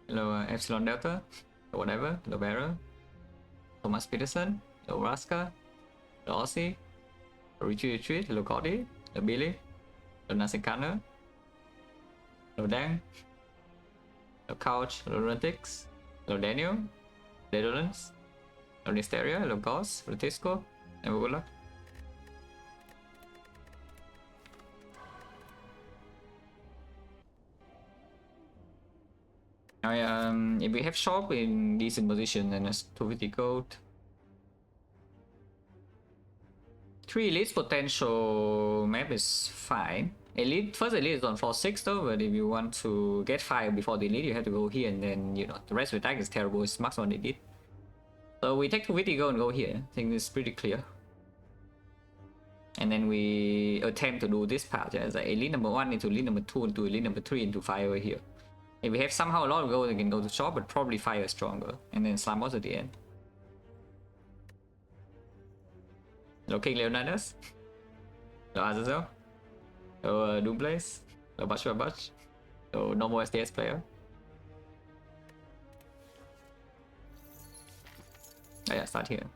Hello Epsilon Delta, or whatever, hello Barra, Thomas Peterson, hello Raska, hello Aussie, hello Retreat, hello Cody, hello Billy, hello XecnaR, hello Dan, hello Couch, hello Runtix, hello Daniel, Dedolence, hello Nisteria, hello Gauss, hello Tisco, and good luck. If we have shop in decent position, then it's 250 gold. 3 elites potential map is fine. First elite is on 4-6 though, but if you want to get 5 before the elite, you have to go here, and then, you know, the rest of the attack is terrible. It's max on elite. So we take 250 gold and go here. I think it's pretty clear. And then we attempt to do this part. Yeah? It's like elite number 1 into elite number 2 into elite number 3 into 5 over here. If we have somehow a lot of gold, we can go to shop, but probably 5 is stronger. And then slam boss at the end. Hello King Leonidas. Hello Azazel. Hello Doomblaze. Hello Butch. Hello normal SDS player. Oh yeah, start here.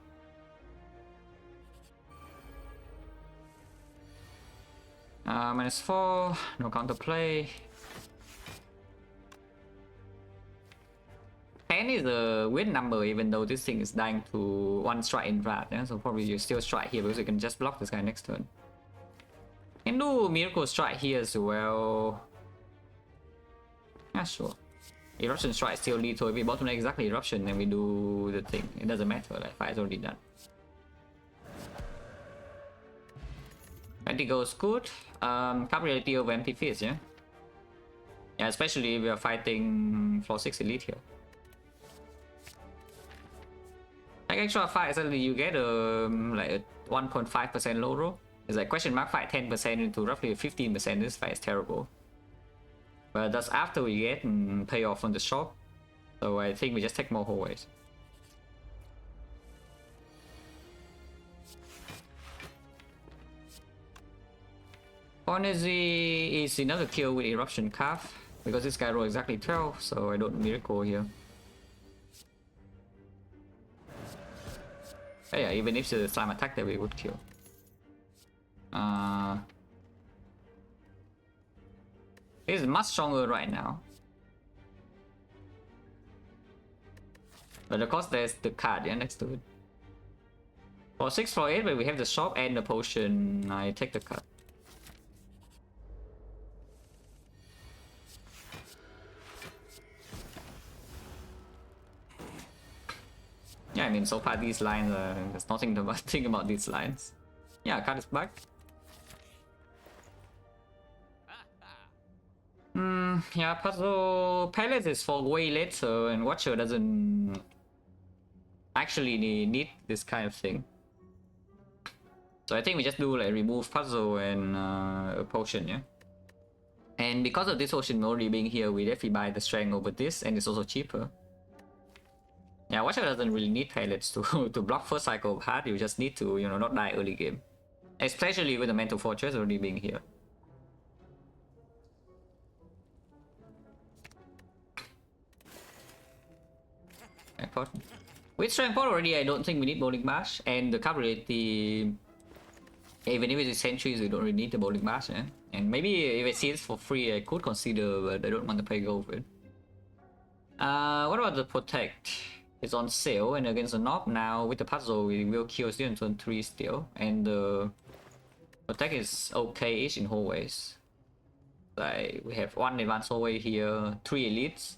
-4, no counterplay. 10 is a weird number, even though this thing is dying to 1 strike in wrath, yeah? So probably you still strike here because you can just block this guy next turn. Can do miracle strike here as well. Yeah, sure. Eruption strike still lethal. If we bottleneck exactly eruption, then we do the thing. It doesn't matter, like fire's already done. 20 goes good. Capability over empty fist, yeah? Yeah, especially if we are fighting floor 6 elite here. Like extra fight, suddenly you get like a 1.5% low roll. It's like question mark fight 10% into roughly 15%. This fight is terrible. But that's after we get payoff from the shop. So I think we just take more hallways. Honestly, is enough to kill with eruption calf because this guy rolled exactly 12, so I don't miracle here. But yeah, even if the slime attack that we would kill. This is much stronger right now. But of course there's the card, yeah, next to it. For 6 for 8, but we have the shop and the potion. I take the card. Yeah, I mean, so far these lines, there's nothing to think about these lines. Yeah, card is back. Yeah, puzzle palace is for way later, and Watcher doesn't actually need this kind of thing. So I think we just do like remove puzzle and a potion, yeah. And because of this potion already being here, we definitely buy the strength over this, and it's also cheaper. Yeah, Watcher doesn't really need pallets to to block first cycle of hard. You just need to, you know, not die early game, especially with the mental fortress already being here. With strength 4 already, I don't think we need bowling bash, and the capability, even if it's centuries, we don't really need the bowling bash, eh? And maybe if I see it for free, I could consider, but I don't want to pay gold for it. What about the protect? It's on sale, and against the knob now with the puzzle, we will kill still in turn 3 still, and the protect is okay-ish in hallways. Like we have 1 advanced hallway here, 3 elites.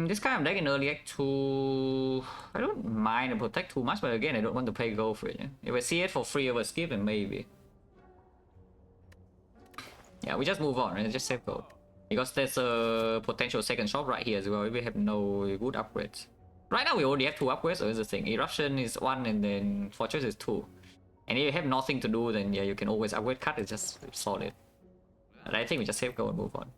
This kind of deck in early act 2, I don't mind the protect too much, but again, I don't want to pay gold for it. Yeah? If I see it for free over skip, then maybe. Yeah, we just move on, right? Just save gold. Because there's a potential second shop right here as well if we have no good upgrades. Right now we already have 2 upgrades, so here's the thing. Eruption is 1 and then Fortress is 2. And if you have nothing to do, then yeah, you can always upgrade. Cut is just solid. But I think we just save gold and move on.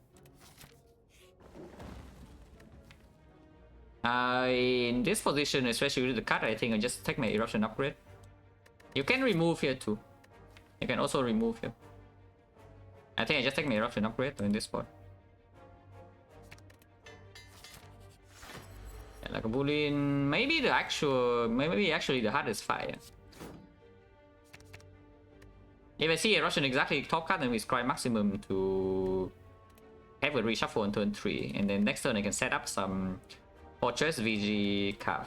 In this position, especially with the cut, I think I just take my eruption upgrade. You can remove here too. You can also remove here. I think I just take my eruption upgrade in this spot. Like a boolean, maybe actually the hardest fire. If I see eruption exactly top card, then we scry maximum to have a reshuffle on turn 3, and then next turn I can set up some fortress VG calf.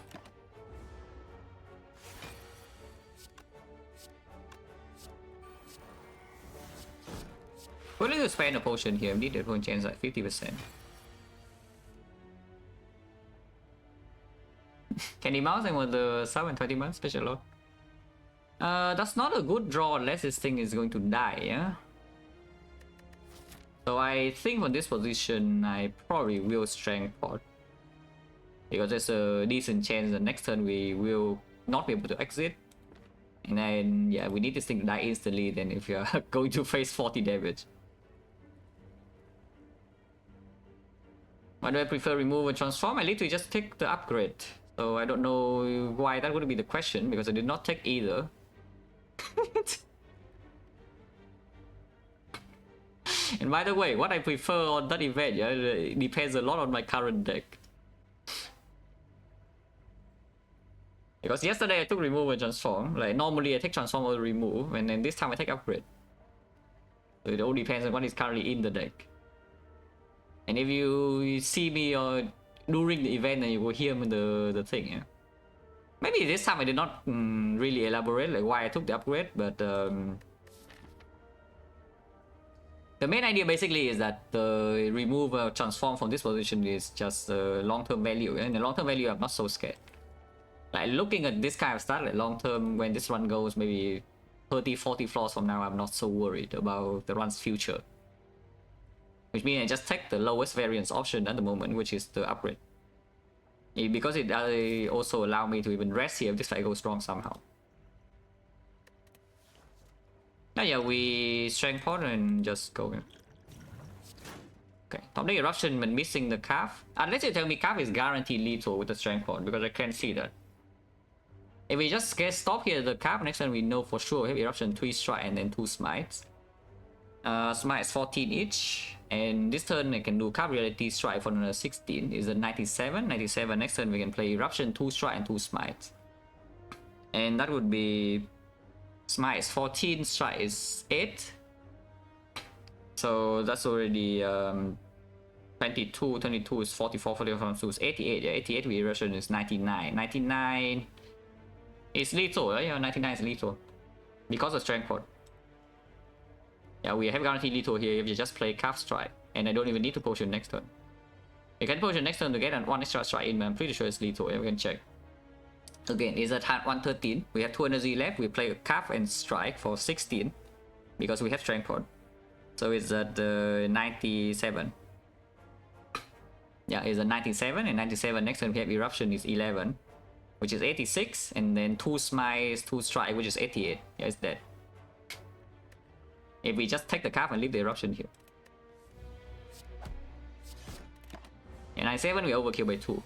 Willing to spend a potion here, need the point chance like 50%. Candy Mouse and with the 720 months special load. That's not a good draw unless this thing is going to die, yeah? So I think for this position, I probably will Strength Pot. Because there's a decent chance that next turn we will not be able to exit. And then, yeah, we need this thing to die instantly then if you're going to face 40 damage. Why do I prefer remove and transform? I literally just take the upgrade. So I don't know why that would be the question, because I did not take either. And by the way, what I prefer on that event, yeah, it depends a lot on my current deck. Because yesterday I took remove and transform. Like normally I take transform or remove, and then this time I take upgrade. So it all depends on what is currently in the deck. And if you see me during the event, then you will hear the thing, yeah. Maybe this time I did not really elaborate like why I took the upgrade, but the main idea basically is that the remove or transform from this position is just long-term value, and the long-term value I'm not so scared. Like looking at this kind of stuff, like long-term, when this run goes maybe 30-40 floors from now, I'm not so worried about the run's future. Which means I just take the lowest variance option at the moment, which is the upgrade. Because it also allow me to even rest here if this fight goes wrong somehow. Now yeah, we strength pot and just go here. Okay, top deck eruption when missing the calf. Unless you tell me calf is guaranteed lethal with the strength pot, because I can't see that. If we just get stop here the calf, next time we know for sure we have eruption 3 strike and then 2 smites. Smites 14 each. And this turn I can do calf reality strike for another 16. Is a 97. 97 next turn we can play eruption 2 strike and 2 smites. And that would be smites 14, strike is 8. So that's already 22. 22 is 44, 44 is 88. Yeah, 88 with eruption is 99. 99 is lethal, right? Yeah, 99 is lethal. Because of strength pot. Yeah, we have guaranteed lethal here if you just play calf strike. And I don't even need to potion next turn. You can potion next turn to get one extra strike in, but I'm pretty sure it's lethal. Yeah, we can check. Again, it's at 113. We have 2 energy left. We play calf and strike for 16. Because we have strength pot. So it's at 97. Yeah, it's at 97. And 97 next turn we have eruption is 11. Which is 86. And then 2 smites, 2 strike, which is 88. Yeah, it's dead. If we just take the calf and leave the eruption here. And 97 we overkill by 2.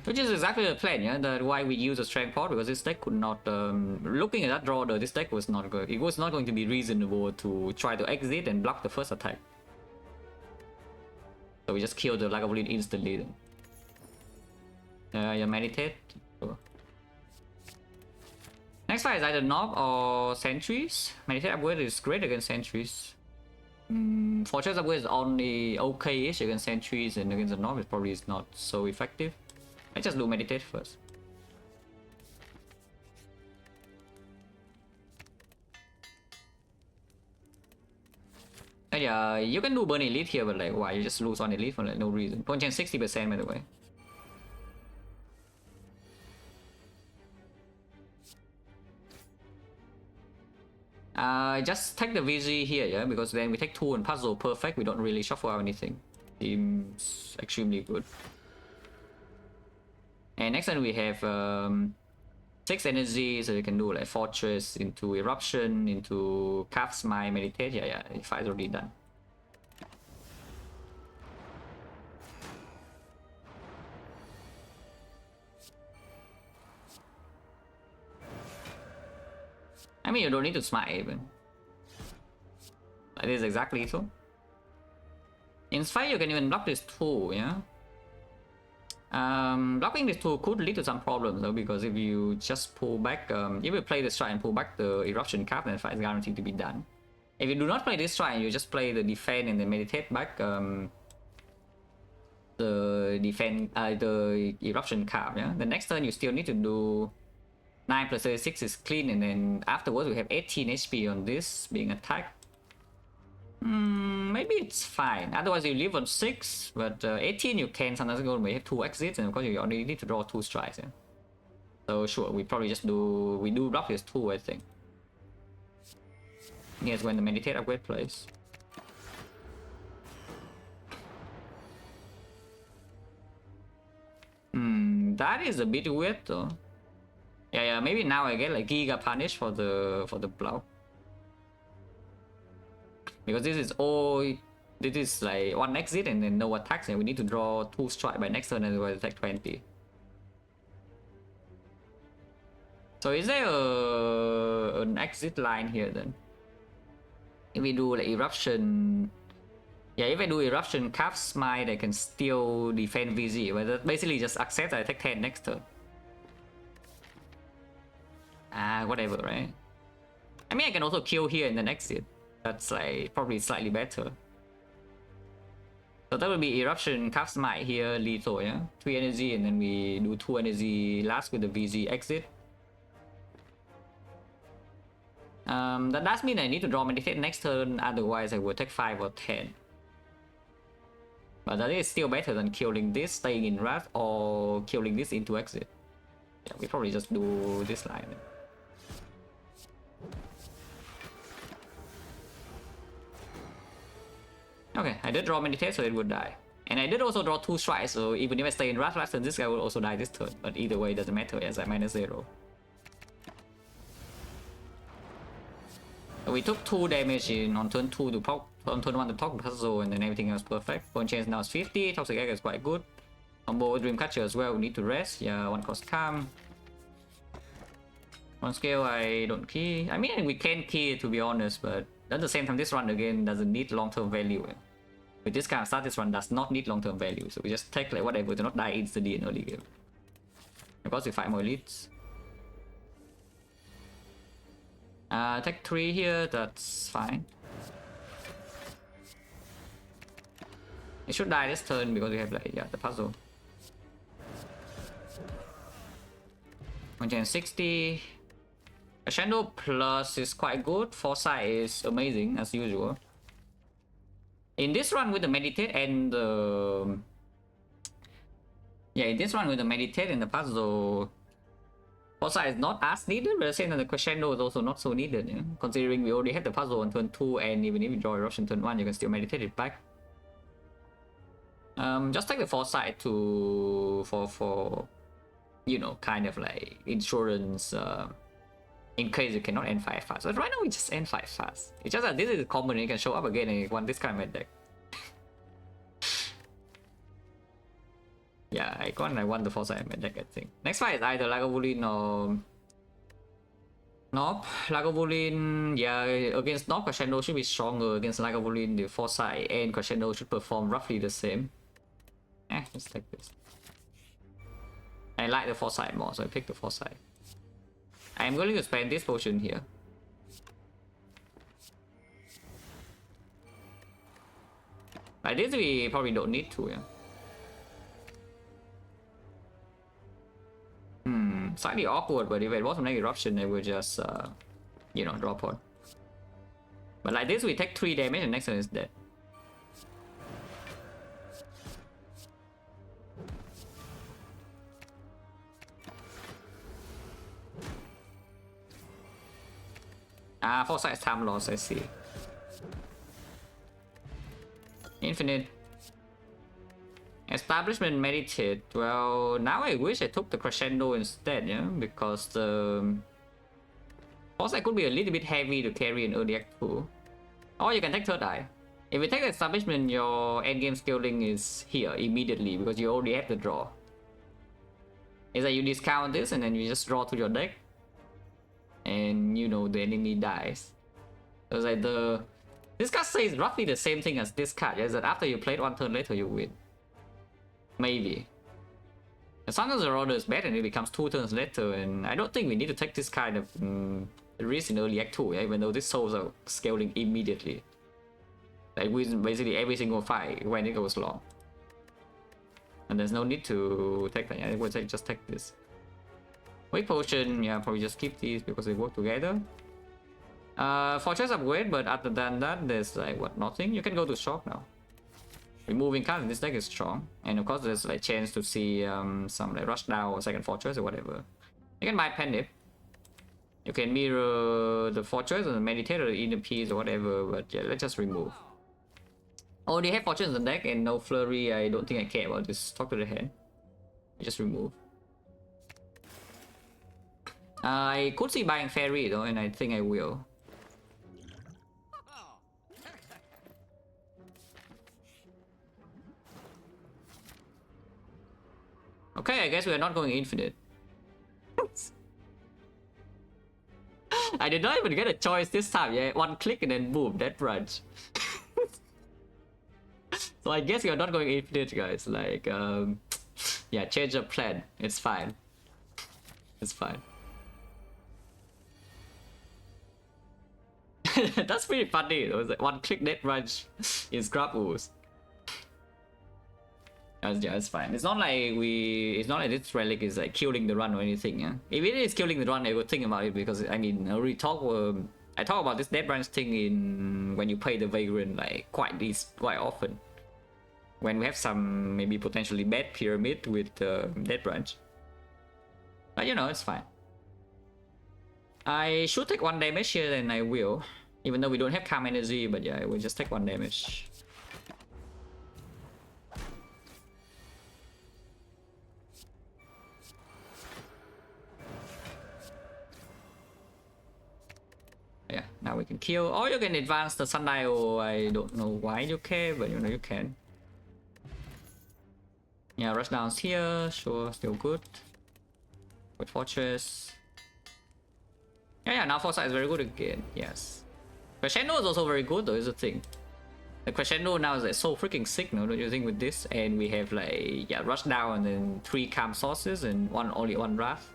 Which is exactly the plan, yeah. That's why we use a strength pot, because this deck could not. Looking at that draw, though, this deck was not good. It was not going to be reasonable to try to exit and block the first attack. So we just kill the Lagavulin instantly. Then. You meditate. Sure. Next fight is either Knob or Sentries. Meditate upgrade is great against Sentries. Fortress upgrade is only okay-ish against Sentries, and against the Knob it probably is not so effective. Let's just do Meditate first. And yeah, you can do Burn Elite here, but like why? You just lose on Elite for like no reason. Point chance 60% by the way. Just take the VG here, yeah, because then we take 2 and puzzle perfect. We don't really shuffle out anything. Seems extremely good. And next time we have 6 energy, so we can do like Fortress into Eruption, into Calf Smite, Meditate. Yeah, the fight's already done. I mean, you don't need to smite even. Like this is exactly so. In fight, you can even block this 2, yeah? Blocking this 2 could lead to some problems though, because if you just pull back, if you play this strike and pull back the eruption card, then the fight is guaranteed to be done. If you do not play this strike and you just play the defense and then meditate back the defense, the eruption card, yeah? The next turn you still need to do 9 plus 36 is clean, and then afterwards we have 18 HP on this being attacked. Maybe it's fine. Otherwise you live on 6, but 18 you can sometimes go when you have 2 exits, and of course you only need to draw 2 strikes. Yeah? So sure, we probably just do block this 2, I think. Here's when the meditate upgrade plays. That is a bit weird though. Yeah, maybe now I get like Giga Punish for the block. Because this is like 1 exit and then no attacks, and we need to draw 2 strike by next turn and we'll attack 20. So is there an exit line here then? If we do like eruption, yeah, if I do eruption Calf Smite, I can still defend VZ, but that basically just accept I attack 10 next turn. Whatever, right? I mean, I can also kill here and then exit. That's like probably slightly better. So that will be eruption Calf Smite here, lethal, yeah? 3 energy, and then we do 2 energy last with the VZ exit. That does mean I need to draw meditate next turn, otherwise I will take 5 or 10. But that is still better than killing this, staying in Wrath, or killing this into exit. Yeah, we probably just do this line then. Okay, I did draw meditate, so it would die. And I did also draw 2 strikes, so even if I stay in Wrath last turn, this guy will also die this turn. But either way, it doesn't matter as I -0. We took 2 damage on turn 2 to pop, on turn 1 to talk puzzle, and then everything else perfect. Phone change now is 50, Toxic Egg is quite good. Combo with Dreamcatcher as well, we need to rest. Yeah, 1 cost calm. On scale, I don't key. I mean, we can key to be honest, but at the same time, this run again doesn't need long-term value. With this kind of start, this run does not need long-term value, so we just take like whatever to not die instantly in early game. Of course, we fight more elites. Take 3 here, that's fine. It should die this turn because we have like, yeah, the puzzle. 160. Crescendo plus is quite good. Foresight is amazing as usual. In this run with the meditate and the... yeah, in this run with the meditate and the puzzle, Foresight is not as needed, but at the same time the crescendo is also not so needed, you know? Considering we already have the puzzle on turn 2, and even if you draw eruption turn 1, you can still meditate it back. Just take the Foresight to for you know, kind of like insurance in case you cannot end 5 fast. But right now we just end 5 fast. It's just that this is common and you can show up again and you want this kind of meta deck. Yeah, I want the Foresight meta deck, I think. Next fight is either Lagavulin or Nope. Lagavulin, yeah, against Nope, Crescendo should be stronger. Against Lagavulin, the Foresight and Crescendo should perform roughly the same. Let's take this. I like the Foresight more, so I pick the Foresight. I am going to spend this potion here. Like this we probably don't need to, yeah. Slightly awkward, but if it wasn't an eruption, I would just, you know, drop on. But like this, we take 3 damage and next one is dead. Foresight time loss, I see. Infinite. Establishment meditate. Well, now I wish I took the crescendo instead, yeah, because the Foresight could be a little bit heavy to carry in early act 2. Or you can take third eye. If you take the establishment, your endgame scaling is here immediately because you already have the draw. Is that you discount this and then you just draw to your deck, and you know the enemy dies. So it's like the This card says roughly the same thing as this card, is that after you play it 1 turn later you win. Maybe. And sometimes the order is bad and it becomes 2 turns later, and I don't think we need to take this kind of risk in early act 2, even though these souls are scaling immediately. Like win basically every single fight when it goes long. And there's no need to take that. I would say just take this. Wake potion, yeah, probably just keep these because they work together. Fortress upgrade, but other than that, there's like what, nothing. You can go to shock now. Removing cards in this deck is strong, and of course there's like chance to see some like rush down or second fortress or whatever. You can buy Pendip. You can mirror the fortress and meditate or the inner piece or whatever, but yeah, let's just remove. Oh, they have fortress in the deck and no flurry. I don't think I care about this. Talk to the hand. Just remove. I could see buying fairy though, and I think I will. Okay, I guess we are not going infinite. I did not even get a choice this time. Yeah, 1 click and then boom, that runs. So I guess we are not going infinite, guys. Like, yeah, change of plan. It's fine. It's fine. That's pretty funny. It was like 1 click net rush in Scrap Ooze. Yeah, it's fine. It's not like this relic is like killing the run or anything. Yeah, if it is killing the run, I would think about it, because I mean, I talk about this dead branch thing in when you play the Vagrant like quite often. When we have some maybe potentially bad pyramid with dead branch, but you know, it's fine. I should take 1 damage here, and I will, even though we don't have calm energy. But yeah, I will just take 1 damage. Yeah, now we can kill, or you can advance the Sundial. I don't know why you care, but you know you can. Yeah, rush downs here, sure, still good. With fortress. Yeah, now foresight is very good again, yes. Crescendo is also very good though, is the thing. The crescendo now is like so freaking sick, no, don't you think, with this? And we have like, yeah, rush down and then 3 calm sources and only one wrath.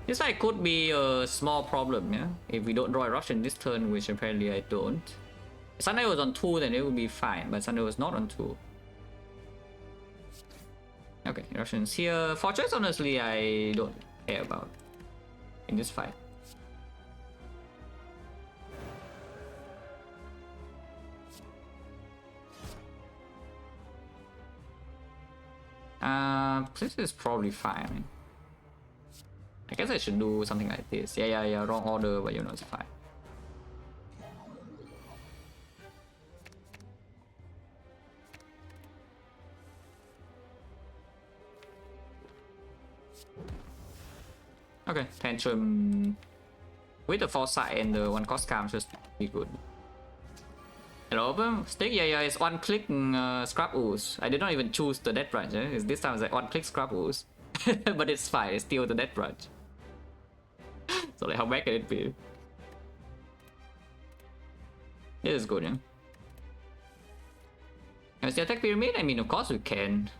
This fight could be a small problem, yeah? If we don't draw a rush in this turn, which apparently I don't. If Sunday was on 2, then it would be fine, but Sunday was not on 2. Okay, Russians here. Fortress, honestly, I don't care about in this fight. This is probably fine. I guess I should do something like this. Yeah, wrong order, but you know, it's fine. Okay, Tantrum with the foresight and the 1 cost calm should be good. Hello, stick. Yeah, it's 1 click Scrap Ooze. I did not even choose the death branch. This time it's like 1 click Scrap Ooze. But it's fine, it's still the death branch. So like, how bad can it be? It is good, yeah. Can we still attack pyramid? I mean, of course we can.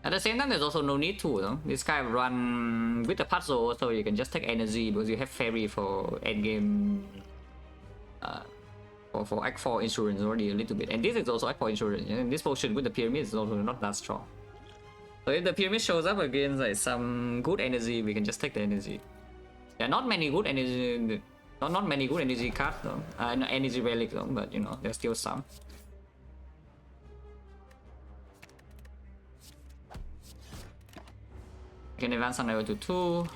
At the same time, there's also no need to, though. This guy run with the puzzle, so you can just take energy because you have fairy for endgame. For Act 4 insurance already a little bit, and this is also Act 4 insurance. And this potion with the pyramid is also not that strong. So if the pyramid shows up against like some good energy, we can just take the energy. There are not many good energy, not many good energy cards though. No energy relic though, but you know, there's still some. You can advance on level to 2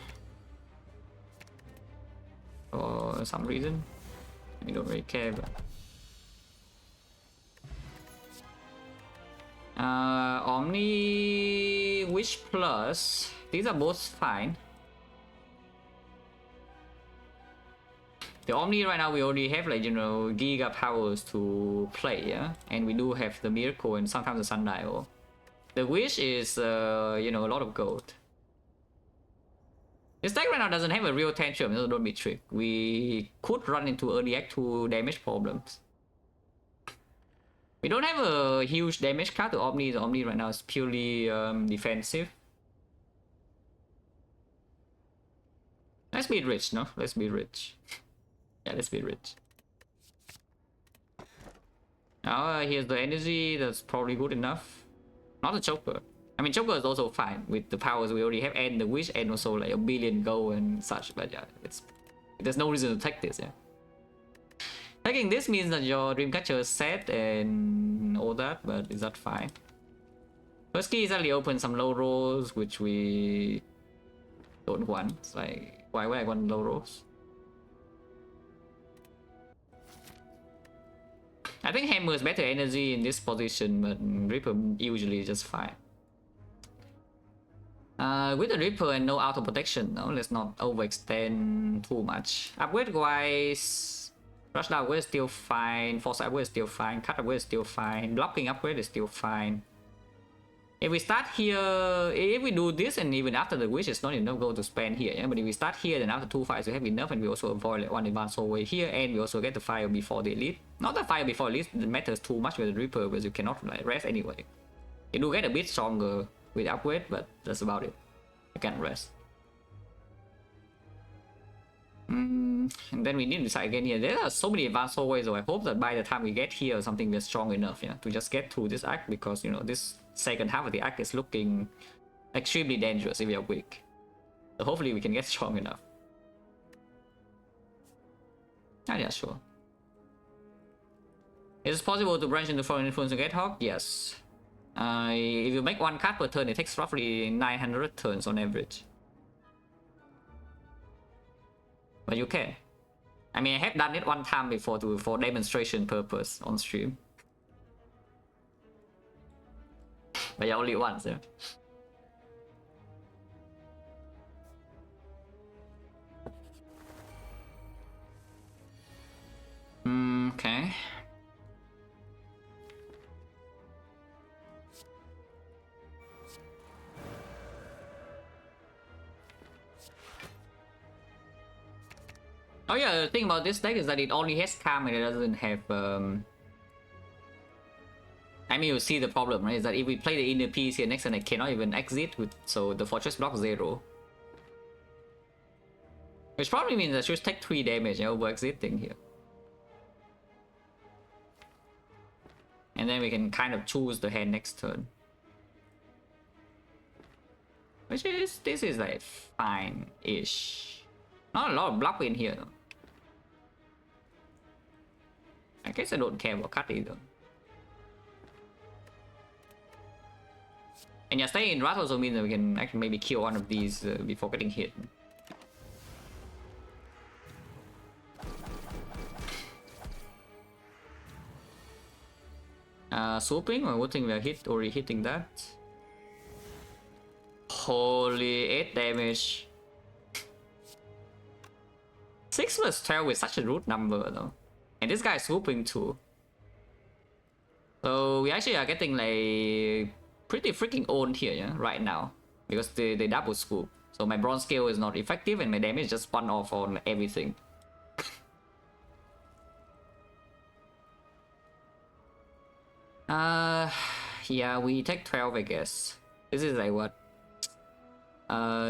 for some reason. I don't really care, but Omni Wish Plus, these are both fine. The Omni right now we already have like, you know, Giga powers to play, yeah, and we do have the Miracle and sometimes the Sundial. The wish is, you know, a lot of gold. This deck right now doesn't have a real tantrum, so don't be tricked. We could run into early act 2 damage problems. We don't have a huge damage card to Omni. The Omni right now is purely defensive. Let's be rich, no? Let's be rich. Yeah, let's be rich. Now here's the energy. That's probably good enough. Not the choker. I mean, choker is also fine with the powers we already have, and the wish, and also like a billion gold and such. But yeah, there's no reason to take this. Yeah. Taking this means that your Dreamcatcher is set and all that, but is that fine? First key is actually open some low rolls, which we don't want. It's like, why would I want low rolls? I think Hammer is better energy in this position, but Ripper usually is just fine. With the Ripper and no auto protection, no, let's not overextend too much. Upgrade wise, Rush upgrade is still fine, Force upgrade is still fine, Cut upgrade is still fine, Blocking upgrade is still fine. If we start here, if we do this and even after the wish, it's not enough gold to spend here, yeah? But if we start here, then after 2 fights we have enough, and we also avoid like 1 advance away here, and we also get the fire before the elite. Not the fire before elite matters too much with the Reaper, because you cannot like rest anyway. You do get a bit stronger with upgrade, but that's about it. You can't rest. And then we need to decide again here. There are so many advanced ways, so I hope that by the time we get here, something we're strong enough, yeah, to just get through this act, because you know this second half of the act is looking extremely dangerous if we are weak. So hopefully we can get strong enough. Ah, yeah, sure. Is it possible to branch into foreign influence and get hog? Yes. If you make 1 card per turn, it takes roughly 900 turns on average. But you can. I mean, I have done it 1 time before for demonstration purpose on stream. But yeah, only once, yeah. Okay. Oh yeah, the thing about this deck is that it only has calm and it doesn't have I mean, you see the problem, right? Is that if we play the inner piece here next and I cannot even exit with, so the fortress block 0. Which probably means I should take 3 damage over exiting here. And then we can kind of choose the hand next turn. Which is, this is like fine-ish. Not a lot of block in here though. I guess I don't care about cut either. And yeah, staying in Rat also means that we can actually maybe kill one of these before getting hit. Swooping, I would think we are already hitting that. Holy 8 damage. 6 plus 12 is such a rude number though. And this guy is swooping too. So we actually are getting like pretty freaking owned here, yeah, right now. Because they double swoop. So my bronze scale is not effective and my damage just spun off on everything. Yeah, we take 12 I guess. This is like what?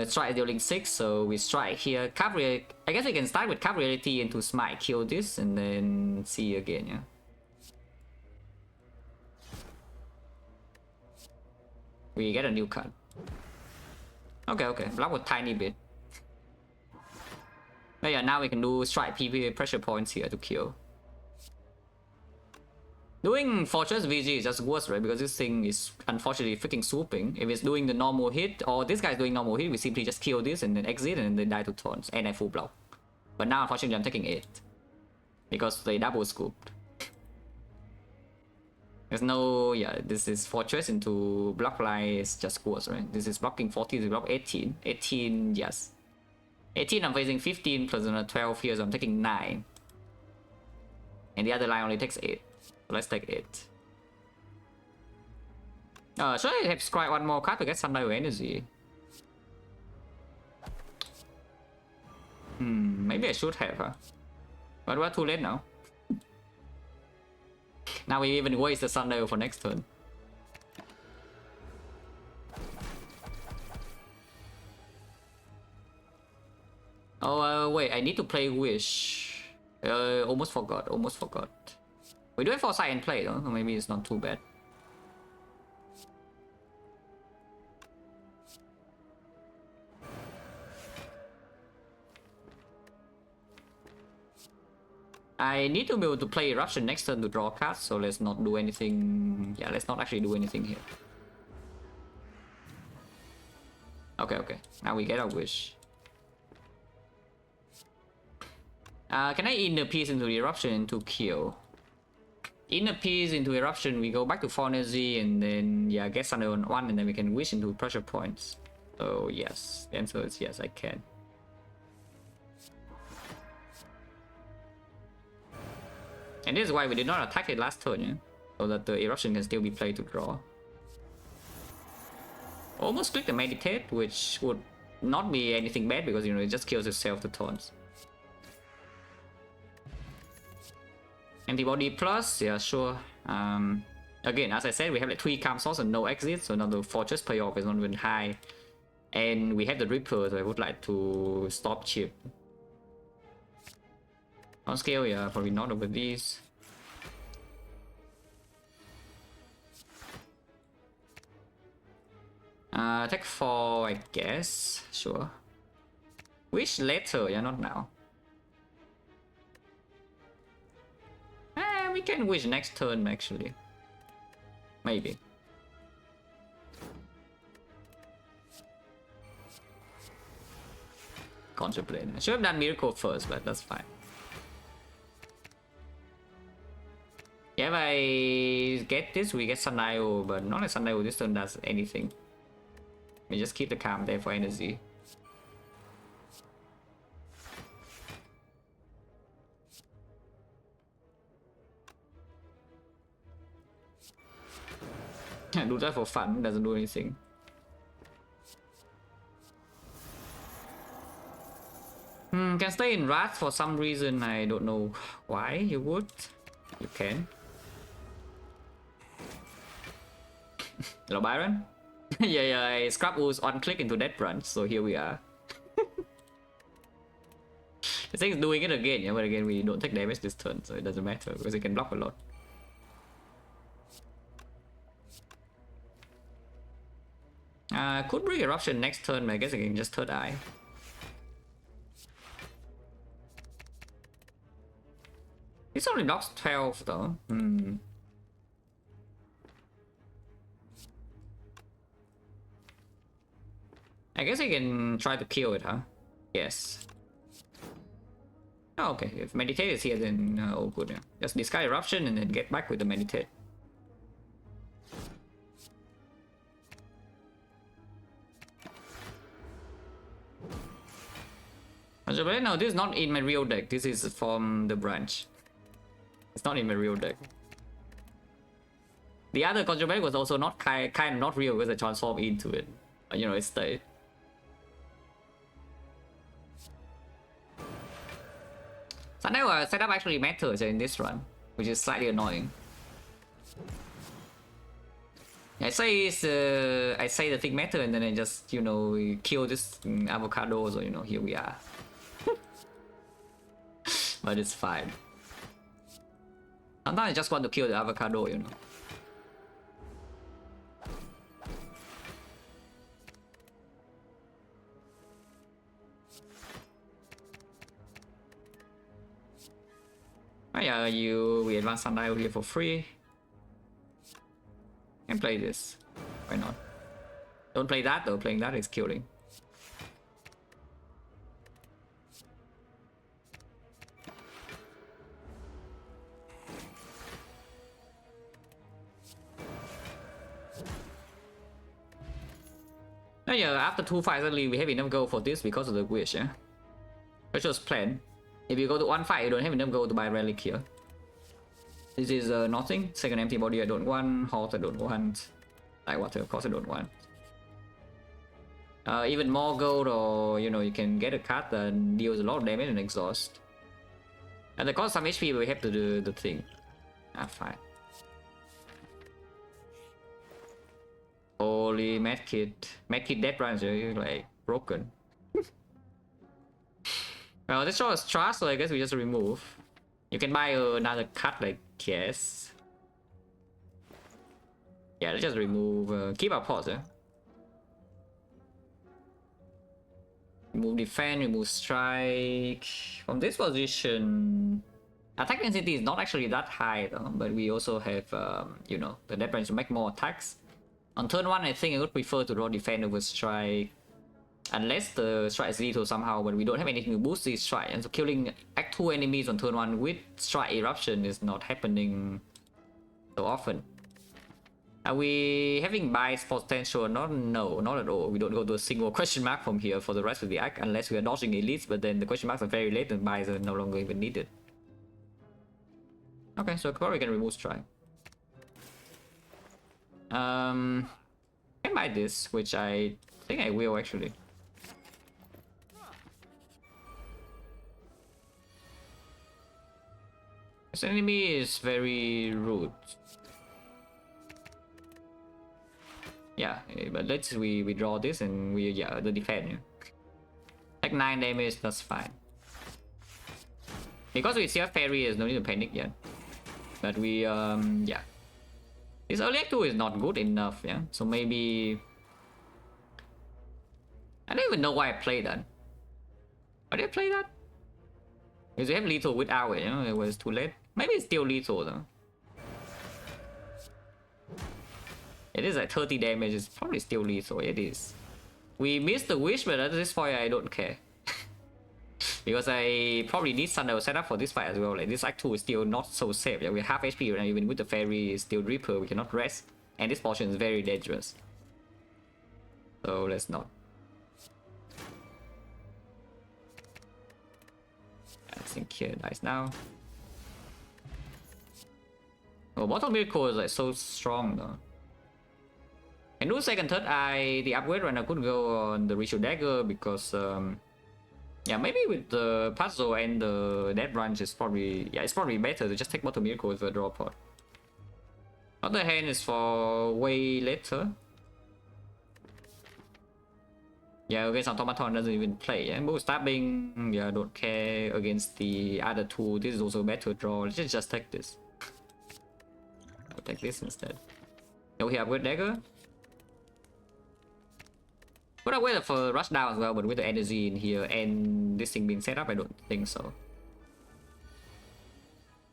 Strike dealing 6, so we strike here. Cavalry, I guess we can start with cavalry into smite, kill this, and then see again, yeah. We get a new card. Okay, okay, block a tiny bit. But yeah, now we can do strike PP pressure points here to kill. Doing Fortress VG is just worse, right? Because this thing is unfortunately freaking swooping. If it's doing the normal hit, or this guy's doing normal hit, we simply just kill this and then exit and then die to taunts and I full block. But now unfortunately I'm taking 8. Because they double scooped. There's no, yeah, this is Fortress into block line is just worse, right? This is blocking 14 to block 18. 18, yes. 18 I'm facing 15 plus another 12 here, so I'm taking 9. And the other line only takes 8. So let's take 8. Should I have scry one more card to get Sundial energy? Maybe I should have, huh? But we're too late now. Now we even waste the Sundial for next turn. Oh, wait, I need to play Wish. Almost forgot. We do have Foresight and play though, so maybe it's not too bad. I need to be able to play Eruption next turn to draw cards, so let's not do anything. Yeah, let's not actually do anything here. Okay. Now we get our Wish. Can I inner piece into the Eruption to kill? Inner piece into Eruption, we go back to 4 energy and then yeah, get Sundial on 1 and then we can wish into pressure points. So yes, the answer is yes, I can. And this is why we did not attack it last turn, yeah? So that the Eruption can still be played to draw. Almost click the Meditate, which would not be anything bad because, you know, it just kills itself to taunts. Antibody plus, yeah, sure. Again, as I said, we have like 3 calm source and no exit, so now the fortress payoff is not even high. And we have the Ripper, so I would like to stop chip. On scale, yeah, probably not over these. Attack 4, I guess. Sure. Wish later, yeah, not now. We can wish next turn, actually. Maybe. Contemplate. I should have done Miracle first, but that's fine. Yeah, if I get this, we get Sundial, but not like Sundial this turn does anything. We just keep the calm there for energy. Do that for fun, doesn't do anything. Can stay in Wrath for some reason, I don't know why you would. You can. Hello, Byron? yeah, I scrap ooze on click into that branch, so here we are. The thing is doing it again, yeah, but again we don't take damage this turn, so it doesn't matter because it can block a lot. Could bring Eruption next turn, but I guess I can just third eye. This only blocks 12 though. I guess I can try to kill it, huh? Yes. Oh, okay. If Meditate is here, then all good. Yeah. Just discard Eruption and then get back with the Meditate. No, this is not in my real deck. This is from the branch. It's not in my real deck. The other Conjure was also not kind of not real because I transformed into it. You know, it stayed. So now setup actually matters in this run, which is slightly annoying. I say the thing matter and then I just, you know, kill this avocado, so you know, here we are. But it's fine. Sometimes I just want to kill the avocado, you know. Oh yeah, we advance Sundial here for free. And play this. Why not? Don't play that though, playing that is killing. Oh yeah, after 2 fights suddenly we have enough gold for this because of the wish, yeah? Which was planned. If you go to 1 fight, you don't have enough gold to buy relic here. This is nothing. Second empty body I don't want. Halt I don't want. Like water, of course I don't want. Even more gold, or you know, you can get a card that deals a lot of damage and exhaust. And the cost some HP, we have to do the thing. Ah, fine. Holy medkit. Medkit death runs are like broken. Well, this shows trust, so I guess we just remove. You can buy another card, like yes. Yeah, let's just remove. Keep our pause, eh? Remove defense, remove strike. From this position, attack density is not actually that high though, but we also have, you know, the death range to make more attacks. On turn 1, I think I would prefer to draw defense over strike. Unless the strike is lethal somehow, but we don't have anything to boost this strike. And so killing Act 2 enemies on turn 1 with strike eruption is not happening so often. Are we having bias potential? No, not at all. We don't go to a single question mark from here for the rest of the act unless we are dodging elites, but then the question marks are very late and bias are no longer even needed. Okay, so probably can remove strike. Can buy this, which I think I will actually. This enemy is very rude. Yeah, but let's we draw this and we the defense. Yeah. Like 9 damage, that's fine. Because we still have parry, there's no need to panic yet. But we yeah. This early act 2 is not good enough, yeah. So maybe I don't even know why I played that. Why did I play that? Because we have lethal without it, you know, it was too late. Maybe it's still lethal though. It is like 30 damage, it's probably still lethal, it is. We missed the wish, but at this point I don't care. Because I probably need Thunder set up for this fight as well. Like this act 2 is still not so safe. Yeah, we're half HP and even with the fairy still Reaper, we cannot rest. And this portion is very dangerous. So let's not. I think here dies now. Oh, bottom miracle is like so strong though. And do second, third eye, the upgrade right now could go on the Ritual Dagger because yeah, maybe with the puzzle and the death branch is probably, yeah, it's probably better to just take bottom miracle with a draw pod. Other hand is for way later. Yeah, against automaton doesn't even play. And both stabbing, yeah, don't care against the other two. This is also better draw. Let's just take this. I'll take this instead. Then we have with dagger. But I wait for rush down as well, but with the energy in here and this thing being set up, I don't think so.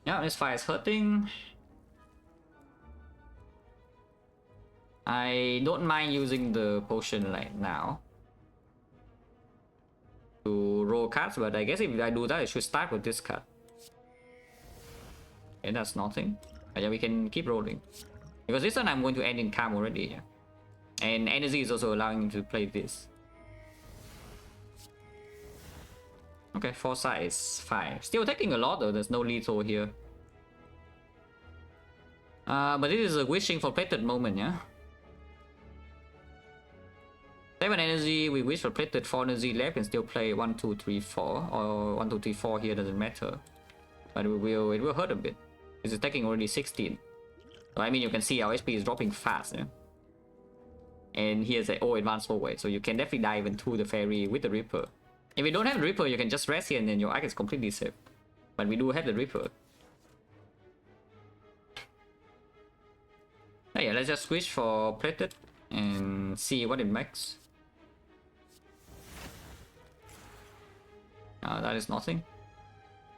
Yeah, this fire is hurting. I don't mind using the potion like now to roll cards, but I guess if I do that, I should start with this card. And that's nothing. But yeah, we can keep rolling. Because this one I'm going to end in calm already. Yeah. And energy is also allowing him to play this. Okay, foresight is fine. Still taking a lot though, there's no lethal here. But this is a wishing for plated moment, yeah? 7 energy, we wish for plated, 4 energy left, and still play 1, 2, 3, 4. Or 1, 2, 3, 4 here doesn't matter. But it will hurt a bit. This is taking already 16. So I mean you can see our HP is dropping fast, yeah? And here's a advanced forward, so you can definitely dive into the fairy with the Reaper. If you don't have the Reaper, you can just rest here and then your act is completely safe. But we do have the Reaper. Oh yeah, let's just switch for plated and see what it makes. That is nothing.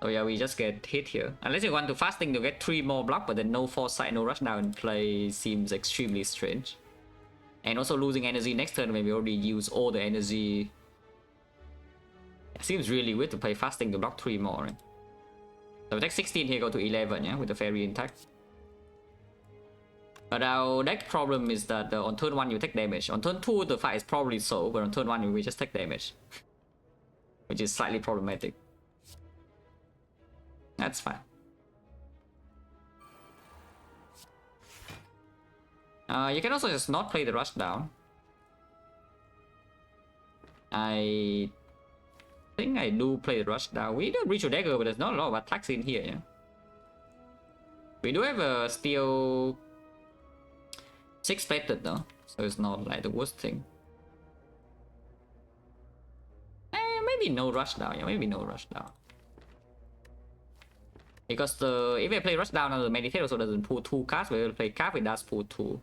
Oh yeah, we just get hit here. Unless you want to fasting to get 3 more block, but then no foresight, no rush down in play seems extremely strange. And also losing energy next turn when we already use all the energy. It seems really weird to play fasting to block 3 more, right? So we take 16 here, go to 11, yeah, with the fairy intact. But our deck problem is that on turn 1 you take damage. On turn 2 the fight is probably so, but on turn 1 we just take damage. Which is slightly problematic. That's fine. You can also just not play the rush down. I think I do play the rush down. We don't reach your dagger, but there's not a lot of attacks in here. Yeah? We do have a steel 6-plated though, so it's not like the worst thing. Maybe no rush down. Yeah, maybe no rush down. Because if I play rush down, the meditate also doesn't pull 2 cards. When I play card, it does pull 2.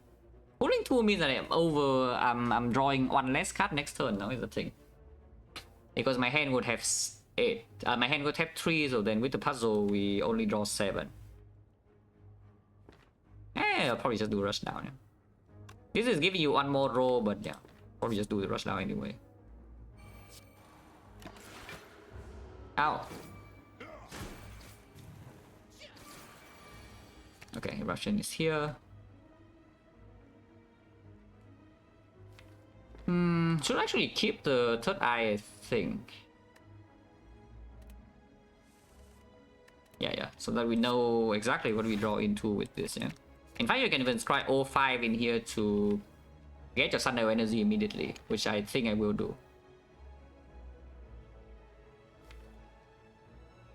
Pulling 2 means that I'm drawing 1 less card next turn. Now is the thing. Because my hand would have 8. My hand would have 3, so then with the puzzle we only draw 7. I'll probably just do rush down. Yeah. This is giving you 1 more row, but yeah, probably just do the rush down anyway. Ow. Okay, eruption is here. Should actually keep the third eye, I think. Yeah, so that we know exactly what we draw into with this, yeah. In fact, you can even scry 05 in here to get your Sundial energy immediately, which I think I will do.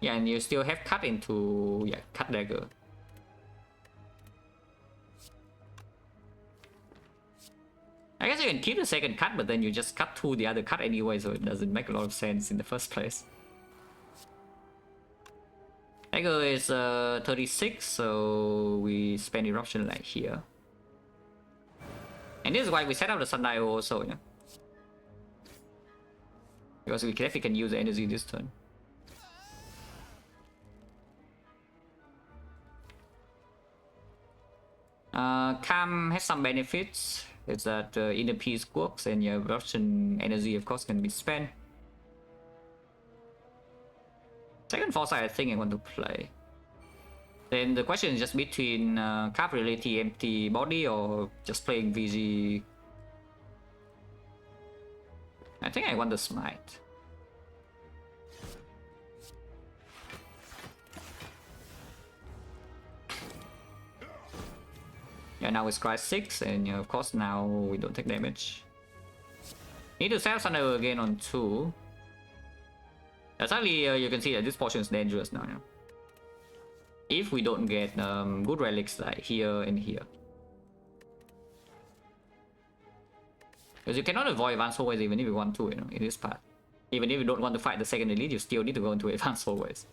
Yeah, and you still have cut into, yeah, cut dagger. I guess you can keep the second cut, but then you just cut to the other cut anyway, so it doesn't make a lot of sense in the first place. Dagger is 36, so we spend eruption like here. And this is why we set up the Sundial also, yeah. Because we definitely can use the energy this turn. Calm has some benefits. It's that inner peace works and your eruption energy of course can be spent. Second foresight I think I want to play. Then the question is just between Carp Reality Empty Body or just playing VG. I think I want the Smite. Yeah, now it's Cry 6, and of course now we don't take damage. Need to sell Sundial again on 2. Sadly, you can see that this portion is dangerous now. Yeah? If we don't get good relics like here and here. Because you cannot avoid advanced hallways even if you want to, you know, in this part. Even if you don't want to fight the second elite, you still need to go into advanced hallways.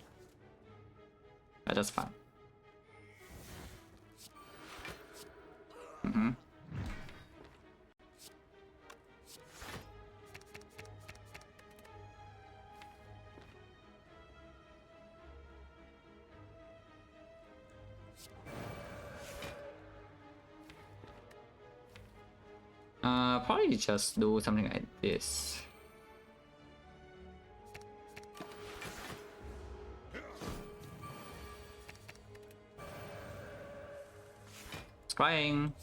But that's fine. Probably just do something like this. Scrying.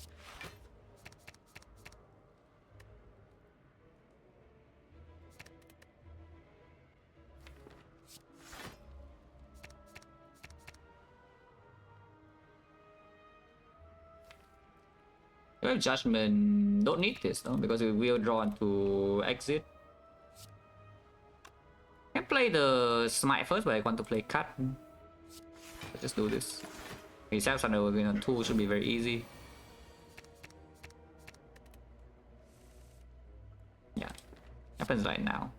We have Judgment, don't need this though, because we will draw into exit. I can play the Smite first, but I want to play Cut. Let's just do this. We sell Sundial again on 2, should be very easy. Yeah, happens right now.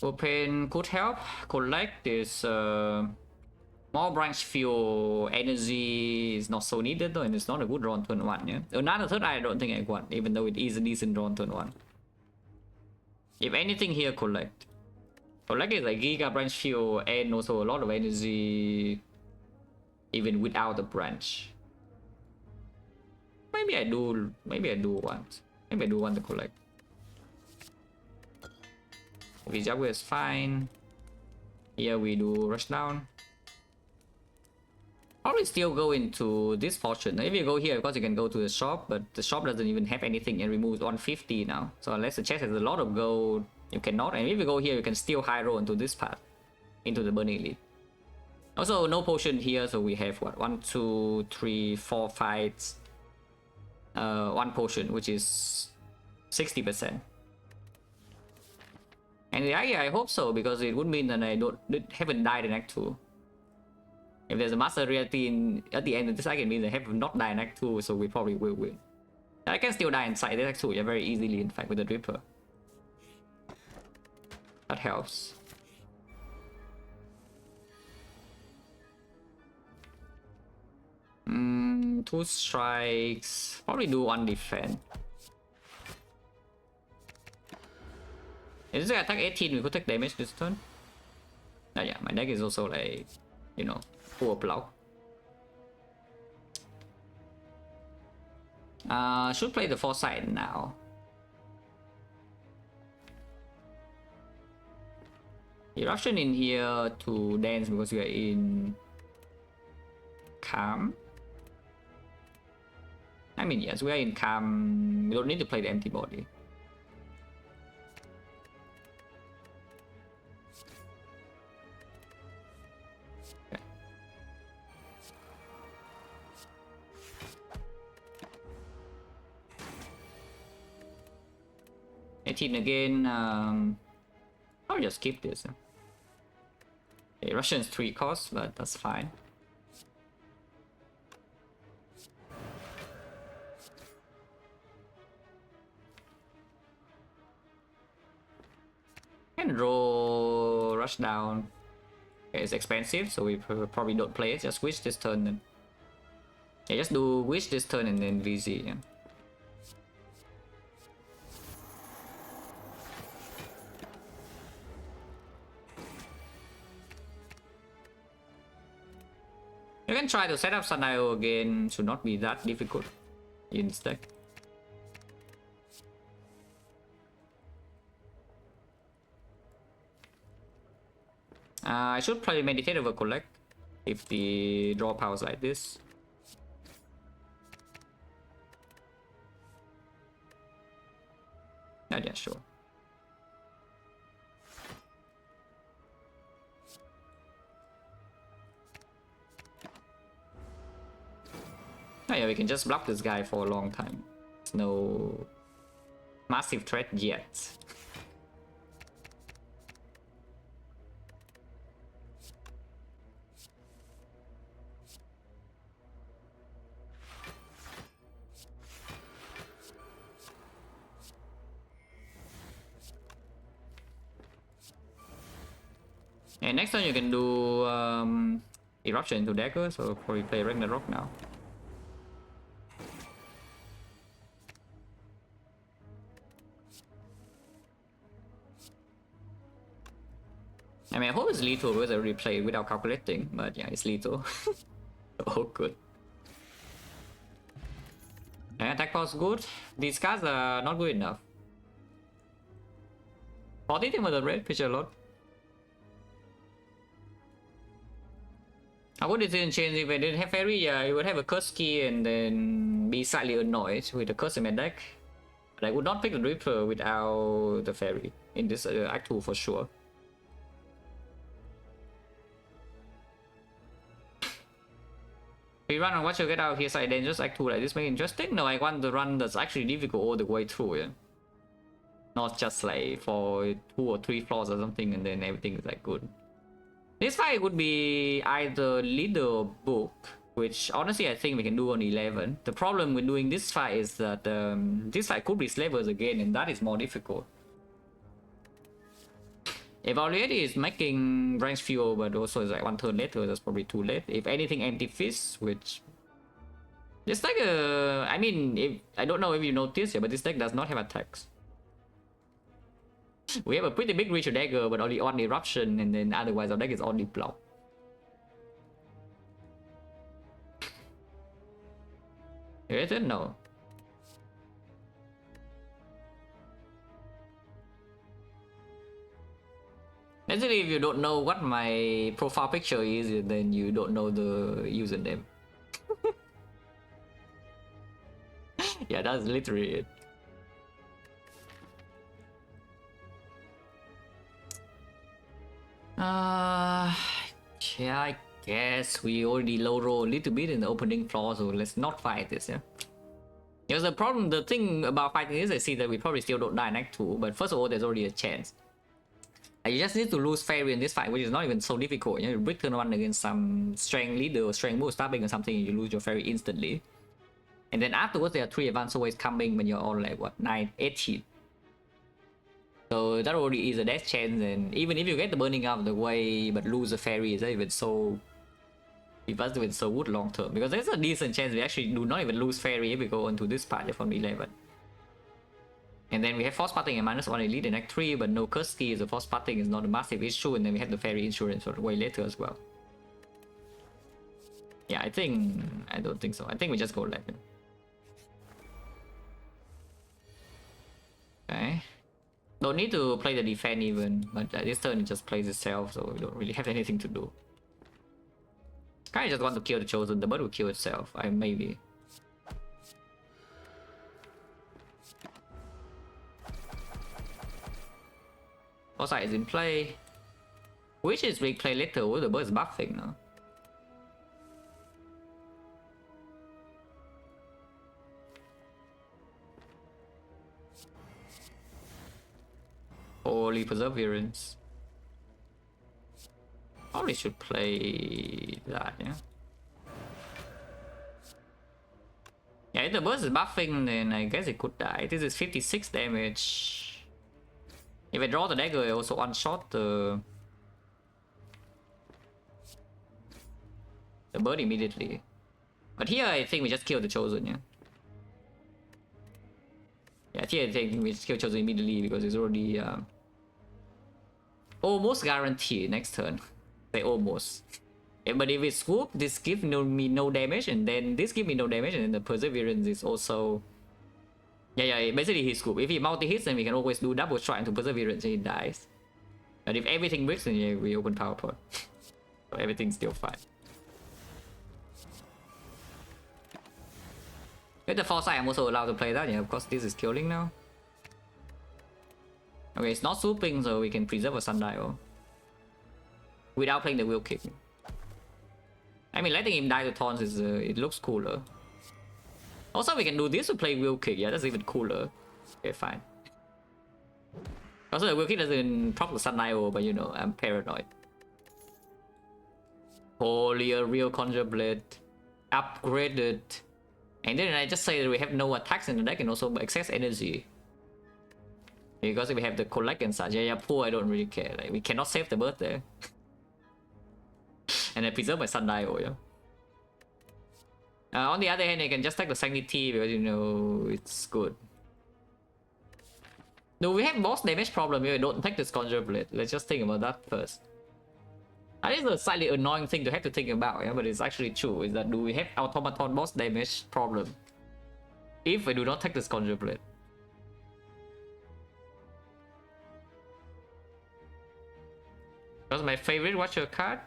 Open could help. Collect is more branch fuel energy is not so needed though, and it's not a good draw on turn 1. Yeah, another third eye I don't think I want, even though it is a decent draw on turn 1. If anything here, collect. Collect is like giga branch fuel and also a lot of energy, even without the branch. Maybe I do want. Maybe I do want to collect. Vijabu is fine. Here we do rush down. Probably still go into this portion. If you go here, of course you can go to the shop, but the shop doesn't even have anything and removes 150 now. So unless the chest has a lot of gold, You cannot, and if you go here, you can still high roll into this path, into the Burning Elite. Also, no potion here, so we have what? 1, 2, 3, 4 fights. 1 potion, which is 60%. And yeah, I hope so, because it would mean that I haven't died in Act 2. If there's a Master Reality at the end of this, I can mean I have not died in Act 2, so we probably will win. I can still die inside this Act 2, yeah, very easily, in fact, with the Dripper. That helps. Two strikes. Probably do 1 defense. If this guy attack 18, we could take damage this turn. Oh yeah, my deck is also like, you know, full of block. Should play the Foresight now. Eruption in here to dance because we are in Calm. I mean, yes, we are in Calm. We don't need to play the antibody. Okay. 18 again. I'll just keep this. Okay, Russian's 3 cost, but that's fine. And roll rush down. Okay, it's expensive, so we probably don't play it. Just wish this turn then. Yeah, just do wish this turn and then VZ. Yeah. You can try to set up Sundial again. Should not be that difficult in this deck. I should play Meditate over Collect if the draw powers like this. Yeah, sure. Oh yeah, we can just block this guy for a long time. There's no massive threat yet. And next time you can do Eruption into Dagger, so probably play Ragnarok now. I mean, I hope it's lethal because I already played without calculating, but yeah, it's lethal. Oh, good. And attack power is good. These cards are not good enough. 40 with the red, pitch a lot. I would decision change if I didn't have fairy. Yeah, I would have a curse key and then be slightly annoyed with the curse in my deck. But I would not pick the Reaper without the fairy in this Act 2 for sure. We run on Watcher, get out here side dangerous Act 2 like this, make it interesting. No, I want the run that's actually difficult all the way through, yeah. Not just like for 2 or 3 floors or something and then everything is like good. This fight would be either leader or book, which honestly I think we can do on 11. The problem with doing this fight is that this fight could be slavers again, and that is more difficult. Evaluate is making range fuel, but also it's like 1 turn later, that's probably too late. If anything, anti-fist, which... This deck, I mean, I don't know if you noticed here, but this deck does not have attacks. We have a pretty big reach dagger, but only on eruption, and then otherwise our deck is only block. Is it? No. Actually, if you don't know what my profile picture is, then you don't know the username. Yeah, that's literally it. Yeah, I guess we already low roll a little bit in the opening floor, so let's not fight this, yeah? Because the problem, the thing about fighting is I see that we probably still don't die in Act 2, but first of all, there's already a chance. And you just need to lose Fairy in this fight, which is not even so difficult. You know, you break turn 1 against some strength leader or strength move stopping or something, you lose your Fairy instantly. And then afterwards, there are 3 advanced always coming when you're on like, what, 9, 18. So that already is a death chance, and even if you get the burning out of the way but lose the Fairy, is that even so... If that's even so good long term, because there's a decent chance we actually do not even lose Fairy if we go into this part from 11. And then we have force parting and -1 elite in Act 3, but no curse key, so force parting is not a massive issue, and then we have the Fairy insurance for way later as well. Yeah, I don't think so. I think we just go left. Okay. Don't need to play the defense even, but this turn it just plays itself, so we don't really have anything to do. I just want to kill the Chosen, the bird will kill itself, maybe. Foresight is in play. Which is being played later, the bird is buffing now. Holy Perseverance. Probably should play that, yeah. Yeah, if the burst is buffing, then I guess it could die. This is 56 damage. If I draw the dagger, I also one-shot the bird immediately. But here I think we just kill the Chosen, yeah. Yeah, here I think we just kill Chosen immediately because it's already almost guaranteed next turn. Say almost. Yeah, but if we swoop, this gives me no damage, and then this gives me no damage, and then the Perseverance is also... Yeah, basically he scoop. If he multi-hits, then we can always do double strike into Perseverance and he dies. But if everything breaks, then yeah, we open power point. So everything's still fine. With the Foresight, I'm also allowed to play that. Yeah, of course this is killing now. Okay, it's not swooping, so we can preserve a Sundial without playing the Will Kick. I mean, letting him die to taunts is it looks cooler. Also, we can do this to play Will Kick. Yeah, that's even cooler. Okay, fine. Also, the Will Kick doesn't proc the Sundial, but you know, I'm paranoid. Holy, a real Conjure Blade. Upgraded. And then I just say that we have no attacks in the deck and also excess energy. Because if we have the collect and such, yeah, poor, I don't really care. Like, we cannot save the bird there. And I preserve my Sundial, yeah. On the other hand, I can just take the Sanctity because, you know, it's good. Do we have boss damage problem here? Don't take this Conjure Blade. Let's just think about that first. That is a slightly annoying thing to have to think about, yeah, but it's actually true. Is that do we have automaton boss damage problem if we do not take this Conjure Blade? That's my favorite Watcher card.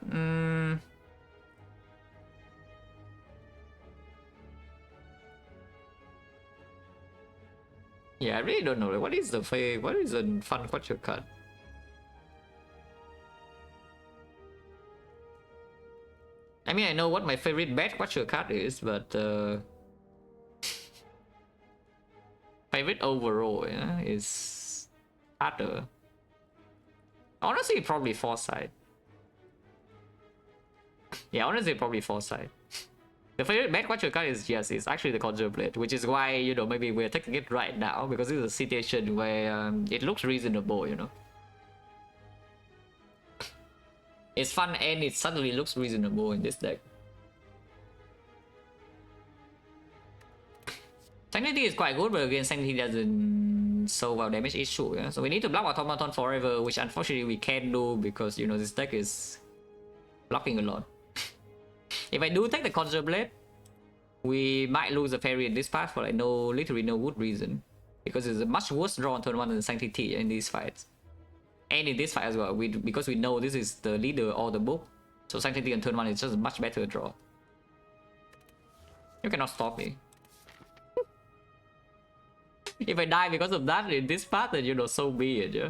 Yeah, I really don't know. What is a fun Watcher card? I mean, I know what my favorite bad Watcher card is, but favorite overall, yeah, is harder. Honestly, probably Foresight. Yeah, honestly, probably Foresight. The favorite bad Watcher card is, yes, it's actually the Conjure Blade, which is why, you know, maybe we're taking it right now, because this is a situation where it looks reasonable, you know. It's fun and it suddenly looks reasonable in this deck. Sanctity is quite good, but again, Sanctity doesn't solve our damage issue, yeah? So we need to block Automaton forever, which unfortunately we can't do because, you know, this deck is blocking a lot. If I do take the Conjure Blade, we might lose the Fairy in this path for like literally no good reason. Because it's a much worse draw on turn 1 than Sanctity in these fights. And in this fight as well, because we know this is the leader or the book. So Sanctity on turn 1 is just a much better draw. You cannot stop me. If I die because of that in this path, then you know, so be it, yeah.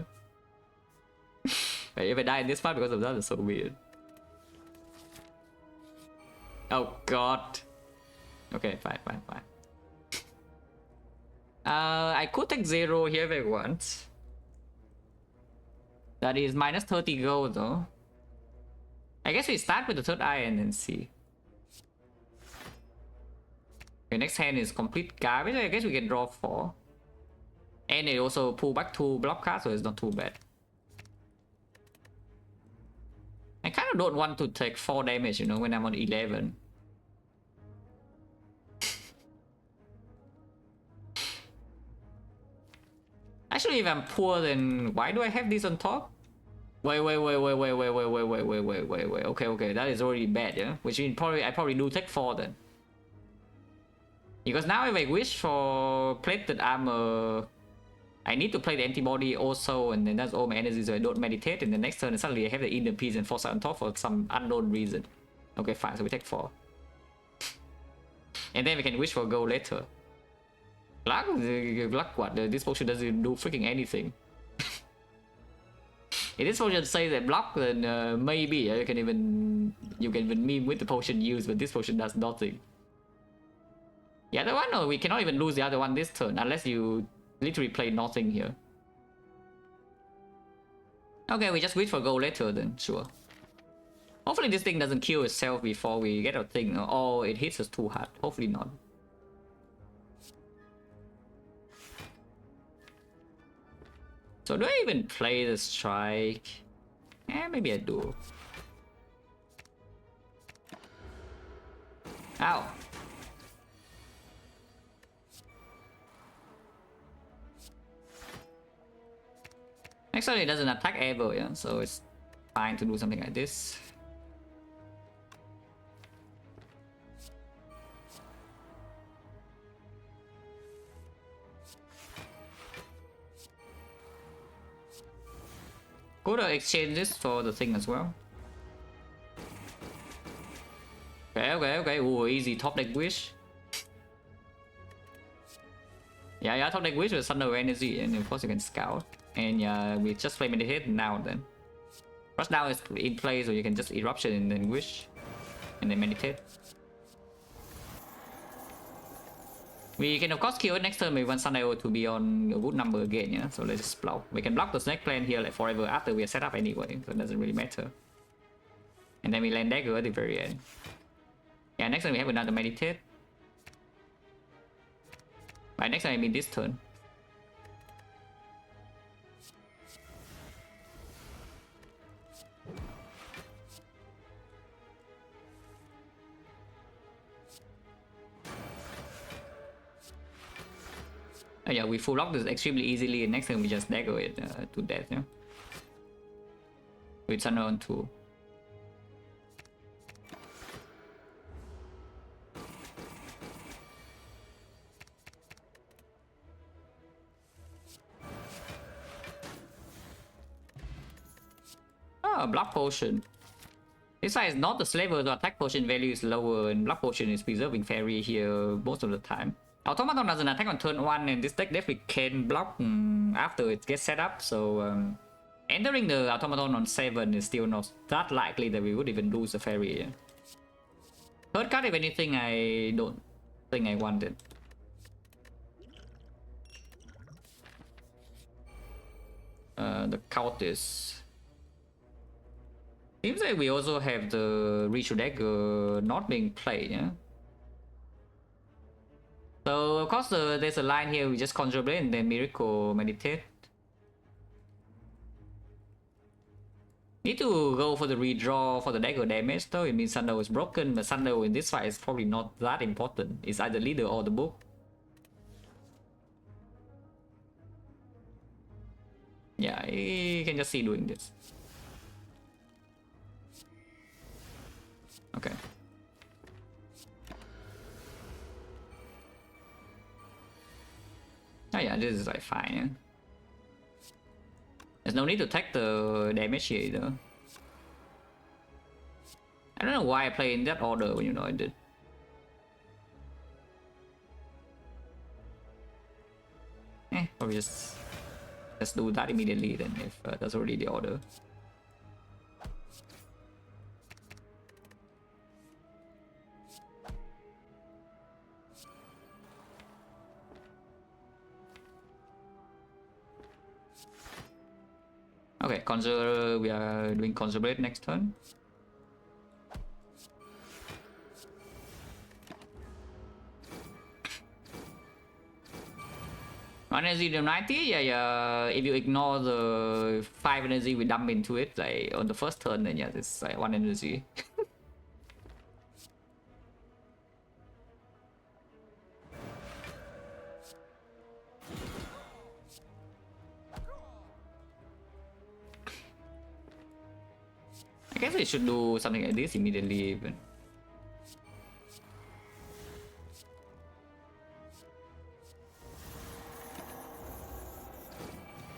If I die in this part because of that, it's so weird. Oh god. Okay, fine. I could take 0 here if I want. That is minus 30 gold though. I guess we start with the third eye and then see. Okay, next hand is complete garbage. I guess we can draw 4. And it also pull back 2 block cards, so it's not too bad. I kind of don't want to take 4 damage, you know, when I'm on 11. Actually, if I'm poor, then why do I have this on top? Wait. Okay, that is already bad, yeah? Which means I probably do take 4 then. Because now if I wish for plated armor, I need to play the antibody also, and then that's all my energy, so I don't meditate, and the next turn suddenly I have the inner piece and force on top for some unknown reason. Okay, fine, so we take 4. And then we can wish for gold later. Luck what? This potion doesn't do freaking anything. If this potion says that block, then maybe you can even meme with the potion used, but this potion does nothing. The other one, no, we cannot even lose the other one this turn unless you literally play nothing here. Okay, we just wait for gold later then, sure. Hopefully this thing doesn't kill itself before we get our thing, or it hits us too hard. Hopefully not. So do I even play the strike? Maybe I do. Ow. Actually, it doesn't attack ever, yeah, so it's fine to do something like this. Could exchange this for the thing as well. Okay. Ooh, easy top deck wish. Yeah, top deck wish with Thunder Energy, and of course you can scout. And yeah, we just play meditate now then. Rush down is in play, so you can just eruption and then wish, and then meditate. We can of course kill it next turn. We want Sundial to be on a good number again, yeah. So let's just block. We can block the snake plan here like forever after we are set up anyway, so it doesn't really matter. And then we land dagger at the very end. Yeah, next time we have another meditate. By next time I mean this turn. Oh yeah, we full lock this extremely easily, and next time we just dagger it to death, yeah. With Thunder on 2. Oh, block potion. This side is not the slaver, so attack potion value is lower, and block potion is preserving fairy here most of the time. Automaton doesn't attack on turn 1, and this deck definitely can block after it gets set up, so entering the automaton on 7 is still not that likely that we would even lose the fairy. Third card, if anything, I don't think I wanted. The cultist. Seems like we also have the ritual dagger not being played, yeah? So of course there's a line here, we just conjure blade and then miracle meditate. Need to go for the redraw for the dagger damage though. It means Thunder is broken, but Thunder in this fight is probably not that important. It's either leader or the book. Yeah, you can just see doing this. Okay. Oh yeah, this is like fine. Yeah? There's no need to take the damage here either. I don't know why I play in that order when you know I did. Probably just let's do that immediately then if that's already the order. Okay, conjure. We are doing conjure next turn. One energy to 90, yeah. If you ignore the 5 energy we dump into it, like on the first turn, then yeah, it's like 1 energy. I guess I should do something like this immediately even.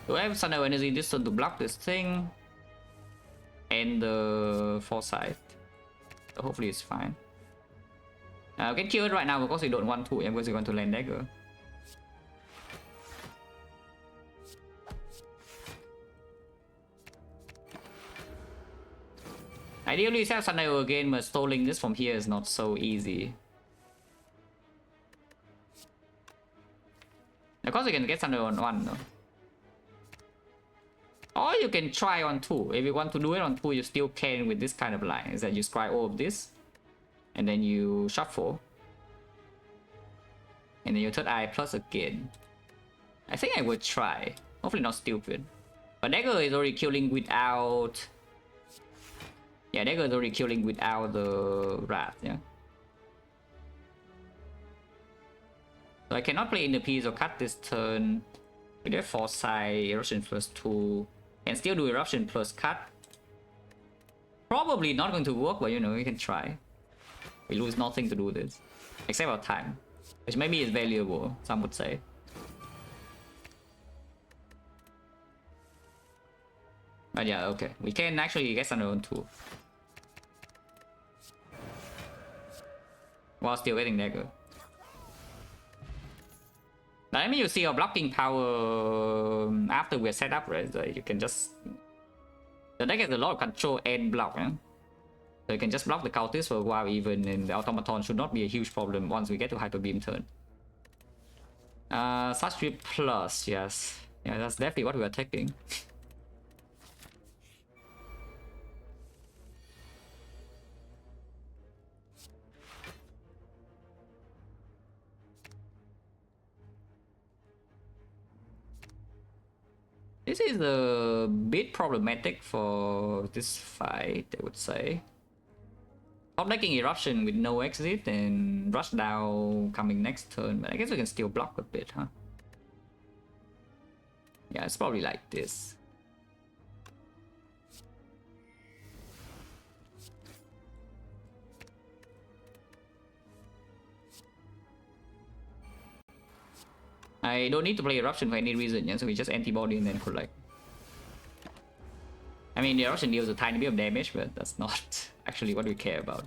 Do I have Thunder Energy this turn to block this thing? And the foresight. So hopefully it's fine. We can kill it right now because we don't want to, because we want to land dagger. Ideally, have Thunder again, but stalling this from here is not so easy. Of course, you can get Thunder on 1 though. Or you can try on 2. If you want to do it on 2, you still can with this kind of line. Is that you scry all of this, and then you shuffle, and then you third eye plus again. I think I would try. Hopefully not stupid. But dagger is already killing without. Yeah, dagger is already killing without the wrath. Yeah. So I cannot play in the piece or cut this turn. We have foresight, eruption plus 2. Can still do eruption plus cut. Probably not going to work, but you know, we can try. We lose nothing to do this. Except our time. Which maybe is valuable, some would say. But yeah, okay. We can actually get Thunder on 2. While still getting dagger. I mean, you see our blocking power after we're set up, right? So you can just... The deck has a lot of control and block, eh? So you can just block the cultists for a while even, and the automaton should not be a huge problem once we get to Hyper Beam turn. Such plus, yes. Yeah, that's definitely what we are taking. This is a bit problematic for this fight, I would say. Top decking Eruption with no exit and Rush Down coming next turn, but I guess we can still block a bit, huh? Yeah, it's probably like this. I don't need to play Eruption for any reason, yeah? So we just antibody and then collect. I mean, the Eruption deals a tiny bit of damage, but that's not actually what we care about.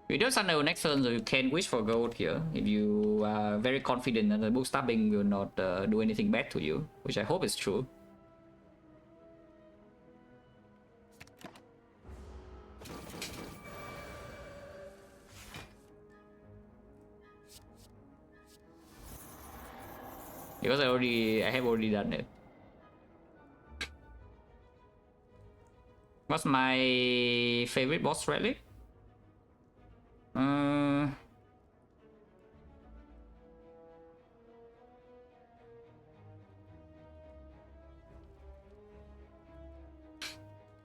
We do Thunder next turn, so you can wish for gold here if you are very confident that the book stabbing will not do anything bad to you, which I hope is true. Because I have already done it. What's my favorite boss relic?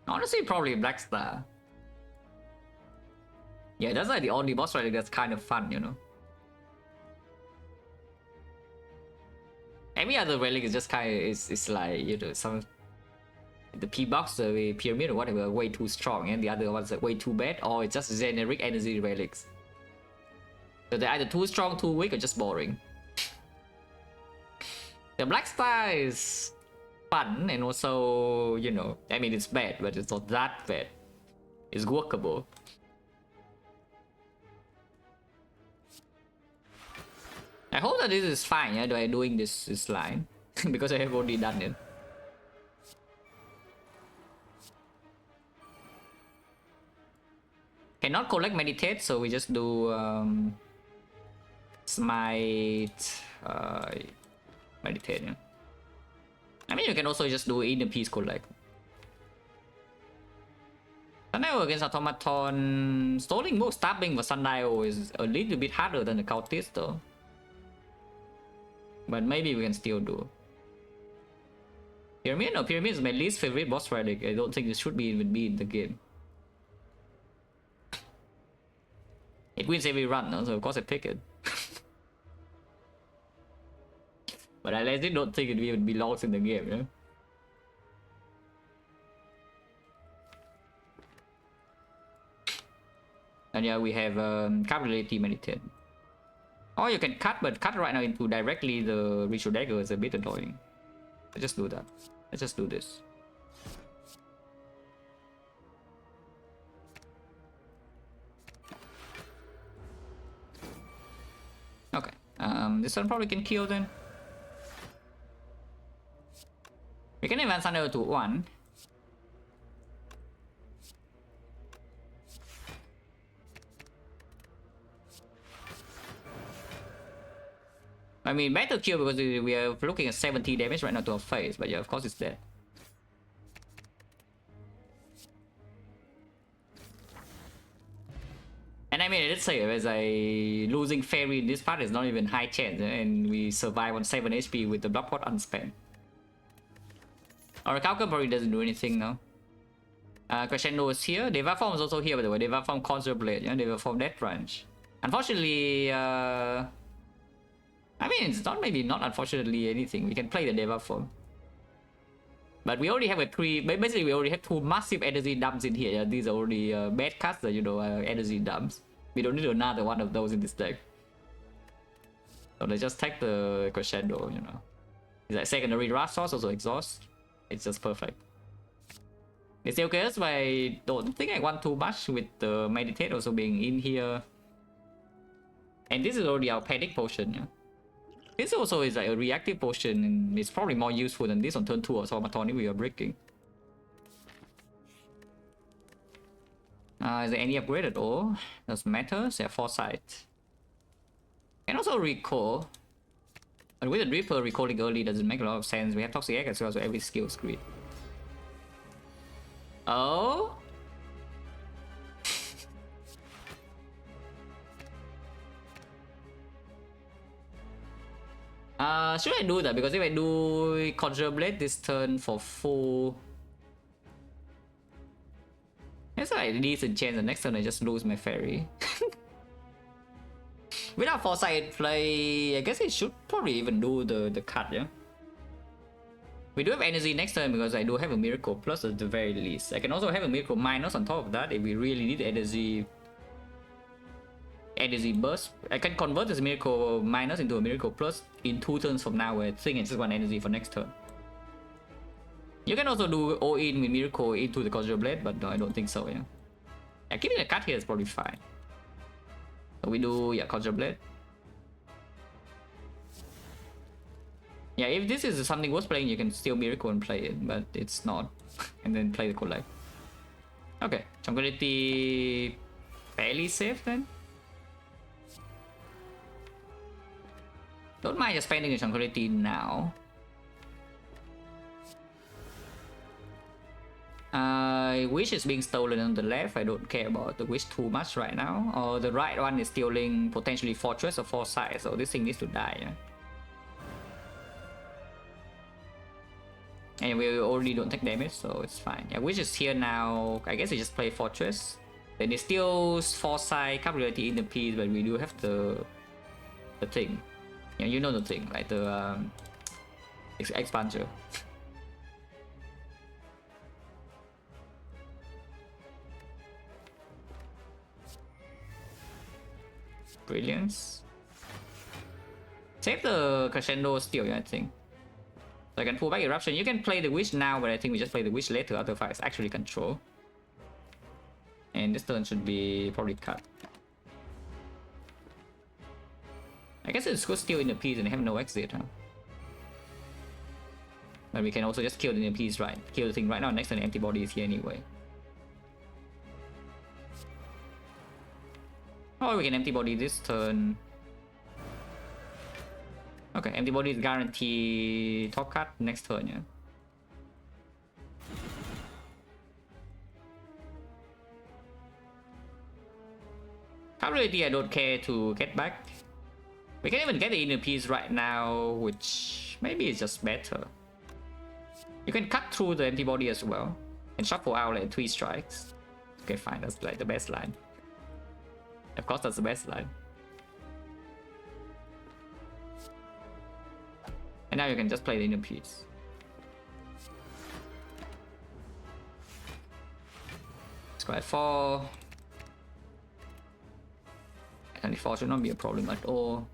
Honestly, probably Black Star. Yeah, that's like the only boss relic that's kind of fun, you know. Every other relic is just kind of it's like, you know, some the P box, the pyramid or whatever, way too strong, and the other ones are way too bad, or it's just generic energy relics. So they're either too strong, too weak, or just boring. The Black Star is fun, and also, you know, I mean, it's bad, but it's not that bad. It's workable. I hope that this is fine, yeah, by doing this line, because I have already done it. Cannot collect meditate, so we just do smite, meditate. Yeah. I mean, you can also just do in the piece collect. Sundial against automaton. Stalling move stabbing for Sundial is a little bit harder than the cultist though. But maybe we can still do. Pyramid? No, Pyramid is my least favorite boss relic. I don't think it should be even be in the game. It wins every run, no? So of course I pick it. But I legit don't think it even belongs in the game, yeah? And yeah, we have capability meditate. Or you can cut, but cut right now into directly the ritual dagger is a bit annoying. Let's just do that. Let's just do this. Okay. This one probably can kill then. We can advance under to 1. I mean, better kill because we are looking at 70 damage right now to our face, but yeah, of course it's dead. And I mean, let's say as I losing fairy in this part is not even high chance, and we survive on 7 HP with the block pot unspent. Our Calcul probably doesn't do anything now. Crescendo is here. Deva Form is also here, by the way. Deva Form Conjure Blade, yeah, Deva Form Death Branch. Unfortunately, I mean, it's not maybe not unfortunately anything. We can play the Deva Form. But we already have a 3, basically we already have 2 massive energy dumps in here. Yeah? These are already bad cuts, you know, energy dumps. We don't need another one of those in this deck. So let's just take the Crescendo, you know. It's like secondary Wrath Source, also exhaust. It's just perfect. It's still okay, but I don't think I want too much with the meditate also being in here. And this is already our panic potion, yeah. This also is like a reactive potion, and it's probably more useful than this on turn 2 or automaton if we are breaking. Is there any upgrade at all? Doesn't matter. So foresight. And also recall. And with the Reaper, recalling early doesn't make a lot of sense. We have Toxic Egg as well, so every skill is great. Oh? Should I do that? Because if I do Conjure Blade this turn for full, there's like a decent chance the next turn I just lose my fairy. Without Foresight play, I guess I should probably even do the cut, yeah? We do have energy next turn because I do have a Miracle Plus at the very least. I can also have a Miracle Minus on top of that if we really need energy burst. I can convert this Miracle Minus into a Miracle Plus in 2 turns from now, where I think it's just 1 energy for next turn. You can also do all in with Miracle into the Conjure Blade, but no, I don't think so, yeah. Yeah, keeping a cut here is probably fine. So we do, yeah, Conjure Blade. Yeah, if this is something worth playing, you can still Miracle and play it, but it's not. And then play the Collect. Okay, Tranquility fairly safe then. Don't mind just spending the Tranquility now. Wish is being stolen on the left. I don't care about the Wish too much right now. Or the right one is stealing potentially Fortress or Foresight, so this thing needs to die. Yeah? And we already don't take damage, so it's fine. Yeah, Wish is here now. I guess we just play Fortress. Then it steals Foresight, capability in the piece, but we do have the thing. Yeah, you know the thing, like the expander. Brilliance. Save the Crescendo still, yeah, I think. So I can pull back Eruption. You can play the Wish now, but I think we just play the Wish later, otherwise actually control. And this turn should be probably cut. I guess it's good still in the piece and have no exit, huh? But we can also just kill the piece, right? Kill the thing right now, next turn the empty body is here anyway. Oh, we can empty body this turn. Okay, empty body is guaranteed top cut next turn, yeah. Currently, I don't care to get back. We can even get the inner piece right now, which maybe is just better. You can cut through the antibody as well and shuffle out like 3 strikes. Okay, fine, that's like the best line. Of course, that's the best line. And now you can just play the inner piece. Square 4. 24 should not be a problem at all.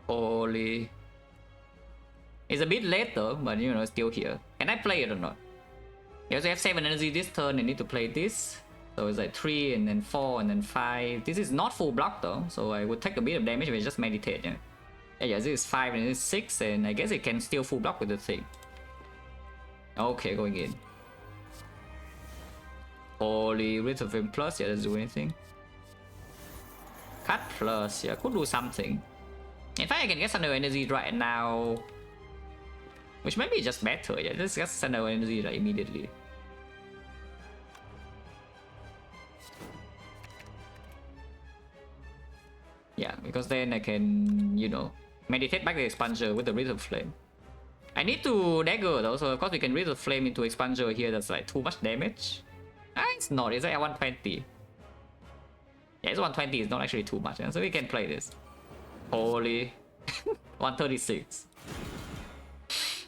Holy. It's a bit late though, but you know, still here. Can I play it or not? You also have 7 energy this turn, I need to play this. So it's like 3 and then 4 and then 5. This is not full block though, so I would take a bit of damage if I just meditate, yeah. Yeah, this is 5 and this is 6, and I guess it can still full block with the thing. Okay, going in. Holy, refinement plus, yeah, doesn't do anything. Cut plus, yeah, could do something. In fact, I can get Thunder Energy right now, which maybe is just better. Yeah, let's get Thunder Energy right immediately. Yeah, because then I can, you know, meditate back the Expanger with the Wreath of Flame. I need to dagger though, so of course we can Wreath of Flame into Expanger here. That's like too much damage. Ah, it's not. It's like 120. Yeah, it's 120. It's not actually too much. Yeah? So we can play this. Holy. 136.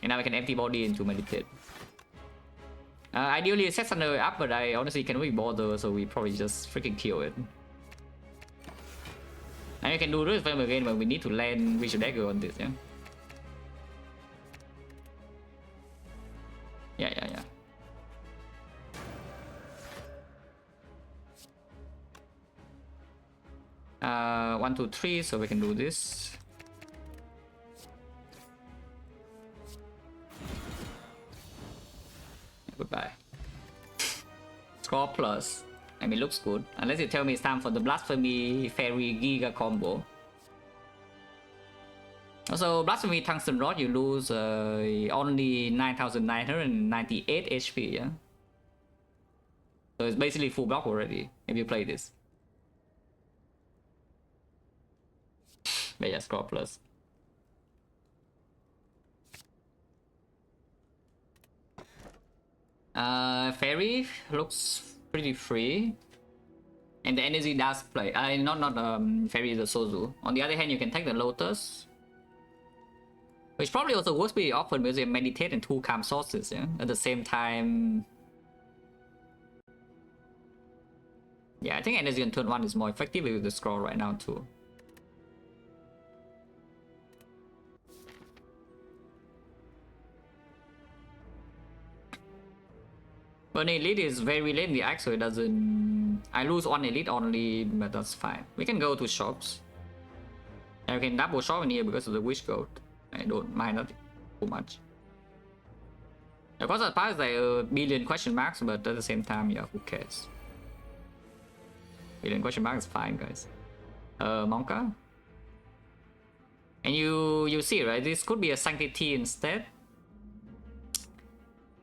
And now I can empty body into meditate. Ideally set Thunder up, but I honestly cannot be bothered, so we probably just freaking kill it. Now you can do this flame again, but we need to land Visual Dagger on this, yeah? Yeah. 1, 2, 3, so we can do this. Goodbye. Score plus. I mean, looks good. Unless you tell me it's time for the Blasphemy Fairy Giga combo. Also, Blasphemy Tungsten Rod, you lose only 9,998 HP, yeah? So it's basically full block already, if you play this. But yeah, score plus. Fairy looks pretty free. And the energy does play. Not Fairy, the Sozu. On the other hand, you can take the Lotus. Which probably also works pretty often because you meditate in 2 calm sources, yeah? At the same time. Yeah, I think energy on turn 1 is more effective with the scroll right now too. But an elite is very late in the act, so it doesn't... I lose 1 elite only, but that's fine. We can go to shops. And we can double shop in here because of the wish gold. I don't mind that too much. Of course, that part is like a billion question marks, but at the same time, yeah, who cares? Billion question marks is fine, guys. Monka? And you see, right? This could be a Sanctity instead.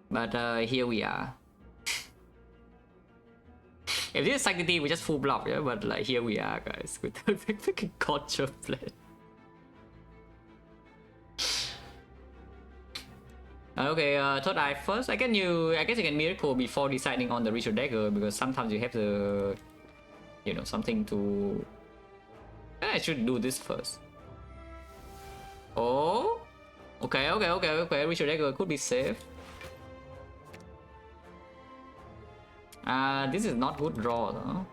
But here we are. If this is Sanctity, we just full block, yeah? But like here we are, guys, with the freaking culture play. Okay, third eye first. I guess you can miracle before deciding on the ritual dagger, because sometimes you have to, you know, something to. I should do this first. Oh, okay. Ritual dagger could be safe. This is not good draw though.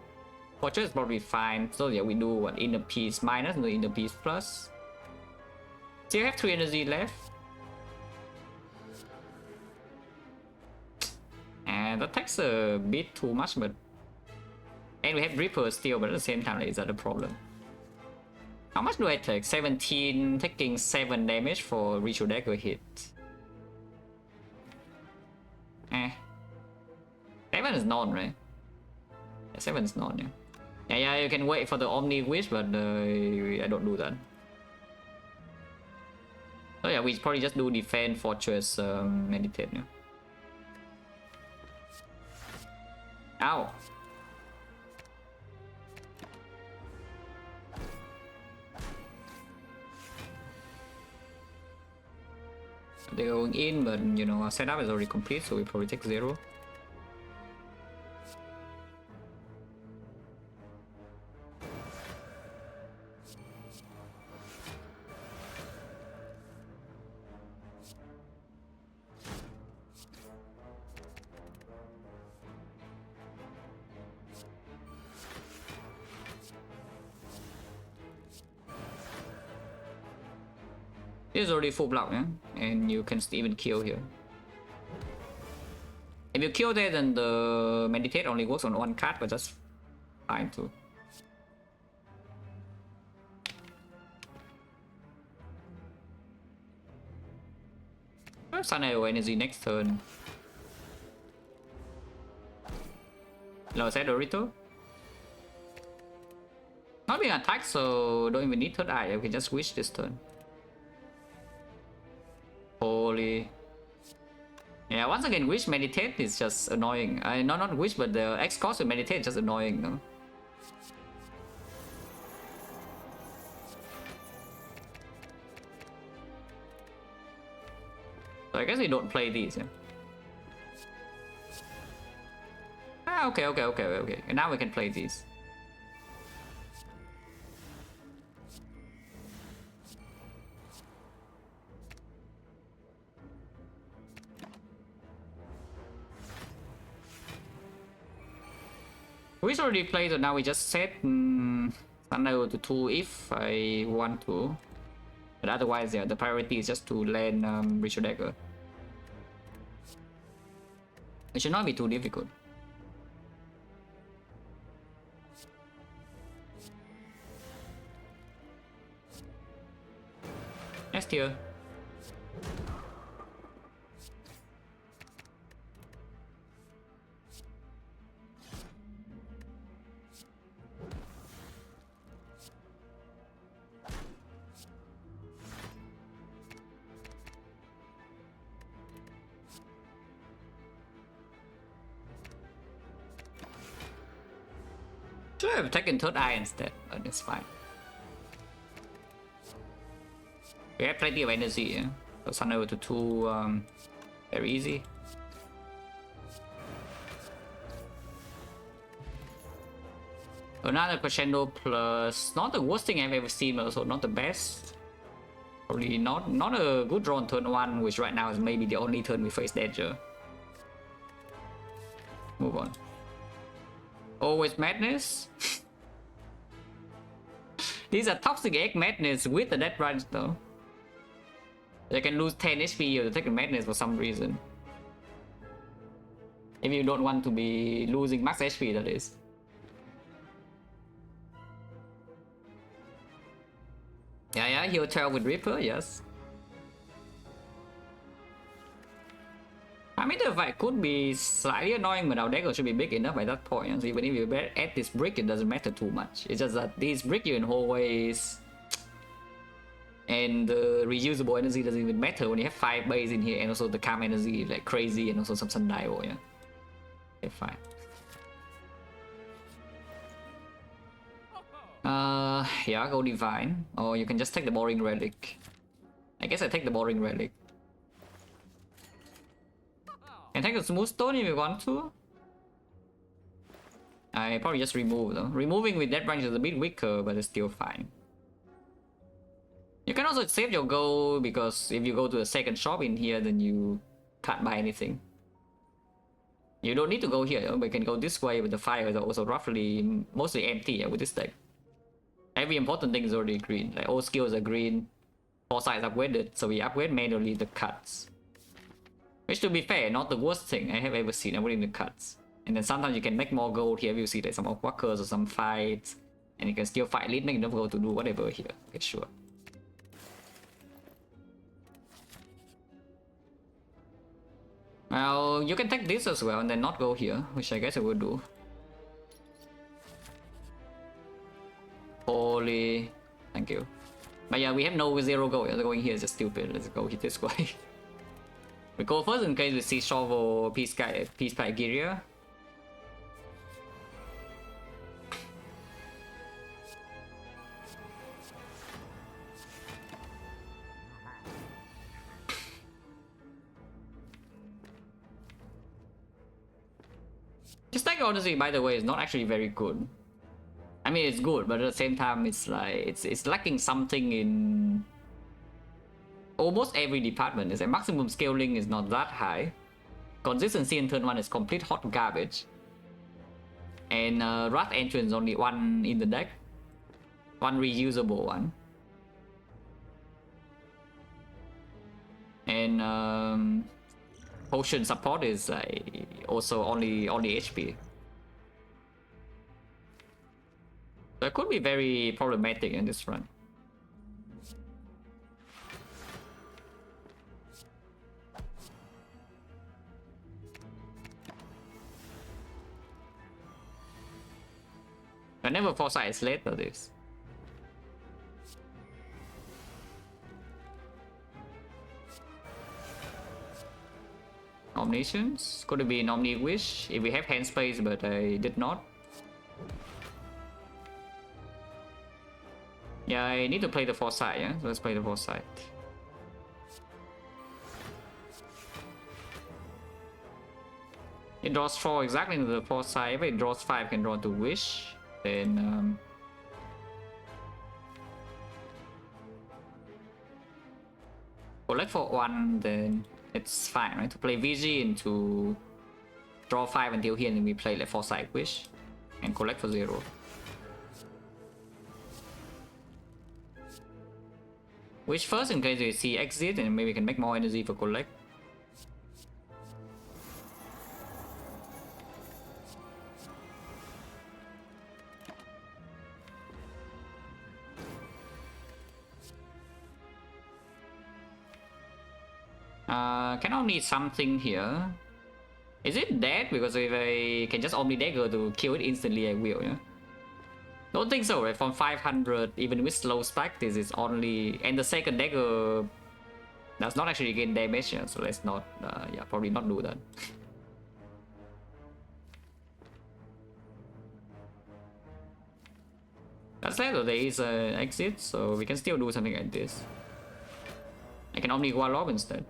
Watcher is probably fine. So yeah, we do what, inner piece minus and the inner piece plus. Still have 3 energy left. And that takes a bit too much, but and we have Reaper still, but at the same time, is that a problem? How much do I take? 17, taking 7 damage for Ritual Dagger hit. 7 is none, right? Yeah, 7 is none, yeah. Yeah, you can wait for the Omni Wish, but I don't do that. So yeah, we probably just do defend, fortress, meditate, yeah. Ow! They're going in, but you know, our setup is already complete, so we probably take 0. This is already full block, yeah? And you can even kill here. If you kill there, then the meditate only works on one card, but that's fine too. Sun Arrow energy next turn. Low set Dorito. Not being attacked, so don't even need third eye. We can just wish this turn. Holy. Yeah, once again, wish meditate is just annoying. Not wish, but the X cost to meditate is just annoying, no? So I guess we don't play these, yeah. Ah, okay. And now we can play these. We already played, so now we just set Thunder to 2 if I want to. But otherwise, yeah, the priority is just to land Ritual Dagger. It should not be too difficult. Next tier. Should have taken third eye instead, but it's fine. We have plenty of energy, yeah? So Sun over to 2, very easy. Another crescendo plus, not the worst thing I've ever seen, but also not the best. Probably not a good draw on turn 1, which right now is maybe the only turn we face danger. Move on. Always madness. These are toxic egg madness with the death branch though. They can lose 10 HP or take a madness for some reason. If you don't want to be losing max HP, that is. Yeah, he'll tell with Reaper, yes. I mean, the fight could be slightly annoying, but our dagger should be big enough by that point. So even if you add this brick, it doesn't matter too much. It's just that these brick you in hallways and the reusable energy doesn't even matter when you have 5 base in here, and also the calm energy like crazy, and also some sundial, yeah. Okay, fine. Yeah, go divine, or you can just take the boring relic. I guess I take the boring relic. Can take the smooth stone if you want to. I probably just remove though. Removing with that branch is a bit weaker, but it's still fine. You can also save your gold, because if you go to the second shop in here, then you can't buy anything. You don't need to go here, but you can go this way, with the fire is also roughly mostly empty with this deck. Every important thing is already green. Like all skills are green, foresight upgraded, so we upgrade manually the cuts. Which, to be fair, not the worst thing I have ever seen upgrading the cuts. And then sometimes you can make more gold here if you see like some walkers or some fights, and you can still fight elite, make enough gold to do whatever here. Okay, sure. Well, you can take this as well and then not go here, which I guess I will do. Holy, thank you. But yeah, we have no 0 go. Going here is just stupid. Let's go hit this way. We go first in case we see Shovel, Peace Pygeria. This deck, honestly, by the way, is not actually very good. I mean, it's good, but at the same time, it's like it's lacking something in almost every department. It's like maximum scaling is not that high. Consistency in turn 1 is complete hot garbage. And Wrath Entrance only one in the deck. One reusable one. And potion support is also only HP. So it could be very problematic in this run. I never foresight is late for this. Omniscience? Could it be an Omni Wish if we have hand space, but I did not. Yeah, I need to play the foresight, yeah? So let's play the foresight. It draws 4 exactly into the foresight. If it draws 5, can draw to Wish. Then collect for 1, then it's fine, right? To play VG into draw 5 until here, and then we play like Foresight Wish and collect for 0. Wish first in case we see exit, and maybe we can make more energy for collect. Can Omni something here? Is it dead? Because if I can just Omni Dagger to kill it instantly, I will, yeah? Don't think so, right? From 500, even with slow stack, this is only... And the second dagger does not actually gain damage, yeah? So let's not... yeah, probably not do that. That said, there is an exit, so we can still do something like this. I can Omni Wallop instead.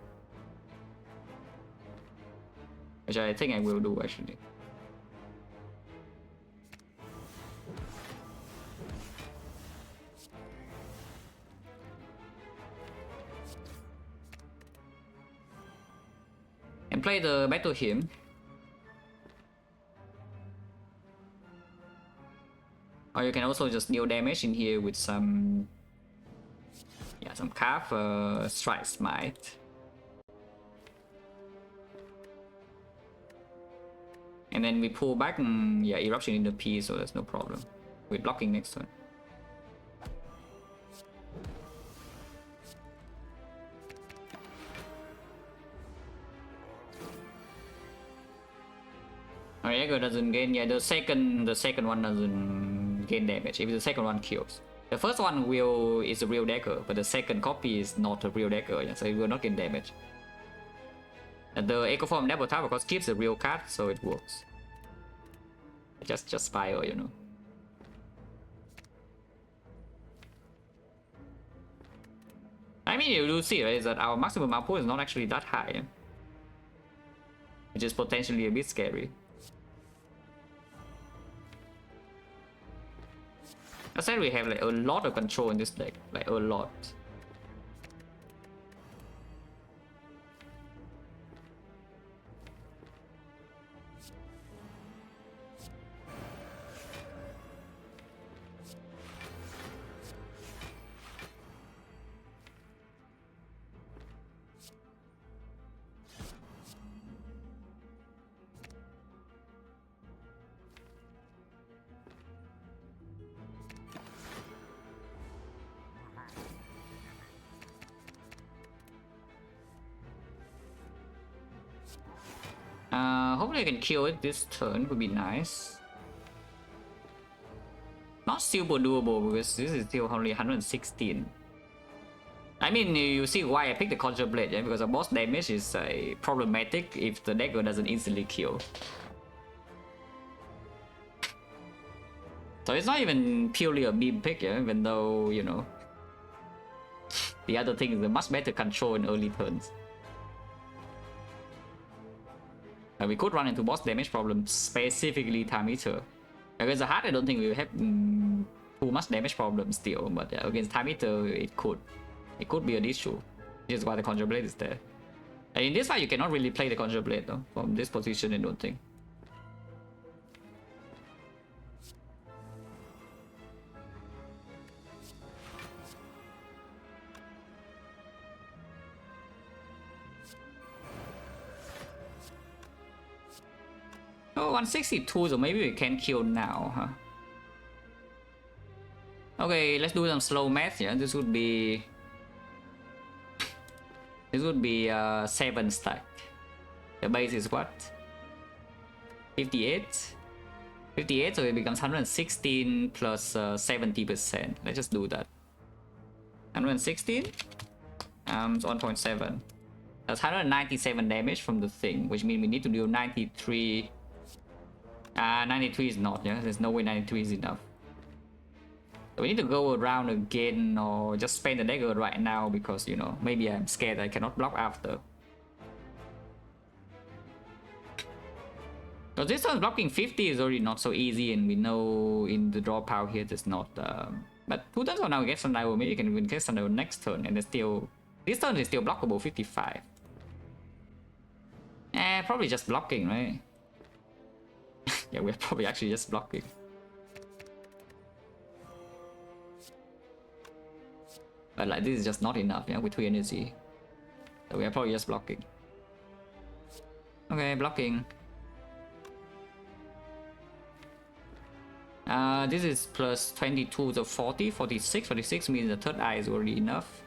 Which I think I will do, actually. And play the Battle Hymn. Or you can also just deal damage in here with some... Yeah, some Calf Strike Smite. And then we pull back and, yeah, Eruption in the P, so there's no problem. We're blocking next turn. Jaeger doesn't gain, yeah, the second one doesn't gain damage if the second one kills. The first one is a real dagger, but the second copy is not a real dagger, yeah, so it will not gain damage. And the Echo Form Double Tap, of course, keeps a real card, so it works. Just fire, you know. I mean, you do see, right, is that our maximum output is not actually that high, yeah? Which is potentially a bit scary. I said we have like a lot of control in this deck, like a lot. Hopefully I can kill it this turn, would be nice. Not super doable because this is still only 116. I mean, you see why I picked the Conjure Blade, yeah? Because the boss damage is problematic if the dagger doesn't instantly kill. So it's not even purely a beam pick, yeah? Even though, you know, the other thing is a much better control in early turns. And we could run into boss damage problems, specifically Time Eater. Against the Heart, I don't think we will have too much damage problems still, but yeah, against Time Eater, it could. It could be an issue. This is why the Conjure Blade is there. And in this fight, you cannot really play the Conjure Blade though, from this position, I don't think. Oh, 162, so maybe we can kill now, huh? Okay, let's do some slow math, yeah? This would be 7 stack. The base is what? 58? 58, so it becomes 116 plus 70%. Let's just do that. 116? It's 1.7. That's 197 damage from the thing, which means we need to do 93. 93 is not, yeah? There's no way 93 is enough. So we need to go around again or just spend the dagger right now because, you know, maybe I'm scared I cannot block after. So this time blocking 50 is already not so easy, and we know in the draw power here it's not. But 2 turns from now we get Sundial, maybe you can even get Sundial next turn, and it's still. This turn is still blockable 55. Probably just blocking, right? Yeah, we're probably actually just blocking. But like this is just not enough, yeah, with 3 energy. So we are probably just blocking. Okay, blocking. This is plus 22 to 40, 46. 46 means the third eye is already enough.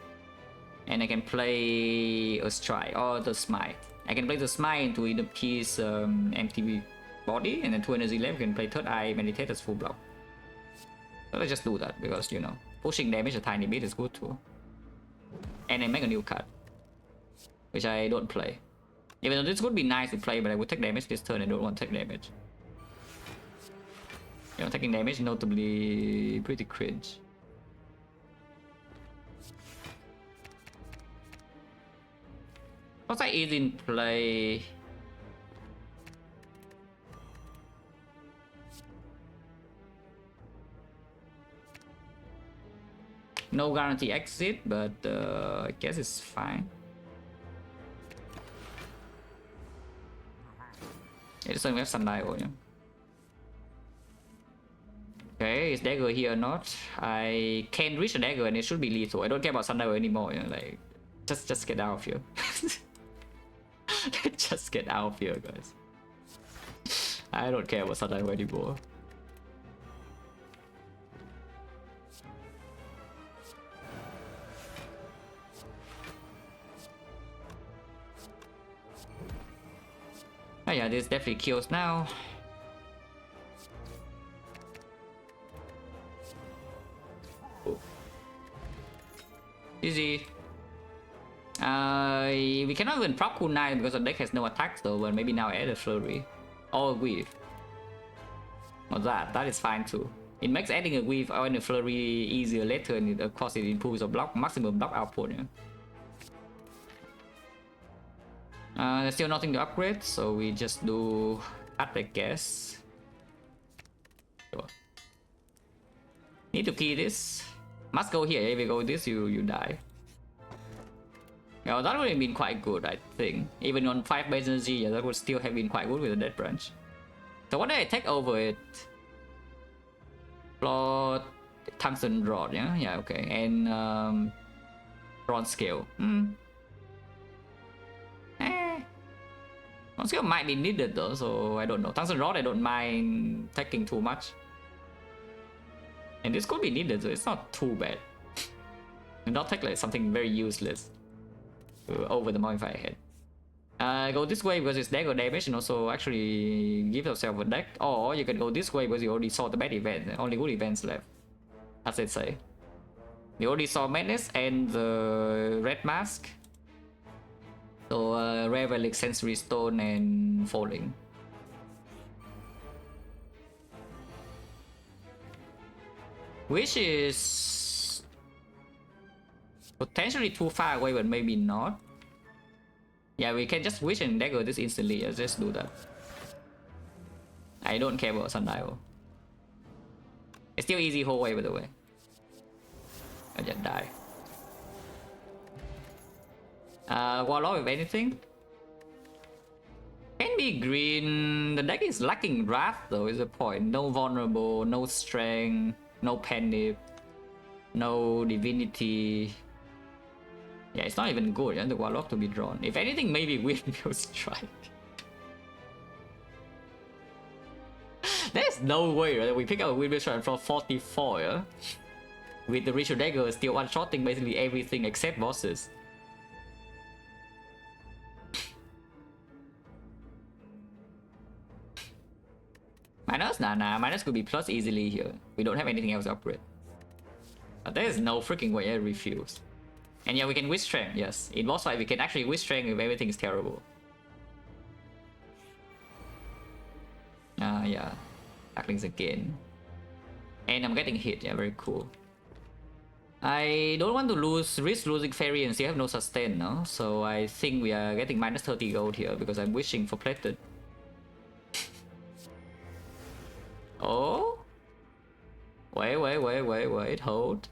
And I can play a strike or the smite. I can play the smite into either piece empty body, and then 2 energy left. We can play third eye, meditate as full block. So let's just do that because, you know, pushing damage a tiny bit is good too. And I make a new card, which I don't play. Even though this would be nice to play, but I would take damage this turn. I don't want to take damage. You know, taking damage notably pretty cringe. Outside is in play. No guarantee exit, but I guess it's fine. It doesn't have Sundial, yeah. Okay, is dagger here or not? I can reach a dagger and it should be lethal. I don't care about Sundial anymore, you know, like just get out of here. Just get out of here, guys. I don't care about Sundial anymore. Oh yeah, this definitely kills now. Oh. Easy. We cannot even proc cool 9 because the deck has no attacks though, but maybe now add a flurry. Or a weave. Or that is fine too. It makes adding a weave or a flurry easier later, and of course it improves the block, maximum block output. Yeah. There's still nothing to upgrade, so we just do that, I guess. Sure. Need to key this. Must go here. If you go this, you die. Yeah, that would have been quite good, I think. Even on 5 base energy, yeah, that would still have been quite good with the Dead Branch. So what did I take over it? Plot tungsten rod, yeah? Yeah, okay. And bronze scale. Bronze scale might be needed though, so I don't know. Tungsten rod I don't mind taking too much. And this could be needed, so it's not too bad. Do not take like something very useless over the modifier head. Go this way because it's dagger damage and also actually give yourself a deck. Or you can go this way because you already saw the bad event. Only good events left, as I say. You already saw Madness and the Red Mask. So Rare Relic, Sensory Stone, and Falling. Which is potentially too far away, but maybe not. Yeah, we can just wish and dagger this instantly. Let's just do that. I don't care about Sundial. It's still easy whole way, by the way. I just die. Warlock, if anything. Can be green. The deck is lacking Wrath, though, is the point. No Vulnerable, no Strength, no Panic, no Divinity. Yeah, it's not even good, the Warlock to be drawn. If anything, maybe Windmill Strike. There's no way, right? We pick up a Windmill Strike from 44, yeah? With the Ritual Dagger still one-shotting basically everything except bosses. Minus? Nah, minus could be plus easily here. We don't have anything else to upgrade. But there's no freaking way I refuse. And yeah, we can Wish Strength, yes. In boss fight, we can actually Wish Strength if everything is terrible. Yeah. Darklings again. And I'm getting hit, yeah, very cool. I don't want to risk losing Fairy and still have no sustain, no? So I think we are getting minus 30 gold here because I'm wishing for Plated. Oh? Wait, hold.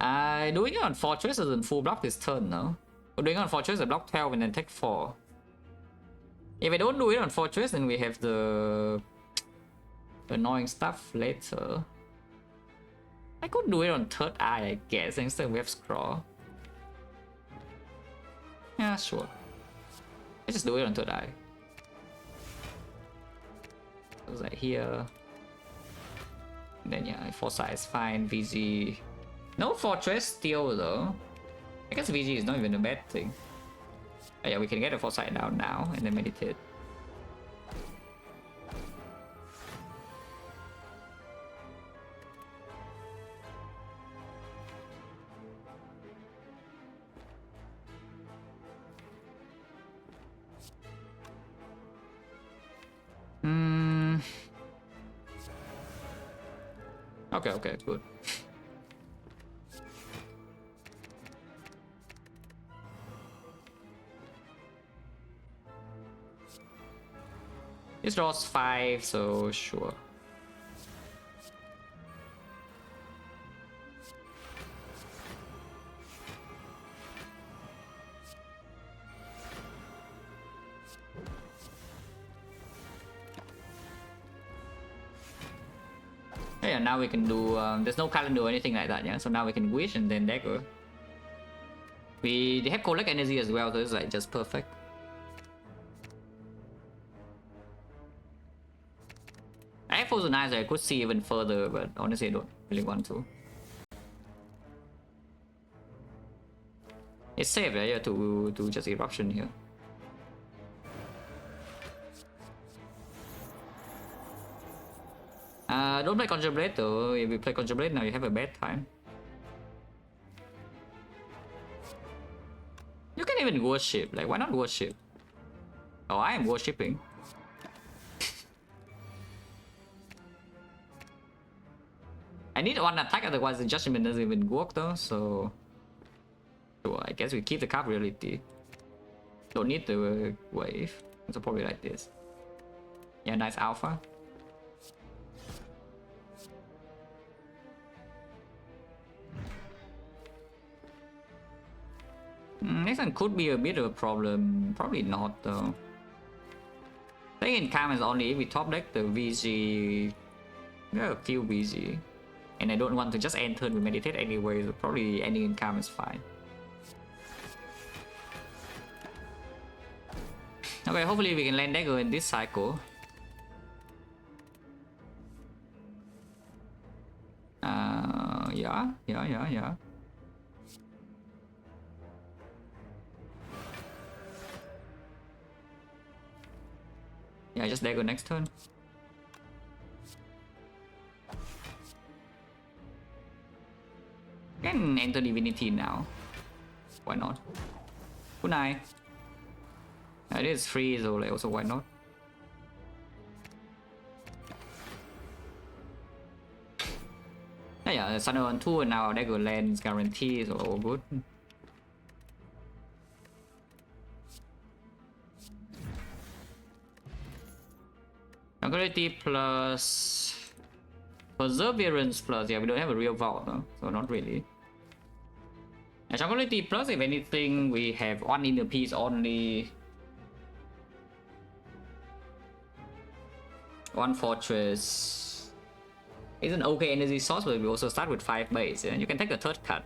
Doing it on Fortress doesn't full block this turn, no? Doing it on Fortress, I block 12 and then take 4. If I don't do it on Fortress, then we have the annoying stuff later. I could do it on third eye, I guess, instead we have Scrawl. Yeah, sure. Let's just do it on third eye. So it's like here. And then yeah, Foresight is fine, VG. No Fortress still though. I guess VG is not even a bad thing. But yeah, we can get a Foresight down now and then meditate. Okay, good. This draws 5, so sure. Yeah, now we can do, there's no calendar or anything like that, yeah? So now we can wish and then dagger. They have collect energy as well, so it's like just perfect. I have Frozen Eyes, I could see even further, but honestly I don't really want to. It's safe, yeah, to just Eruption here. Don't play Conjure Blade though. If you play Conjure Blade now, you have a bad time. You can even worship. Like, why not worship? Oh, I am worshipping. I need one attack, otherwise the Judgment doesn't even work though. So, sure, I guess we keep the card reality. Don't need the wave. So probably like this. Yeah, nice alpha. Next one could be a bit of a problem. Probably not though. Taking Calm is only if we top deck the VG. We have a few VG. And I don't want to just end turn with Meditate anyway, so probably ending in Calm is fine. Okay, hopefully we can land dagger in this cycle. Yeah. Yeah, just dagger next turn. Can enter divinity now. Why not? Good night. It is free, so like, also why not? Yeah, Sun on 2 and now dagger lands guarantee, so all good. Tranquility plus Perseverance plus, yeah, we don't have a real vault, no? So not really. And Tranquility plus, if anything, we have one inner piece only. One fortress. It's an okay energy source, but we also start with 5 base, and you can take a third cut.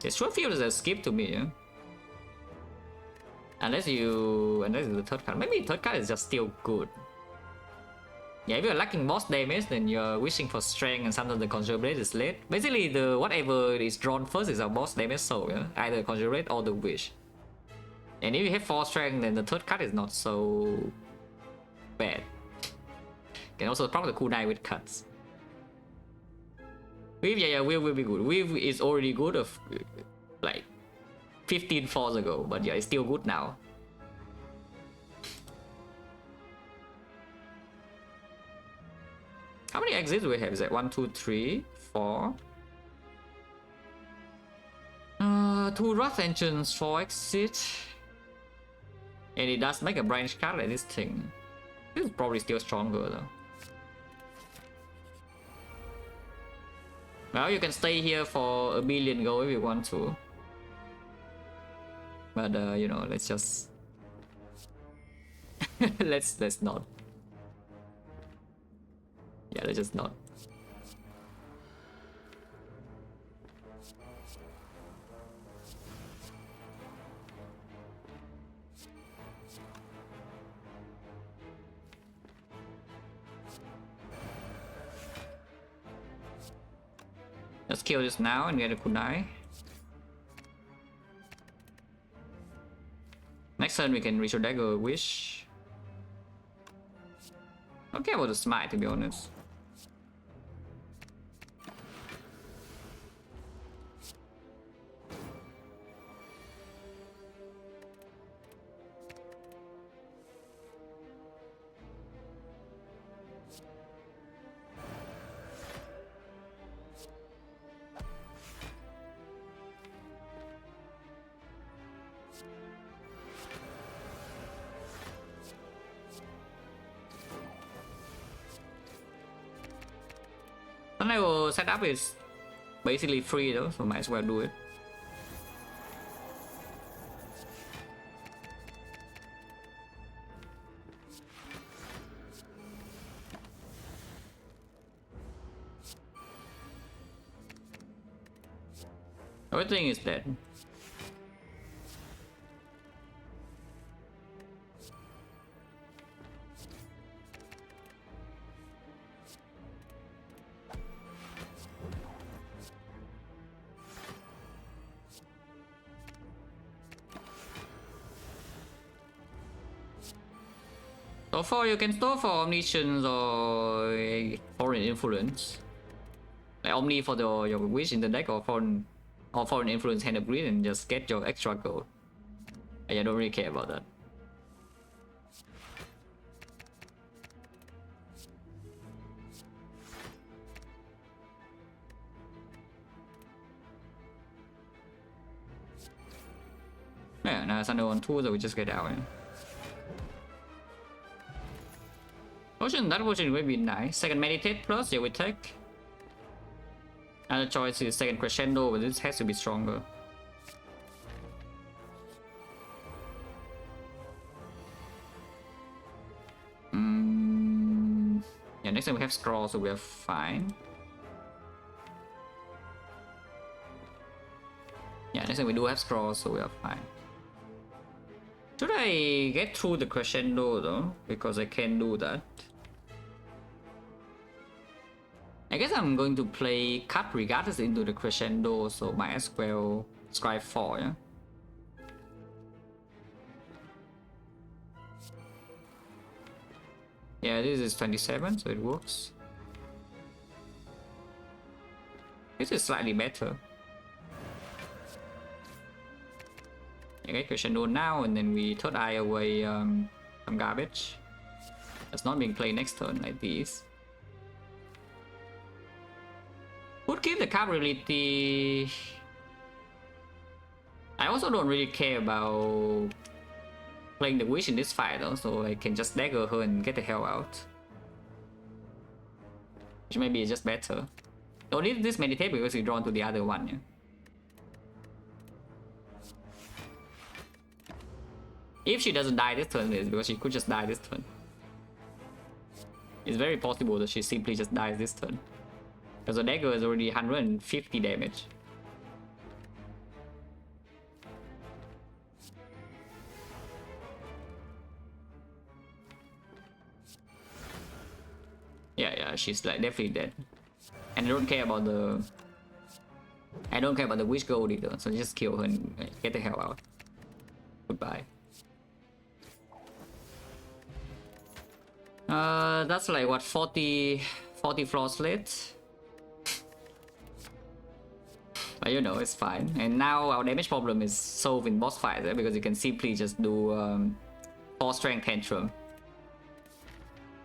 It sure feels a skip to me, yeah? Unless it's the third card. Maybe third card is just still good. Yeah, if you're lacking boss damage, then you're wishing for strength and sometimes the Conjure Blade is late. Basically, the whatever is drawn first is our boss damage, so yeah? Either Conjure Blade or the Wish. And if you have 4 strength, then the third card is not so bad. Can also proc the cooldown with cuts. Weave, yeah, Weave will be good. Weave is already good of like 15 falls ago, but yeah, it's still good now. How many exits do we have? Is that 1, 2, 3, 4? 2 Wrath Engines, 4 exit. And it does make a branch card like this thing. This is probably still stronger though. Well, you can stay here for 1 billion gold if you want to. But you know, let's just let's not. Yeah, let's just not. Let's kill this now and get a kunai. Next turn we can reach a dagger wish. Okay about the smite, to be honest. Sunlevel setup is basically free though, so might as well do it. Everything is dead. So far you can store for Omniscience or Foreign Influence. Like Omni for your wish in the deck, or Foreign Influence Hand of Greed, and just get your extra gold. I don't really care about that. Yeah, now it's under on 2, so we just get out. Yeah. That potion will be nice. Second Meditate plus, yeah, we take. Another choice is second Crescendo, but this has to be stronger. Yeah, next time we have Scroll, so we are fine. Yeah, next time we do have Scroll, so we are fine. Should I get through the Crescendo though? Because I can do that. I guess I'm going to play cut regardless into the crescendo, so might as well scribe 4, yeah? Yeah, this is 27, so it works. This is slightly better. Okay, crescendo now, and then we third eye away some garbage that's not being played next turn like this. Would give the card ability. I also don't really care about playing the wish in this fight though, so I can just dagger her and get the hell out. Which maybe is just better. Don't need this meditate because you're drawn to the other one, yeah? If she doesn't die this turn, it's because she could just die this turn. It's very possible that she simply just dies this turn. Because the dagger is already 150 damage. Yeah, she's like definitely dead. And I don't care about the wish gold either, so just kill her and get the hell out. Goodbye. That's like what, 40 floors late. But you know, it's fine. And now our damage problem is solved in boss fights, because you can simply just do 4 strength tantrum.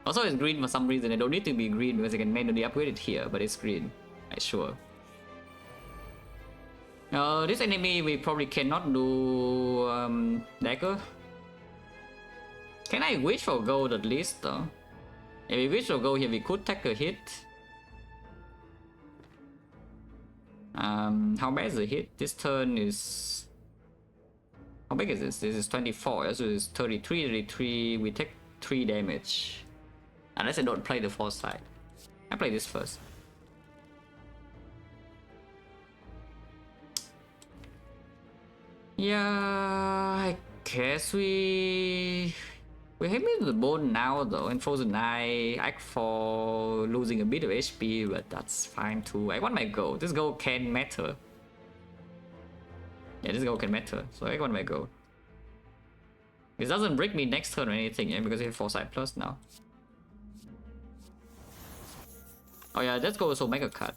Also, it's green for some reason. It don't need to be green because you can manually upgrade it here, but it's green. I'm sure. This enemy we probably cannot do dagger. Can I wish for gold at least though? If we wish for gold here, we could take a hit. How bad is the hit? This turn is... How big is this? This is 24, so it's 33. We take 3 damage. Unless I don't play the force side. I play this first. Yeah, I guess we hit me to the bone now though, and Frozen Eye, act for losing a bit of HP, but that's fine too. I want my gold. This gold can matter. Yeah, this gold can matter, so I want my gold. This doesn't break me next turn or anything, yeah, because I have Foresight Plus now. Oh yeah, let's go also make a cut.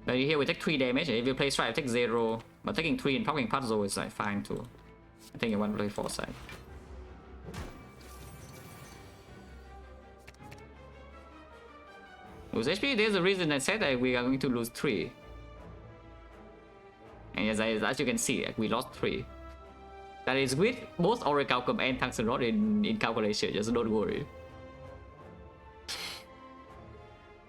But here we take 3 damage. If you play strike, take 0. But taking 3 and popping puzzle is like fine too. I think I want to play Foresight. Lose HP, there's a reason I said that we are going to lose 3. And as you can see, like, we lost 3. That is with both Orichalcum and Tungsten Rod in calculation, just don't worry.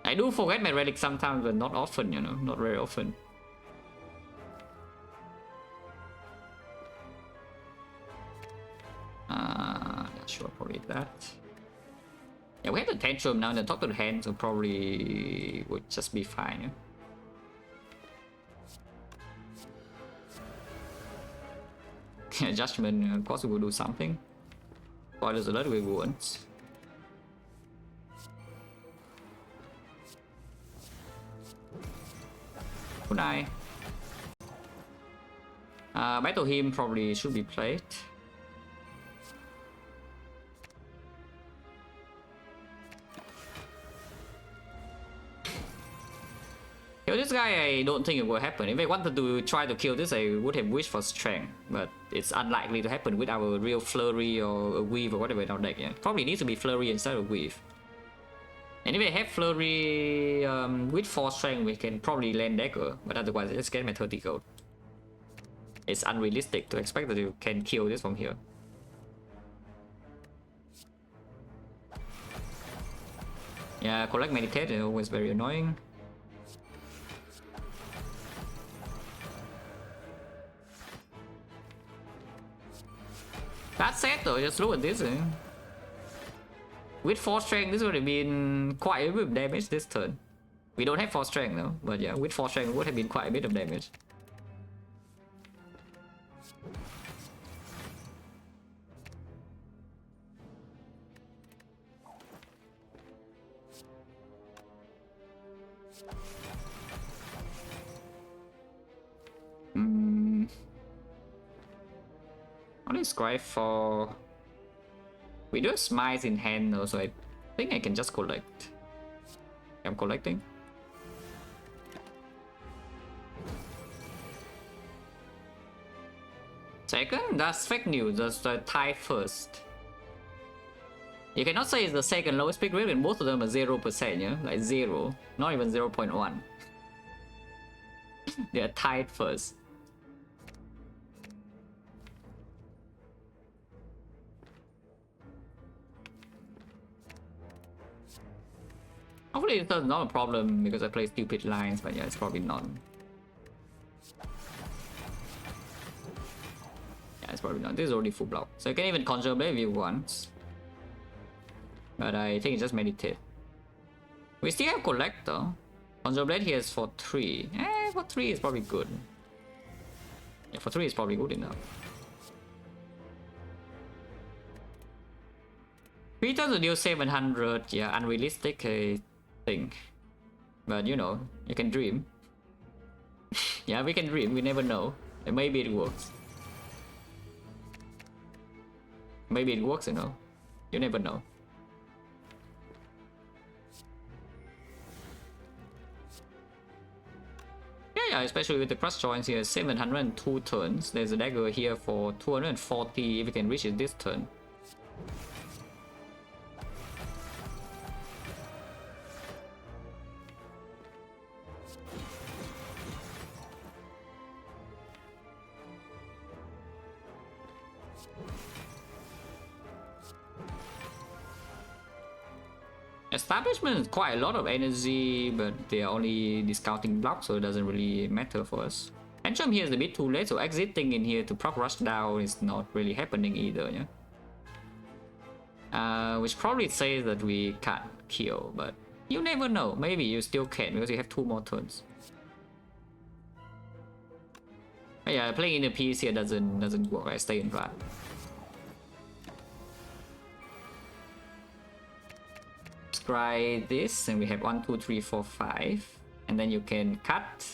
I do forget my relic sometimes, but not often, you know, not very often. Sure, probably that. Yeah, we have the tantrum now, and the top of the hand, so probably would just be fine. Yeah, Judgment, of course, we will do something. Spoilers alert, we won't. Good eye. Battle Hymn probably should be played. Kill this guy, I don't think it will happen. If I wanted to try to kill this, I would have wished for strength, but it's unlikely to happen with our real flurry or a weave or whatever in our deck. Yeah, probably needs to be flurry instead of weave. And if I have flurry with 4 strength, we can probably land dagger, but otherwise I just get my 30 gold. It's unrealistic to expect that you can kill this from here. Yeah, collect meditate is always very annoying. That said though, just look at this. With 4 strength, this would have been quite a bit of damage this turn. We don't have 4 strength though, but yeah, with 4 strength it would have been quite a bit of damage. Only scribe for... We do have smites in hand though, so I think I can just collect. I'm collecting. Second, that's fake news. That's the tie first. You cannot say it's the second lowest pick rate when both of them are 0%, yeah? Like 0, not even 0.1. They are tied first. Hopefully it's not a problem because I play stupid lines, but yeah, it's probably not. Yeah, it's probably not. This is already full block. So you can even conjure blade if you want. But I think it's just meditate. We still have collect though. Conjure blade here is for 3. For 3 is probably good. Yeah, for 3 is probably good enough. 3 turns to deal 700. Yeah, unrealistic thing. But you know, you can dream. Yeah, we can dream. We never know. And maybe it works. Maybe it works, you know. You never know. Yeah, especially with the cross joints here, 702 turns. There's a dagger here for 240 if we can reach it this turn. Establishment is quite a lot of energy, but they are only discounting blocks, so it doesn't really matter for us. Tantrum here is a bit too late, so exiting in here to proc rush down is not really happening either, yeah? Which probably says that we can't kill, but you never know. Maybe you still can because you have 2 more turns. But yeah, playing in the piece here doesn't work. I stay in flat. Try this, and we have 1, 2, 3, 4, 5, and then you can cut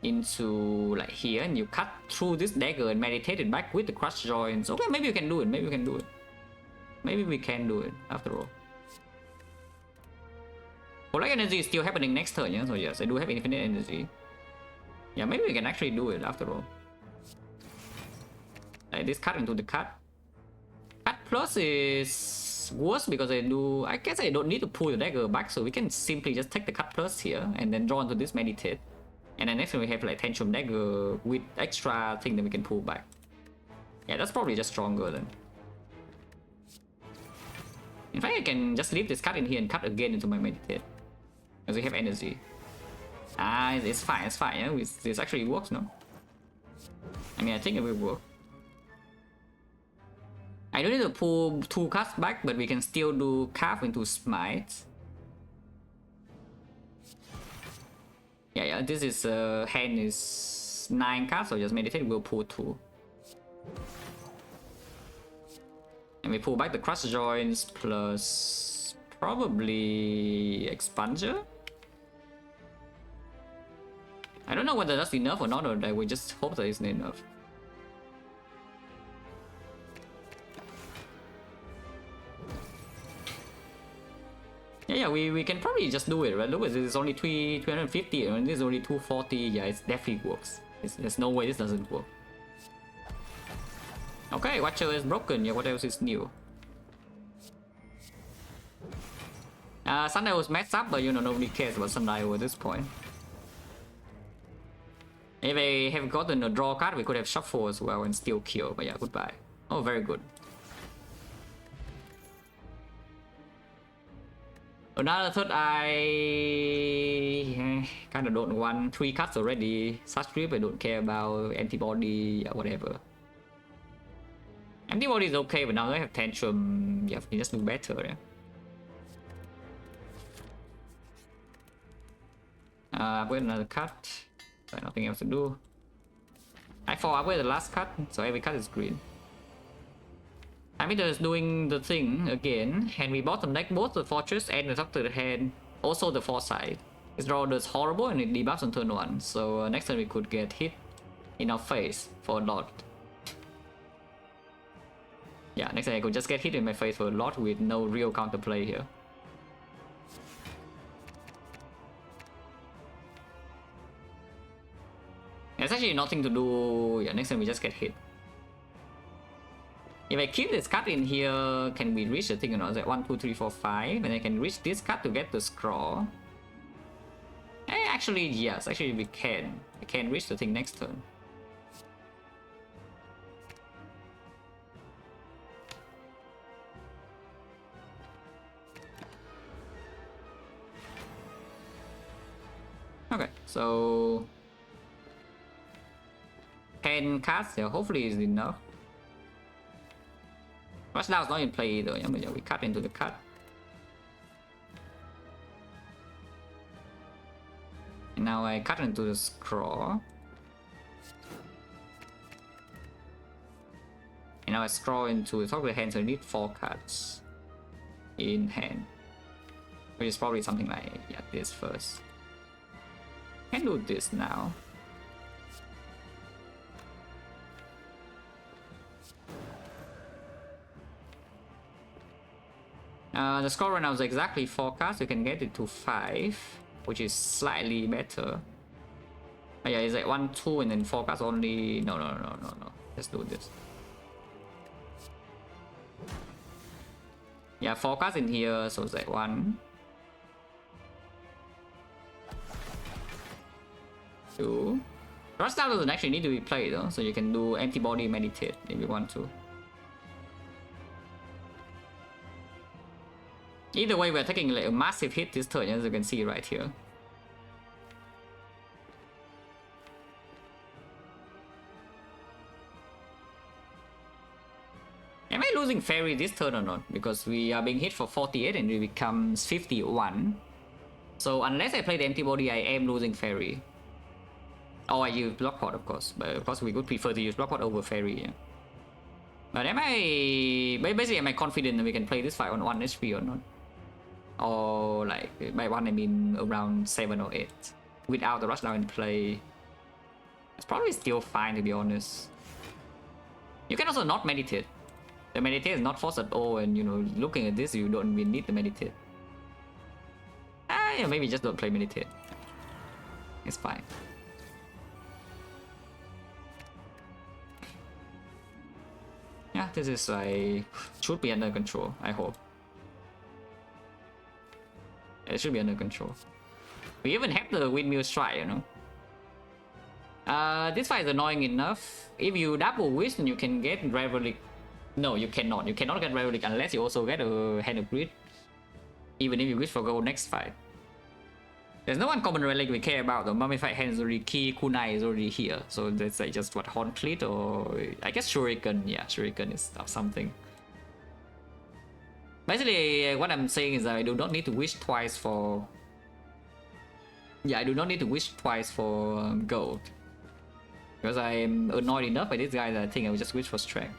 into like here, and you cut through this dagger and meditate it back with the crush joints. Okay, maybe you can do it. Maybe we can do it. Maybe we can do it after all. Black energy is still happening next turn, yeah. So yes, I do have infinite energy. Yeah, maybe we can actually do it after all. Like this cut into the cut. Cut plus is worse because I guess I don't need to pull the dagger back, so we can simply just take the cut plus here and then draw into this meditate, and then next time we have like tantrum dagger with extra thing that we can pull back. Yeah, that's probably just stronger then. In fact, I can just leave this cut in here and cut again into my meditate because we have energy. It's fine, yeah? This actually works, no? I mean, I think it will work. I don't need to pull 2 cards back, but we can still do carve into smite. Yeah, this is hand is 9 cards, so just meditate, we'll pull 2. And we pull back the crush joints plus probably expander. I don't know whether that's enough or not, or that we just hope that it's enough. Yeah, we can probably just do it, right? Look, this is only 350 and this is only 240. Yeah, it definitely works. There's no way this doesn't work. Okay, Watcher is broken. Yeah, what else is new? Sunday was messed up, but you know, nobody cares about Sunday at this point. If I have gotten a draw card, we could have shuffle as well and still kill, but yeah, goodbye. Oh, very good. Another third eye kind of don't want 3 cards already. Such trip I don't care about. Antibody, yeah, whatever. Antibody is okay, but now I have tantrum. Yeah, we just do better. Yeah. Upgrade another cut. Nothing else to do. I thought upgrade the last cut, so every cut is green. Amateur is doing the thing again, and we bottom deck both the fortress and the top to the hand. Also the foresight. This draw does horrible and it debuffs on turn 1. So next turn we could get hit in our face for a lot. Yeah, next turn I could just get hit in my face for a lot with no real counterplay here. There's actually nothing to do. Yeah, next time we just get hit. If I keep this card in here, can we reach the thing or not? Like 1, 2, 3, 4, 5, and I can reach this card to get the scroll. Actually, yes, actually we can. We can reach the thing next turn. Okay, so 10 cards, yeah, hopefully is enough. Rushdown is not in play either, yeah, but yeah, we cut into the cut. And now I cut into the scroll. And now I scroll into the top of the hand, so I need 4 cards in hand. Which is probably something like, yeah, this first. Can do this now. The score right now is exactly 4 cards. You can get it to 5, which is slightly better. Oh, yeah, it's like 1, 2, and then 4 cards only. No. Let's do this. Yeah, 4 cards in here, so it's like 1, 2. Rushdown doesn't actually need to be played though, so you can do antibody meditate if you want to. Either way, we're taking like a massive hit this turn, as you can see right here. Am I losing fairy this turn or not? Because we are being hit for 48 and it becomes 51. So unless I play the antibody, I am losing fairy. Oh, I use blockpot, of course. But of course, we would prefer to use blockpot over fairy. Yeah. But am I... Basically, am I confident that we can play this fight on 1 HP or not? Or like, by 1 I mean around 7 or 8. Without the rushdown in play. It's probably still fine, to be honest. You can also not meditate. The meditate is not forced at all, and you know, looking at this, you don't even need the meditate. Yeah, maybe just don't play meditate. It's fine. Yeah, this is like should be under control, I hope. It should be under control. We even have the windmill strike, you know. This fight is annoying enough. If you double wish, then you can get relic. No, you cannot. You cannot get relic unless you also get a hand of grid. Even if you wish for gold next fight. There's no uncommon relic we care about. The mummified hand is already key. Kunai is already here. So that's like just what, Horncleat or I guess Shuriken. Yeah, Shuriken is something. Basically, what I'm saying is that I do not need to wish twice for. Yeah, I do not need to wish twice for gold. Because I'm annoyed enough by this guy that I think I will just wish for strength.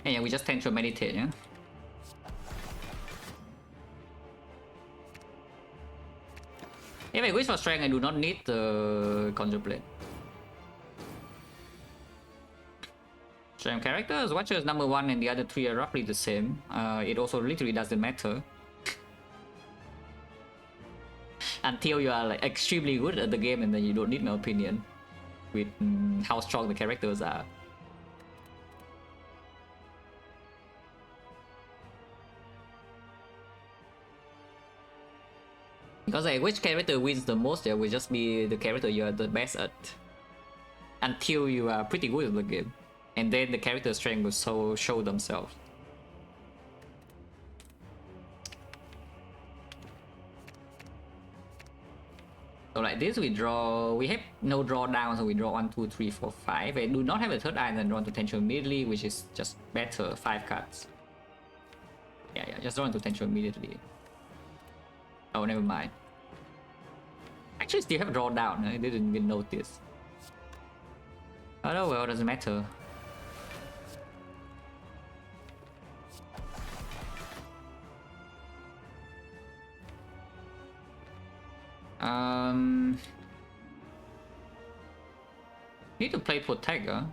And yeah, we just tend to meditate, yeah? If I wish for strength, I do not need the contemplate. Strength characters, Watcher is number 1 and the other 3 are roughly the same. It also literally doesn't matter. Until you are like extremely good at the game and then you don't need my opinion. With how strong the characters are. Because like, which character wins the most, there will just be the character you are the best at. Until you are pretty good at the game. And then the character strength will show themselves. So like this we draw, we have no draw down, so we draw 1, 2, 3, 4, 5. I do not have a third eye and then draw into tension immediately, which is just better, 5 cards. Yeah, just draw into tension immediately. Oh, never mind. Actually, still have draw down. I didn't even notice. Oh well, doesn't matter. Need to play protect, huh?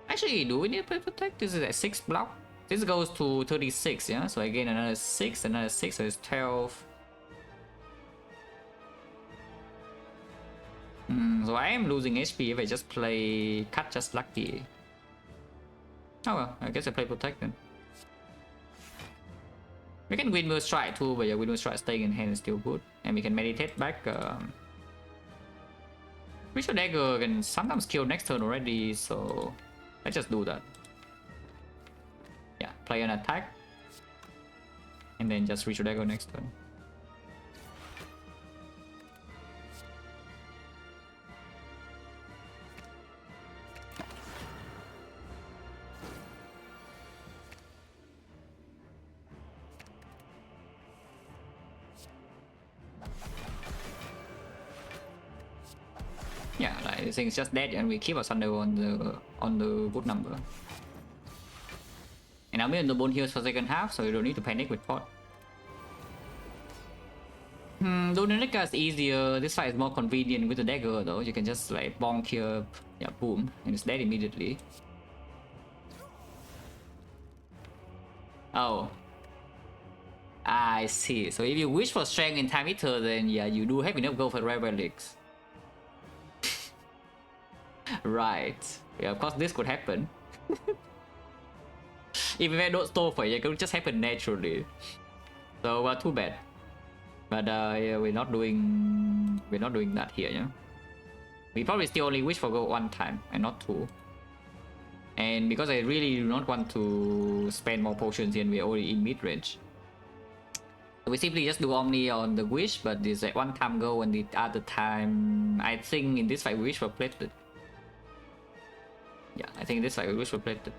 Actually, do we need to play protect? This is at 6 block. This goes to 36, yeah? So I gain another 6, so it's 12. So I am losing HP if I just play cut just lucky. Oh well, I guess I play protect then. We can Windmill Strike too, but yeah, Windmill Strike staying in hand is still good. And we can meditate back. Ritual Dagger can sometimes kill next turn already, so let's just do that. Yeah, play an attack. And then just Ritual Dagger next turn. Yeah, like this thing's just dead and we keep our Thunder on the good number. And I'm in the bone heals for second half, so you don't need to panic with pot. Donanica is easier. This fight is more convenient with the dagger though. You can just like bonk here, yeah, boom, and it's dead immediately. Oh, I see. So if you wish for strength in time eater, then yeah, you do have enough gold for rare relics. Right. Yeah, of course this could happen. If I don't store for it, it could just happen naturally. So too bad. But yeah, we're not doing that here, yeah. We probably still only wish for gold one time and not two. And because I really do not want to spend more potions and we're already in mid range, we simply just do Omni on the wish, but this like one time go and the other time I think in this fight we wish for plated. Yeah, I think this fight we wish for plated.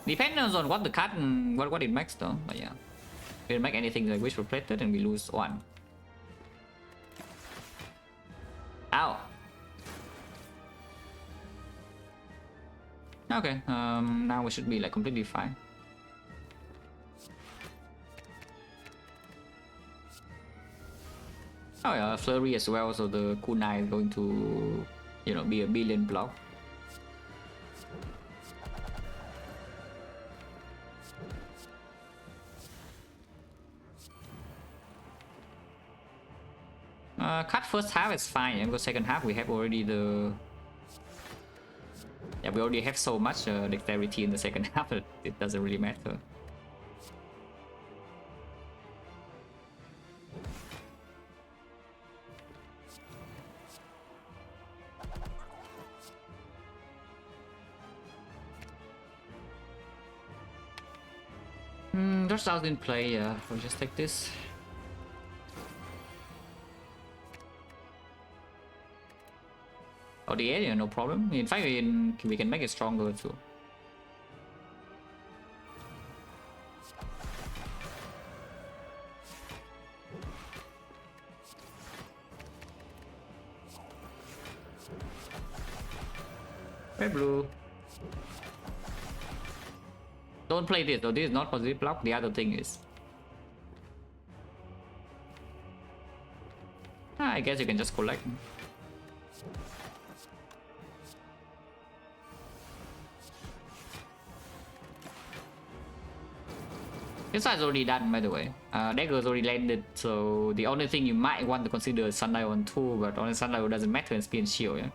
Depends on what the card and what it makes though, but yeah. We don't make anything like wish for plated and we lose one. Ow. Okay, now we should be like completely fine. Oh yeah, flurry as well, so the kunai is going to, you know, be a billion block. Cut first half is fine, and because second half we have already the... Yeah, we already have so much dexterity in the second half that it doesn't really matter. There's out in play, yeah. We'll just take this. Oh, the area, no problem. In fact, we can make it stronger too. Red blue. Don't play this though, this is not positive block, the other thing is. I guess you can just collect. This side's already done, by the way. Dagger's already landed, so the only thing you might want to consider is Sunlight on 2, but on Sunlight doesn't matter in speed and shield, yeah?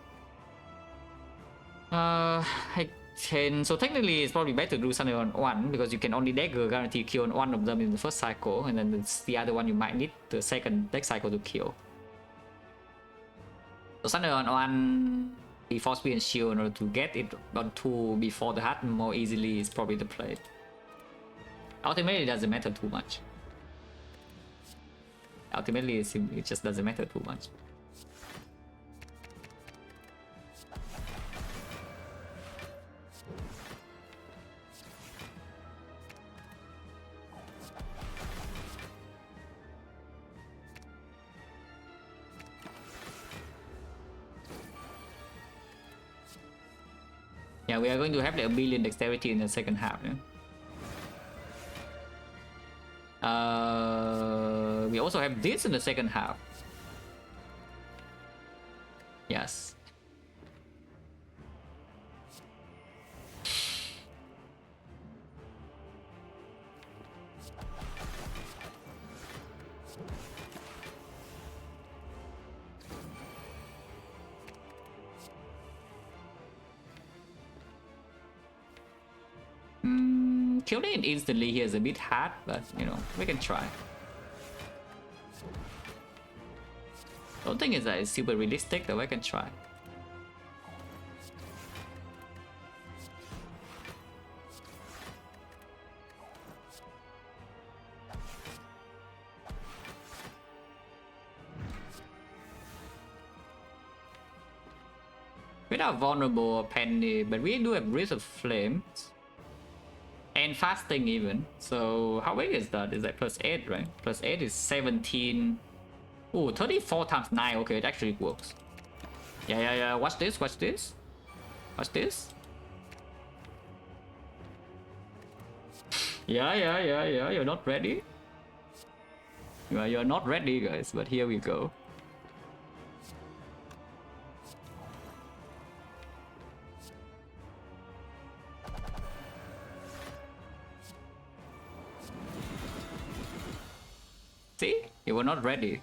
So technically it's probably better to do Sunlight on 1, because you can only Dagger guarantee kill on one of them in the first cycle, and then the other one you might need the second next cycle to kill. So Sunlight on 1 before speed and shield in order to get it on 2 before the heart more easily is probably the play. Ultimately, it doesn't matter too much. Ultimately, it just doesn't matter too much. Yeah, we are going to have like a billion dexterity in the second half. Yeah? We also have this in the second half. Yes. Killing it instantly here is a bit hard, but you know, we can try. Don't think it's super realistic, though. I can try. Without vulnerable penny, but we do have Wrist of Flames. And fasting even. So how big is that? Is that plus 8, right? Plus 8 is 17. Ooh, 34 times 9. Okay, it actually works. Yeah. Watch this, watch this. Watch this. Yeah. You're not ready. You're not ready, guys, but here we go. See? You were not ready.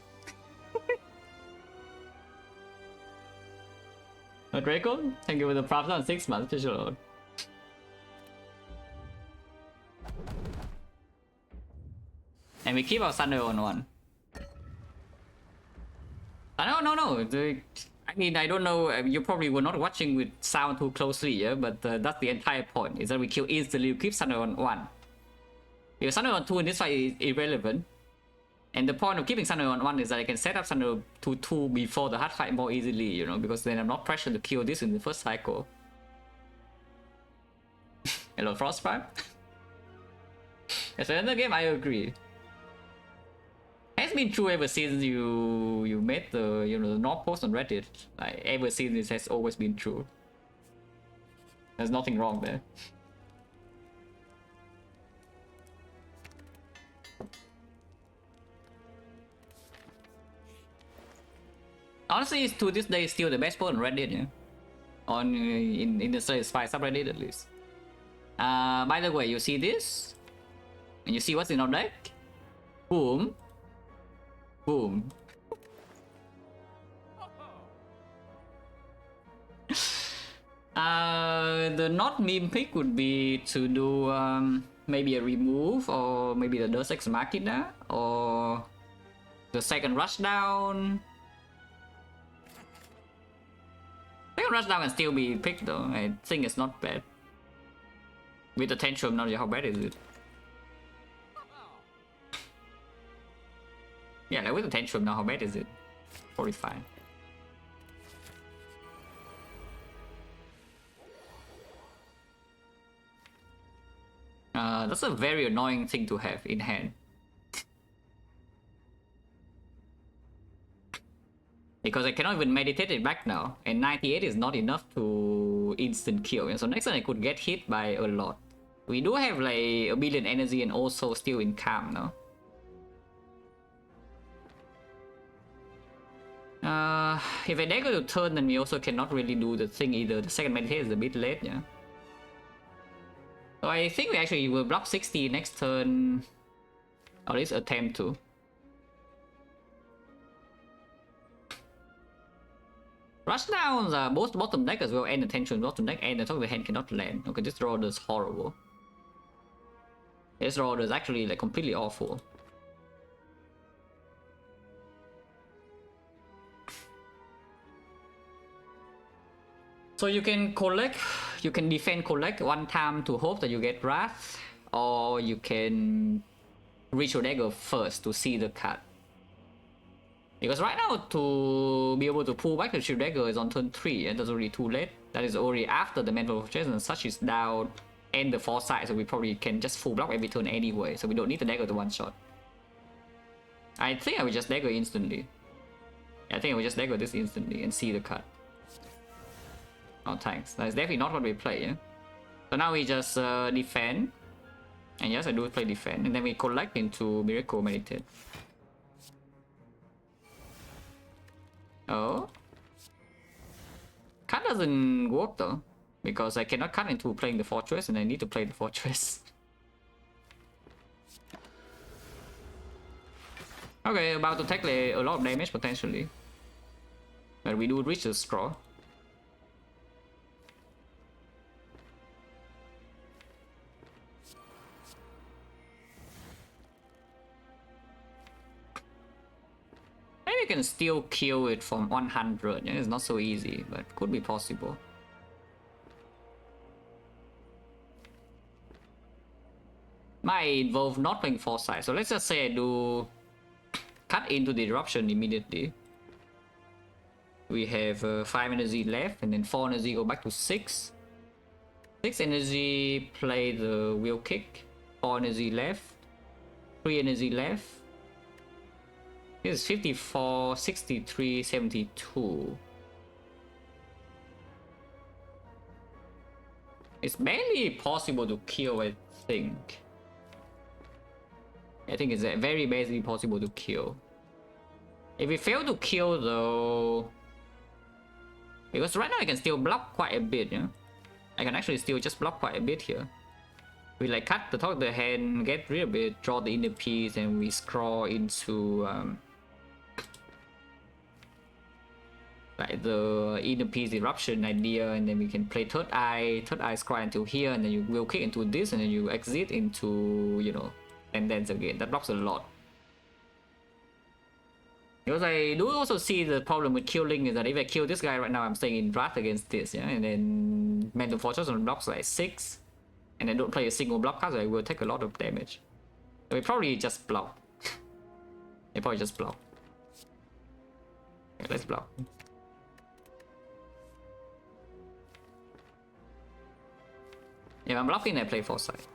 Draco, thank you for the props on 6 months, official load. And we keep our Thunder on 1. No. I mean, I don't know, you probably were not watching with sound too closely, yeah? But that's the entire point, is that we kill instantly, we keep Thunder on 1. Because Thunder on 2 in this fight is irrelevant. And the point of keeping Thunder on 1 is that I can set up Thunder to 2 before the hard fight more easily, you know, because then I'm not pressured to kill this in the first cycle. Hello, Frostprime. As for another game, I agree. It's been true ever since you made the the North post on Reddit. Like ever since, this has always been true. There's nothing wrong there. Honestly, to this day, still the best post on Reddit, yeah. On in the Spy subreddit at least. By the way, you see this, and you see what's in our deck. Boom. Boom. The not meme pick would be to do maybe a remove, or maybe the Deus Ex Machina, or the second rushdown. Second rushdown can still be picked though. I think it's not bad. With the tantrum now, how bad is it? Yeah, like with the tantrum now, how bad is it? 45. That's a very annoying thing to have in hand. Because I cannot even meditate it back now, and 98 is not enough to instant kill. And so next time I could get hit by a lot. We do have like a billion energy and also still in calm now. If I dagger to turn, then we also cannot really do the thing either. The second meditate is a bit late, yeah. So I think we actually will block 60 next turn, or at least attempt to. Rushdowns are both bottom deck as well, and attention bottom deck, and the top of the hand cannot land. Okay, this draw is horrible. This draw is actually like completely awful. So you can collect, you can defend collect one time to hope that you get Wrath, or you can reach your dagger first to see the card. Because right now, to be able to pull back the Shield Dagger is on turn 3, and that's already too late. That is already after the Mantle of Chase and such is down, and the Foresight, so we probably can just full block every turn anyway, so we don't need the dagger to one shot. I think I will just dagger instantly. I think I will just dagger this instantly and see the card. Oh, thanks. That's definitely not what we play, yeah? So now we just defend. And yes, I do play defend. And then we collect into Miracle Meditate. Oh. Cut doesn't work though. Because I cannot cut into playing the fortress and I need to play the fortress. Okay, about to take a lot of damage potentially. But we do reach the straw. Maybe you can still kill it from 100. Yeah, it's not so easy, but could be possible. Might involve not playing foresight. So let's just say I do cut into the eruption immediately. We have 5 energy left, and then 4 energy go back to 6. 6 energy, play the wheel kick. 4 energy left. 3 energy left. This is 54, 63, 72. It's barely possible to kill, I think. I think it's very basically possible to kill. If we fail to kill though... Because right now I can still block quite a bit, yeah? I can actually still just block quite a bit here. We like cut the top of the hand, get rid of it, draw the inner piece, and we scroll into... like the inner piece eruption idea, and then we can play third eye scroll until here, and then you will kick into this, and then you exit into, you know, and then again. That blocks a lot. Because I do also see the problem with killing is that if I kill this guy right now, I'm staying in draft against this, yeah, and then Mental Fortress on blocks like 6, and I don't play a single block card, so I will take a lot of damage. So we probably just block. We probably just block. Okay, let's block. If I'm blocking, I play foresight.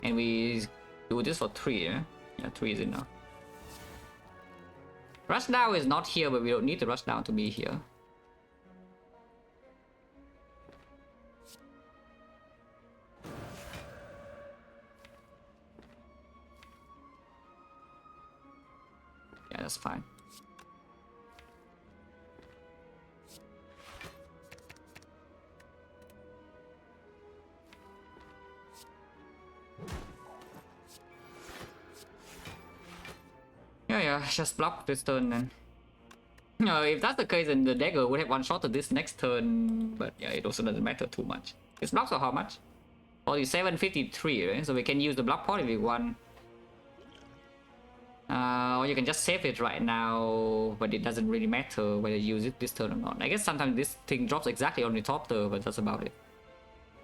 And we do this for 3, yeah? Yeah, 3 is enough. Rush down is not here, but we don't need the rush down to be here. Yeah, that's fine. Yeah, just block this turn then. If that's the case, then the dagger would have one-shotted this next turn, but yeah, it also doesn't matter too much. It's blocks for how much? 47, 53, right? So we can use the block pot if we want. Or you can just save it right now, but it doesn't really matter whether you use it this turn or not. I guess sometimes this thing drops exactly on the top turn, but that's about it.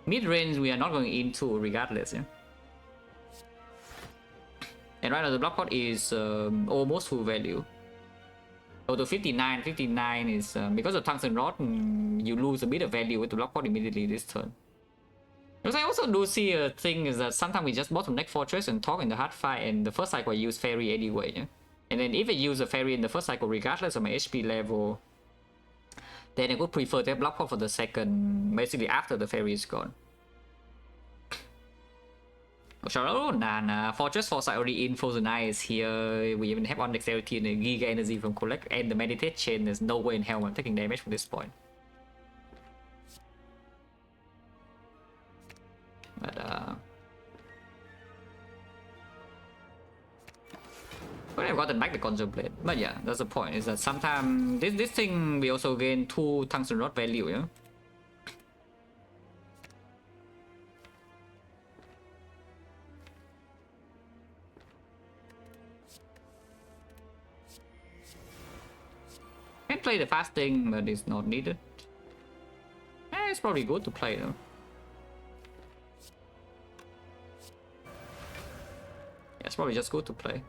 Mid-range, we are not going into regardless, yeah? And right now the block pot is almost full value. Go to 59. 59 is because of tungsten rod, you lose a bit of value with the block pot immediately this turn. Because I also do see a thing is that sometimes we just bottleneck fortress and talk in the hard fight, and the first cycle I use fairy anyway, yeah? And then if I use a fairy in the first cycle regardless of my HP level, then I would prefer to have block pot for the second, basically after the fairy is gone. Oh, nah. Fortress Foresight already in, Frozen Eye is here. We even have on Dexterity and the Giga Energy from Collect and the Meditate Chain. There's no way in hell I'm taking damage from this point. But but I've gotten back the Conjure Blade. But yeah, that's the point, is that sometimes this thing we also gain 2 Tungsten Rod value, yeah? Can play the fasting, but it's not needed. It's probably good to play though. Yeah, it's probably just good to play.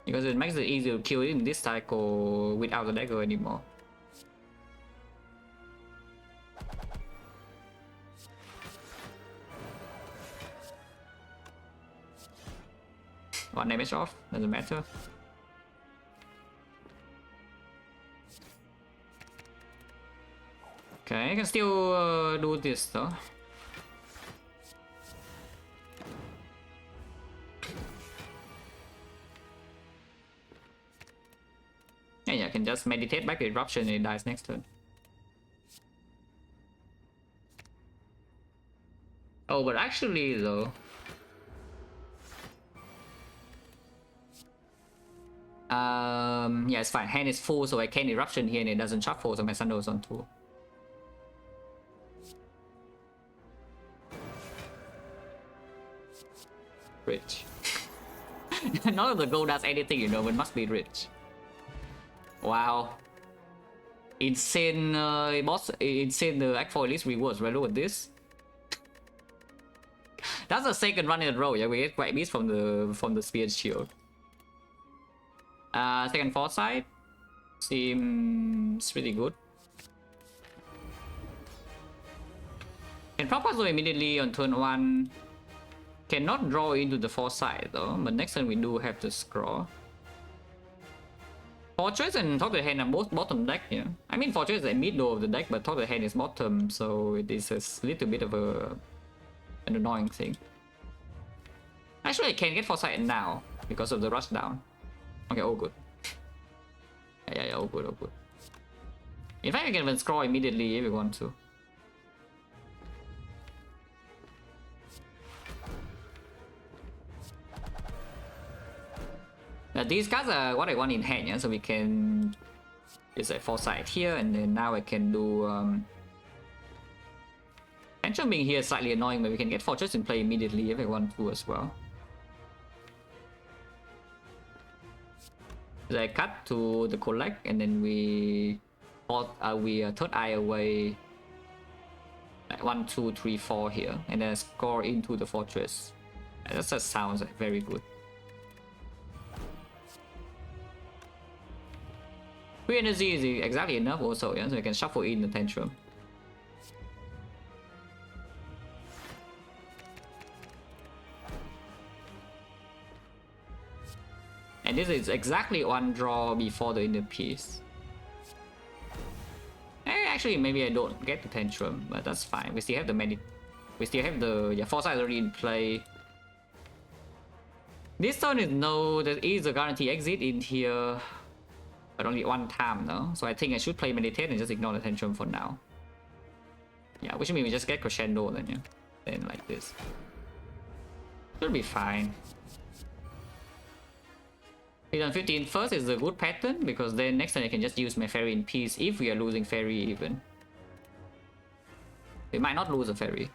Because it makes it easier to kill in this cycle without the dagger anymore. One damage off, doesn't matter. Okay, I can still do this though. Yeah, I can just meditate back the eruption and it dies next turn. Oh, but actually though, yeah, it's fine. Hand is full, so I can eruption here and it doesn't shuffle, so my Sundo's on 2. Rich. None of the gold does anything, you know, but must be rich. Wow. Insane boss, insane Act 4 Elite rewards, right? Look at this. That's the second run in a row, yeah, we get quite beats from the spear shield. Second foresight seems really good. Can propose immediately on turn 1. Cannot draw into the foresight though, but next turn we do have to scroll. Fortress and Talk to the Hand are both bottom deck here. I mean, Fortress is the middle of the deck, but Talk to the Hand is bottom, so it is a little bit of an annoying thing. Actually, I can get Foresight now because of the rush down. Okay, all good. Yeah, all good, all good. In fact, I can even scroll immediately if we want to. Now, these cards are what I want in hand, yeah? So we can use a Foresight here, and then now I can do Tantrum being here is slightly annoying, but we can get Fortress in play immediately if I want to as well. So I cut to the collect, and then we third eye away like 1, 2, 3, 4 here, and then score into the fortress. That just sounds very good. 3 energy is exactly enough also, yeah, so I can shuffle in the Tantrum. And this is exactly 1 draw before the inner piece. Actually, maybe I don't get the Tantrum, but that's fine. We still have the Foresight already in play. This turn is there is a guarantee exit in here, but only 1 time though. So I think I should play Meditate and just ignore the Tantrum for now. Yeah, which means we just get Crescendo then, yeah. Then like this. Should be fine. Return 15 first is a good pattern, because then next time I can just use my Fairy in peace if we are losing Fairy even. We might not lose a Fairy.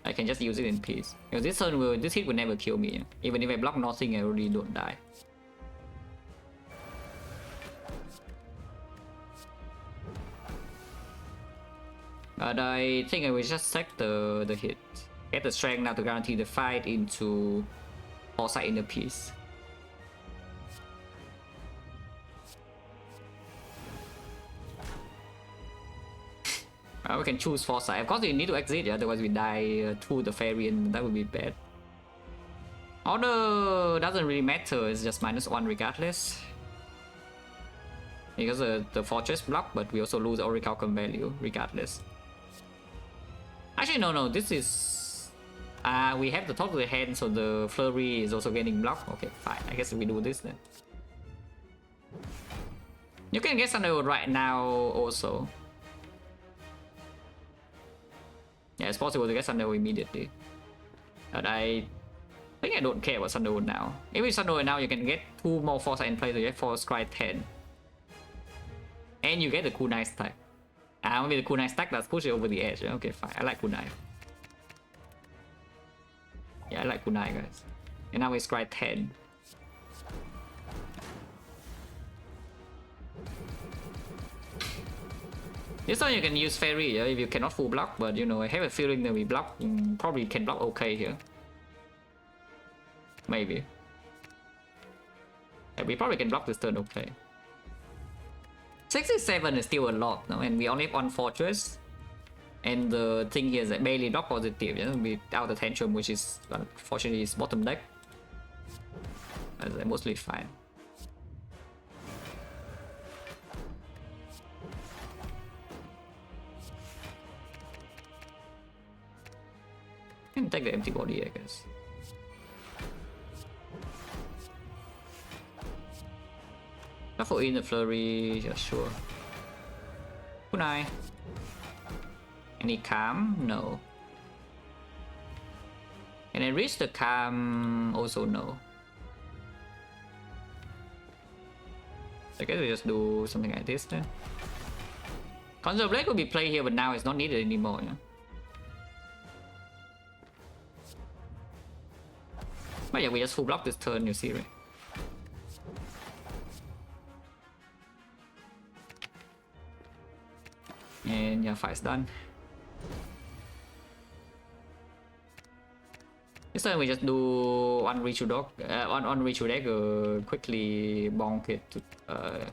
I can just use it in peace. Because this hit will never kill me. Even if I block nothing, I already don't die. But I think I will just take the hit. Get the strength now to guarantee the fight into Foresight in the piece. We can choose Foresight. Of course, we need to exit, yeah? Otherwise we die to the Fairy and that would be bad. Order doesn't really matter, it's just -1 regardless. Because the Fortress block, but we also lose Orichalcum value regardless. Actually, no, this is... we have the Talk to the Hand, so the Flurry is also getting blocked. Okay, fine. I guess we do this then. You can get Sunderwood right now also. Yeah, it's possible to get Sunderwood immediately. But I think I don't care about Sunderwood now. If it's Sunderwood now, you can get 2 more Foresight in play, so you have 4 Scry 10. And you get the Kunai stack. Maybe the Kunai stack that's push it over the edge. Okay, fine. I like Kunai. Yeah, I like Kunai, guys. And now we Scry 10. This time you can use Fairy, yeah, if you cannot full block, but you know, I have a feeling that we block, probably can block okay here. Maybe. Yeah, we probably can block this turn okay. 67 is still a lot, no? And we only have 1 fortress. And the thing here is that barely block positive, yeah? Without the Tantrum, which is unfortunately is bottom deck. That's mostly fine. Can take the empty body, I guess. Not for in the flurry, yeah, sure. Kunai. Any calm? No. Can I reach the calm? Also no. I guess we just do something like this then. Conjure Blade could be played here, but now it's not needed anymore, yeah. But yeah, we just full block this turn, you see, right? And yeah, fight's done. This time we just do one ritual dog, one ritual dagger, quickly bonk it to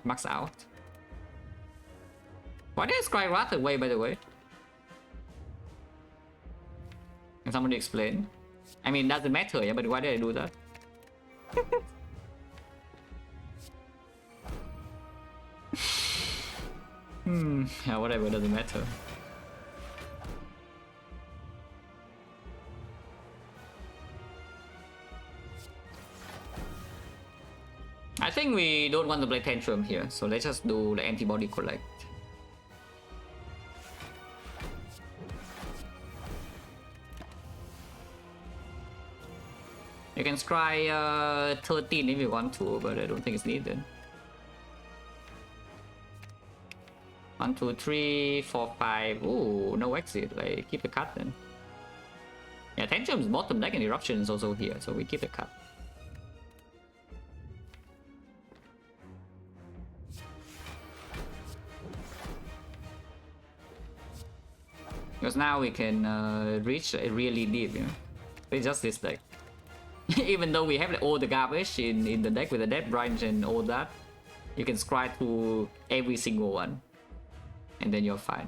max out. Why did I scry Wrath away, by the way? Can somebody explain? I mean, doesn't matter, yeah, but why did I do that? Yeah, whatever, doesn't matter. I think we don't want to play Tantrum here, so let's just do the antibody collect. You can scry 13 if you want to, but I don't think it's needed. 1, 2, 3, 4, 5. Ooh, no exit. Like, keep the cut then. Yeah, Tantrum's bottom deck and Eruption is also here, so we keep the cut. Because now we can reach really deep, you know. It's just this deck. Even though we have all the garbage in the deck with the Death Branch and all that, you can scry to every single one. And then you're fine.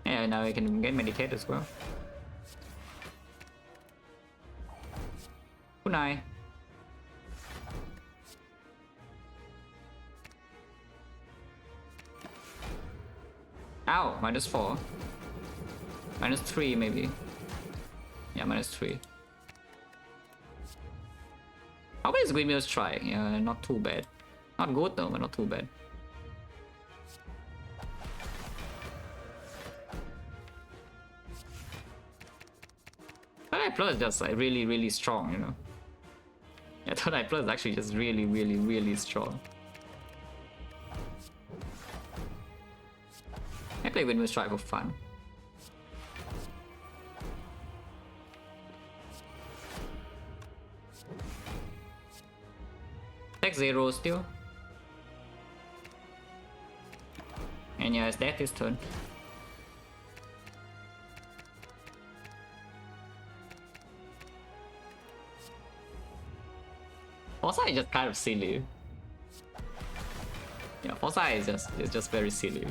Yeah, now we can get Meditate as well. Kunai. Ow, -4. -3 maybe. Yeah, -3. How bad is Greenmill's try? Yeah, not too bad. Not good though, but not too bad. Plus just like really strong, you know. Yeah, Tonight Plus is actually just really strong. I play Windmill Strike for fun. Take 0 still. And yeah, it's dead this turn. Foresight is just kind of silly. Yeah, Foresight is just very silly.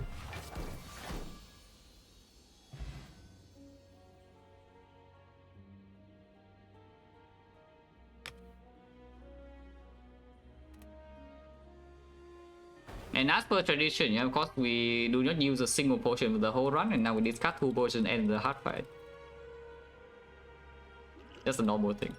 And as per tradition, yeah, of course we do not use a single potion for the whole run, and now we discard 2 potions and the hard fight. That's a normal thing.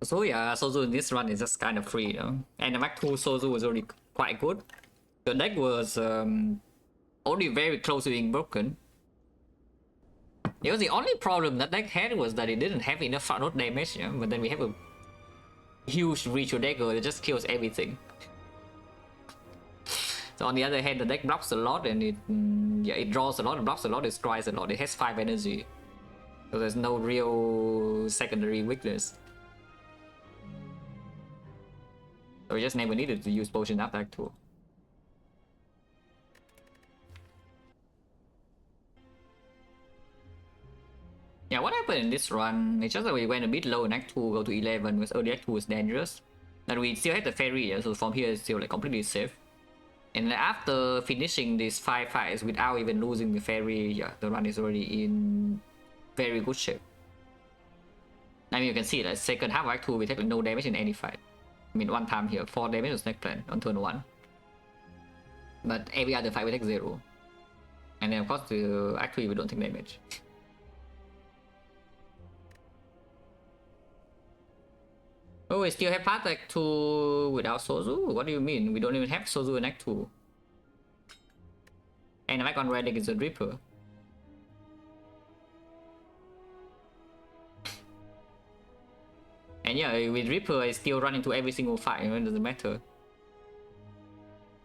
So yeah, Sozu in this run is just kind of free, you know? And the Mac 2 Sozu was already quite good. The deck was only very close to being broken. It was the only problem that deck had was that it didn't have enough front road damage, you know? But then we have a huge ritual dagger that just kills everything. So on the other hand, the deck blocks a lot and it draws a lot, it blocks a lot, it scries a lot. It has 5 energy. So there's no real secondary weakness. So we just never needed to use potion after Act 2. Yeah, what happened in this run? It's just that we went a bit low in Act 2, go to 11, because early Act 2 was dangerous. And we still had the ferry, yeah, so from here it's still like completely safe. And after finishing these 5 fights without even losing the ferry, yeah, the run is already in very good shape. I mean, you can see that second half of Act 2 we take no damage in any fight. I mean, one time here, 4 damage on Snake Plant on turn 1. But every other fight we take 0. And then of course the Act 3 we don't take damage. Oh, we still have Path Act 2 without Sozu? What do you mean? We don't even have Sozu in Act 2. And the back on relic is a Reaper. And yeah, with Reaper I still run into every single fight, it doesn't matter.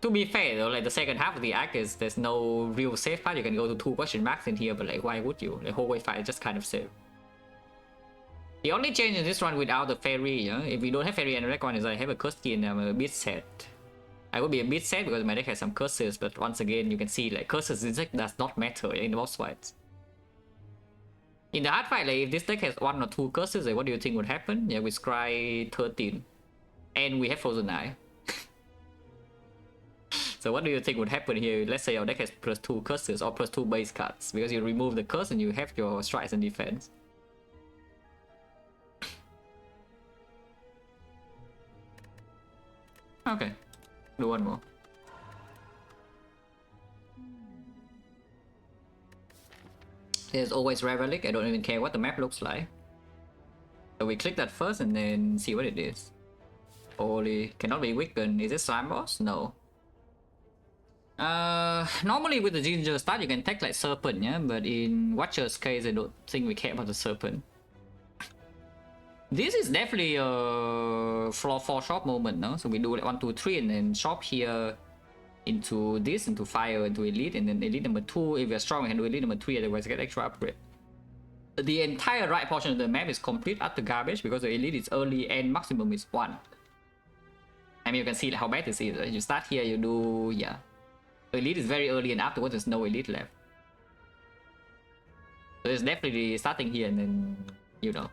To be fair though, like the second half of the act is there's no real safe part. You can go to 2 question marks in here, but like why would you? The whole way fight is just kind of safe. The only change in this one without the fairy, yeah? If we don't have fairy and recon is I have a curse key and I'm a bit sad. I would be a bit sad because my deck has some curses, but once again you can see like curses in this deck does not matter in the boss fights. In the hard fight, like if this deck has 1 or 2 curses, like what do you think would happen? Yeah, we scry 13. And we have Frozen Eye. So what do you think would happen here? Let's say your deck has +2 curses or +2 base cards. Because you remove the curse and you have your strikes and defense. Okay, do one more. There's always relic. I don't even care what the map looks like. So we click that first and then see what it is. Holy, cannot be weakened. Is it slime boss? No. Normally with the ginger start you can take like serpent, yeah, but in Watcher's case I don't think we care about the serpent. This is definitely a floor 4 shop moment, no? So we do like 1, 2, 3 and then shop here into this, into fire, into elite, and then elite number 2. If we're strong we can do elite number 3, otherwise get extra upgrade. The entire right portion of the map is complete utter garbage because the elite is early and maximum is 1. I mean you can see how bad this is, right? You start here, you do, yeah. Elite is very early and afterwards there's no elite left. So it's definitely starting here and then, you know,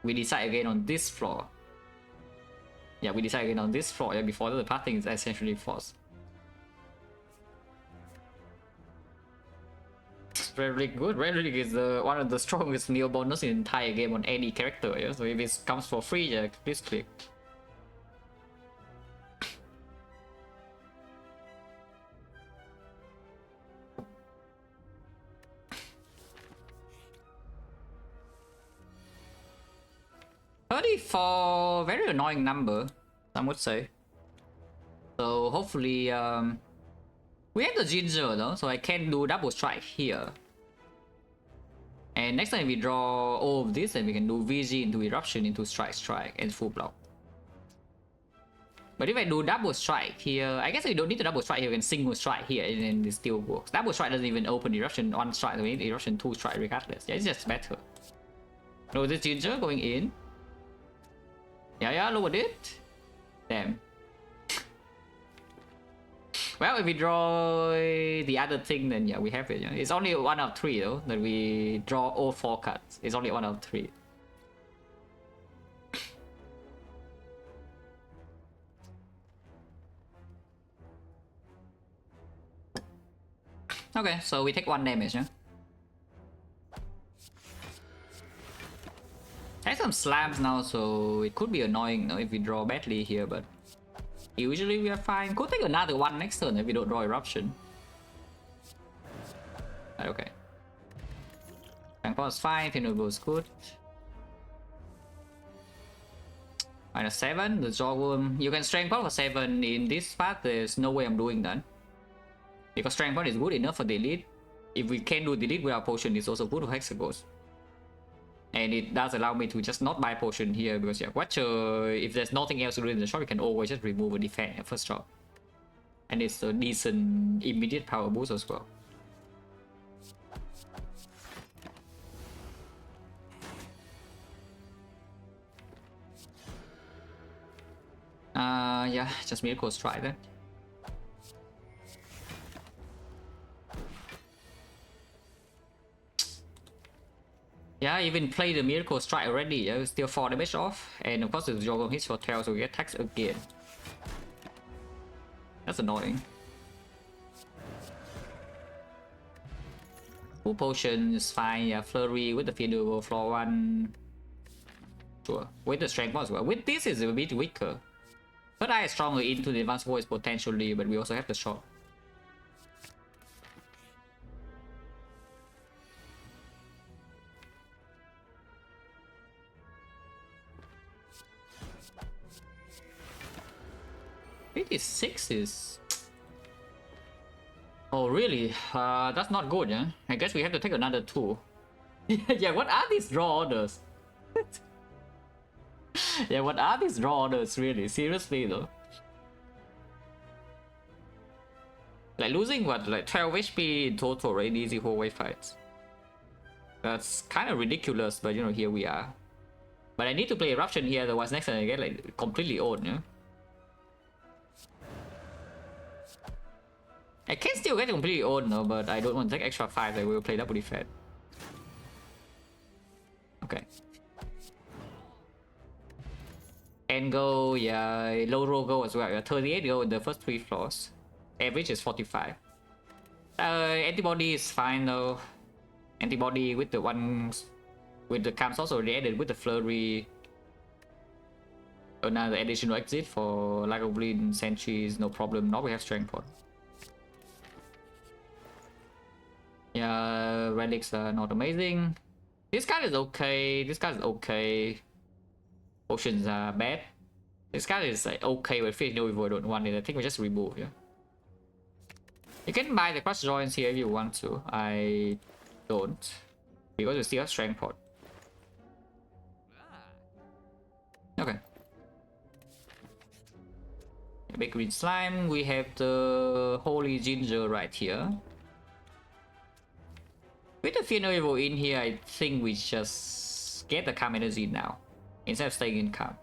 we decide again on this floor. Yeah, we decide again on this floor, yeah, before the pathing is essentially forced. Relic good. Relic is one of the strongest neo bonus in the entire game on any character, yeah? So if it comes for free, yeah, please click. For very annoying number, some would say. So hopefully, we have the ginger though, so I can do double strike here. And next time we draw all of this, and we can do VG into eruption into strike and full block. But if I do double strike here, I guess we don't need to double strike here. We can single strike here, and then it still works. Double strike doesn't even open eruption 1 strike, so we need eruption 2 strike regardless. Yeah, it's just better. No, this ginger going in. Yeah, lowered it. Damn. Well, if we draw the other thing, then yeah, we have it. Yeah. It's only 1 out of 3 though, that we draw all 4 cards. It's only 1 out of 3. Okay, so we take 1 damage, yeah? I have some slams now, so it could be annoying if we draw badly here, but usually we are fine. Could take another 1 next turn if we don't draw eruption. But okay. Strength is fine, Tenable is good. -7, the Jawworm. You can strength for 7 in this part, there's no way I'm doing that. Because strength is good enough for the elite. If we can do the elite without potion, it's also good for Hexagons. And it does allow me to just not buy potion here because yeah, Watcher, if there's nothing else to do in the shop, you can always just remove a defense at first drop. And it's a decent immediate power boost as well. Yeah, just Miracle Strike then. Yeah, even play the Miracle Strike already, yeah, still 4 damage off. And of course the Jawworm hits for 12, so we get taxed again. That's annoying. Full potion is fine, yeah, Flurry with the Field Floor 1. Sure. With the strength as well. With this is a bit weaker. But I is stronger into the advanced voice potentially, but we also have the shot. $86 is... Oh really? That's not good, yeah? I guess we have to take another 2. Yeah, what are these draw orders? Yeah, what are these draw orders really? Seriously though. Like losing what, like 12 HP in total, right? Easy whole fights. That's kind of ridiculous, but you know, here we are. But I need to play Eruption here, otherwise next time I get like completely owned, yeah? I can still get completely owned though, but I don't want to take extra 5, like we'll play double defense. Okay. And go, yeah, low roll go as well. 38 go in the first 3 floors. Average is 45. Antibody is fine though. Antibody with the ones with the camps also already added with the flurry. Another additional exit for Lagoblin sentries, no problem. Now we have strength for. Yeah, relics are not amazing. This card is okay. This card is okay. Potions are bad. This card is like okay, but if no, we don't want it. I think we just remove. Yeah. You can buy the Crush Joints here if you want to. I don't, because we still have Strength Pot. Okay. Big green slime. We have the Holy Ginger right here. With the Fear No Evil in here, I think we just get the Calm Energy now, instead of staying in Calm.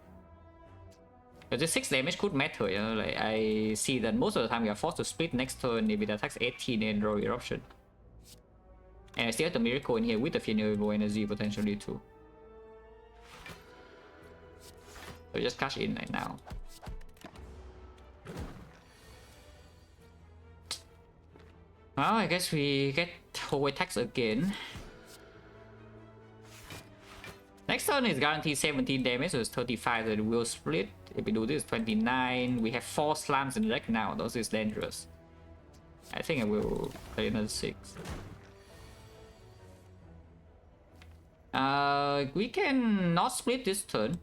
But the 6 damage could matter, you know, like I see that most of the time we are forced to split next turn if it attacks 18 and draw Eruption. And I still have the Miracle in here with the Fear No Evil Energy potentially too. So just cash in right now. Well, I guess we get whole attacks again. Next turn is guaranteed 17 damage, so it's 35 that will split. If we do this, 29. We have 4 slams in the deck now, those is dangerous. I think I will play another 6. We can not split this turn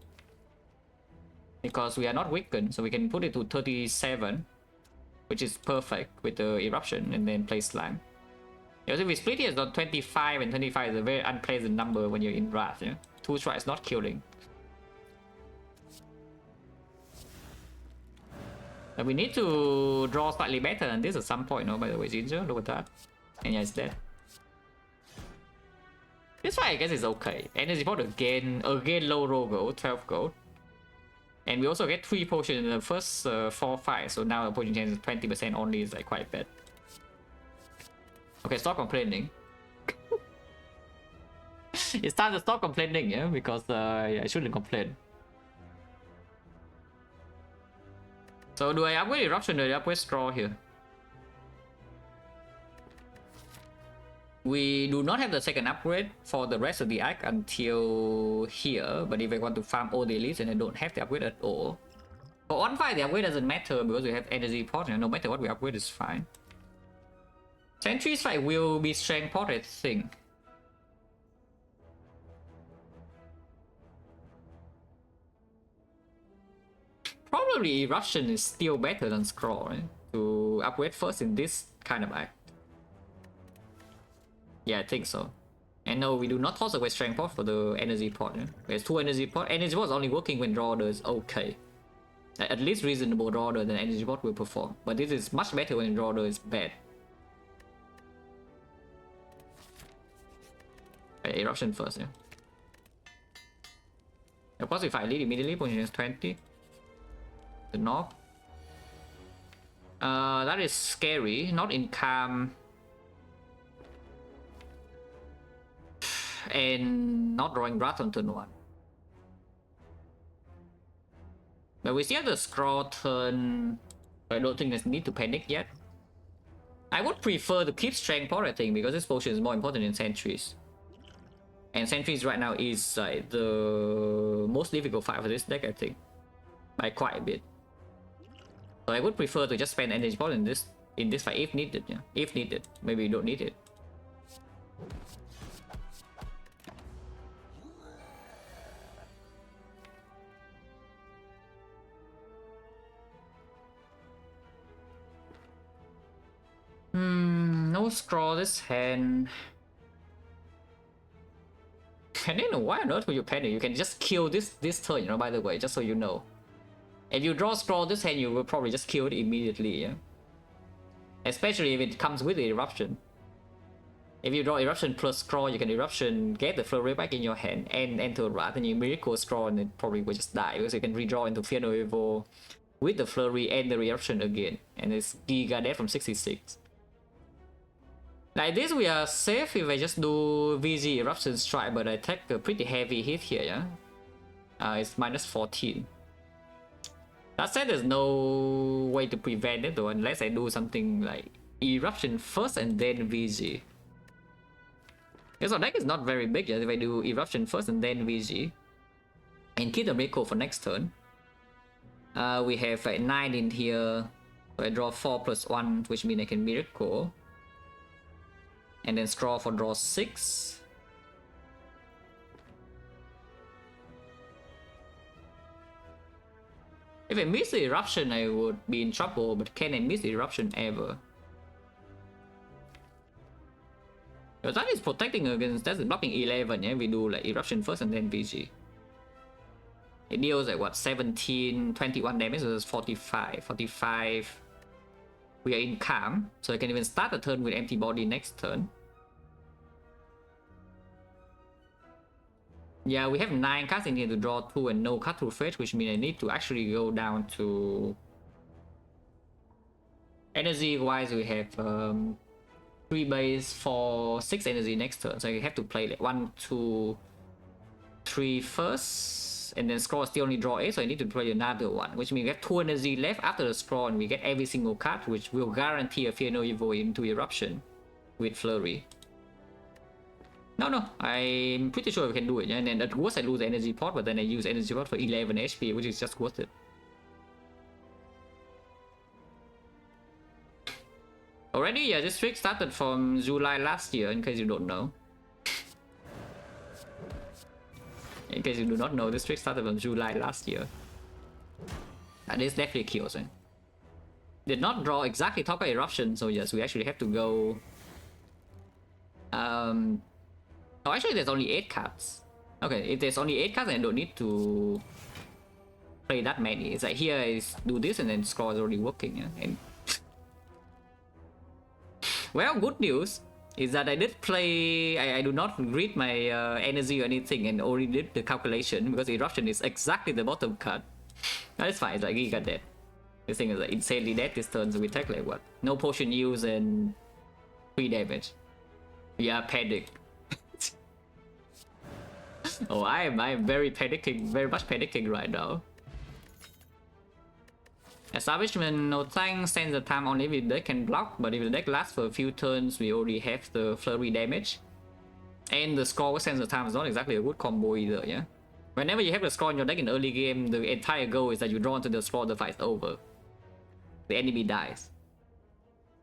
because we are not weakened, so we can put it to 37, which is perfect with the Eruption, and then play slime. Because if we split here, it's not 25, and 25 is a very unpleasant number when you're in Wrath. Yeah? 2 strikes not killing. And we need to draw slightly better than this at some point, no? By the way, Ginger, look at that. And yeah, it's dead. This fight I guess is okay. Energy pot again low roll gold, 12 gold. And we also get 3 potions in the first 4 fights, so now the potion chance is 20% only, is like quite bad. Okay, stop complaining. It's time to stop complaining, yeah, because I shouldn't complain. So do I upgrade Eruption or do I upgrade Straw here? We do not have the second upgrade for the rest of the arc until here, but if I want to farm all the elites and I don't have the upgrade at all. For one fight, the upgrade doesn't matter because we have energy pot, and no matter what we upgrade is fine. Sentry's fight will be strength pot, I think. Probably Eruption is still better than Scroll, right? To upgrade first in this kind of act. Yeah, I think so. And no, we do not toss away strength pot for the energy pot. Yeah? There's 2 energy pot. Energy pot is only working when draw order is okay. At least reasonable draw order than energy pot will perform. But this is much better when draw order is bad. Eruption first, yeah. Of course, if I lead immediately, position is 20. The knob. That is scary. Not in calm. And not drawing Wrath on turn 1. But we still have the Scroll turn. I don't think there's need to panic yet. I would prefer to keep Strength Pot, I think, because this potion is more important than Sentries. And Sentries right now is like the most difficult fight for this deck, I think, by quite a bit. So I would prefer to just spend energy point in this fight if needed. Yeah, if needed. Maybe you don't need it. No scroll this hand. And then why on earth would you panic? You can just kill this turn, you know, by the way, just so you know. If you draw scroll this hand, you will probably just kill it immediately, yeah? Especially if it comes with the eruption. If you draw eruption plus scroll, you can eruption, get the flurry back in your hand, and enter wrath, and you miracle scroll, and it probably will just die, because you can redraw into Fear No Evil with the flurry and the eruption again. And it's Giga Death from 66. Like this, we are safe if I just do VG Eruption Strike, but I take a pretty heavy hit here, yeah? It's minus 14. That said, there's no way to prevent it though, unless I do something like Eruption first and then VG. Because our deck is not very big, just if I do Eruption first and then VG. And keep the Miracle for next turn. We have like 9 in here, so I draw 4 plus 1, which means I can Miracle. And then scroll for draw 6. If I miss the eruption, I would be in trouble, but can I miss the eruption ever? Because that is protecting against, that's blocking 11, yeah? We do like eruption first and then VG. It deals like what, 17, 21 damage, so it's 45. 45. We are in calm, so I can even start the turn with empty body next turn. Yeah, we have 9 cards in here to draw 2 and no card through fetch, which means I need to actually go down to... Energy wise, we have 3 base for 6 energy next turn, so I have to play like 1, 2, 3 first, and then scroll still only draw 8, so I need to play another one, which means we have 2 energy left after the scroll, and we get every single card, which will guarantee a Fear No Evil into eruption with flurry. No, I'm pretty sure we can do it, yeah? And then at worst I lose the energy pot, but then I use energy pot for 11 HP, which is just worth it. Already, yeah, this trick started from July last year, in case you don't know. In case you do not know, this trick started from July last year. And this definitely kills it. Did not draw exactly top of eruption, so yes, we actually have to go... Oh, actually there's only 8 cards. Okay, if there's only 8 cards, then I don't need to play that many. It's like here is do this and then scroll is already working, yeah? And well, good news is that I did play... I do not read my energy or anything and already did the calculation, because eruption is exactly the bottom card. That's fine, it's like Giga Dead. This thing is like insanely dead this turn, so we take like what? No potion use and 3 damage. Yeah, panic. Oh, I'm very panicking, very much panicking right now. Establishment, no thanks, sends the time only if the deck can block, but if the deck lasts for a few turns, we already have the flurry damage. And the score with sense of time is not exactly a good combo either, yeah? Whenever you have the score in your deck in early game, the entire goal is that you draw into the score, the fight's over. The enemy dies.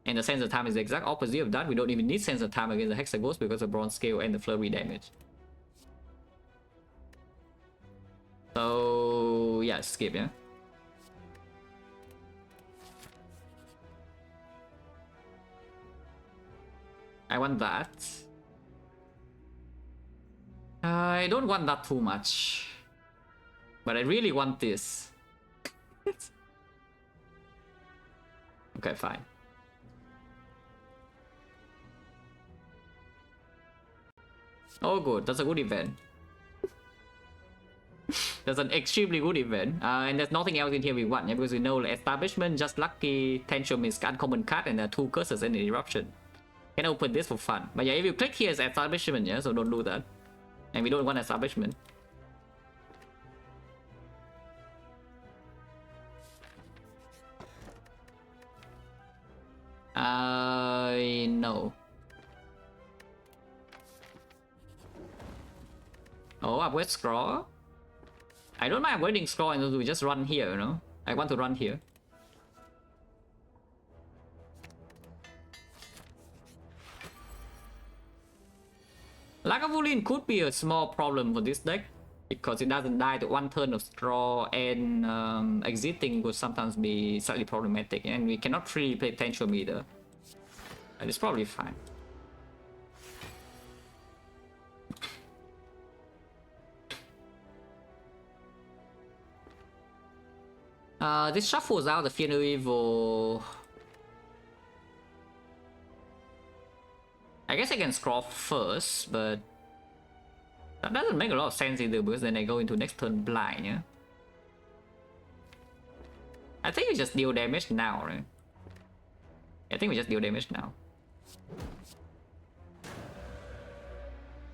And the sense of time is the exact opposite of that. We don't even need sense of time against the Hexaghost because of bronze scale and the flurry damage. So yeah, skip, yeah. I want that. I don't want that too much, but I really want this. Okay, fine. Oh good, that's a good event. That's an extremely good event, and there's nothing else in here we want, yeah, because we know like, establishment, just lucky, tantrum is uncommon card, and 2 curses and an eruption. Can open this for fun, but yeah, if you click here is establishment, yeah, so don't do that, and we don't want establishment. No. Oh, upward scroll. I don't mind avoiding scroll and we just run here, you know? I want to run here. Lagavulin could be a small problem for this deck because it doesn't die to one turn of straw, and exiting would sometimes be slightly problematic, and we cannot really play Tantrum either. It's probably fine. This shuffles out the Fear No Evil. I guess I can scroll first, but that doesn't make a lot of sense either because then I go into next turn blind, yeah? I think we just deal damage now, right? I think we just deal damage now.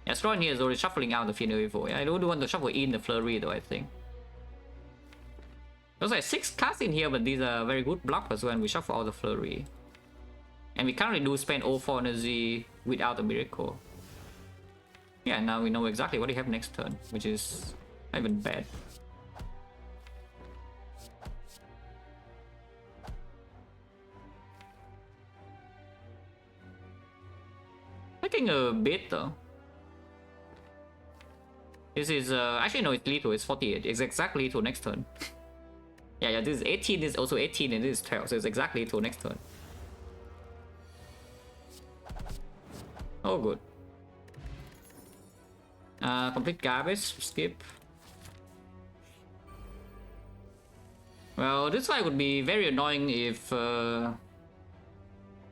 Yeah, scrolling here is already shuffling out the Fear No Evil. Yeah, I don't want to shuffle in the Flurry though, I think. There's like 6 cards in here, but these are very good blockers when we shuffle out the Flurry. And we currently do spend all 4 energy without a miracle. Yeah, now we know exactly what we have next turn, which is not even bad. Taking a bit though. This is actually no, it's lethal, it's 48. It's exactly lethal next turn. Yeah, this is 18, this is also 18, and this is 12, so it's exactly lethal next turn. Oh, good. Complete garbage, skip. Well, this fight would be very annoying if I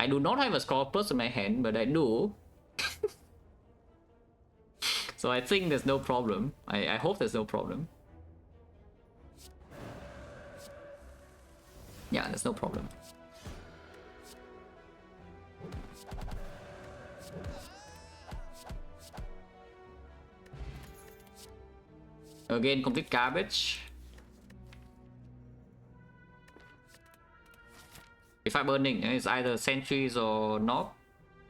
do not have a Scorpus in my hand, but I do. So I think there's no problem. I hope there's no problem. Yeah, there's no problem. Again, complete garbage. If I burning, it's either sentries or knock.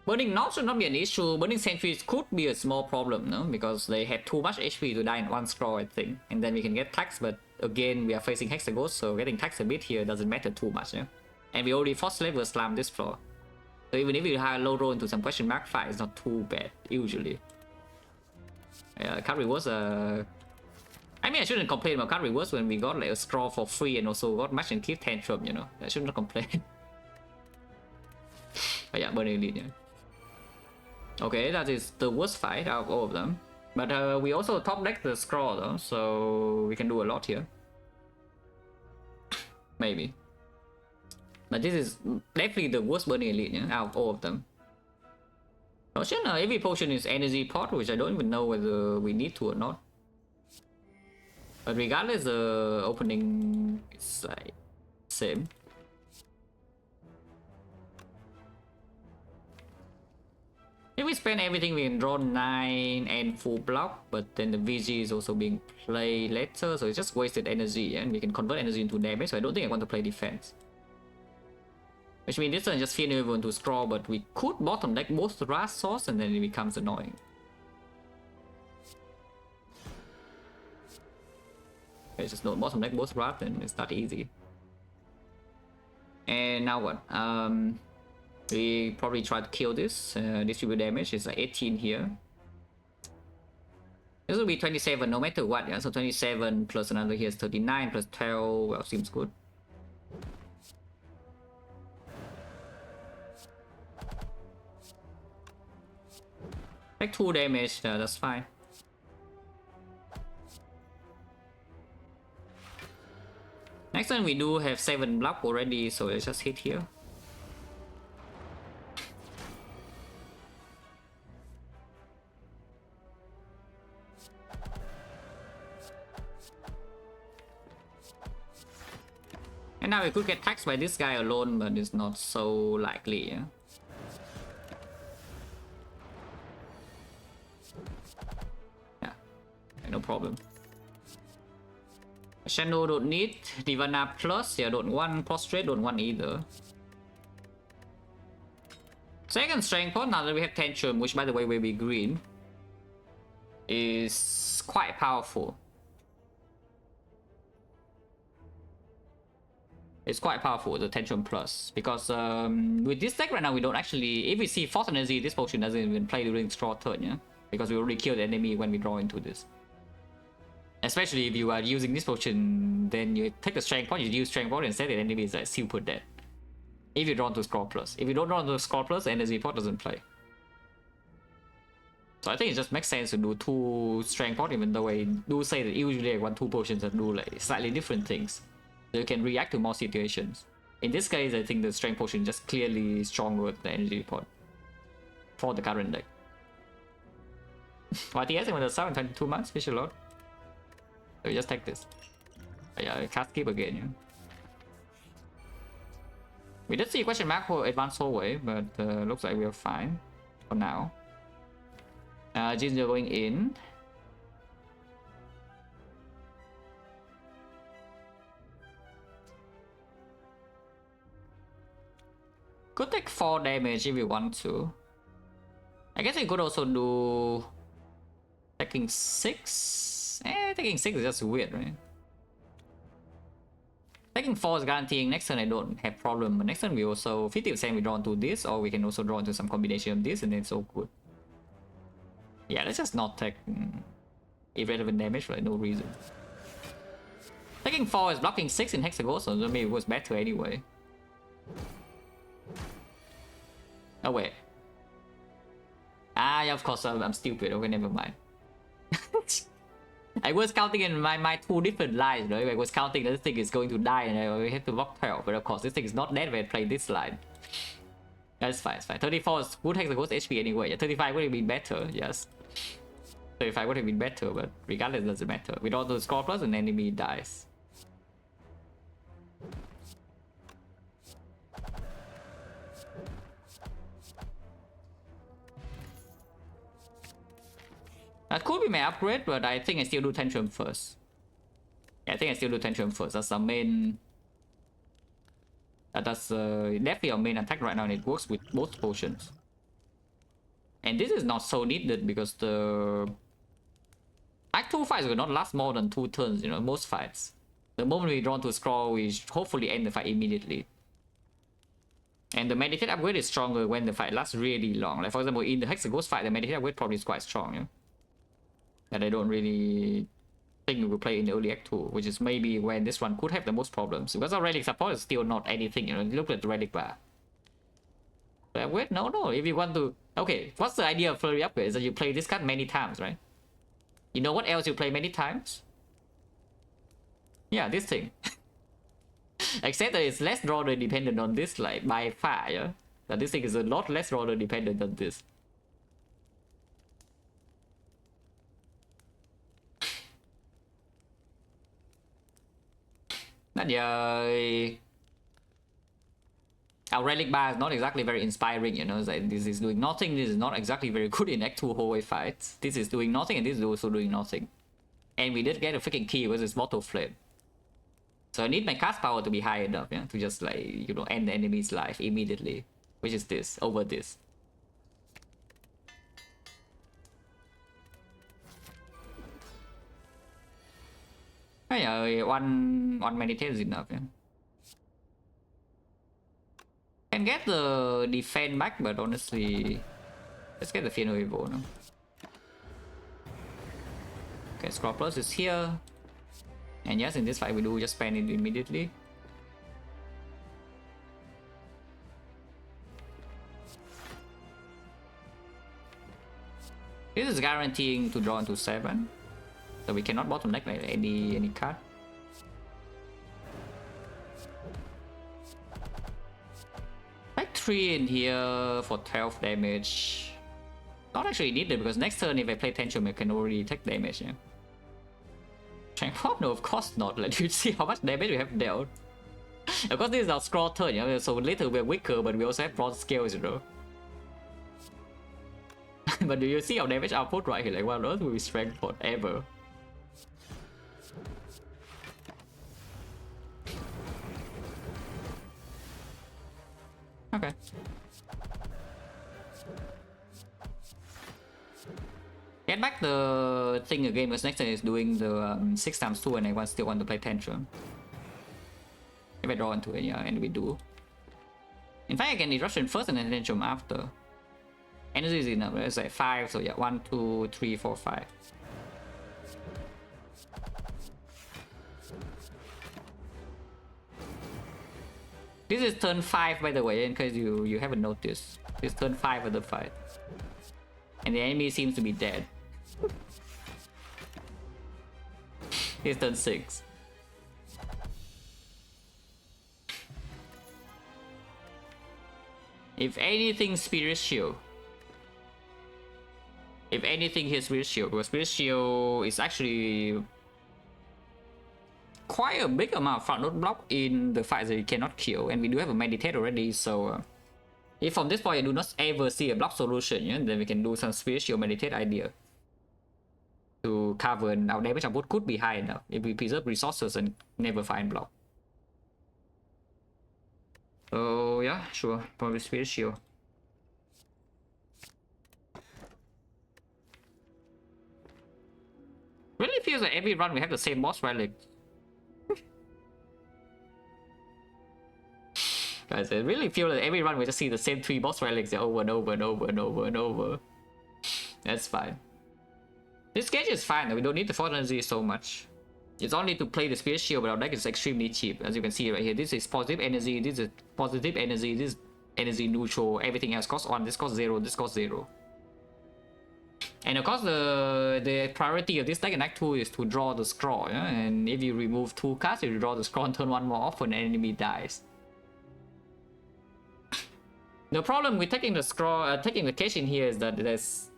Burning knock should not be an issue. Burning sentries could be a small problem, no? Because they have too much HP to die in one scroll, I think. And then we can get taxed, but again, we are facing Hexaghost, so getting taxed a bit here doesn't matter too much, yeah? And we already force level slam this floor. So even if we have low roll into some question mark fight, it's not too bad, usually. Yeah, card rewards I mean, I shouldn't complain about card rewards when we got like a scroll for free and also got match and keep Tantrum, you know? I should not complain. But yeah, burning elite, yeah. Okay, that is the worst fight out of all of them. But we also top deck the scroll though, so we can do a lot here. Maybe. But this is definitely the worst burning elite, yeah, out of all of them. Potion, every potion is energy pot, which I don't even know whether we need to or not. But regardless, the opening is like same. If we spend everything, we can draw 9 and full block, but then the VG is also being played later, so it's just wasted energy, and we can convert energy into damage, so I don't think I want to play defense. Which means this turn just Fear No Evil into scroll, but we could bottom deck both Wrath Source and then it becomes annoying. Okay, just not bottom deck both Wrath and it's not easy. And now what? We probably try to kill this. Distribute damage is 18 here. This will be 27 no matter what, yeah? So 27 plus another here is 39 plus 12, well, seems good. Take 2 damage, that's fine. Next time we do have 7 block already, so let's just hit here. And now we could get taxed by this guy alone, but it's not so likely, yeah? No problem. Shadow don't need. Nirvana plus, yeah, don't want. Prostrate don't want either. Second strength pot, now that we have Tantrum, which by the way will be green, is quite powerful. It's quite powerful, the Tension Plus, because with this deck right now, we don't actually, if we see Force Energy, this potion doesn't even play during draw turn, yeah? Because we already kill the enemy when we draw into this. Especially if you are using this potion, then you take the Strength point, you use Strength point instead, the enemy is like super dead. If you draw into Scroll Plus. If you don't draw into Scroll Plus, the Energy pot doesn't play. So I think it just makes sense to do 2 Strength pot, even though I do say that usually I want 2 potions that do like slightly different things. So you can react to more situations. In this case, I think the Strength Potion is just clearly stronger than the Energy Pot for the current deck. YTS when the 722 months, fish a lot. So we just take this. Yeah, cast skip again, yeah. We did see question mark for advanced hallway, but looks like we are fine for now. Ginger going in. Could take 4 damage if we want to. I guess we could also do taking 6. Taking 6 is just weird, right? Taking 4 is guaranteeing next turn I don't have problem, but next turn we also 50% we draw into this, or we can also draw into some combination of this, and then it's so good. Yeah, let's just not take irrelevant damage for like no reason. Taking 4 is blocking 6 in Hexagol, so maybe it was better anyway. Oh wait. Ah, yeah, of course I'm stupid. Okay, never mind. I was counting in my 2 different lines, right? I was counting that this thing is going to die and I have to block 12, but of course this thing is not dead when I play this line. That's fine, it's fine. 34 is good Hexagon's HP anyway. Yeah, 35 would have been better, yes. 35 would have been better, but regardless, it doesn't matter. We draw the Score Plus and the enemy dies. That could be my upgrade, but I think I still do Tantrum first. Yeah, I think I still do Tantrum first. That's our main... That's definitely our main attack right now, and it works with both potions. And this is not so needed because the... Act 2 fights will not last more than 2 turns, you know, most fights. The moment we draw to a scroll, we hopefully end the fight immediately. And the Meditate upgrade is stronger when the fight lasts really long. Like for example, in the Hexaghost fight, the Meditate upgrade probably is quite strong, yeah? That I don't really think we will play in the early Act 2, which is maybe when this one could have the most problems. Because our relic support is still not anything, you know, look at the relic bar. But wait, no, if you want to... Okay, what's the idea of flurry upgrade? Is that you play this card many times, right? You know what else you play many times? Yeah, this thing. Except that it's less drawer dependent on this, like, by far, yeah? That this thing is a lot less drawer dependent than this. Our relic bar is not exactly very inspiring, you know. It's like this is doing nothing. This is not exactly very good in Act 2 hallway fights. This is doing nothing, and this is also doing nothing. And we did get a freaking key with this Mortal Flame. So I need my cast power to be high enough, yeah, to just like, you know, end the enemy's life immediately, which is this over this. Oh yeah, one meditate is enough, yeah. Can get the defense back, but honestly, let's get the Fear No Evil now. Okay, Scroll Plus is here. And yes, in this fight we do just spend it immediately. This is guaranteeing to draw into 7. So we cannot bottleneck like any card. Like 3 in here for 12 damage. Not actually needed because next turn if I play Tantrum I can already take damage, yeah. Transport? No, of course not. Like, you see how much damage we have dealt. Of course this is our scroll turn, you know, so later we're weaker, but we also have bronze scales, you know. But do you see our damage output right here? Like, what else will we strength forever? Okay. Get back the thing again because next turn is doing the 6x2 and I still want to play Tantrum. If I draw into it, yeah, and we do. In fact, I can eruption first and then jump after. Energy is enough. It's like 5, so yeah, 1, 2, 3, 4, 5. This is turn 5, by the way, in case you haven't noticed. This is turn 5 of the fight. And the enemy seems to be dead. It's turn 6. If anything, Spirit Shield. If anything, here's Spirit Shield. Because Spirit Shield is actually quite a big amount of front load block in the fights that you cannot kill. And we do have a meditate already, so... if from this point you do not ever see a block solution, yeah, then we can do some Spirit Shield meditate idea. To cover our damage output could be high enough if we preserve resources and never find block. So yeah, sure, probably Spirit Shield. Really feels like every run we have the same boss relic. Guys, I really feel like every run we just see the same 3 boss relics over and over and over and over and over. That's fine. This sketch is fine, we don't need the force energy so much. It's only to play the Spirit Shield, but our deck is extremely cheap, as you can see right here. This is positive energy, this is positive energy, this is energy neutral, everything else costs 1, this costs 0, this costs 0. And of course the priority of this deck in Act 2 is to draw the scroll, yeah? And if you remove 2 cards, you draw the scroll and turn 1 more often, and enemy dies. The problem with taking the scroll, taking the cage in here is that there's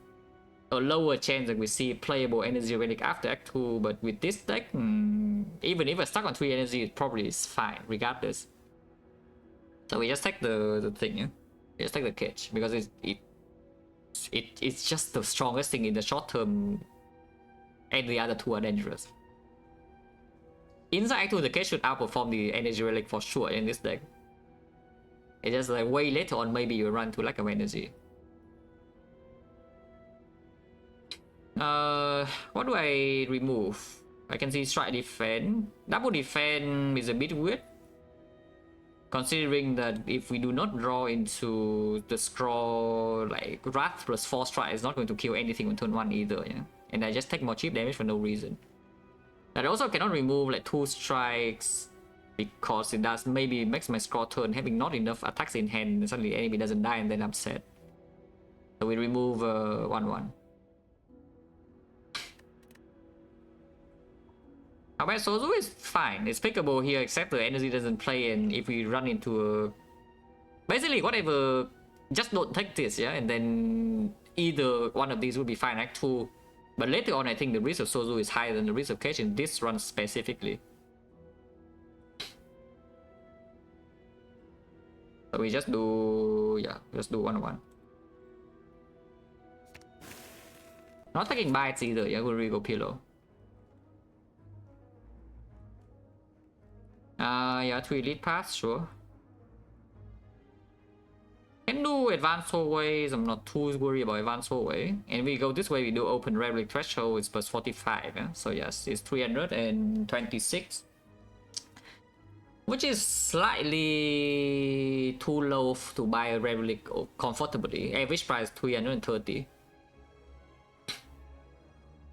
a lower chance that we see playable energy relic after Act 2, but with this deck, even if we're stuck on 3 energy, it probably is fine, regardless. So we just take the thing, yeah? We just take the cage, because it's just the strongest thing in the short term, and the other 2 are dangerous. Inside Act 2, the cage should outperform the energy relic for sure in this deck. It's just like way later on, maybe you run to lack of energy. What do I remove? I can see strike defense. Double defense is a bit weird, considering that if we do not draw into the scroll, like Wrath plus 4 strike is not going to kill anything on turn 1 either, yeah? And I just take more cheap damage for no reason. I also cannot remove like 2 strikes because it does maybe makes my scroll turn having not enough attacks in hand, and suddenly the enemy doesn't die and then I'm sad. So we remove 1/1. However, Sozu is fine. It's pickable here, except the energy doesn't play, and if we run into a... basically, whatever... just don't take this, yeah? And then either one of these will be fine, Act 2. But later on, I think the risk of Sozu is higher than the risk of Cage in this run specifically. So we just do... yeah, just do 1/1. Not taking bites either, yeah? We'll re-go pillow. Yeah, 2 elite pass, sure. Can do advanced hallways, I'm not too worried about advanced hallway. And we go this way, we do open relic threshold, it's plus 45, yeah? So yes, it's 326. Which is slightly too low to buy a relic comfortably. Average price 330.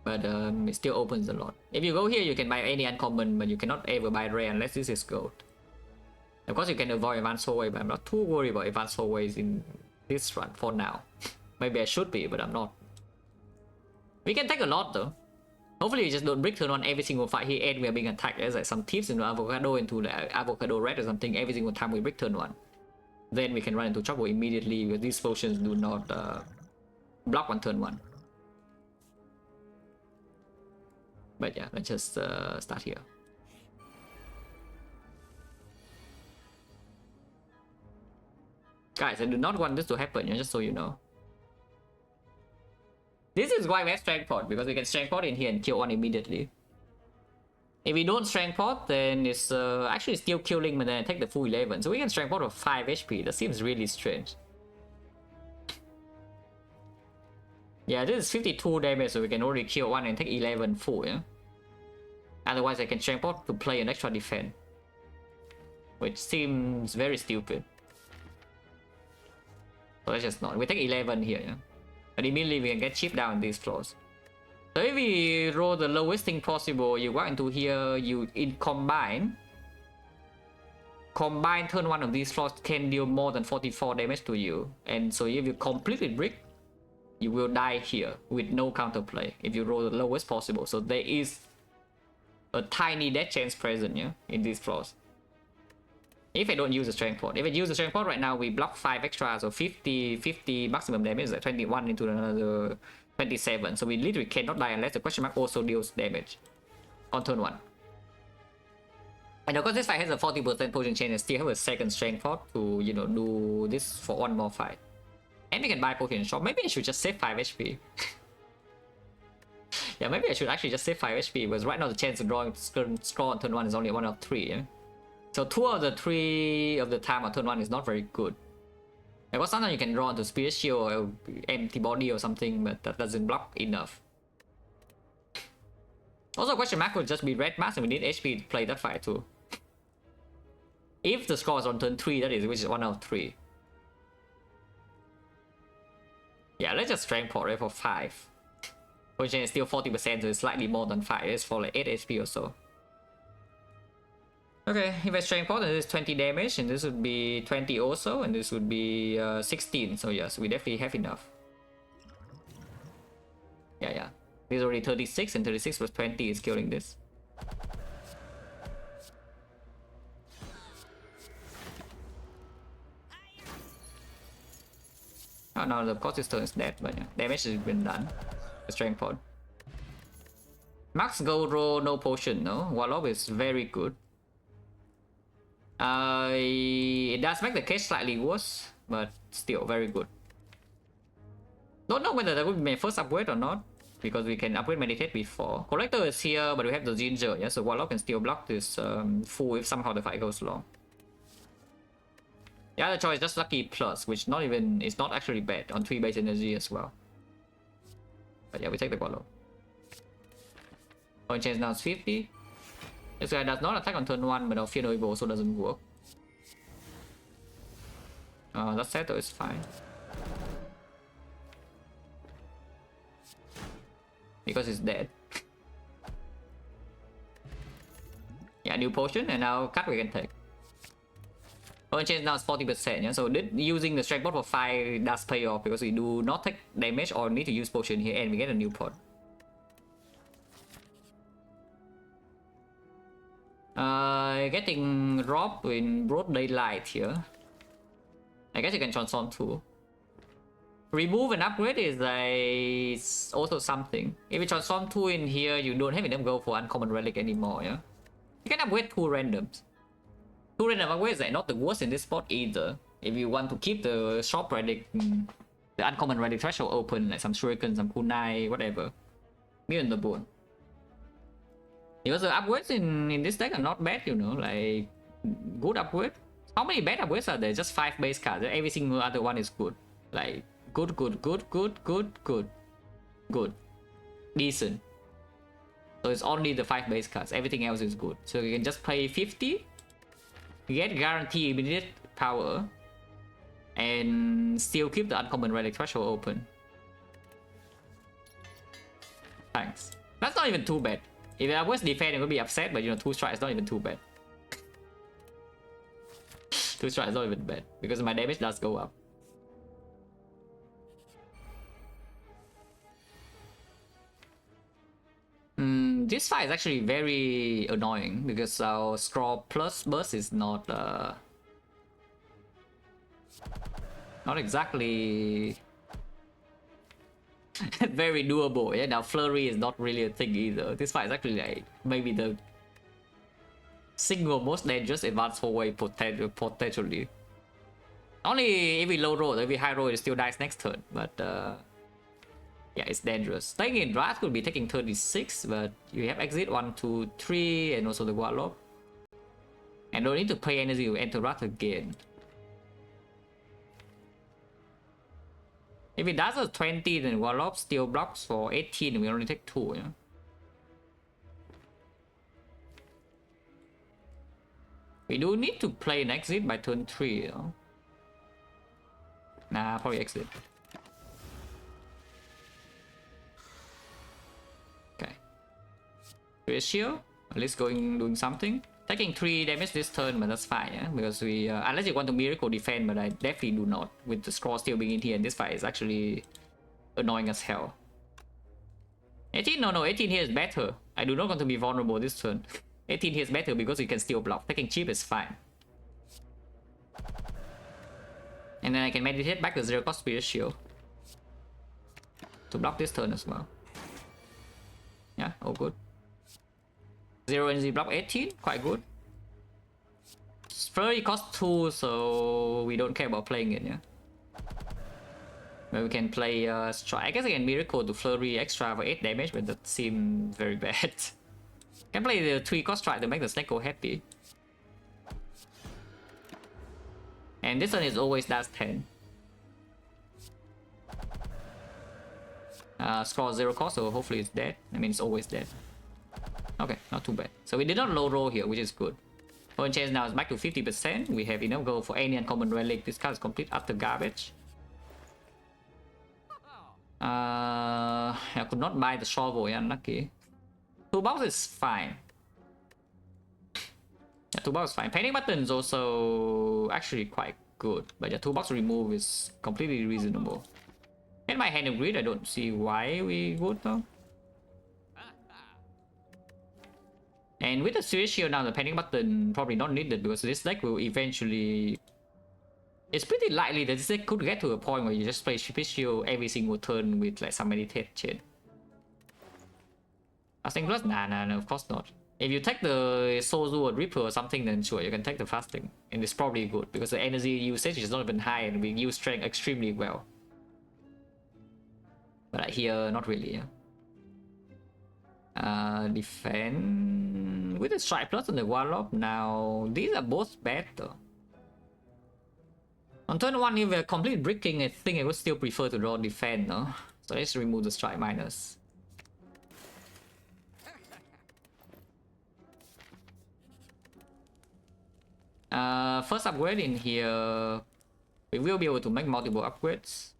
But it still opens a lot. If you go here, you can buy any uncommon, but you cannot ever buy rare unless this is gold. Of course, you can avoid advanced hallway, but I'm not too worried about advanced hallways in this run for now. Maybe I should be, but I'm not. We can take a lot though. Hopefully, we just don't brick turn on every single fight here and we are being attacked. There's like some tips into avocado into the avocado red or something every single time we brick turn 1. Then we can run into trouble immediately because these potions do not block on turn 1. But yeah, let's just start here. Guys, I do not want this to happen, just so you know. This is why we have Strength Pot, because we can Strength Pot in here and kill one immediately. If we don't Strength Pot, then it's actually still killing, but then I take the full 11. So we can Strength Pot with 5 HP. That seems really strange. Yeah, this is 52 damage, so we can already kill one and take 11 full, yeah? Otherwise, I can Strength Pot to play an extra defense. which seems very stupid. So let's just not. We take 11 here, yeah? And immediately we can get chip down these floors. So if we roll the lowest thing possible, you walk into here, you combine turn one of these floors can deal more than 44 damage to you. And so if you complete with brick, you will die here with no counterplay if you roll the lowest possible. So there is a tiny death chance present, yeah, in these floors. If I don't use the strength pod. If I use the strength pod right now, we block 5 extra, so 50 maximum damage, like 21 into another 27. So we literally cannot die unless the question mark also deals damage on turn 1. And of course this fight has a 40% potion chain and still have a second strength pod to, you know, do this for one more fight. And we can buy potion shop. Maybe I should just save 5 HP. Yeah, maybe I should actually just save 5 HP, because right now the chance of drawing score on turn 1 is only 1 out of 3, yeah? So 2 out of the 3 of the time on turn 1 is not very good. Because sometimes you can draw into Spirit Shield or Empty Body or something, but that doesn't block enough. Also, question mark could just be Red Mask and we need HP to play that fight too. If the score is on turn 3, that is, which is 1 out of 3. Yeah, let's just strength port for 5. Potion is still 40%, so it's slightly more than 5. It's for like 8 HP or so. Okay, if I strength port, then this is 20 damage, and this would be 20 also, and this would be 16. So yes, we definitely have enough. Yeah. This is already 36, and 36 plus 20 is killing this. Oh no, of course this turn is dead, but yeah, damage has been done. The strength pod. Max gold roll, no potion, no? Warlock is very good. It does make the case slightly worse, but still very good. Don't know whether that would be my first upgrade or not, because we can upgrade Meditate before. Collector is here, but we have the Ginger, yeah, so Warlock can still block this full if somehow the fight goes long. The other choice is just Lucky Plus, which is not actually bad on 3 base energy as well. But yeah, we take the Warlock. Point change now is 50. This guy does not attack on turn 1, but our Fear No Evil also doesn't work. That settle is fine. Because it's dead. Yeah, new potion, and now cut we can take. Point change now is 40%, yeah? So using the strength bot for 5 does pay off, because we do not take damage or need to use potion here, and we get a new pot. Getting robbed in broad daylight here. I guess you can transform too. Remove and upgrade is also something. If you transform 2 in here, you don't have enough gold for uncommon relic anymore, yeah? You can upgrade 2 randoms. 2 random upgrades are not the worst in this spot either. If you want to keep the shop relic, the uncommon relic threshold open, like some shuriken, some kunai, whatever. Million the bone. Because the upgrades in this deck are not bad, you know, like good upgrade. How many bad upgrades are there? Just 5 base cards. Every single other one is good. Like good. Decent. So it's only the 5 base cards. Everything else is good. So you can just play 50. You get guaranteed immediate power. And still keep the uncommon relic threshold open. Thanks. That's not even too bad. If I was defend, it would be upset, but you know, 2 strikes is not even too bad. 2 strikes is not even bad, because my damage does go up. This fight is actually very annoying, because our scroll plus burst is not exactly very doable. Yeah, now flurry is not really a thing either. This fight is actually like maybe the single most dangerous advanced 4-way potentially. Only if we low roll, if we high roll, it still dies next turn. But yeah, it's dangerous. Staying in Wrath could be taking 36, but you have exit 1, 2, 3, and also the Warlock. And don't need to pay energy to enter Wrath again. If it does a 20, then Warlock still blocks for 18, we only take 2, yeah? We do need to play an exit by turn 3, though. Nah, probably exit. Okay. Ratio, at least doing something. Taking 3 damage this turn, but that's fine, yeah? Because we, unless you want to miracle defend, but I definitely do not. With the scroll still being in here, and this fight is actually annoying as hell. 18, no, 18 here is better. I do not want to be vulnerable this turn. 18 here is better because you can still block. Taking cheap is fine. And then I can meditate back the 0 cost Spirit Shield to block this turn as well. Yeah, all good. 0 energy block 18, quite good. Flurry cost 2, so we don't care about playing it, yeah. But we can play strike. I guess I can miracle to flurry extra for 8 damage, but that seems very bad. Can play the 3 cost strike to make the snake go happy. And this one is always dash 10. Scroll 0 cost, so hopefully it's dead. I mean, it's always dead. Okay, not too bad. So we did not low roll here, which is good. Point chance now is back to 50%. We have enough gold for any uncommon relic. This card is complete utter garbage. I could not buy the shovel, yeah, unlucky. 2 box is fine. Yeah, 2 box is fine. Painting button is also actually quite good. But yeah, 2 box remove is completely reasonable. In my hand of greed, I don't see why we would though. And with the Spirit Shield now, the painting button probably not needed because this deck will eventually... It's pretty likely that this deck could get to a point where you just play Spirit Shield every single turn with like some meditate chain. Fasting Plus? Nah, of course not. If you take the Sozu or Ripper or something, then sure, you can take the Fasting. And it's probably good because the energy usage is not even high and we use strength extremely well. But here, not really, yeah. Defend with the Strike Plus and the Warlock. Now these are both better. On turn 1, if we're complete bricking, I think I would still prefer to draw defend, no? So let's remove the Strike minus. First upgrade in here, we will be able to make multiple upgrades.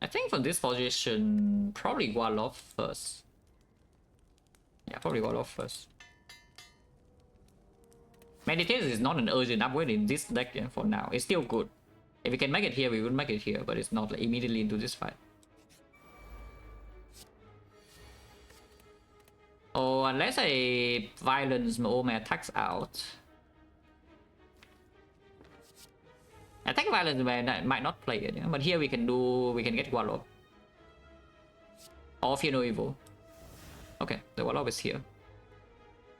I think for this position, probably Warlock first. Yeah, probably Warlock first. Meditate is not an urgent upgrade in this deck, yeah, for now. It's still good. If we can make it here, we would make it here, but it's not like immediately into this fight. Oh, unless I violence all my attacks out. Attack violence might not play it, yeah? But here we can get Warlock. Or Fear No Evil. Okay, the Warlock is here.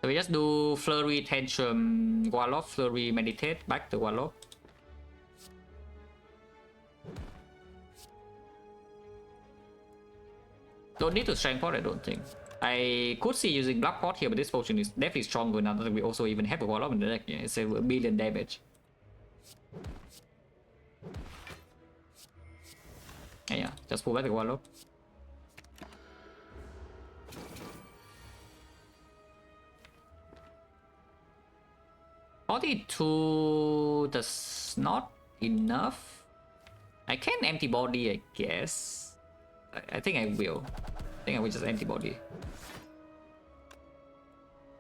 So we just do Flurry, Tantrum, Warlock, Flurry, Meditate, back the Warlock. Don't need to Strength Pot, I don't think. I could see using Blood Pot here, but this potion is definitely stronger now that we also even have a Warlock in the deck. Yeah, it's a billion damage. Yeah, just pull back the Warlock. $42 does not enough. I can empty body, I guess. I think I will. I think I will just empty body.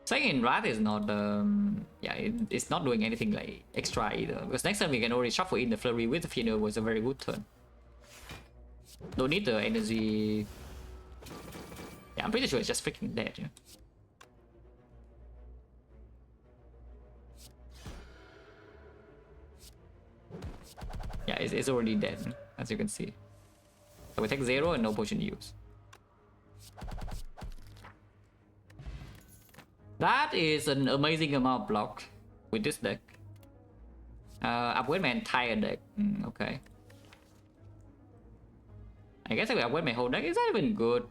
Second in Wrath is not yeah, it's not doing anything like extra either. Because next time we can already shuffle in the Flurry with the Funeral was a very good turn. Don't need the energy. Yeah, I'm pretty sure it's just freaking dead, yeah. Yeah, it's already dead, as you can see. So we take 0 and no potion use. That is an amazing amount of block with this deck. Upgrade my entire deck. Okay. I guess I will upgrade my whole deck. Is that even good?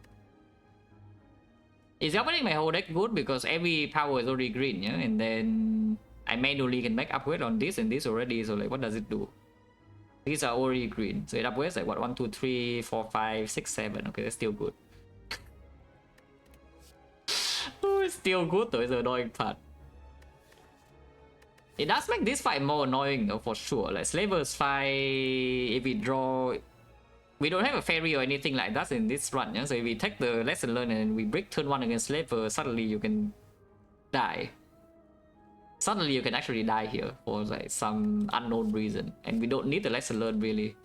Is upgrading my whole deck good? Because every power is already green, yeah? And then I manually can make upgrade on this and this already. So like, what does it do? These are already green. So it upgrades like what? 1, 2, 3, 4, 5, 6, 7. Okay, that's still good. Oh, it's still good though, it's the annoying part. It does make this fight more annoying though, for sure. Like Slaver's fight, if we draw... We don't have a fairy or anything like that in this run, yeah? So if we take the lesson learned and we break turn 1 against Slaver, suddenly you can die. Suddenly you can actually die here for like some unknown reason. And we don't need the lesson learned really.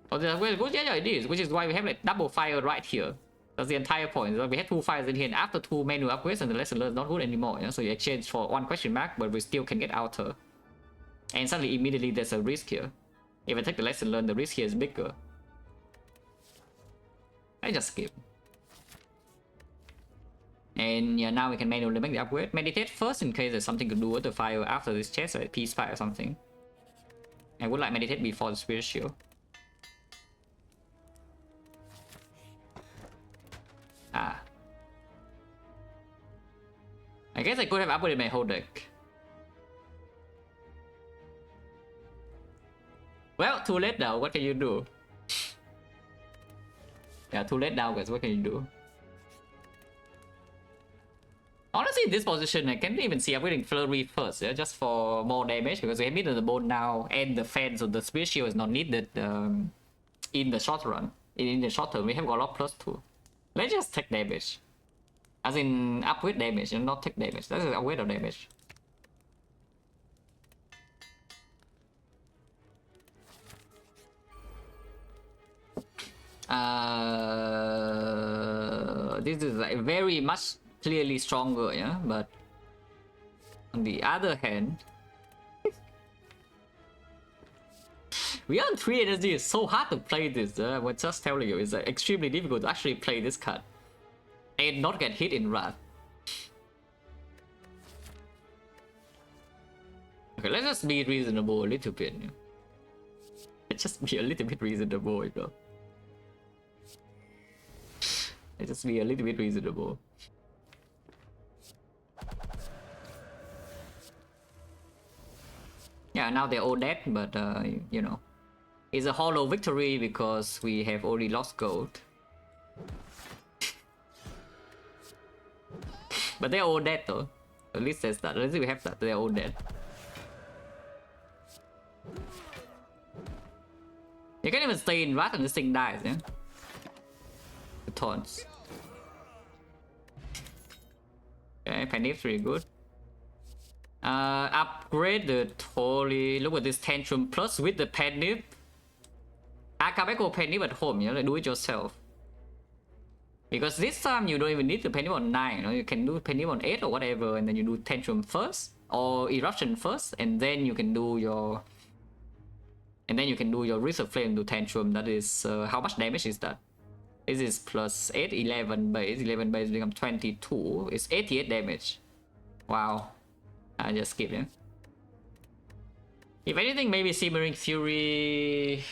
Oh, yeah, it is, which is why we have like double fire right here. That's the entire point. We have 2 fires in here, and after 2 menu upgrades, and the lesson learned is not good anymore. Yeah? So you exchange for 1 question mark, but we still can get outer. And suddenly, immediately, there's a risk here. If I take the lesson learned, the risk here is bigger. I just skip. And yeah, now we can manually make the upgrade. Meditate first in case there's something to do with the fire after this chest, like peace fire or something. I would like meditate before the spirit shield. Ah. I guess I could have upgraded my whole deck. Well, too late now, what can you do? Yeah, too late now guys, what can you do? Honestly, in this position, I can't even see upgrading Flurry first, yeah, just for more damage, because we have needed the bone now, and the fan, so the spirit shield is not needed in the short run. In the short term, we have got a lot +2. Let's just take damage. As in, upgrade damage, and not take damage. That's an upgrade of damage. This is like very much clearly stronger, yeah, but on the other hand, we on 3 energy. It's so hard to play this. I'm just telling you, it's like extremely difficult to actually play this card and not get hit in wrath. Okay, let's just be reasonable a little bit. Yeah. Let's just be a little bit reasonable, you know. Let's just be a little bit reasonable. Yeah, now they're all dead, but you know, it's a hollow victory because we have already lost gold. But they're all dead though. At least there's that. At least we have that. They're all dead. You can't even stay in wrath and this thing dies, yeah? The taunts. Okay, Panif pretty good. Upgrade the Holy. Look at this Tantrum plus with the Panif. I can go Panif at home, you know, like do it yourself. Because this time you don't even need the Panif on 9, you know, you can do Panif on 8 or whatever, and then you do Tantrum first, or Eruption first, and then you can do your... And then you can do your Reserve Flame to Tantrum. That is, how much damage is that? This is plus 8, 11 base. 11 base become 22. It's 88 damage. Wow. I just skip it. If anything, maybe Simmering Fury...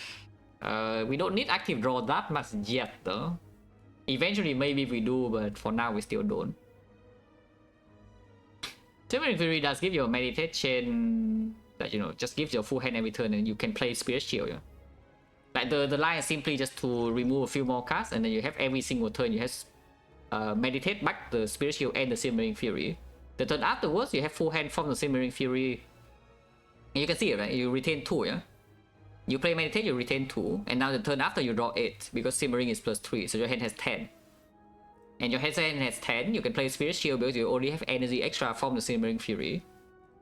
we don't need active draw that much yet though. Eventually maybe we do, but for now we still don't. Simmering Fury does give you a meditate chain that, you know, just gives you a full hand every turn and you can play Spirit Shield. Yeah? Like the line is simply just to remove a few more cards, and then you have every single turn you have meditate back the Spirit Shield and the Simmering Fury. The turn afterwards you have full hand from the Simmering Fury. And you can see it, right? You retain 2, yeah? You play meditate, you retain 2, and now the turn after you draw 8 because Simmering is plus 3, so your hand has 10. And your hand has 10, you can play Spirit Shield because you already have energy extra from the Simmering Fury.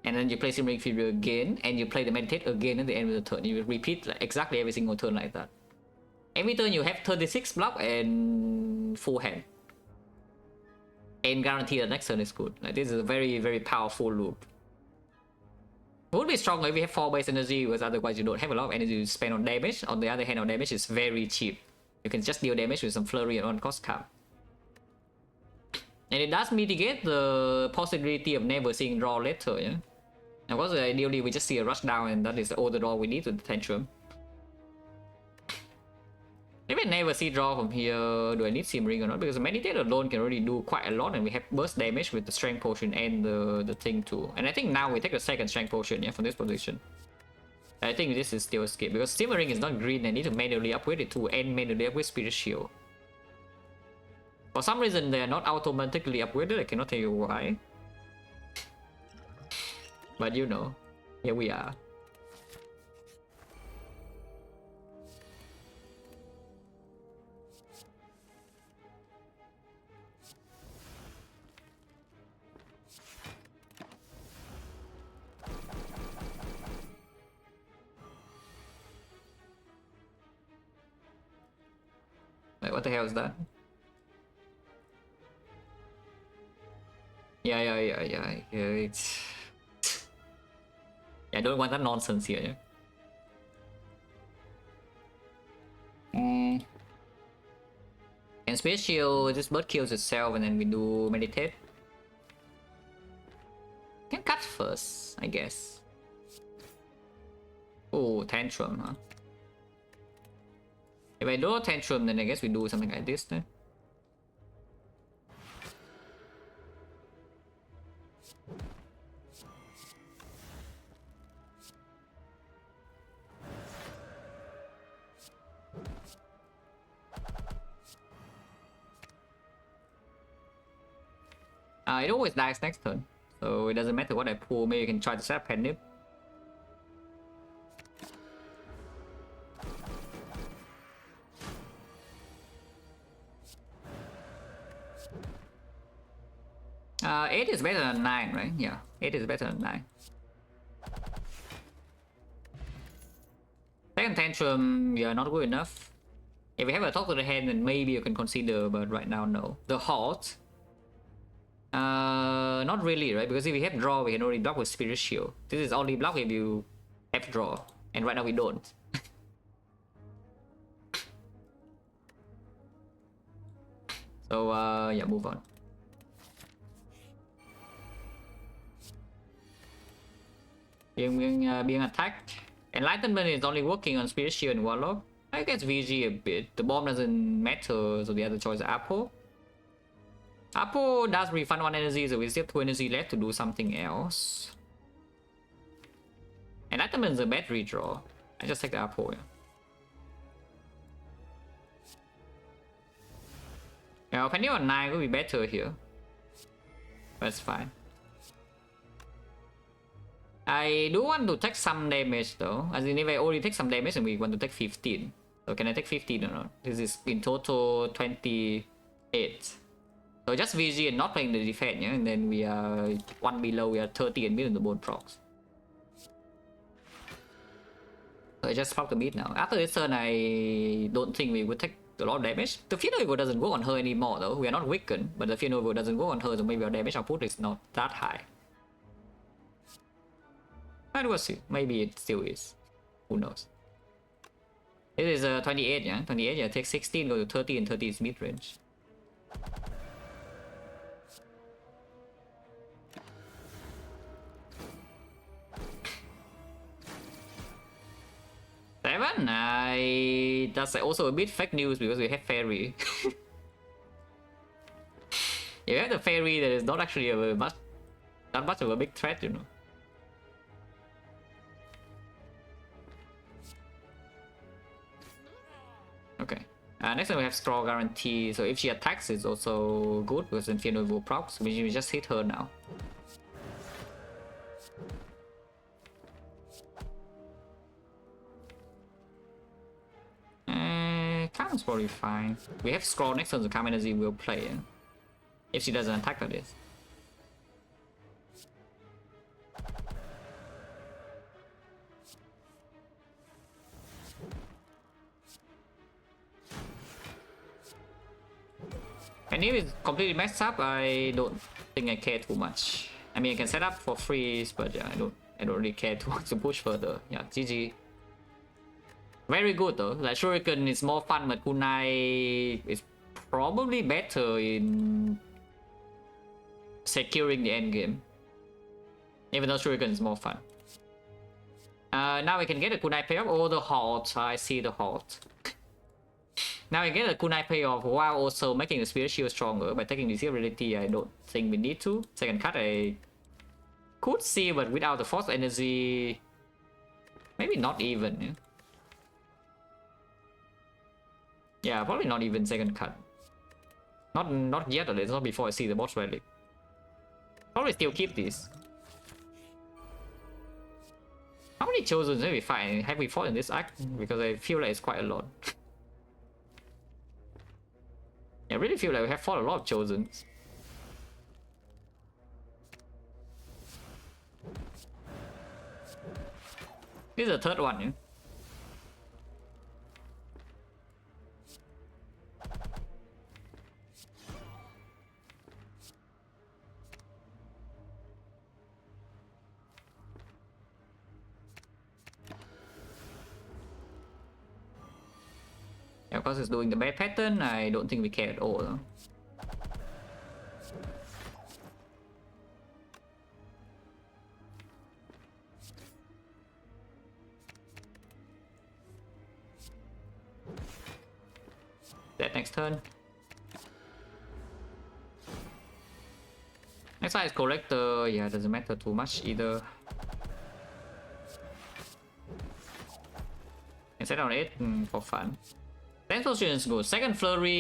And then you play Simmering Fury again, and you play the meditate again at the end of the turn. You repeat like exactly every single turn like that. Every turn you have 36 block and full hand. And guarantee the next turn is good. Like this is a very, very powerful loop. It would be stronger if we have 4 base energy, because otherwise you don't have a lot of energy to spend on damage. On the other hand, our damage is very cheap. You can just deal damage with some flurry and 1 cost card. And it does mitigate the possibility of never seeing draw later, yeah? Of course, ideally we just see a rush down, and that is all the draw we need to the Tantrum. If I never see draw from here, do I need Simmering or not? Because Meditate alone can already do quite a lot, and we have burst damage with the Strength Potion and the thing too. And I think now we take the second Strength Potion, yeah, from this position. I think this is still a skip, because Simmering is not green. I need to manually upgrade it to and manually upgrade Spirit Shield. For some reason, they are not automatically upgraded. I cannot tell you why. But you know, here we are. Like, what the hell is that? Yeah, it's... Yeah, I don't want that nonsense here, yeah? And Space Shield, this bird kills itself and then we do meditate. Can cut first, I guess. Oh, tantrum, huh? If I do a tantrum, then I guess we do something like this then. It always dies next turn, so it doesn't matter what I pull. Maybe you can try to set up Penip. Eight is better than 9, right? Yeah, 8 is better than 9. Second tantrum, yeah, not good enough. If we have a talk to the hand, then maybe you can consider, but right now, no. The halt. Not really, right? Because if we have draw, we can only block with Spirit Shield. This is only block if you have draw, and right now we don't. So, yeah, move on. Being attacked. Enlightenment is only working on Spirit Shield and Warlock. I guess VG a bit. The bomb doesn't matter, so the other choice is Apple. Apple does refund 1 energy, so we still have 2 energy left to do something else. Enlightenment is a bad redraw. I just take the Apple, yeah. Yeah, Penny on 9 would be better here. That's fine. I do want to take some damage though. As in, if I already take some damage and we want to take 15. So can I take 15 or not? This is in total 28. So just VG and not playing the defense, yeah? And then we are 1 below, we are 30 and mid on the bone procs. So I just fuck the mid now. After this turn, I don't think we would take a lot of damage. The Fear Novel doesn't go on her anymore though. We are not weakened, but the Fear Novel doesn't go on her, so maybe our damage output is not that high. But we'll see. Maybe it still is. Who knows? It is 28, yeah? 28, yeah. Take 16, go to 30, and 30 is mid-range. Seven? That's also a bit fake news because we have Fairy. You have the Fairy that is not actually that much of a big threat, you know. Okay. Next time we have Scroll Guarantee, so if she attacks it's also good because then Fear Novel procs, we just hit her now. Counts probably fine. We have Scroll next turn, so Calm Energy will play in. If she doesn't attack like this. And if it's completely messed up, I don't think I care too much. I mean, I can set up for freeze, but yeah, I don't really care too much to push further. Yeah, GG. Very good though. Like Shuriken is more fun, but Kunai is probably better in securing the end game. Even though Shuriken is more fun. Now we can get a Kunai payoff. Oh, the halt. I see the halt. Now we get a Kunai payoff while also making the Spirit Shield stronger. By taking the Zero Reality, I don't think we need to. Second cut, I could see, but without the Force Energy, maybe not even. Yeah? Yeah, probably not even second cut. Not yet, at least not before I see the boss relic. Probably still keep this. How many chosen have we fight? Have we fought in this act? Because I feel like it's quite a lot. I really feel like we have fought a lot of chosen. This is the third one, yeah? Yeah, of course it's doing the bad pattern. I don't think we care at all. Though. That next turn. Next side is collector. Yeah, doesn't matter too much either. And set on it for fun. Then positions go. Second flurry.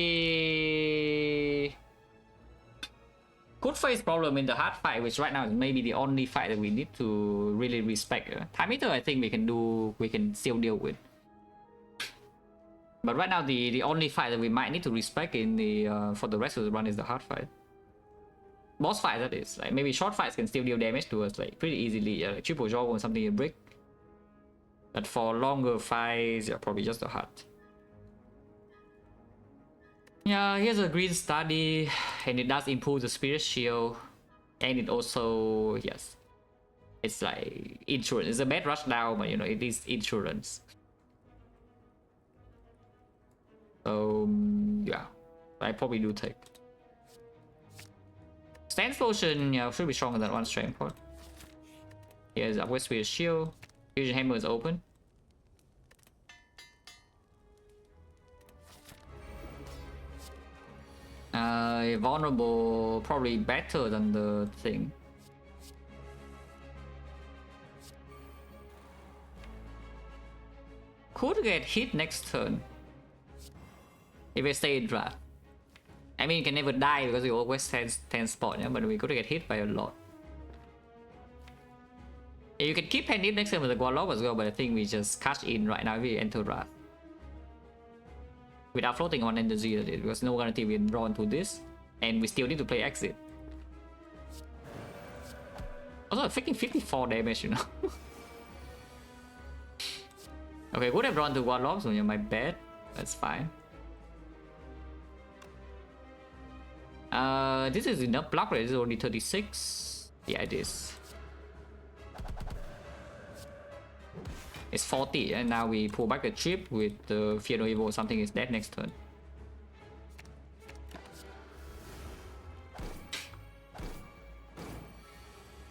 Could face problem in the hard fight, which right now is maybe the only fight that we need to really respect. Time Eater, I think we can still deal with. But right now, the only fight that we might need to respect in the for the rest of the run is the hard fight. Boss fight, that is. Like maybe short fights can still deal damage to us like pretty easily. Like triple jaw or something in brick. But for longer fights, yeah, probably just the hard. Yeah, here's a green study, and it does improve the spirit shield, and it also, yes, it's like insurance. It's a bad rush down, but you know, it is insurance. Yeah, I probably do take. Stance Potion, yeah, should be stronger than one strength point. Here's upward spirit shield. Fusion Hammer is open. Vulnerable, probably better than the thing. Could get hit next turn if we stay in draft. I mean, you can never die because you always 10 spot, yeah? But we could get hit by a lot. You can keep hand next turn with the Guarlock as well, but I think we just cash in right now if we enter draft. Without floating on energy, because no guarantee we draw into this, and we still need to play exit. Also, freaking 54 damage, you know. Okay, would have drawn to Warlock, so you're my bad. That's fine. This is enough block rate. This is only 36. Yeah, it is. It's 40, and now we pull back the chip with the Fear No Evil. Something is dead next turn.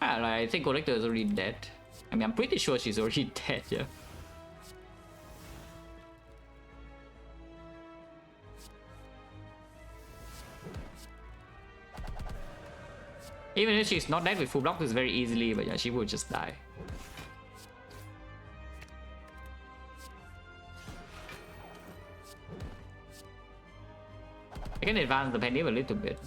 I think Collector is already dead. I mean, I'm pretty sure she's already dead, yeah. Even if she's not dead with full block, this very easily, but yeah, she would just die. I can advance the Penny a little bit.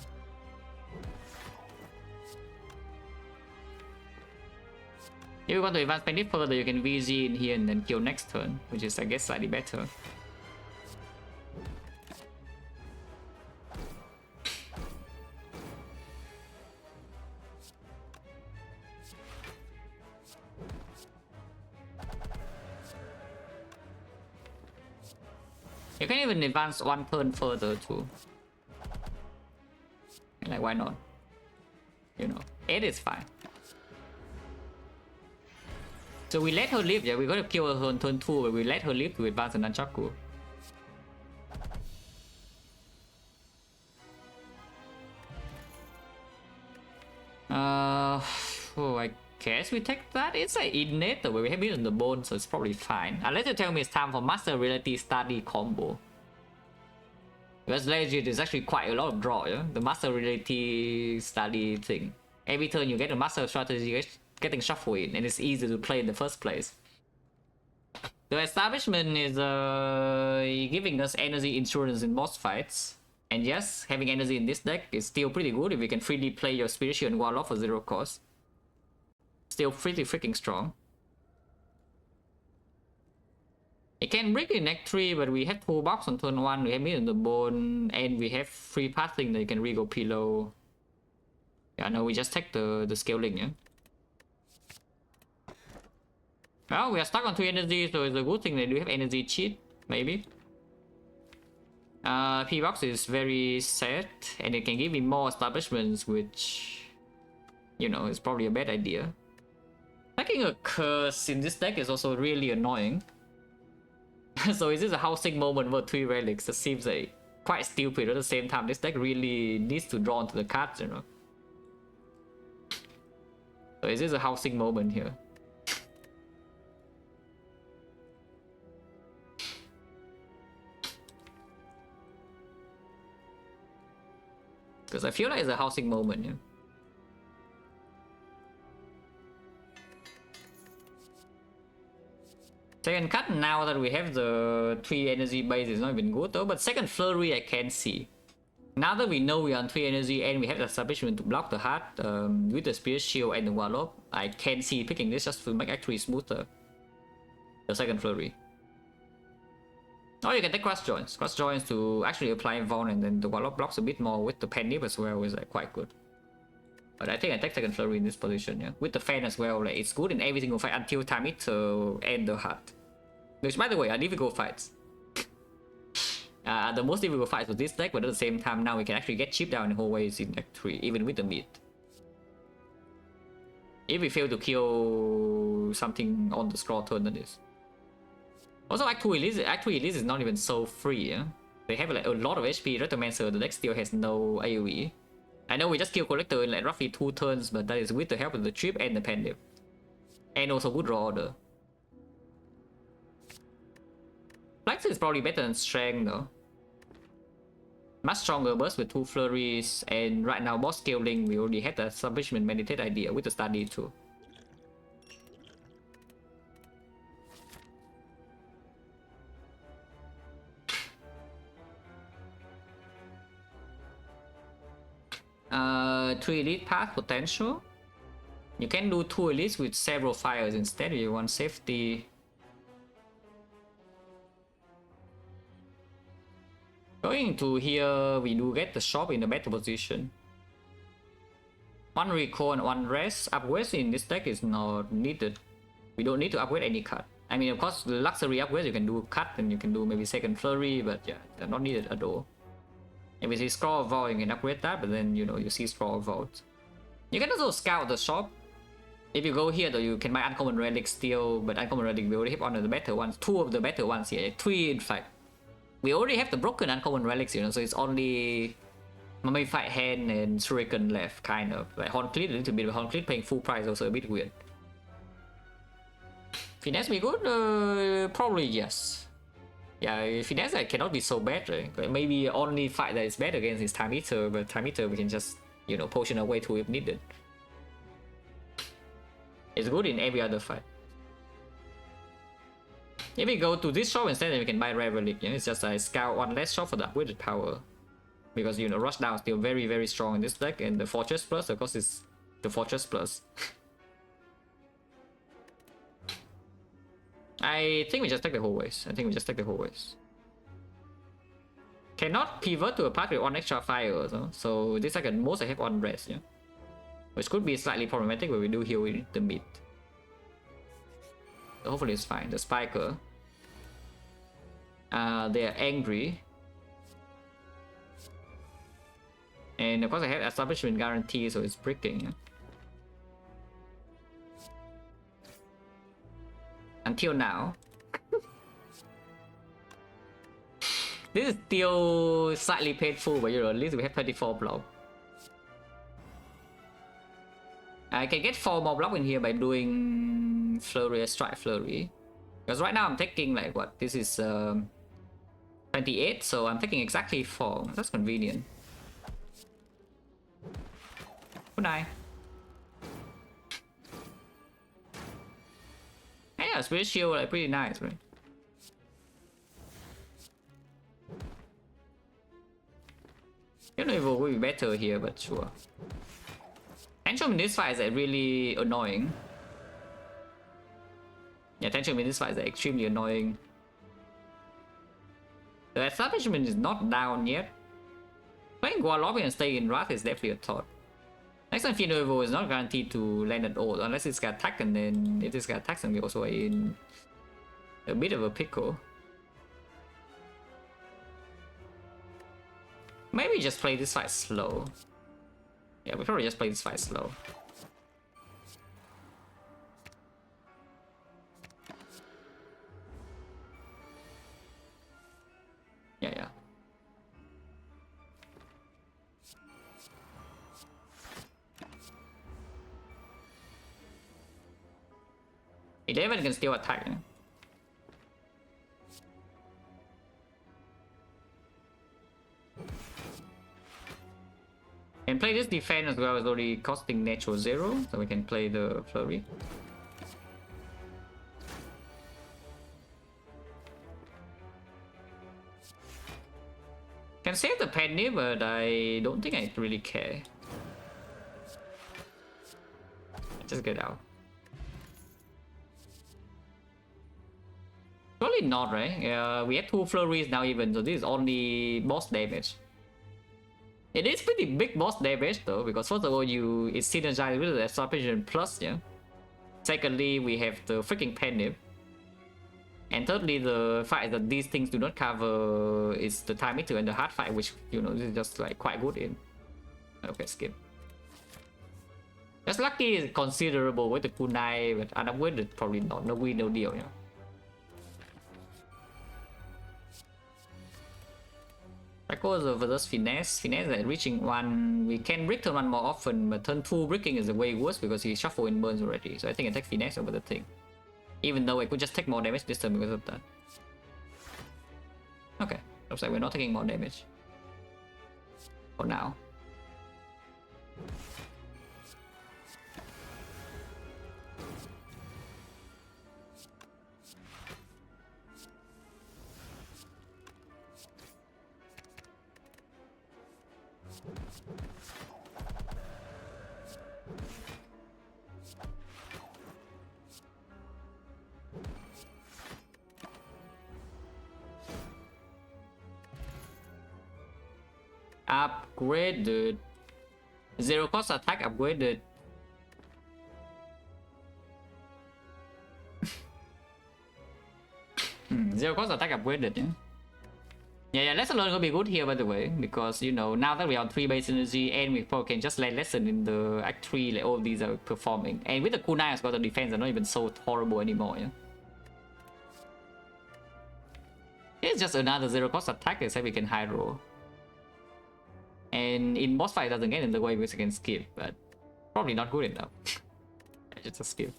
If you want to advance Penny further, you can VG in here and then kill next turn, which is, I guess, slightly better. You can even advance one turn further too. Like, why not? You know, 8 is fine. So we let her live, yeah, we gotta kill her on turn 2, but we let her live to advance the Nunchaku. Oh, I guess we take that. It's an innate, but we have it on the bone, so it's probably fine. Unless you tell me it's time for Master Reality Study combo. Because legit is actually quite a lot of draw, yeah? The Master Reality Study thing. Every turn you get a Master Strategy getting shuffled in, and it's easy to play in the first place. The establishment is giving us energy insurance in boss fights. And yes, having energy in this deck is still pretty good if you can freely play your Spiritual and Warlock for 0 cost. Still pretty freaking strong. It can break in neck 3, but we have toolbox on turn 1, we have Mid on the Bone, and we have free passing that you can re-go pillow. Yeah, no, we just take the scaling, yeah? Well, we are stuck on 3 energy, so it's a good thing that we have energy cheat, maybe. P-box is very set, and it can give me more establishments, which, you know, is probably a bad idea. Taking a curse in this deck is also really annoying. So is this a housing moment for 3 relics? That seems like quite stupid. At the same time, this deck really needs to draw into the cards, you know. So is this a housing moment here? Because I feel like it's a housing moment, yeah. Second cut, now that we have the 3 energy base, is not even good though, but second flurry I can see. Now that we know we are on 3 energy and we have the establishment to block the heart with the Spirit Shield and the Warlock, I can see picking this just to make actually smoother. The second flurry. Or you can take cross joints. Cross joints to actually apply Vaughn, and then the Warlock blocks a bit more with the Penny as well, is like quite good. But I think I take second flurry in this position, yeah. With the fan as well, like it's good in every single fight until time it to end the heart. Which, by the way, are difficult fights. The most difficult fights with this deck, but at the same time now we can actually get chip down in whole ways in deck 3, even with the mid. If we fail to kill something on the scroll turn, that is. Also, Act 2 Elise is not even so free, yeah? They have like a lot of HP, Rectomancer, the deck still has no AoE. I know we just kill Collector in like roughly 2 turns, but that is with the help of the chip and the Pendant. And also good draw order. Flex is probably better than Strength though. Much stronger burst with 2 flurries, and right now boss scaling we already had the Submission Meditate idea with the study too. Three elite path potential. You can do 2 elites with several fires instead if you want safety. Going to here, we do get the shop in the better position. 1 recall and 1 rest. Upgrades in this deck is not needed. We don't need to upgrade any cut. I mean, of course, the luxury upgrades you can do cut and you can do maybe second flurry, but yeah, they're not needed at all. If you see Scroll of Vault, you can upgrade that, but then you know you see Scroll of Vault. You can also scout the shop. If you go here though, you can buy uncommon relics still, but uncommon relic we already have one of the better ones, 2 of the better ones here, 3 in fact. We already have the broken uncommon relics, you know, so it's only Mummified Hand and Shuriken left, kind of. Like Horncleat a little bit, but Horncleat paying full price also a bit weird. Finesse be good? Probably yes. Yeah, Finesse cannot be so bad, right? But maybe only fight that is bad against is Time Eater, but Time Eater we can just, you know, potion away to if needed. It's good in every other fight. If we go to this shop instead, then we can buy Rare Relic. Yeah? It's just a scout 1 less shop for the upgraded power. Because, you know, Rush Down is still very, very strong in this deck, and the Fortress Plus, of course, is the Fortress Plus. I think we just take the whole ways. Cannot pivot to a path with 1 extra fire, so this like at most I have 1 rest, yeah. Which could be slightly problematic, but we do heal with the mid. So hopefully it's fine. The Spiker. They are angry. And of course I have establishment guarantee, so it's breaking, yeah. Until now. This is still slightly painful, but you know, at least we have 34 block. I can get 4 more block in here by doing Flurry, Strike Flurry. Because right now I'm taking like what? This is 28, so I'm taking exactly 4. That's convenient. Good night. Yeah, Spirit Shield like pretty nice, right? Evo will be better here, but sure. Tantrum in this fight is really annoying. Yeah, Tantrum in this fight is extremely annoying. The establishment is not down yet. Playing Gualobi and staying in Wrath is definitely a thought. Next time Evo is not guaranteed to land at all unless it's got attack, and then if it's got attacks, then we're also in a bit of a pickle. Maybe just play this fight slow. Yeah, we probably just play this fight slow. Yeah. 11 can still attack. And play this defense as well, is already costing natural 0, so we can play the flurry. Can save the penny, but I don't think I really care. Just get out. Probably not, right? We have 2 flurries now even, so this is only boss damage. It is pretty big boss damage though, because first of all, it's synergized with the Absorption Plus, yeah. Secondly, we have the freaking Penny. And thirdly, the fact that these things do not cover is the time meter and the hard fight, which, you know, this is just like quite good in. Okay, skip. Just lucky is considerable with the kunai, but unavoided probably not. No win, no deal, yeah. Records versus finesse. Finesse is reaching 1. We can brick turn 1 more often, but turn 2 bricking is way worse because he shuffle and burns already. So I think I take finesse over the thing. Even though I could just take more damage this turn because of that. Okay, looks like we're not taking more damage. For now. Upgraded. 0 cost attack upgraded. Zero cost attack upgraded, yeah. Yeah, lesson learned will be good here, by the way, because, you know, now that we are on 3 base energy and we probably can just let lesson in the act 3, like all of these are performing. And with the kunai as well, the defense are not even so horrible anymore, yeah. It's just another 0 cost attack, except we can high roll. And in boss fight, it doesn't get in the way we can skip, but probably not good enough. Just a skip.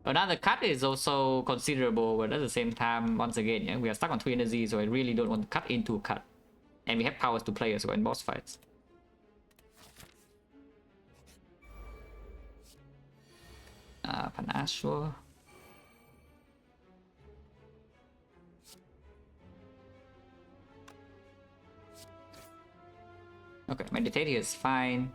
Another cut is also considerable, but at the same time, once again, yeah, we are stuck on 3 energy, so I really don't want to cut into cut. And we have powers to play as well in boss fights. Panache, sure. Okay, meditate here is fine.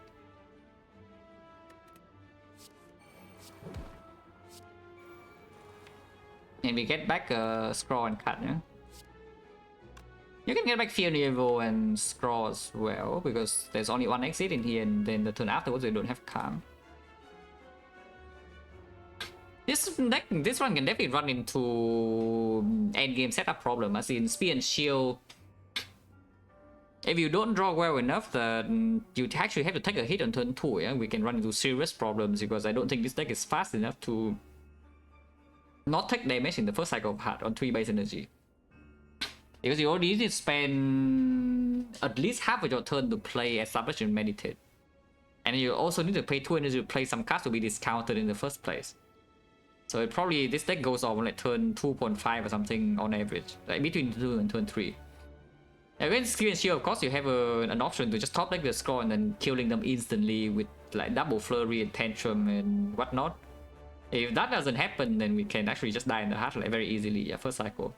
And we get back scroll and cut, yeah? You can get back Fear Evo and scroll as well, because there's only 1 exit in here, and then the turn afterwards we don't have calm. This one can definitely run into endgame setup problem, as in Spear and Shield. If you don't draw well enough, then you actually have to take a hit on turn 2, yeah? We can run into serious problems, because I don't think this deck is fast enough to not take damage in the first cycle of heart on 3 base energy. Because you already need to spend at least half of your turn to play Establish and Meditate. And you also need to pay 2 energy to play some cards to be discounted in the first place. So it probably, this deck goes on like turn 2.5 or something on average. Like between 2 and turn 3. And with Skill and Shield, of course, you have an option to just top deck the score and then killing them instantly with like double flurry and tantrum and whatnot. If that doesn't happen, then we can actually just die in the heart like very easily, yeah, first cycle.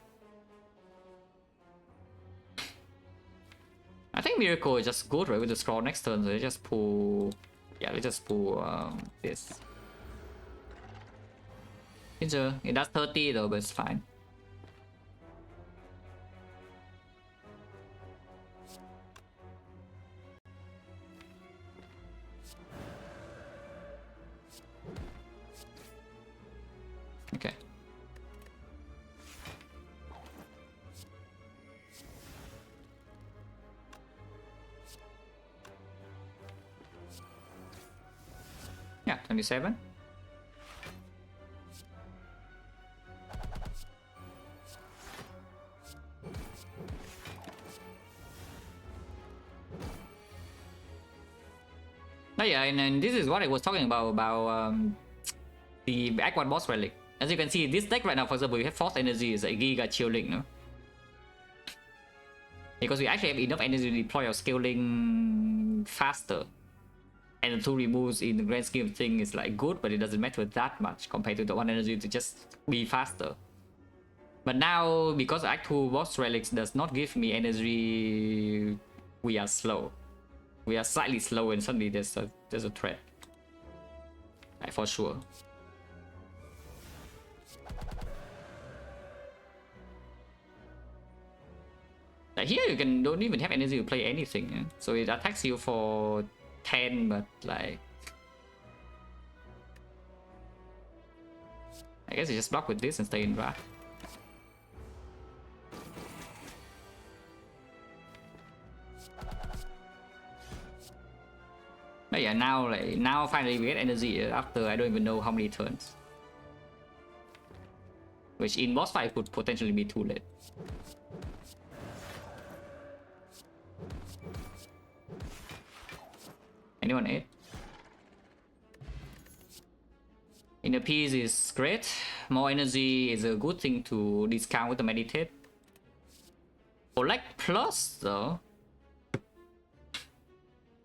I think Miracle is just good, right? With the scroll next turn, so they just pull. Yeah, let's just pull this. It does 30 though, but it's fine. Okay. Yeah, 27. Oh yeah, and this is what I was talking about the Act 1 boss relic. As you can see, this deck right now, for example, we have Force Energy is a Giga Chilling, no? Because we actually have enough energy to deploy our scaling faster. And the 2 removes in the grand scheme of things is like good, but it doesn't matter that much compared to the 1 energy to just be faster. But now, because Act 2 boss relics does not give me energy, we are slow. We are slightly slow, and suddenly there's a threat. Like, for sure. Like here you don't even have energy to play anything, yeah? So it attacks you for 10, but like I guess you just block with this and stay in draft. But yeah, now finally we get energy after I don't even know how many turns. Which in boss fight could potentially be too late. Anyone 8? Inner peace is great. More energy is a good thing to discount with the meditate. Collect plus though.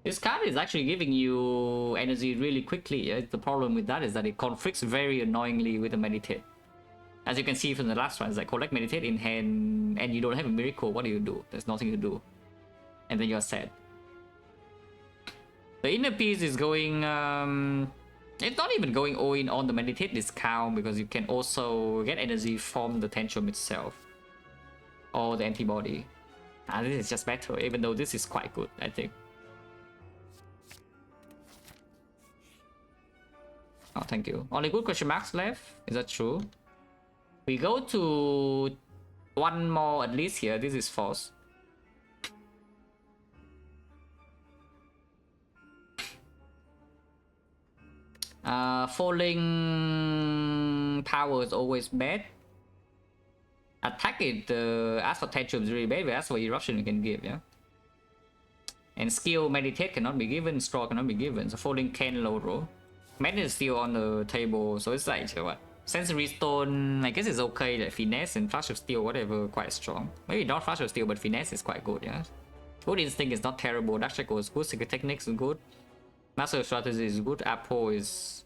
This card is actually giving you energy really quickly. The problem with that is that it conflicts very annoyingly with the meditate. As you can see from the last one, it's like collect meditate in hand and you don't have a miracle. What do? There's nothing to do. And then you're sad. The inner peace is going it's not even going all in on the meditate discount, because you can also get energy from the tantrum itself or the antibody. This is just better, even though this is quite good, I think. Oh, thank you. Only good question marks left. Is that true? We go to one more at least here. This is false. Falling power is always bad. Attack it, ask for tantrum is really bad, but ask for eruption you can give, yeah. And skill meditate cannot be given, straw cannot be given, so falling can low roll. Madness is still on the table, so it's like what? Sensory stone, I guess it's okay. Like finesse and flash of steel, whatever, quite strong. Maybe not flash of steel, but finesse is quite good, yeah. Good instinct is not terrible. Dark Shackle is good. Secret techniques is good. Master of strategy is good. Apple is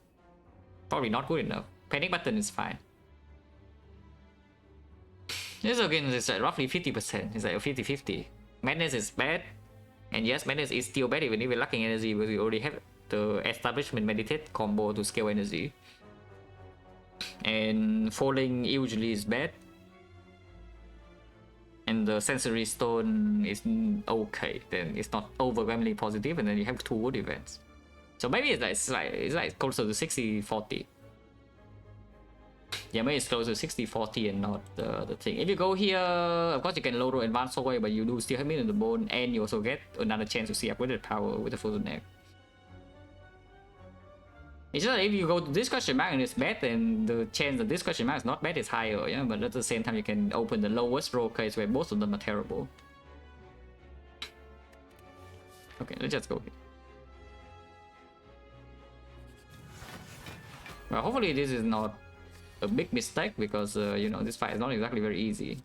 probably not good enough. Panic button is fine. This again is like roughly 50%. It's like a 50-50. Madness is bad. And yes, Madness is still bad even if we're lacking energy, because we already have the establishment meditate combo to scale energy. And falling usually is bad. And the sensory stone is okay. Then it's not overwhelmingly positive, and then you have 2 wood events. So maybe it's like closer to 60-40. Yeah, maybe it's closer to 60-40 and not the thing. If you go here, of course you can low roll advance away, but you do still have Meat in the Bone, and you also get another chance to see upgraded power with the full neck. It's just that if you go to this question mark and it's bad, then the chance that this question mark is not bad is higher, yeah? But at the same time, you can open the lowest roll case where both of them are terrible. Okay, let's just go here. Well, hopefully this is not a big mistake, because, you know, this fight is not exactly very easy.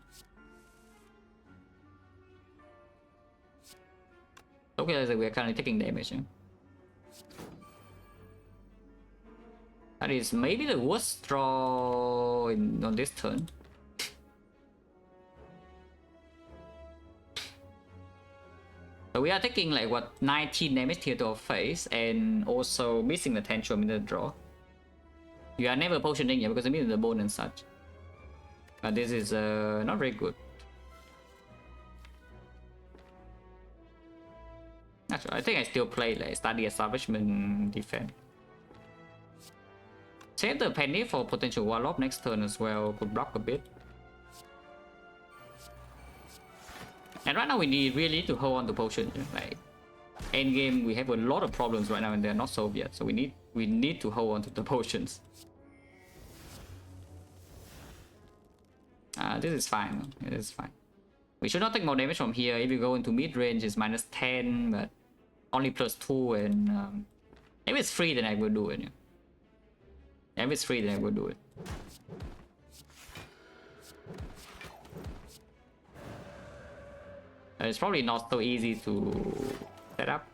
Okay, so we are currently taking damage, yeah? That is maybe the worst draw on this turn. So we are taking like what 19 damage here to our face and also missing the tantrum in the draw. You are never potioning here because I mean the bone and such. But this is not very good. Actually, I think I still play like study establishment defense. Save the penny for potential warlock next turn as well. Could block a bit. And right now we really need to hold on to potion. Like endgame, we have a lot of problems right now and they're not solved yet. So we need to hold on to the potions. This is fine. It is fine. We should not take more damage from here. If you go into mid range, it's minus 10, but only plus 2. And if it's free, then I will do it. Yeah. If it's free, then I will do it. It's probably not so easy to set up.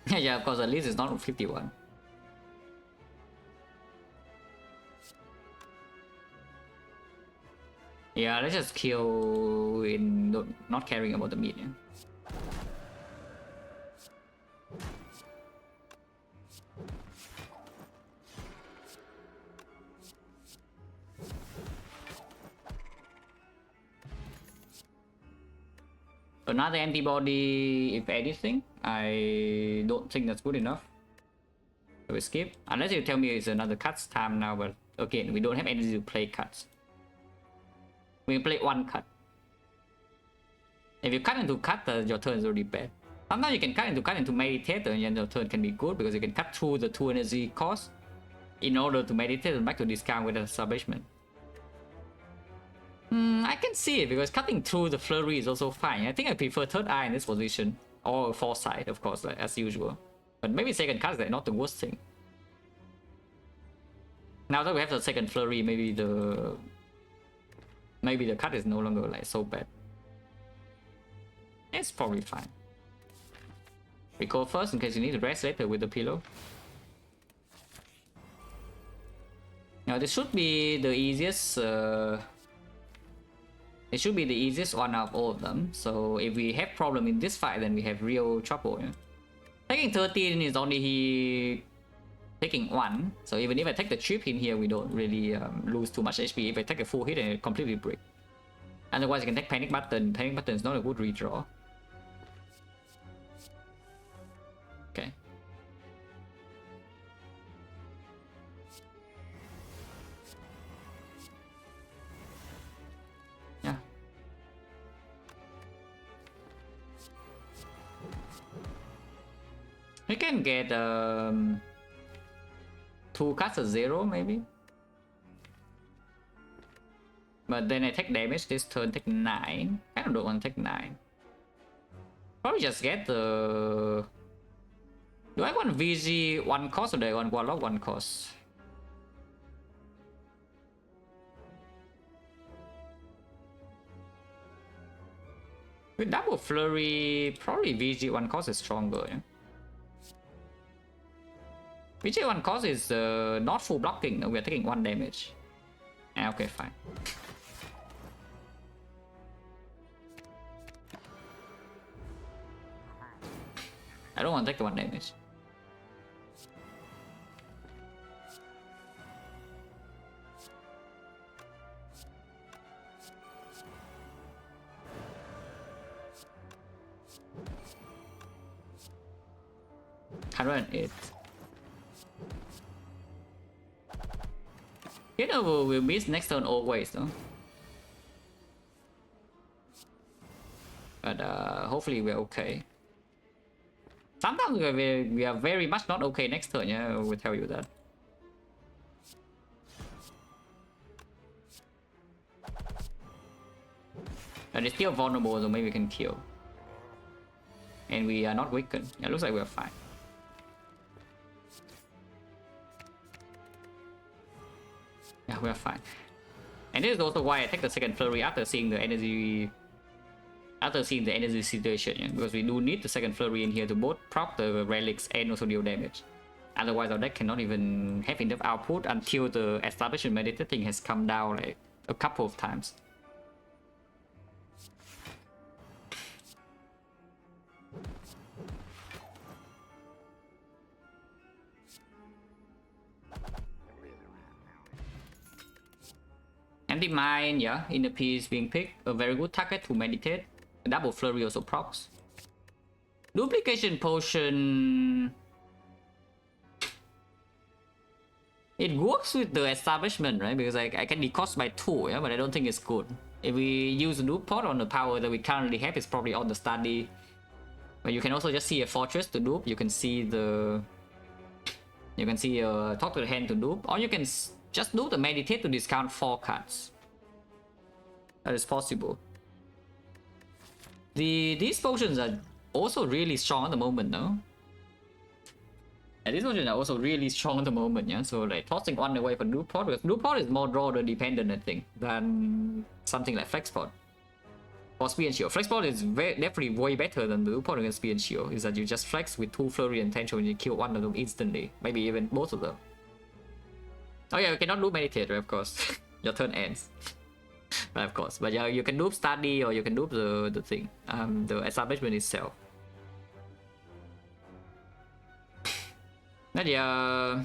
Yeah, of course, at least it's not 51. Yeah, let's just kill in not caring about the meat. Yeah? Another antibody, if anything. I don't think that's good enough. So we skip. Unless you tell me it's another cuts time now, but again, we don't have energy to play cuts. We play one cut. If you cut into cut, your turn is already bad. Sometimes you can cut into meditate and your turn can be good because you can cut through the 2 energy cost in order to meditate and back to discount with an establishment. I can see it because cutting through the flurry is also fine. I think I prefer third eye in this position. Or foresight, of course, like, as usual. But maybe second cut is not the worst thing. Now that we have the second flurry, maybe the cut is no longer like so bad. It's probably fine. We go first in case you need to rest later with the pillow. Now this should be the easiest. It should be the easiest one out of all of them. So if we have problem in this fight, then we have real trouble. Yeah? Taking 13 is only taking 1. So even if I take the chip in here, we don't really lose too much HP. If I take a full hit, and it completely break. Otherwise, you can take panic button. Panic button is not a good redraw. Okay. Yeah. We can get 2 cuts at 0 maybe. But then I take damage this turn, take 9. I don't want to take 9. Probably just get the... Do I want VG 1 cost or do I want Warlock 1 cost? With double flurry, probably VG 1 cost is stronger. Yeah? VG 1 cost is not full blocking, no, we are taking 1 damage. Okay, fine. I don't want to take the 1 damage. $108. You know, we'll miss next turn always, though. But hopefully we're okay. Sometimes we are very much not okay next turn, yeah, I will tell you that. And it's still vulnerable, so maybe we can kill. And we are not weakened. It looks like we're fine. Yeah, we're fine. And this is also why I take the second flurry after seeing the energy situation, yeah? Because we do need the second flurry in here to both proc the relics and also deal damage. Otherwise our deck cannot even have enough output until the establishment meditating has come down like a couple of times. Empty Mind, yeah, inner peace being picked, a very good target to meditate. Double flurry also procs. Duplication potion. It works with the establishment, right? Because I can decost by 2, yeah, but I don't think it's good. If we use a dupe pot on the power that we currently have, it's probably on the study. But you can also just see a fortress to dupe. You can see the... You can see talk to the hand to dupe. Or you can just do the meditate to discount 4 cards. That is possible. These potions are also really strong at the moment, no? And these potions are also really strong at the moment, yeah? So like tossing one away for dupe pot, because dupe pot is more draw dependent, I think, than something like flex pot. For speed and shield. Flex pot is definitely way better than the dupe pot against speed and shield. Is that you just flex with 2 flurry and tantrum and you kill one of them instantly. Maybe even both of them. Oh yeah, you cannot do meditate, right? Of course. Your turn ends. But of course. But yeah, you can dupe study or you can dupe the thing. The establishment itself. But yeah,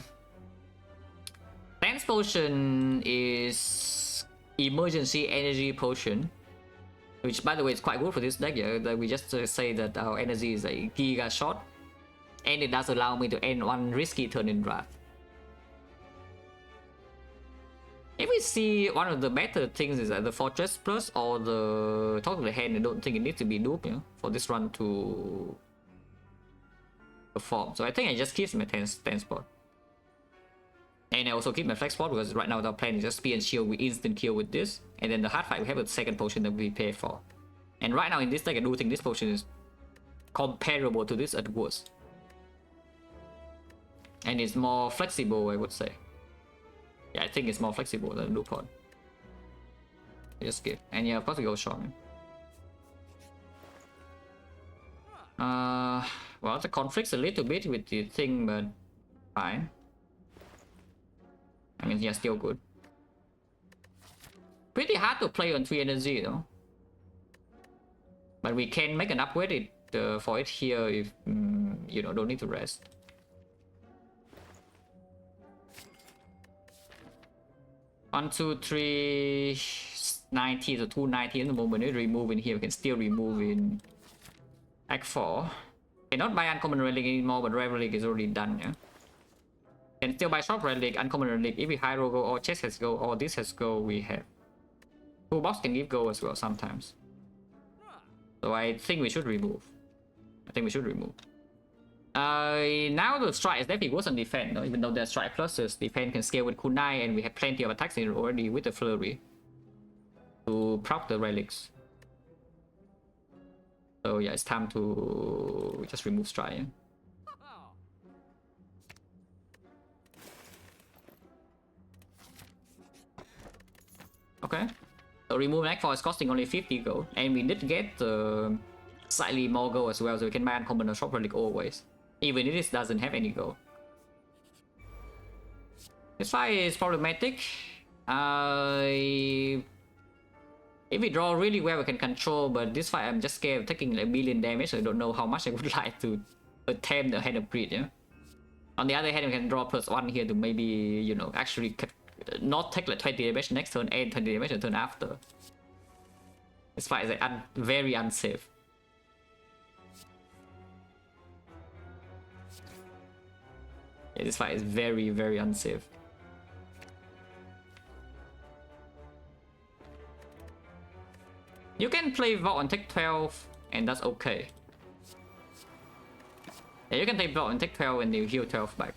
Dance Potion is emergency energy potion, which by the way is quite good for this deck. Yeah, that we just say that our energy is a giga shot, and it does allow me to end one risky turn in draft. If we see one of the better things is that the Fortress Plus or the Talk to the Hand, I don't think it needs to be duped, yeah, for this run to perform. So I think I just keep my 10 spot. And I also keep my flex spot because right now our plan is just speed and shield, we instant kill with this. And then the hard fight, we have a second potion that we pay for. And right now in this deck, I do think this potion is comparable to this at worst. And it's more flexible, I would say. Yeah, I think it's more flexible than Loop Pod. Just skip. And yeah, of course we go short, man. Well, the conflicts a little bit with the thing, but fine. I mean, yeah, still good. Pretty hard to play on 3 energy, though. But we can make an upgrade for it here if, you know, don't need to rest. One, two, three, 90 to 290 in the moment. We remove in here, we can still remove in Act 4. Cannot buy uncommon relic anymore, but rare relic is already done, yeah. Can still buy shop relic, uncommon relic. If we hydro go or chest has go or this has go, we have. Toolbox can give go as well sometimes. So I think we should remove. Now the strike is definitely worse on defense, though, even though there's strike pluses. Defense can scale with kunai and we have plenty of attacks in already with the flurry to proc the relics. So yeah, it's time to just remove strike. Yeah? Okay. So remove Act 4 is costing only 50 gold, and we did get slightly more gold as well, so we can buy uncommon or shop relic always. Even if this doesn't have any gold. This fight is problematic. If we draw really well, we can control, but this fight I'm just scared of taking like 1 billion damage, so I don't know how much I would like to attempt the Hand of Greed, yeah? On the other hand, we can draw +1 here to maybe, you know, actually not take like 20 damage next turn and 20 damage the turn after. This fight is like very unsafe. Yeah, this fight is very, very unsafe. You can play Vault and take 12, and that's okay. Yeah, you can take Vault and take 12 and you heal 12 back.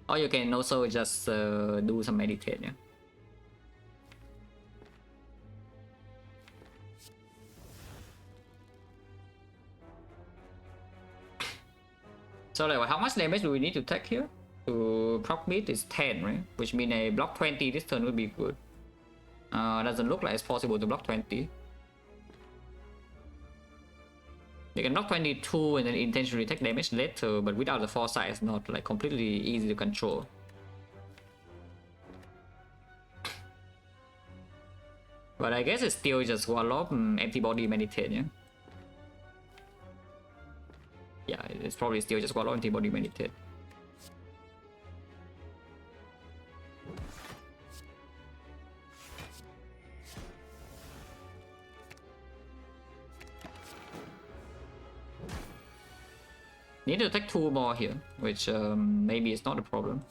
Or you can also just do some meditate, yeah. So like, how much damage do we need to take here? To proc meat is 10, right? Which means a block 20 this turn would be good. Doesn't look like it's possible to block 20. They can knock 22 and then intentionally take damage later, but without the foresight, it's not like completely easy to control. But I guess it's still just Warlock and Antibody Meditate, yeah? Yeah, it's probably still just Warlock Antibody Meditate. Need to take 2 more here, which maybe is not a problem.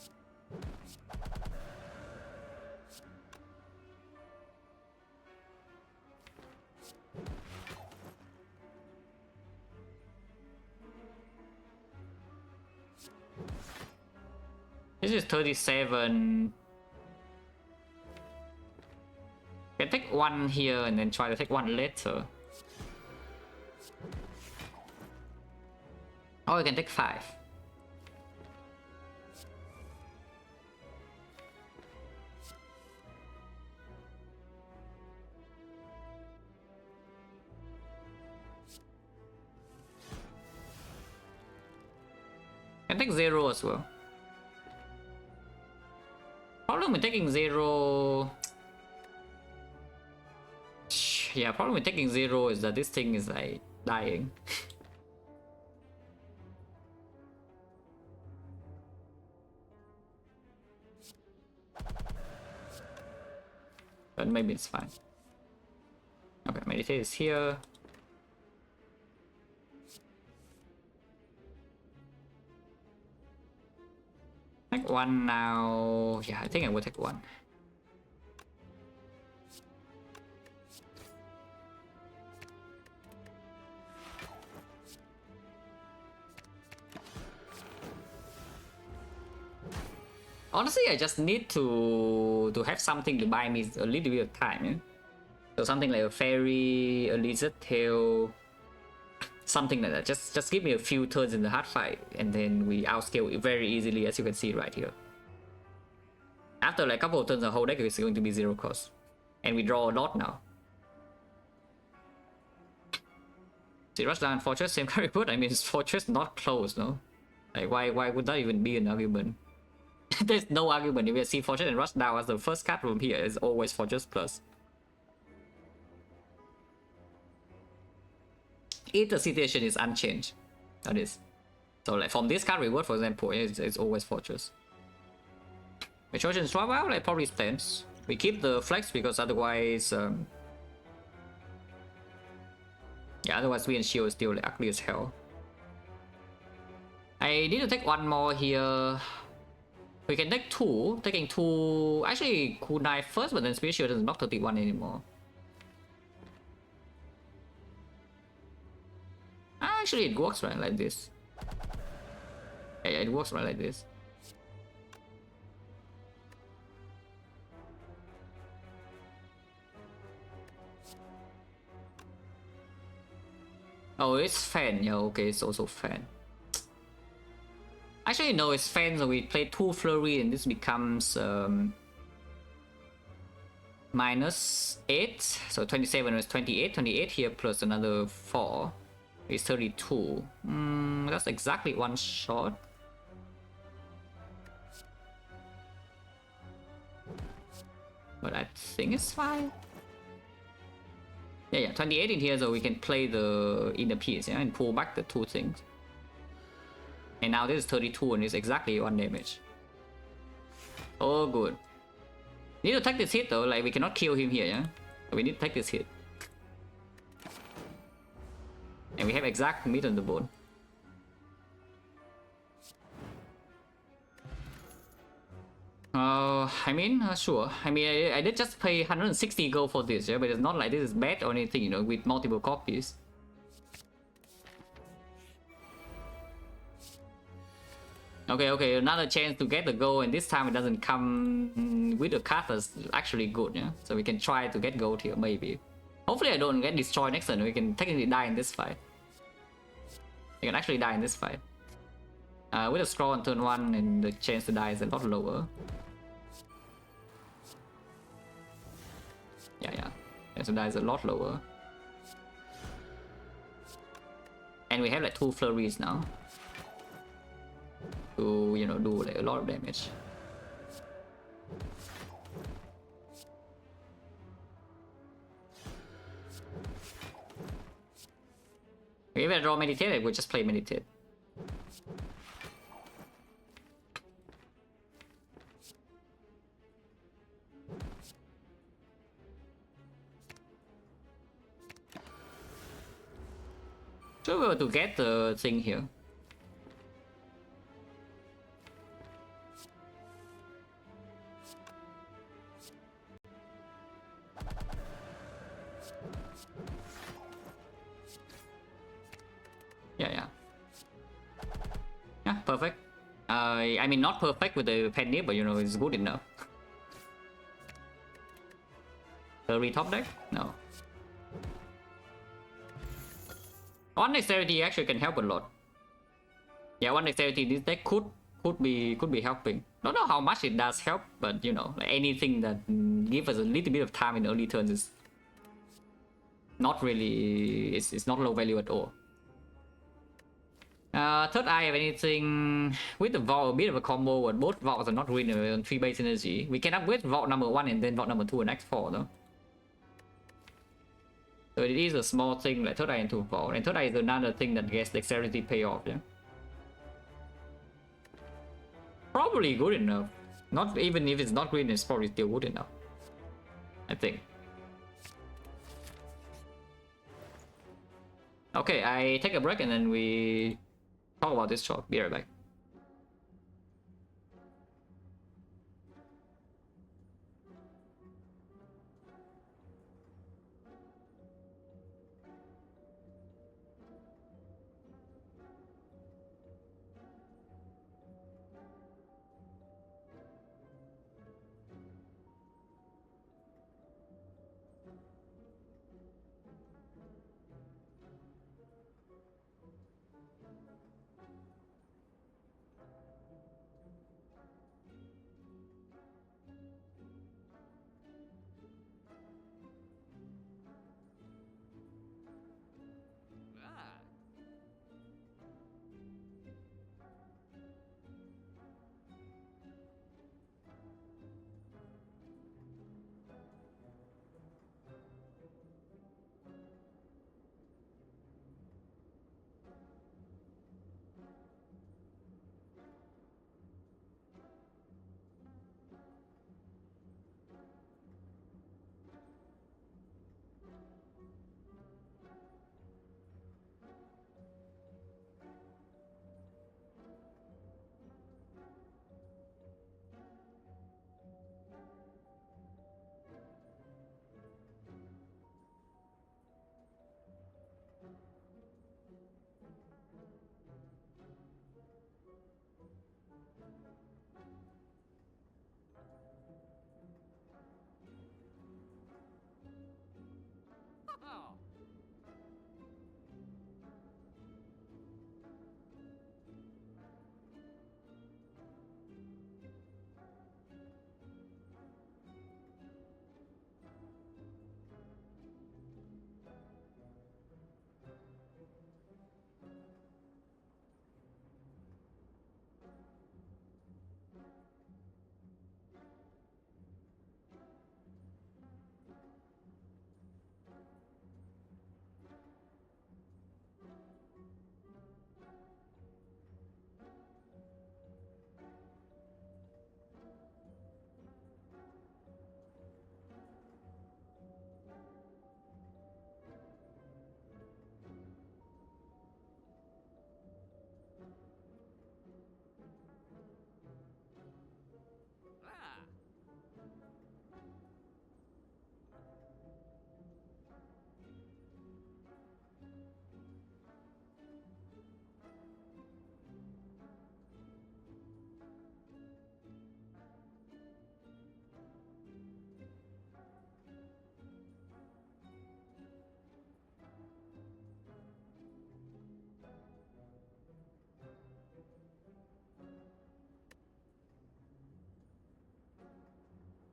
This is 37. Can take 1 here and then try to take 1 later. Or you can take 5. Can take 0 as well. Problem with taking 0... Yeah, problem with taking 0 is that this thing is like dying. But maybe it's fine. Okay, Meditate is here. Take 1 now. Yeah, I think I will take 1. Honestly, I just need to have something to buy me a little bit of time. Yeah? So something like a fairy, a lizard tail, something like that. Just give me a few turns in the hard fight, and then we outscale it very easily, as you can see right here. After like a couple of turns, the whole deck is going to be 0 cost, and we draw a lot now. See, rush down fortress, same carry put. I mean, it's fortress not close, no? Like why would that even be an argument? There's no argument. If you see fortress and rush down as the first card from here, is always fortress plus. If the situation is unchanged, that is. So like from this card reward, for example, it's always fortress. Trojan swap out, like probably stands. We keep the flex because otherwise, yeah, otherwise we and shield is still like, ugly as hell. I need to take 1 more here. We can take 2. Taking 2, actually cool knife first, but then Spirit Shield doesn't knock 31 anymore. Actually, it works right like this. Yeah, it works right like this. Oh, it's fan. Yeah, okay, it's also fan. Actually, no, it's fan, so we play 2 flurry and this becomes -8. So 27 is 28. 28 here plus another 4 is 32. That's exactly 1 shot. But I think it's fine. Yeah, 28 in here, so we can play the inner piece, yeah, and pull back the 2 things. And now this is 32 and it's exactly 1 damage. Oh, good. Need to take this hit though, like we cannot kill him here, yeah? We need to take this hit. And we have exact meat on the bone. I mean, sure. I mean, I did just pay 160 gold for this, yeah, but it's not like this is bad or anything, you know, with multiple copies. Okay, another chance to get the gold, and this time it doesn't come with a card that's actually good, yeah? So we can try to get gold here, maybe. Hopefully I don't get destroyed next turn, we can technically die in this fight. We can actually die in this fight. With a scroll on turn 1, and the chance to die is a lot lower. Yeah. Chance to die is a lot lower. And we have like 2 flurries now to, you know, do like a lot of damage. If I draw meditate, we just play meditate. So we were to get the thing here. Yeah. Yeah, perfect. I mean, not perfect with the penny, but you know, it's good enough. The top deck? No. One dexterity actually can help a lot. Yeah, one dexterity this deck could be helping. Don't know how much it does help, but you know, like anything that gives us a little bit of time in early turns is not really. It's not low value at all. Third eye have anything with the vault, a bit of a combo, but both vaults are not green on 3 base energy. We can upgrade vault number 1 and then vault number 2 and X4 though. So it is a small thing like third eye into vault, and third eye is another thing that gets dexterity payoff, yeah. Probably good enough. Not even if it's not green, it's probably still good enough, I think. Okay, I take a break and then we talk about this shot. Be right back.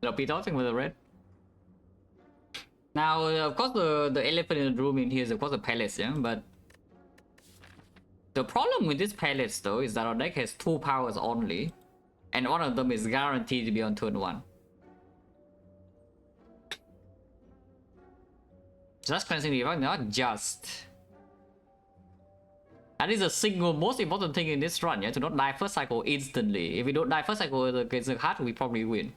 Repeat thing with the red. Now, of course, the elephant in the room in here is of course a palace, yeah, but The problem with these pellets though is that our deck has 2 powers only, and one of them is guaranteed to be on turn 1. Just cleansing the debuff, not just. That is the single most important thing in this run, yeah, to not die first cycle instantly. If we don't die first cycle against the card, we probably win.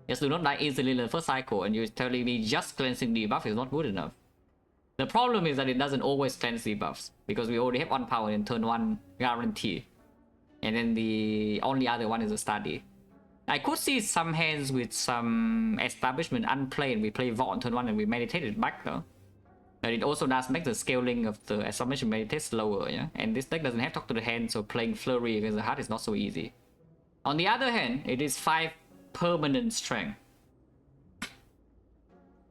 Just do not die instantly in the first cycle, and you're telling me just cleansing the debuff is not good enough. The problem is that it doesn't always cleanse debuffs, because we already have 1 power in turn 1 guarantee. And then the only other one is a study. I could see some hands with some establishment unplayed. We play Vault on turn 1 and we meditate it back though. But it also does make the scaling of the establishment meditate slower, yeah? And this deck doesn't have Talk to the Hand, so playing Flurry against the heart is not so easy. On the other hand, it is 5 permanent strength.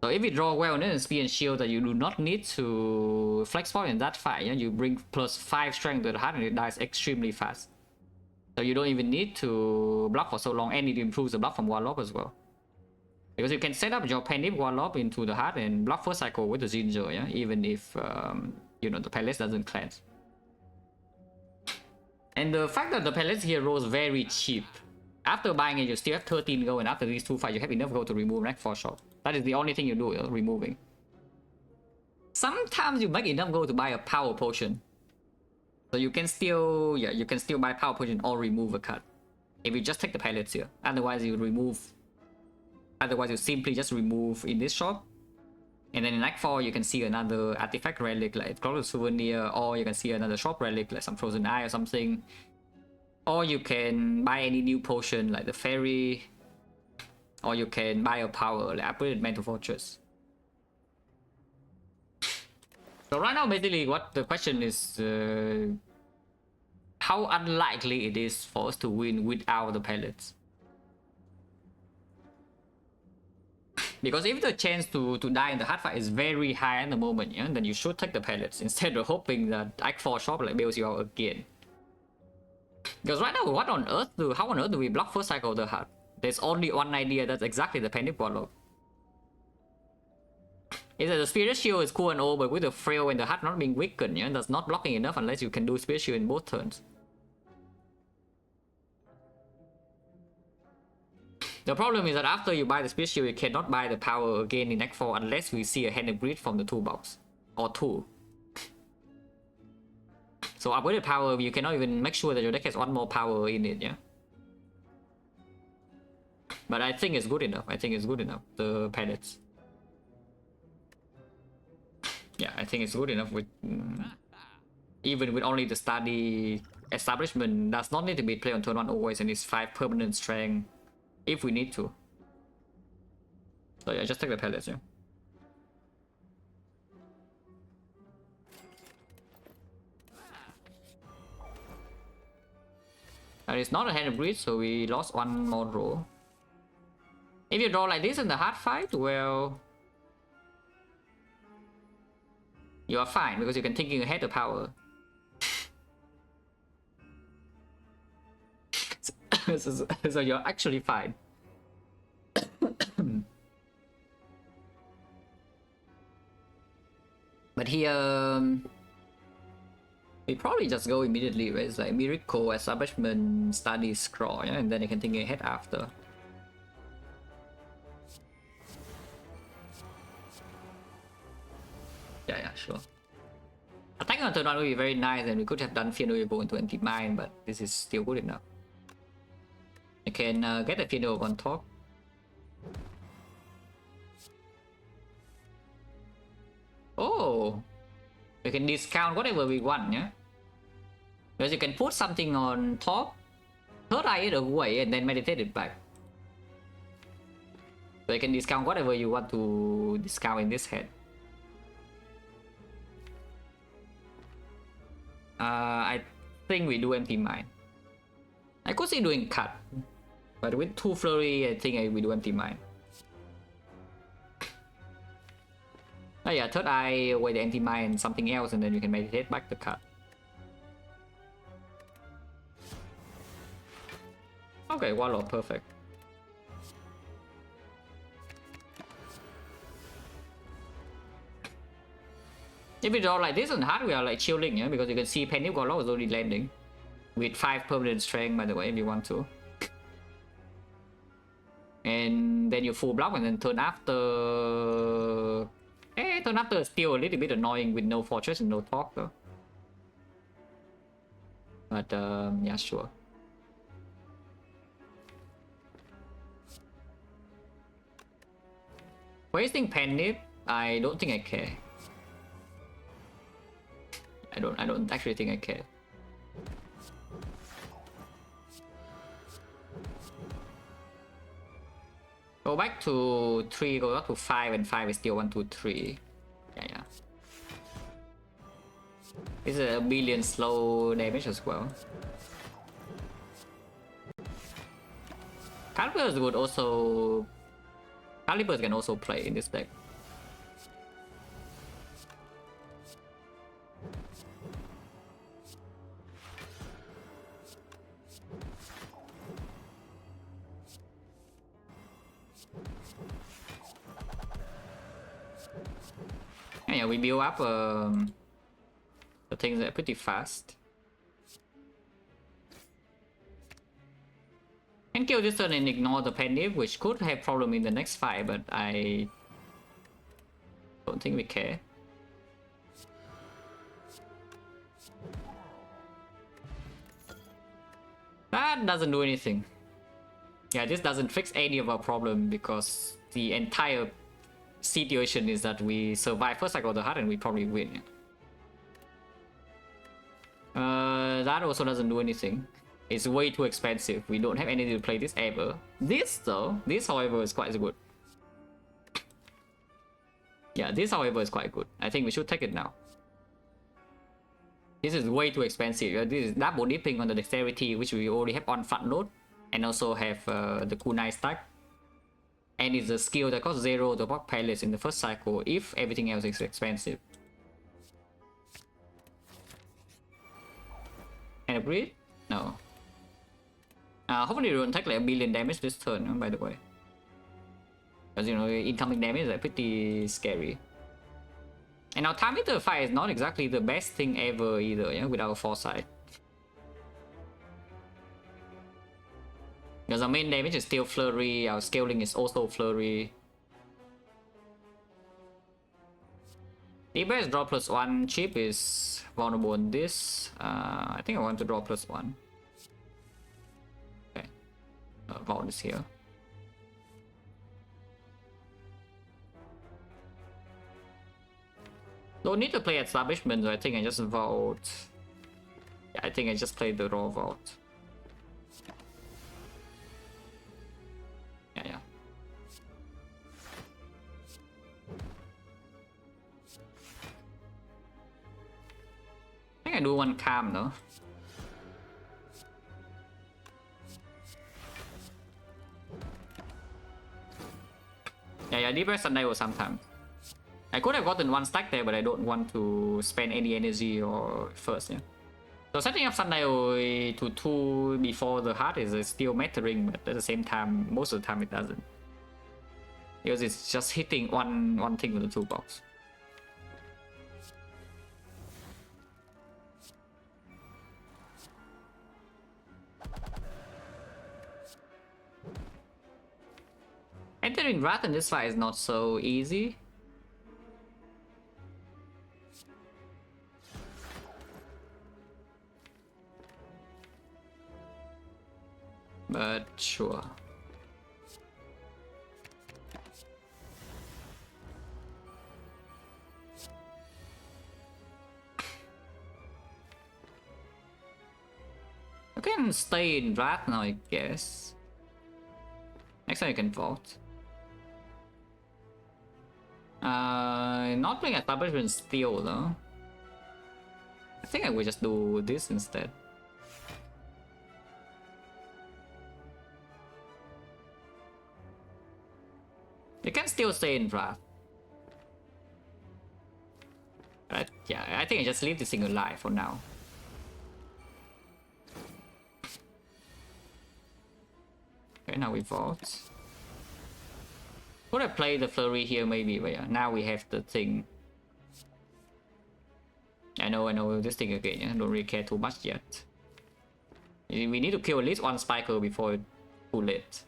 So if you draw Wellness and Spear and Shield, that you do not need to flex point in that fight, yeah? You bring plus 5 strength to the heart and it dies extremely fast. So you don't even need to block for so long, and it improves the block from Warlock as well. Because you can set up your Panic Warlock into the heart and block first cycle with the Ginger, yeah? Even if, you know, the Palace doesn't cleanse. And the fact that the Palace here rolls very cheap. After buying it, you still have 13 gold, and after these 2 fights, you have enough gold to remove Rack for shop. That is the only thing you do, removing. Sometimes you make enough gold to buy a Power Potion. So you can still, yeah, you can still buy Power Potion or remove a card. If you just take the pellets here. Otherwise you remove, otherwise you simply just remove in this shop. And then in Act 4 you can see another artifact relic like Glorious Souvenir, or you can see another shop relic like some Frozen Eye or something. Or you can buy any new potion like the Fairy. Or you can buy a power like Upgraded Mental Fortress. So right now, basically, what the question is, how unlikely it is for us to win without the pellets. Because if the chance to die in the hard fight is very high at the moment, yeah, then you should take the pellets instead of hoping that Act 4 shop like bails you out again. Because right now, what on earth how on earth do we block first cycle of the heart? There's only one idea, that's exactly the Panic Warlock. Is that the Spirit Shield is cool and all, but with the Frail and the heart not being weakened, yeah, that's not blocking enough unless you can do Spirit Shield in both turns. The problem is that after you buy the Spirit Shield, you cannot buy the power again in Act 4 unless we see a Hand of Greed from the toolbox. Or 2. So upgraded power, you cannot even make sure that your deck has 1 more power in it, yeah? But I think it's good enough. I think it's good enough, the pellets. Yeah, I think it's good enough with... even with only the study establishment, does not need to be played on turn 1 always, and it's 5 permanent strength if we need to. So yeah, just take the pellets, yeah. And it's not a Hand of Greed, so we lost 1 more row. If you draw like this in the hard fight, well... you are fine, because you can thinking ahead the power. so you're actually fine. But here... we probably just go immediately, right? It's like Miracle, Establishment, Study, Scroll, yeah? And then you can think ahead after. Yeah, sure. Attacking on turn 1 would be very nice, and we could have done Fear No Evil into empty mine, but this is still good enough. I can get a Fear No Evil on top. Oh! We can discount whatever we want, yeah? Because you can put something on top, third eye it away, and then meditate it back. So you can discount whatever you want to discount in this head. I think we do empty mine. I could see doing cut, but with 2 flurry, I think we do empty mine. Oh yeah, third eye away the empty mine and something else, and then you can meditate back the cut. Okay, Warlock, perfect. If we draw like this on hard, we are like chilling, yeah, because you can see Penny Gorlock is already landing with 5 permanent strength, by the way, if you want to. And then you full block, and then turn after. Turn after is still a little bit annoying with no fortress and no talk though. But yeah, sure. Wasting Penny, I don't think I care. I don't actually think I care. Go back to 3, go back to 5, and 5 is still 1, 2, 3. Yeah. This is a billion slow damage as well. Calipers would also... Calipers can also play in this deck. Yeah, we build up the things that are pretty fast. Can kill this turn and ignore the Pendiv, which could have problem in the next fight, but I don't think we care. That doesn't do anything. Yeah, this doesn't fix any of our problem because the entire situation is that we survive first cycle of the heart and we probably win. That also doesn't do anything. It's way too expensive. We don't have anything to play this ever. This though, this however is quite good. Yeah, this however is quite good. I think we should take it now. This is way too expensive. This is double dipping on the dexterity, which we already have on front load, and also have the kunai stack. And it's a skill that costs 0 to block palace in the first cycle if everything else is expensive. And a breed? No. Hopefully we don't take like a billion damage this turn, by the way. Because you know, incoming damage is like pretty scary. And our time meter fight is not exactly the best thing ever either, yeah, with our foresight. Because our main damage is still flurry, our scaling is also flurry. DPS draw +1, chip is vulnerable on this. I think I want to draw +1. Okay. Vault is here. Don't need to play establishment, so I think I just vault. Yeah, I think I just play the raw vault. Yeah. I think I do one calm though. Yeah, DPS Sunday or sometime. I could have gotten one stack there, but I don't want to spend any energy or first, yeah. So setting up Sundial to 2 before the heart is still mattering, but at the same time, most of the time it doesn't. Because it's just hitting one thing with the toolbox. Entering Wrath in this fight is not so easy. But sure. I can stay in Wrath now, I guess. Next time I can vault. Not playing establishment steel though. I think I will just do this instead. You can still stay in Wrath. But yeah, I think I just leave this thing alive for now. Okay, now we vault. Could I play the flurry here maybe, but yeah, now we have the thing. I know this thing again. Yeah? Don't really care too much yet. We need to kill at least one spiker before it's too late.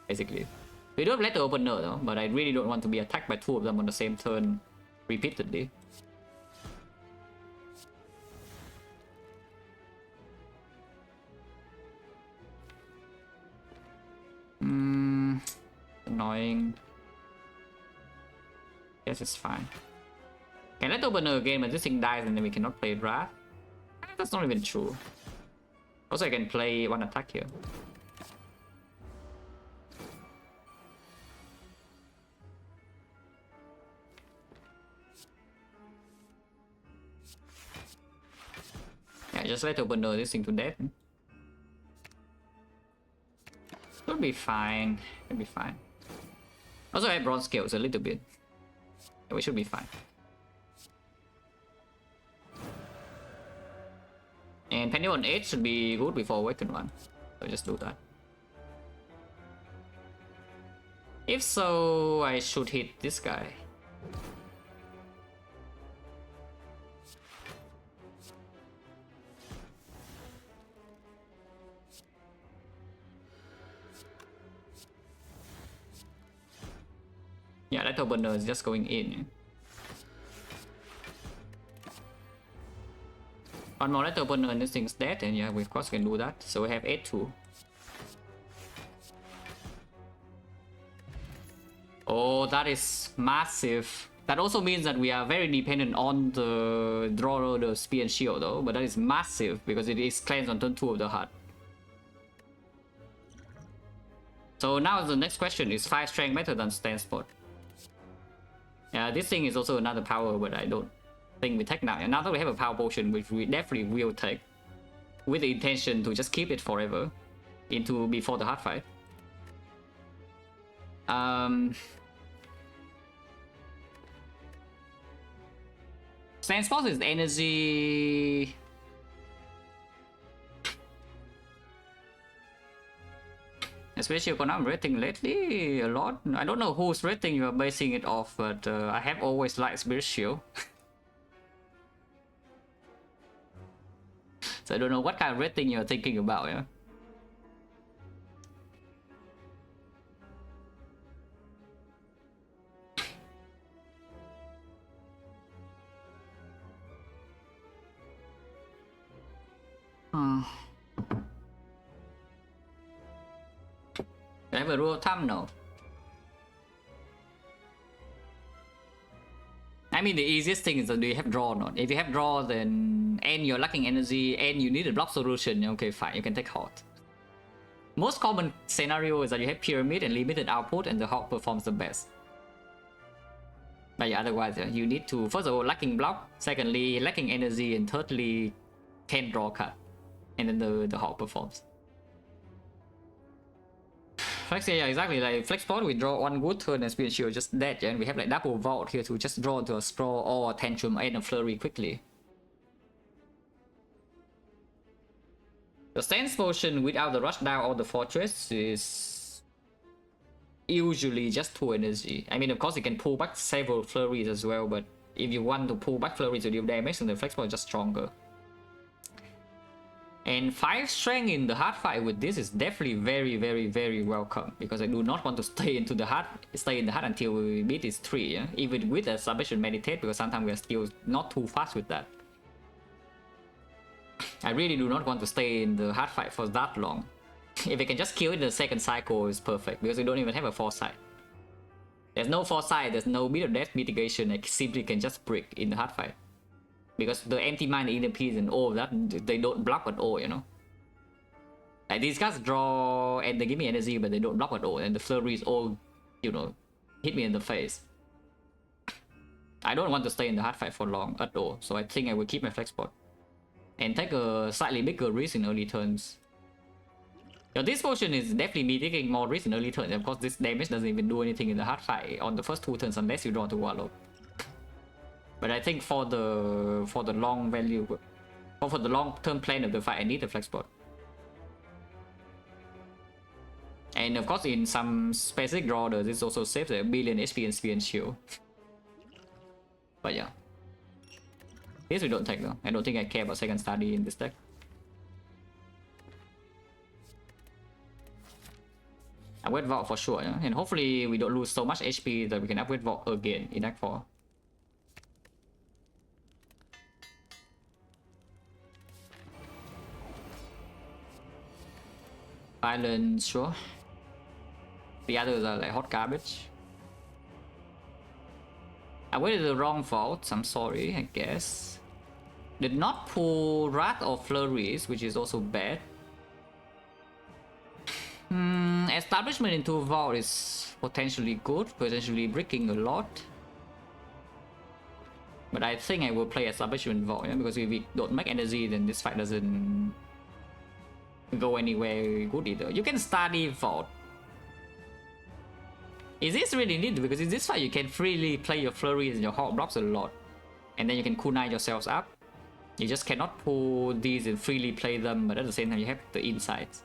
Basically. We don't let the opener though, but I really don't want to be attacked by two of them on the same turn repeatedly. Annoying. Yes, it's fine. Can let opener again, but this thing dies and then we cannot play Wrath. That's not even true. Also, I can play one attack here. Yeah, just let opener this thing to death. Should be fine. Should be fine. Also, I have bronze scales a little bit. Yeah, we should be fine. And Pendulum 8 should be good before Awaken 1. So just do that. If so, I should hit this guy. Yeah, that opener is just going in. One more letter opener and this thing's dead, and yeah, we of course can do that. So we have 8-2. Oh, that is massive. That also means that we are very dependent on the draw the spear and shield though, but that is massive because it is cleansed on turn 2 of the heart. So now the next question is 5 strength better than stand spot. Yeah, this thing is also another power, but I don't think we take now. And now that we have a power potion, which we definitely will take, with the intention to just keep it forever into before the hard fight. Stand spot is energy. Especially when I'm rating lately a lot. I don't know whose rating you are basing it off, but I have always liked Spirit Shield. So I don't know what kind of rating you're thinking about, yeah? Do I have a rule of thumb? No. I mean, the easiest thing is that do you have draw or not? If you have draw, then and you're lacking energy and you need a block solution, okay, fine, you can take Hawk. Most common scenario is that you have pyramid and limited output and the Hawk performs the best. But yeah, otherwise, yeah, you need to, first of all, lacking block, secondly, lacking energy, and thirdly, can draw card. And then the Hawk performs. Flex, yeah, exactly. Like Flex Spot, we draw one good turn and Spirit Shield just dead, yeah? And we have like double vault here to just draw into a Scroll or a Tantrum and a Flurry quickly. The Stance Potion without the Rush Down or the Fortress is usually just 2 energy. I mean, of course, you can pull back several Flurries as well, but if you want to pull back Flurries to deal damage, then the Flex Spot is just stronger. And 5 strength in the hard fight with this is definitely very welcome, because I do not want to stay in the hard until we beat this 3, yeah? Even with a Submission Meditate, because sometimes we are still not too fast with that. I really do not want to stay in the hard fight for that long. If I can just kill it in the second cycle, is perfect, because we don't even have a foresight. There's no foresight, there's no bit of death mitigation, I simply can just brick in the hard fight. Because the empty mind, the inner peace, and all of that, they don't block at all, you know. Like these guys draw and they give me energy, but they don't block at all, and the flurries all, you know, hit me in the face. I don't want to stay in the hard fight for long at all, so I think I will keep my flex spot and take a slightly bigger risk in early turns. Now, this potion is definitely me taking more risk in early turns. Of course, this damage doesn't even do anything in the hard fight on the first 2 turns unless you draw to Warlock. But I think for the long value, or for the long term plan of the fight, I need the flex spot. And of course, in some specific draw, this also saves a billion HP and spear and shield. But yeah, This we don't take though. I don't think I care about second study in this deck. Upgrade Vault for sure, yeah? And hopefully we don't lose so much HP that we can upgrade Vault again in Act 4. Violence, sure. The others are like hot garbage. I waited the wrong vault, I'm sorry, I guess. Did not pull Wrath or Flurries, which is also bad. Establishment into vault is potentially good, potentially breaking a lot. But I think I will play Establishment Vault, yeah? Because if we don't make energy, then this fight doesn't go anywhere good either. You can study Vault. Is this really needed? Because in this fight you can freely play your flurries and your hot blocks a lot. And then you can kunai yourselves up. You just cannot pull these and freely play them, but at the same time you have the insights.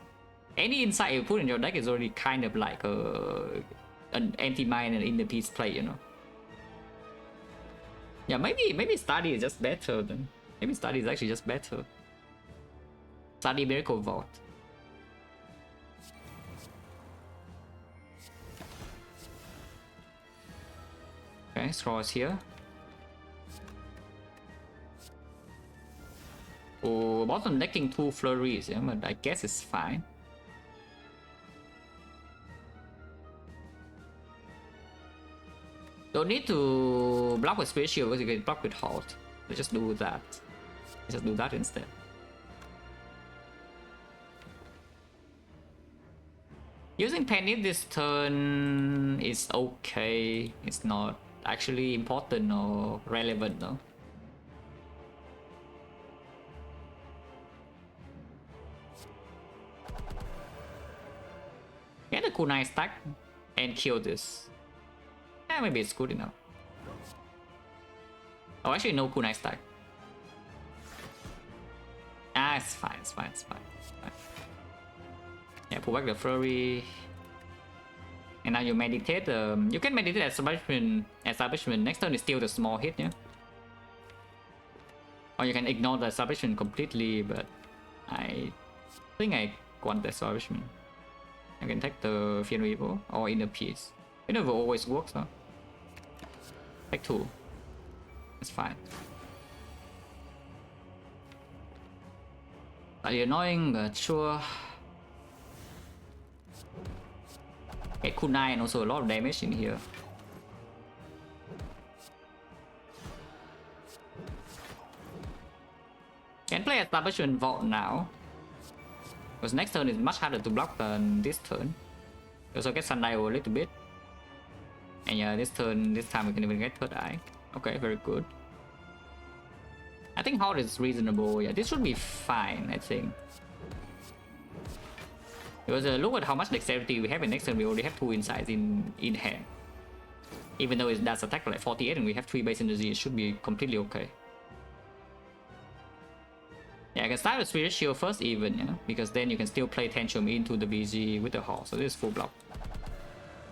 Any insight you put in your deck is already kind of like an anti-mine and in the piece play, you know. Yeah, maybe study is just better then. Maybe study is actually just better. Study Miracle Vault. Okay, scrolls here. Oh, bottom decking 2 flurries, yeah, but I guess it's fine. Don't need to block with Spirit Shield because you can block with Halt. Let's just do that. Let's just do that instead. Using Penny this turn is okay. It's not actually important or relevant though. Get a kunai stack and kill this. Yeah, maybe it's good enough. Oh, actually no kunai stack. Ah, it's fine, it's fine, it's fine, it's fine. Yeah, pull back the flurry. And now you meditate. You can meditate establishment. Next turn is still the small hit, yeah. Or you can ignore the establishment completely, but I think I want the establishment. I can take the Fiend Weevil or Inner Peace. Inner Weevil always works, huh? Take 2. It's fine. Slightly annoying, but sure. Get kunai and also a lot of damage in here. Can play Establishment Vault now. Because next turn is much harder to block than this turn. You also get Sundial a little bit. And yeah, this time we can even get Third Eye. Okay, very good. I think Halt is reasonable. Yeah, this should be fine, I think. Because look at how much dexterity we have in next turn. We already have 2 insights in hand. Even though it does attack like 48 and we have 3 base energy, it should be completely okay. Yeah, I can start with Spirit Shield first even, yeah? Because then you can still play Tantrum into the BG with the Halt. So this is full block.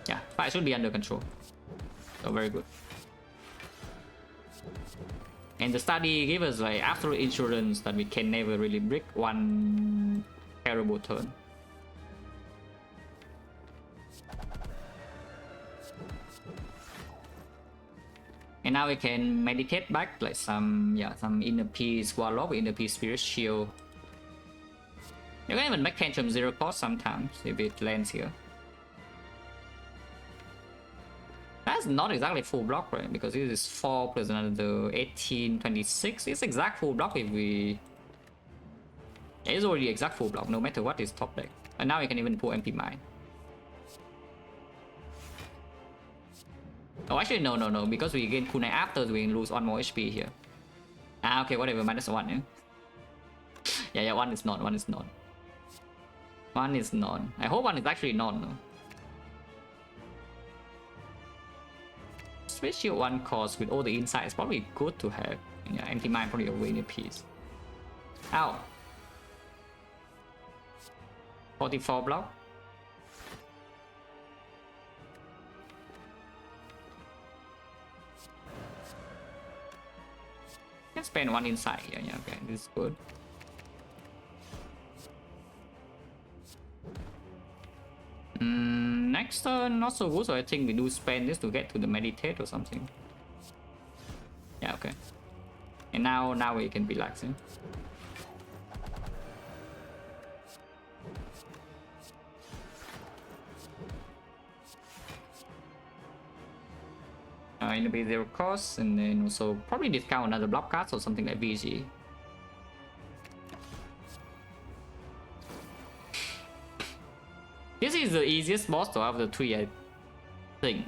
Yeah, fight should be under control. So very good. And the study gave us like absolute insurance that we can never really break one terrible turn. And now we can meditate back like some Inner Peace Warlock, Inner Peace Spirit Shield. You can even make Tantrum 0 cost sometimes if it lands here. That's not exactly full block, right? Because this is 4 plus another 18, 26. It's exact full block if we... Yeah, it's already exact full block no matter what is top deck. And now we can even pull MP Mine. Oh, actually, no, because we gain kunai after, we lose 1 more HP here. Ah, okay, whatever, -1, yeah? Yeah, 1 is not, 1 is not. 1 is not. I hope 1 is actually not, no? Spirit Shield 1 cost with all the insights is probably good to have. Yeah, anti-mine probably a winning piece. Ow. 44 block. Can spend one inside here. Yeah, okay, this is good. Next turn, not so good, so I think we do spend this to get to the meditate or something. Yeah, okay. And now we can relax. Yeah? It'll be 0 cost, and then also probably discount another block cards or something like VG. This is the easiest boss to out of the 3, I think.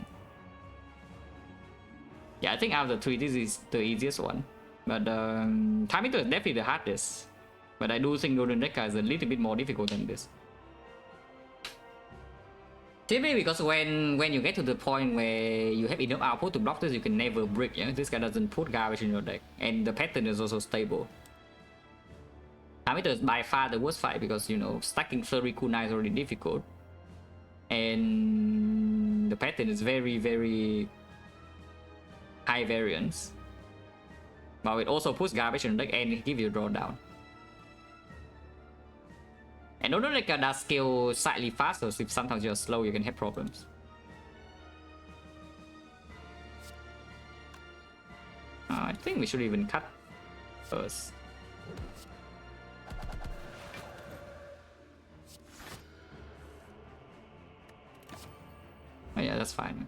Yeah, I think out of the 3, this is the easiest one. But Time Eater is definitely the hardest. But I do think Golden Deca is a little bit more difficult than this. Simply because when you get to the point where you have enough output to block this, you can never break. Yeah, this guy doesn't put garbage in your deck, and the pattern is also stable. Time Eater is by far the worst fight because, you know, stacking 30 kunai is already difficult, and the pattern is very high variance. But it also puts garbage in the deck and it gives you a drawdown. And although like does scale slightly faster, so if sometimes you're slow, you can have problems. I think we should even cut first. Oh yeah, that's fine.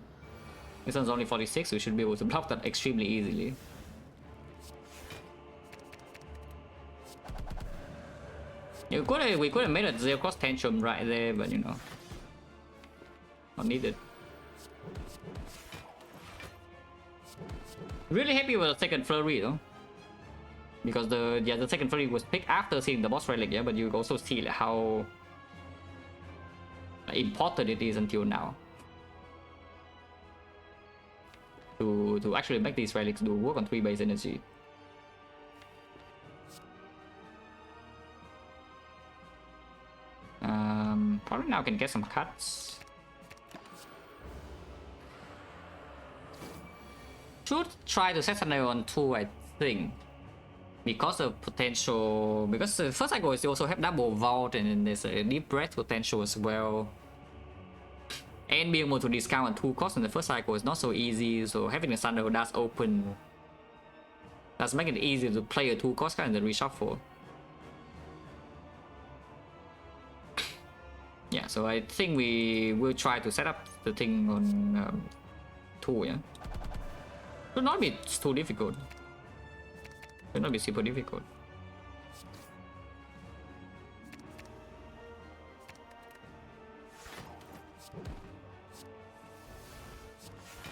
This one's only 46, we should be able to block that extremely easily. We could have made a 0 cost tantrum right there, but you know, not needed. Really happy with the second flurry though, because the second flurry was picked after seeing the boss relic, yeah. But you also see like, how important it is until now to actually make these relics do work on 3 base energy. Probably now can get some cuts. Should try to set XecnaR on 2, I think, because of potential. Because the first cycle is also have double vault, and then there's a deep breath potential as well. And being able to discount on 2 costs in the first cycle is not so easy. So having the Thunder does open, does make it easy to play a 2 cost card and then reshuffle. Yeah, so I think we will try to set up the thing on 2, yeah. Should not be too difficult. Should not be super difficult.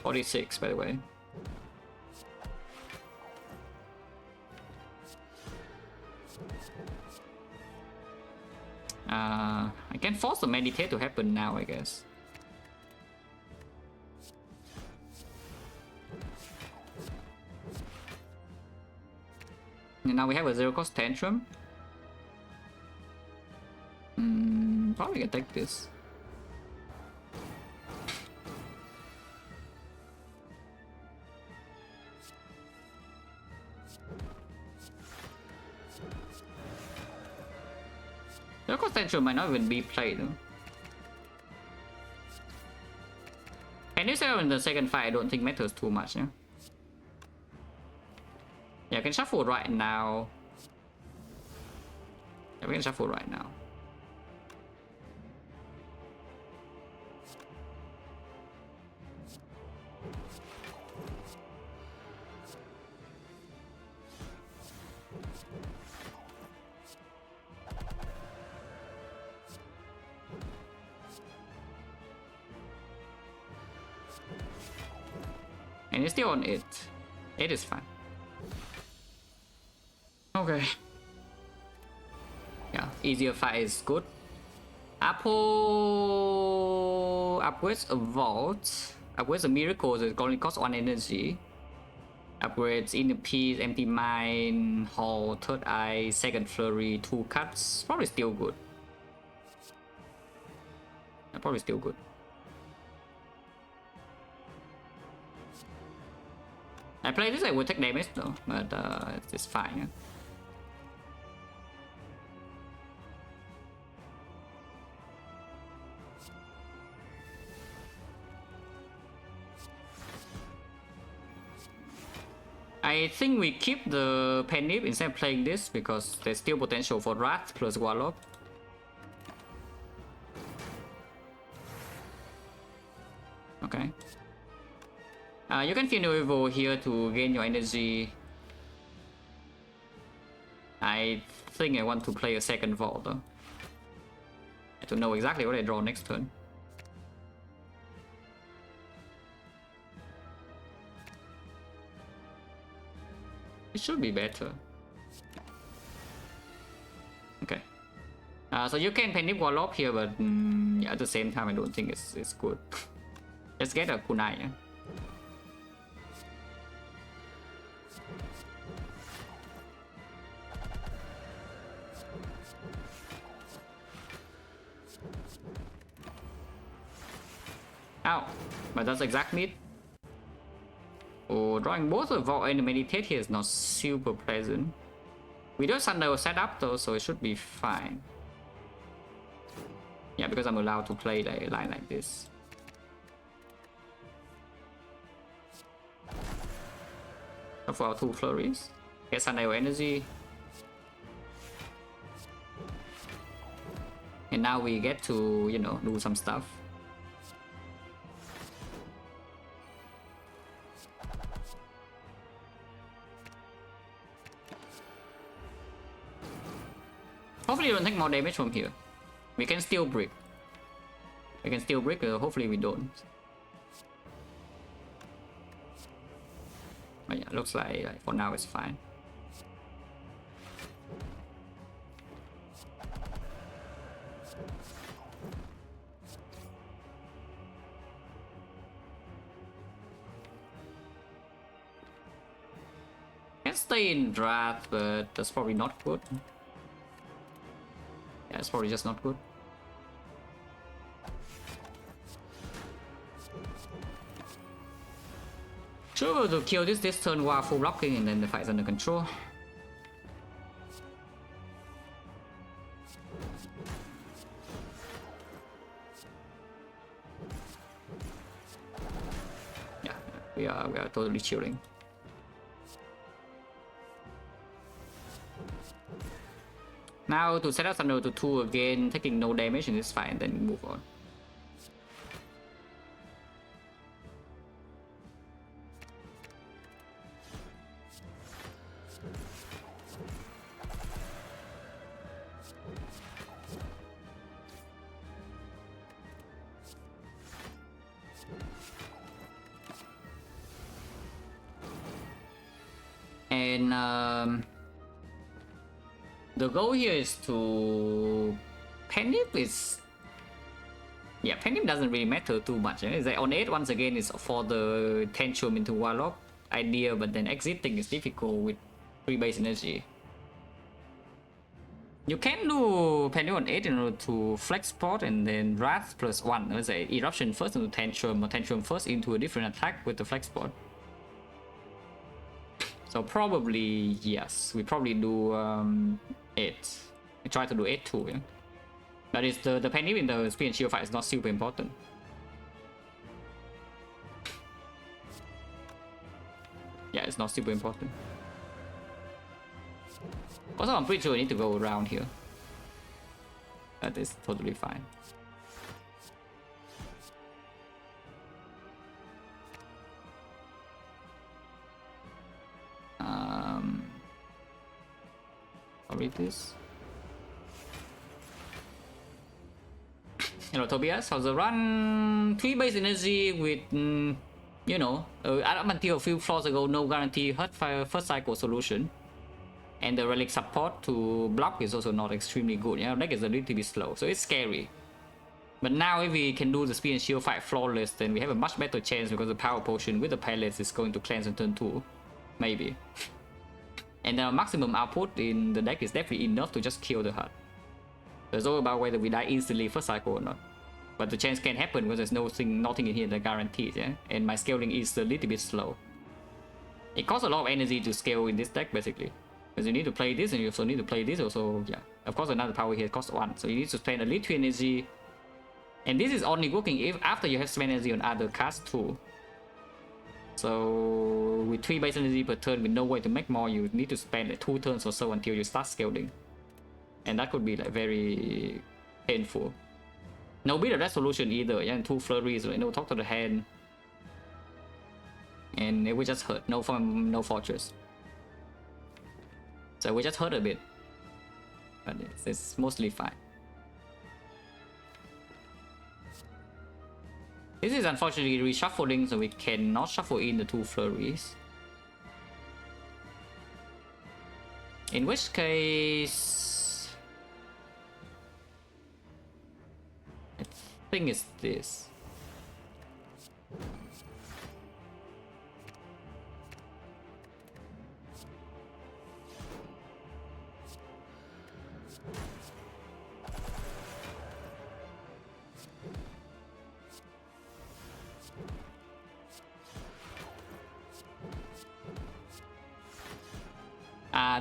$46, by the way. I can force the meditate to happen now, I guess. And now we have a 0 cost tantrum. Probably can take this. The potential might not even be played though. Can you say in the second fight? I don't think matters too much, yeah? Yeah, I can shuffle right now. Yeah, we can shuffle right now. And it's still on it. It is fine. Okay. Yeah, easier fight is good. Apple upgrades a vault. Upgrades a miracle, so it only costs 1 energy. Upgrades Inner Peace, Empty Mind, Hall, Third Eye, Second Flurry, 2 cuts. Probably still good. Yeah, probably still good. play this, I would take damage though, but it's fine. Yeah? I think we keep the Penny instead of playing this because there's still potential for Wrath plus Warlock. Okay. You can feel no evil here to gain your energy. I think I want to play a second vault though. To know exactly what I draw next turn. It should be better. Okay. So you can Penny Warlock here, but yeah, at the same time I don't think it's good. Let's get a kunai. Yeah? Ow, but that's exactly it. Oh, drawing both a Vault and a Meditate here is not super pleasant. We don't Thunder set up though, so it should be fine. Yeah, because I'm allowed to play like a line like this. For our 2 flurries. Get Thunder energy. And now we get to, you know, do some stuff. Hopefully we don't take more damage from here. We can still break. We can still break, hopefully we don't. But yeah, looks like for now it's fine. Can stay in draft, but that's probably not good. Yeah, it's probably just not good. Sure, to kill this turn while full blocking and then the fight's under control. Yeah, we are totally chilling. Now to set up Thunder to 2 again, taking no damage in this fight and then move on. And the goal here is to Penip is, yeah, Penip doesn't really matter too much. It's like on 8 once again is for the Tantrum into Warlock idea, but then exiting is difficult with 3 base energy. You can do Penip on 8 in order to flex spot and then Wrath plus 1. Let's say Eruption first into Tantrum or Tantrum first into a different attack with the flex spot. So probably yes, we probably do 8. I try to do 8 too, yeah. But it's the penny in the speed and shield fight is not super important. Yeah, it's not super important. Also, I'm pretty sure I need to go around here. That is totally fine. I'll read this. Hello Tobias, how's the run? 3 base energy with, you know, up until a few floors ago, no guarantee hurt fire first cycle solution. And the relic support to block is also not extremely good. Yeah, deck is a little bit slow, so it's scary. But now if we can do the speed and shield fight flawless, then we have a much better chance because the power potion with the pellets is going to cleanse on turn 2. Maybe. And the maximum output in the deck is definitely enough to just kill the hut. So it's all about whether we die instantly first cycle or not. But the chance can happen because there's nothing in here that guarantees, yeah? And my scaling is a little bit slow. It costs a lot of energy to scale in this deck basically. Because you need to play this and you also need to play this also, yeah. Of course another power here costs 1. So you need to spend a little energy. And this is only working if after you have spent energy on other cards too. So with 3 base energy per turn with no way to make more, you need to spend like 2 turns or so until you start scaling. And that could be like very painful. No beat a resolution either, yeah, and 2 flurries, like, no talk to the hand. And it will just hurt, no fortress. So we just hurt a bit. But it's mostly fine. This is unfortunately reshuffling, so we cannot shuffle in the 2 flurries. In which case... I think it's this.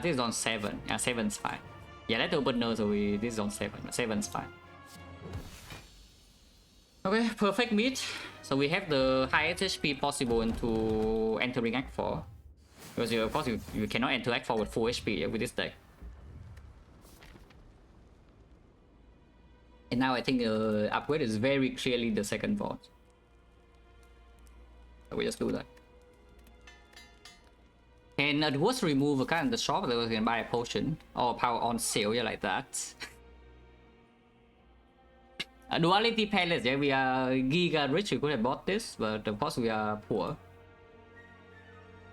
This is on 7. Yeah, 7's fine. Yeah, let's open no, so this is on 7. 7's fine. Okay, perfect meet. So we have the highest HP possible into entering Act 4. Because of course you cannot enter Act 4 with full HP with this deck. And now I think upgrade is very clearly the second vault. So we just do that. And it was remove a card in the shop that we can buy a potion or power on sale, yeah, like that. Duality Palace, yeah, we are giga rich, we could have bought this, but of course we are poor.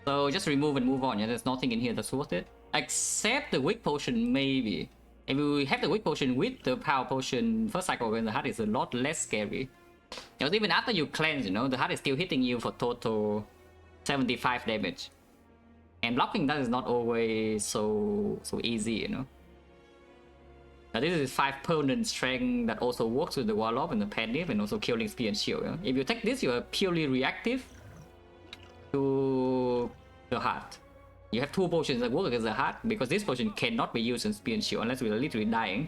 So just remove and move on, yeah, there's nothing in here that's worth it. Except the weak potion, maybe. If we have the weak potion with the power potion first cycle when the heart is a lot less scary. Because even after you cleanse, you know, the heart is still hitting you for total 75 damage. And blocking that is not always so easy, you know. Now this is 5 permanent strength that also works with the Warlock and the Pendiff and also killing spear and shield. You know? If you take this, you are purely reactive to the heart. You have 2 potions that work against the heart because this potion cannot be used in spear and shield unless we are literally dying.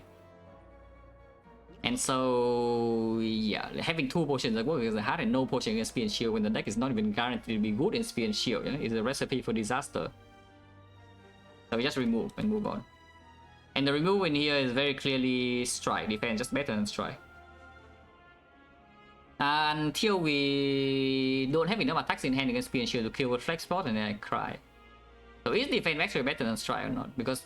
And so, yeah, having 2 potions that work against the heart and no potion against spear and shield when the deck is not even guaranteed to be good in spear and shield, you know, is a recipe for disaster. So we just remove and move on. And the remove in here is very clearly strike, defense, just better than strike. Until we don't have enough attacks in hand against spear and shield to kill with flex spot, and then I cry. So is defense actually better than strike or not? Because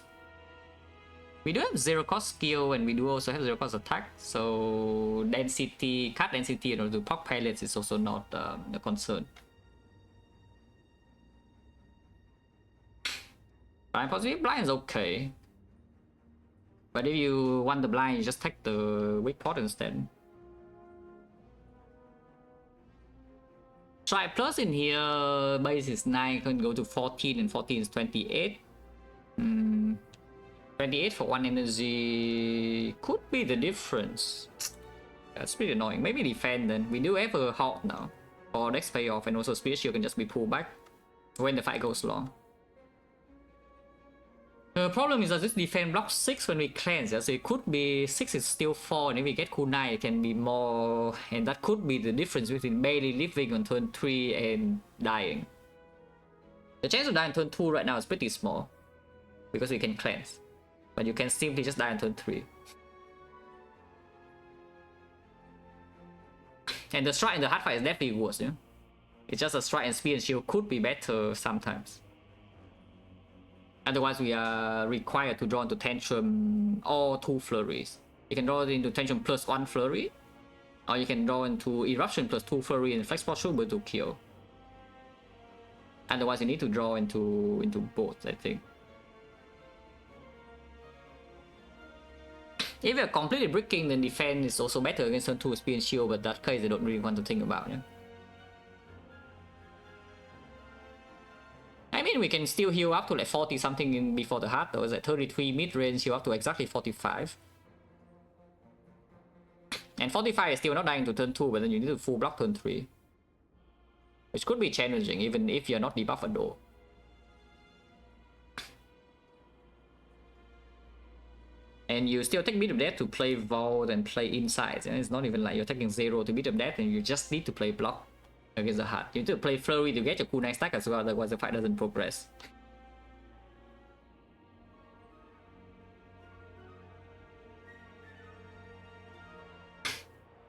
we do have 0 cost skill and we do also have 0 cost attack, so density, card density in order to pop pallets is also not a concern. Blind positive, blind is okay. But if you want the blind, you just take the weak pot instead. Strike plus in here, base is 9, can go to 14 and 14 is 28. 28 for 1 energy could be the difference. That's pretty annoying. Maybe defend then. We do have a halt now for next payoff, and also spear shield can just be pulled back when the fight goes long. The problem is that this defense blocks 6 when we cleanse, so it could be 6 is still 4, and if we get cool 9 it can be more, and that could be the difference between barely living on turn 3 and dying. The chance of dying on turn 2 right now is pretty small, because we can cleanse. But you can simply just die on turn 3. And the strike and the hard fight is definitely worse, yeah? It's just a strike and spear and shield could be better sometimes. Otherwise we are required to draw into Tantrum or 2 flurries. You can draw into Tantrum plus 1 flurry, or you can draw into Eruption plus 2 flurry and Flex Spot Super to kill. Otherwise you need to draw into both, I think. If you're completely bricking, then defense is also better against turn 2 spear and shield, but that case I don't really want to think about, yeah? I mean, we can still heal up to like 40 something in before the heart, though. It's like 33 mid range, heal up to exactly 45. And 45 is still not dying to turn 2, but then you need to full block turn 3. Which could be challenging, even if you're not debuffed at all. And you still take bit of death to play vault and play inside. And it's not even like you're taking 0 to bit of death and you just need to play block against the heart. You need to play flurry to get your cooldown stack as well, otherwise the fight doesn't progress.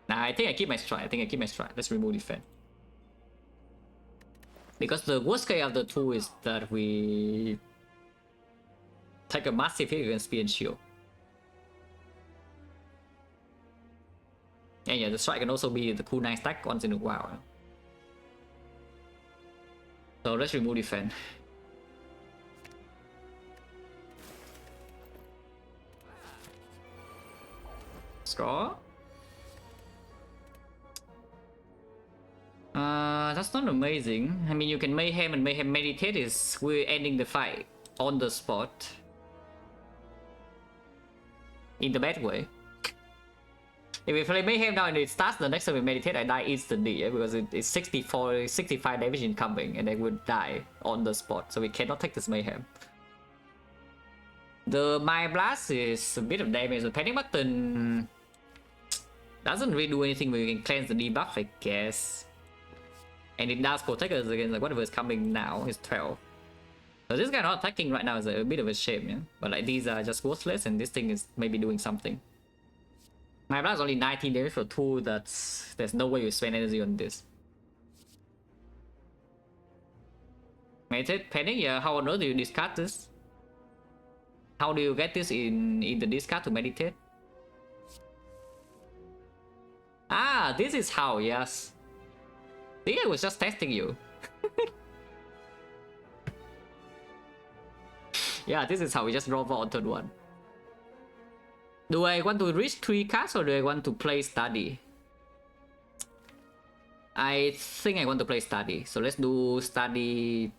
Nah, I think I keep my stride. Let's remove defense. Because the worst case of the two is that we take a massive hit against speed and shield. And yeah, the strike can also be the cooldown stack once in a while. So let's remove defense. Score. That's not amazing. I mean, you can mayhem, and mayhem meditate is we're ending the fight on the spot. In the bad way. If we play mayhem now and it starts the next time we meditate, I die instantly, yeah? Because it's 65 damage incoming and they would die on the spot. So we cannot take this mayhem. The Mind Blast is a bit of damage. The panic button doesn't really do anything, but we can cleanse the debuff, I guess. And it does protect us against like whatever is coming now. It's 12. So this guy not attacking right now is a bit of a shame, yeah? But like these are just worthless and this thing is maybe doing something. My blast is only 19 damage for 2, there's no way you spend energy on this. Meditate panic, yeah, how on earth do you discard this? How do you get this in the discard to meditate? Ah, this is how, yes. See, I was just testing you. Yeah, this is how we just draw for on turn 1. Do I want to reach 3 cards or do I want to play study? I think I want to play study. So let's do study.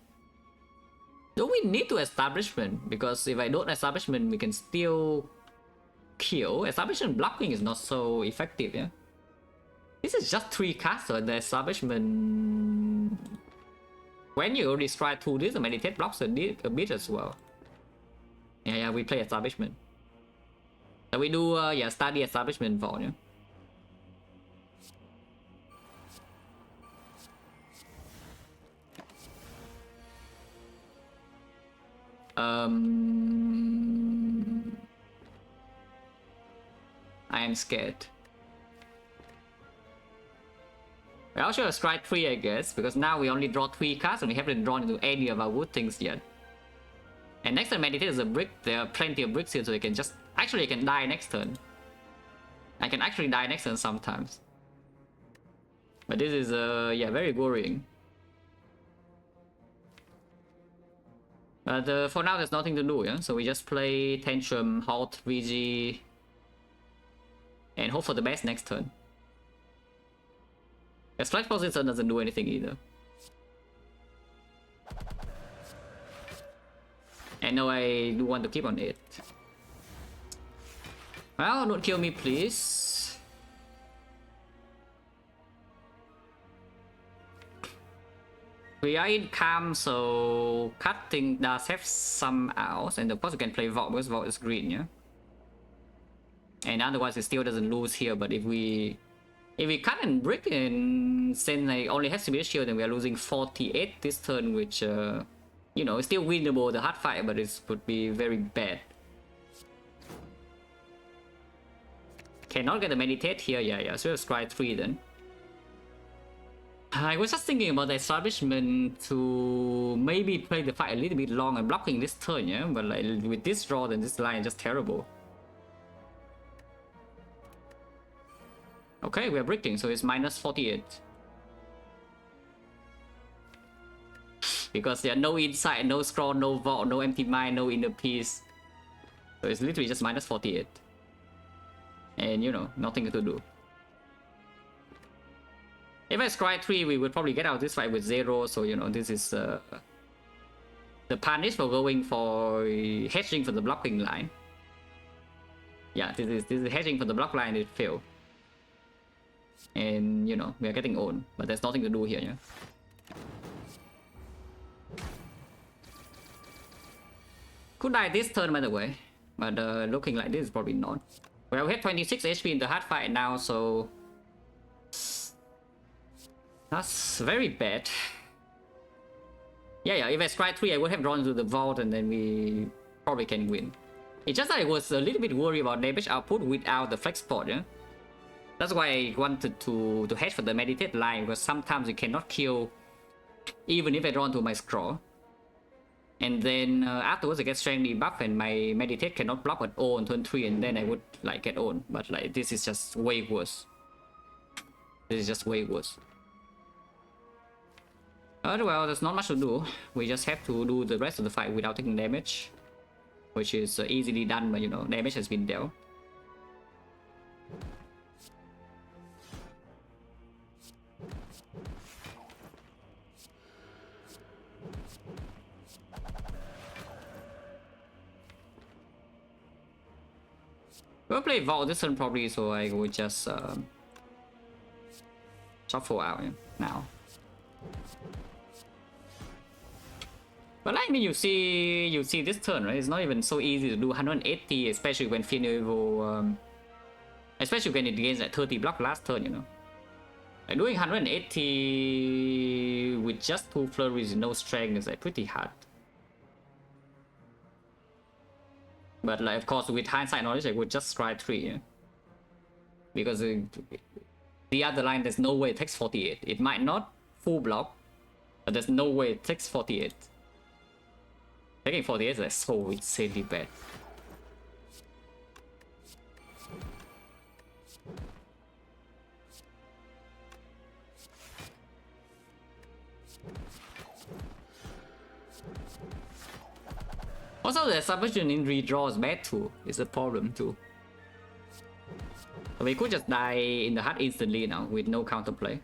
Do we need to establishment? Because if I don't establishment, we can still kill. Establishment blocking is not so effective, yeah? This is just 3 cards, so the establishment... When you destroy 2, this meditate blocks a bit as well. Yeah, we play establishment. So we do, yeah, study establishment vault, yeah? I am scared. We also have strike 3, I guess, because now we only draw 3 cards and we haven't drawn into any of our wood things yet. And next turn meditate is a brick. There are plenty of bricks here, so you can just... Actually, I can die next turn. I can actually die next turn sometimes. But this is, yeah, very worrying. But for now, there's nothing to do, yeah? So we just play Tantrum, Halt, VG, and hope for the best next turn. A Flash Position doesn't do anything either. And now I do want to keep on it. Well, don't kill me, please. We are in calm, so cutting does have some outs, and of course we can play Vault because Vault is green, yeah? And otherwise it still doesn't lose here, but if we cut and brick and send like only has to be a shield, then we are losing 48 this turn, which you know, it's still winnable, the hard fight, but it would be very bad. Cannot get the meditate here, yeah, so we'll scry 3 then. I was just thinking about the establishment to maybe play the fight a little bit long and blocking this turn, yeah? But like with this draw, then this line is just terrible. Okay, we are bricking, so it's minus 48. Because there are no insight, no scroll, no vault, no empty mind, no inner peace. So it's literally just minus 48. And you know, nothing to do. If I scry 3, we would probably get out this fight with 0, so you know, this is the punish for going for hedging for the blocking line. Yeah, this is hedging for the block line, it failed. And you know, we are getting owned, but there's nothing to do here, yeah. Could die this turn, by the way. but looking like this, probably not. Well, we have 26 HP in the hard fight now, so that's very bad. Yeah, if I strike 3, I would have drawn to the vault, and then we probably can win. It's just that I was a little bit worried about damage output without the flex pot, yeah? That's why I wanted to hedge for the meditate line, because sometimes you cannot kill even if I draw to my scroll. And then afterwards I get strength debuff and my meditate cannot block at all on turn 3, and then I would like get on. But like this is just way worse. This is just way worse. Well, there's not much to do. We just have to do the rest of the fight without taking damage, which is easily done, but you know, damage has been dealt. We'll play Vault this turn probably, so I would just shuffle out now. But I mean, you see this turn, right? It's not even so easy to do 180, especially when Finevo, especially when it gains like 30 block last turn, you know. Like doing 180 with just 2 flurries and no strength is like pretty hard. But like, of course, with hindsight knowledge, I would just strike 3, yeah? Because the other line, there's no way it takes 48. It might not full block, but there's no way it takes 48. Taking 48 is like so insanely bad. Also, the subversion in redraw is bad too. It's a problem too. So we could just die in the heart instantly now with no counterplay.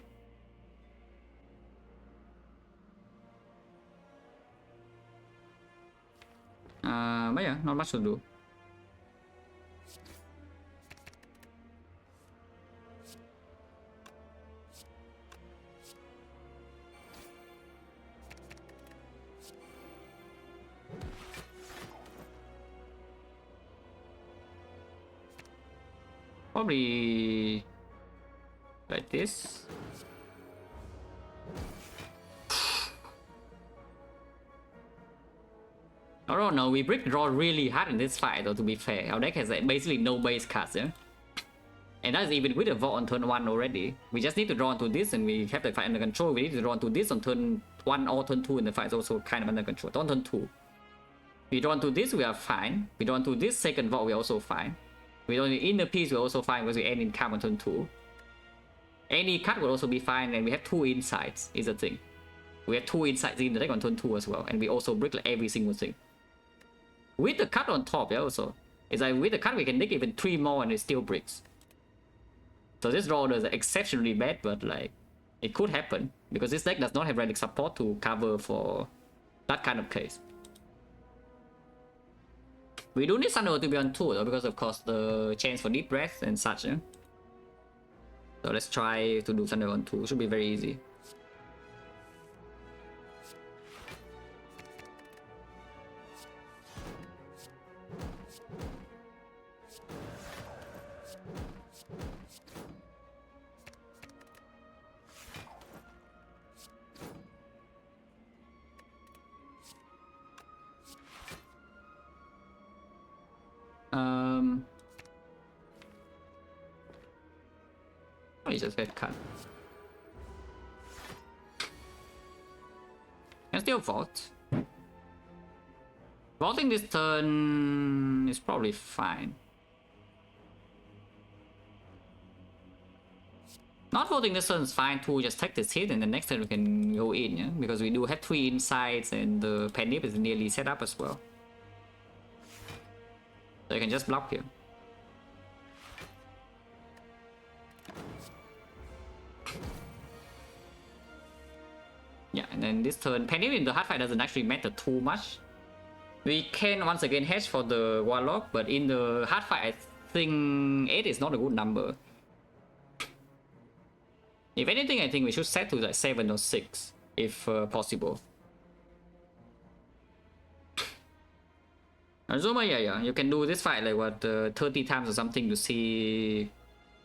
But yeah, not much to do. Probably like this. I don't know, we brick draw really hard in this fight though, to be fair. Our deck has like basically no base cards, yeah? And that's even with a vault on turn 1 already. We just need to draw into this and we have the fight under control. We need to draw into this on turn 1 or turn 2, and the fight is also kind of under control. On turn 2. We draw into this, we are fine. We draw into this second vault, we're also fine. We draw into inner piece, we're also fine because we end in camp on turn 2. Any cut will also be fine, and we have 2 insights, is the thing. We have 2 insights in the deck on turn 2 as well, and we also brick like every single thing. With the cut on top, yeah, also. It's like with the cut we can take even 3 more and it still bricks. So this draw is exceptionally bad, but like, it could happen. Because this deck does not have relic support to cover for that kind of case. We do need Sunderworld to be on 2 though, because of course the chance for deep breath and such, yeah? So let's try to do Sunderworld on 2, should be very easy. He just get cut. Can still vault. Vaulting this turn is probably fine. Not vaulting this turn is fine too, just take this hit and the next turn we can go in, yeah? Because we do have 3 insights and the Penip is nearly set up as well. So you can just block here. Yeah, and then this turn, Penny in the hard fight doesn't actually matter too much. We can once again hedge for the Warlock, but in the hard fight, I think 8 is not a good number. If anything, I think we should set to like 7 or 6, if possible. Zuma, yeah, you can do this fight like what 30 times or something to see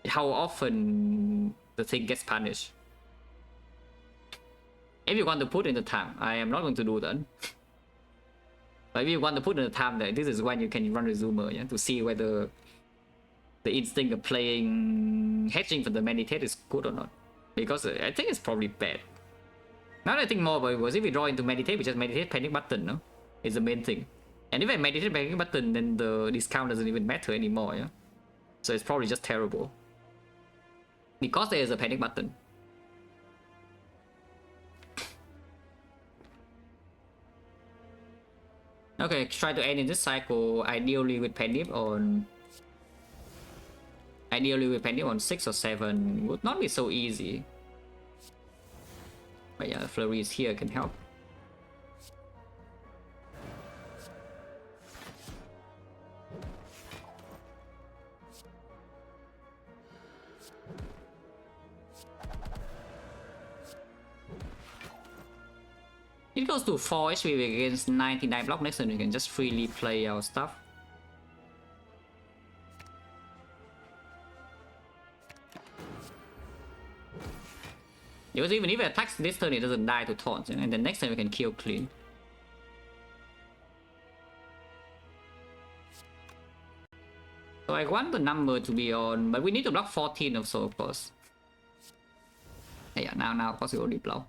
how often the thing gets punished. If you want to put in the time, I am not going to do that. But if you want to put in the time, that this is when you can run the Zoomer, yeah, to see whether the instinct of playing hedging for the meditate is good or not. Because I think it's probably bad. Now that I think more about it was if we draw into meditate, we just meditate panic button, no? Is the main thing. And if I meditate panic button, then the discount doesn't even matter anymore, yeah? So it's probably just terrible. Because there is a panic button. Okay, try to end in this cycle, ideally with panic on... Ideally with panic on 6 or 7 would not be so easy. But yeah, Flurry is here, can help. It goes to 4 HP against 99 block. Next turn we can just freely play our stuff. Because even if it attacks this turn, it doesn't die to taunts, and then next turn we can kill clean. So I want the number to be on, but we need to block 14 also, of course. Yeah, now of course we only block.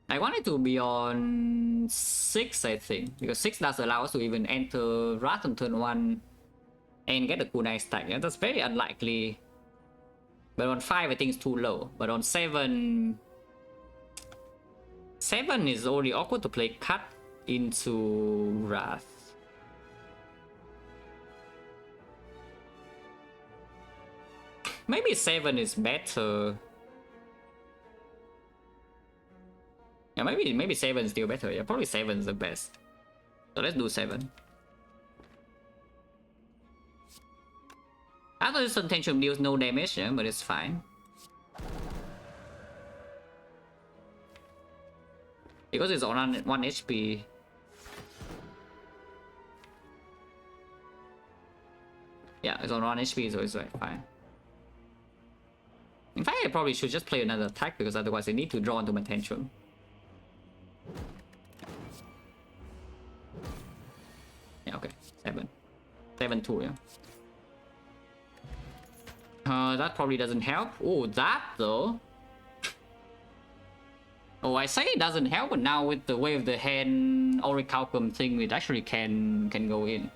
I want it to be on 6, I think, because 6 does allow us to even enter Wrath on turn 1 and get the kunai stack. Yeah, that's very unlikely. But on 5 I think it's too low. But on 7... 7 is only awkward to play cut into Wrath. Maybe 7 is better. Yeah, maybe 7 is still better. Yeah, probably 7 is the best. So let's do 7. After this intention deals no damage, yeah, but it's fine. Because it's on 1 HP. Yeah, it's on 1 HP, so it's like fine. In fact, I probably should just play another attack because otherwise I need to draw into my tension. Yeah, okay. 7. 7-2, yeah. That probably doesn't help. Oh, that though. Oh, I say it doesn't help, but now with the way of the hand Orichalcum thing, it actually can go in.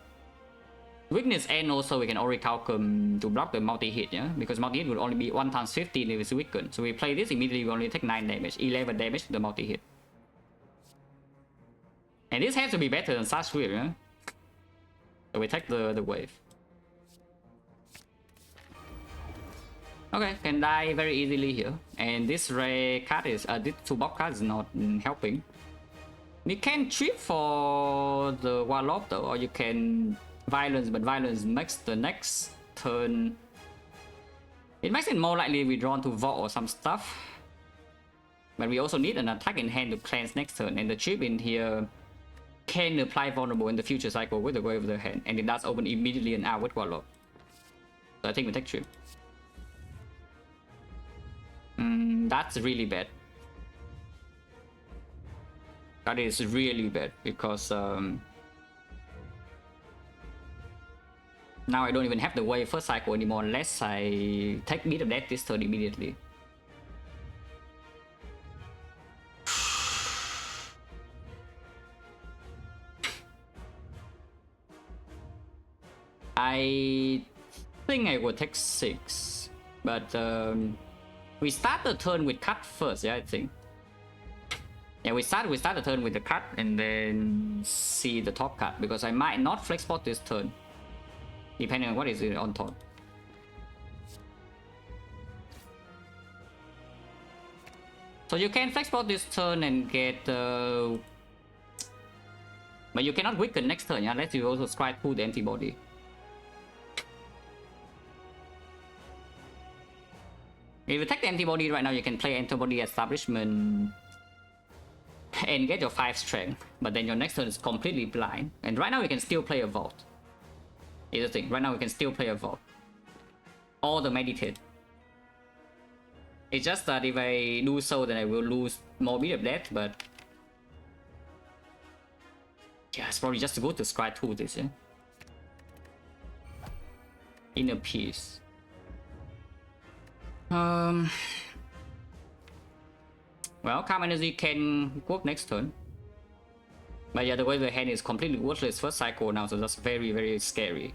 Weakness and also we can Orichalcum to block the multi-hit, yeah? Because multi-hit would only be 1 times 15 if it's weakened. So we play this immediately, we only take 9 damage, 11 damage to the multi-hit. And this has to be better than Sash Whip, yeah? So we take the wave. Okay, can die very easily here. And this ray card is, this 2-box card is not helping. You can trip for the Warlock though, or you can violence, but violence makes the next turn... It makes it more likely we draw to Vault or some stuff. But we also need an attack in hand to cleanse next turn, and the trip in here can apply vulnerable in the future cycle with the wave of the hand, and it does open immediately and out with Warlock. So I think we take trip. That's really bad. That is really bad because now I don't even have the wave first cycle anymore unless I take Beat of Death this turn immediately. I think I would take 6, but we start the turn with cut first, yeah, I think. Yeah, we start the turn with the cut and then see the top cut, because I might not flex spot this turn, depending on what is on top. So you can flex spot this turn and get... but you cannot weaken next turn, yeah, unless you also try to pull the antibody. If you take the antibody right now, you can play antibody establishment engage your 5 strength, but then your next turn is completely blind. And right now we can still play a vault. Here's the thing, right now we can still play a vault. Or the meditate. It's just that if I do so, then I will lose more bit of death, but yeah, it's probably just good to scry 2 this, yeah. Inner peace. Well, calm energy can work next turn. But yeah, the way the hand is completely worthless first cycle now, so that's very, very scary.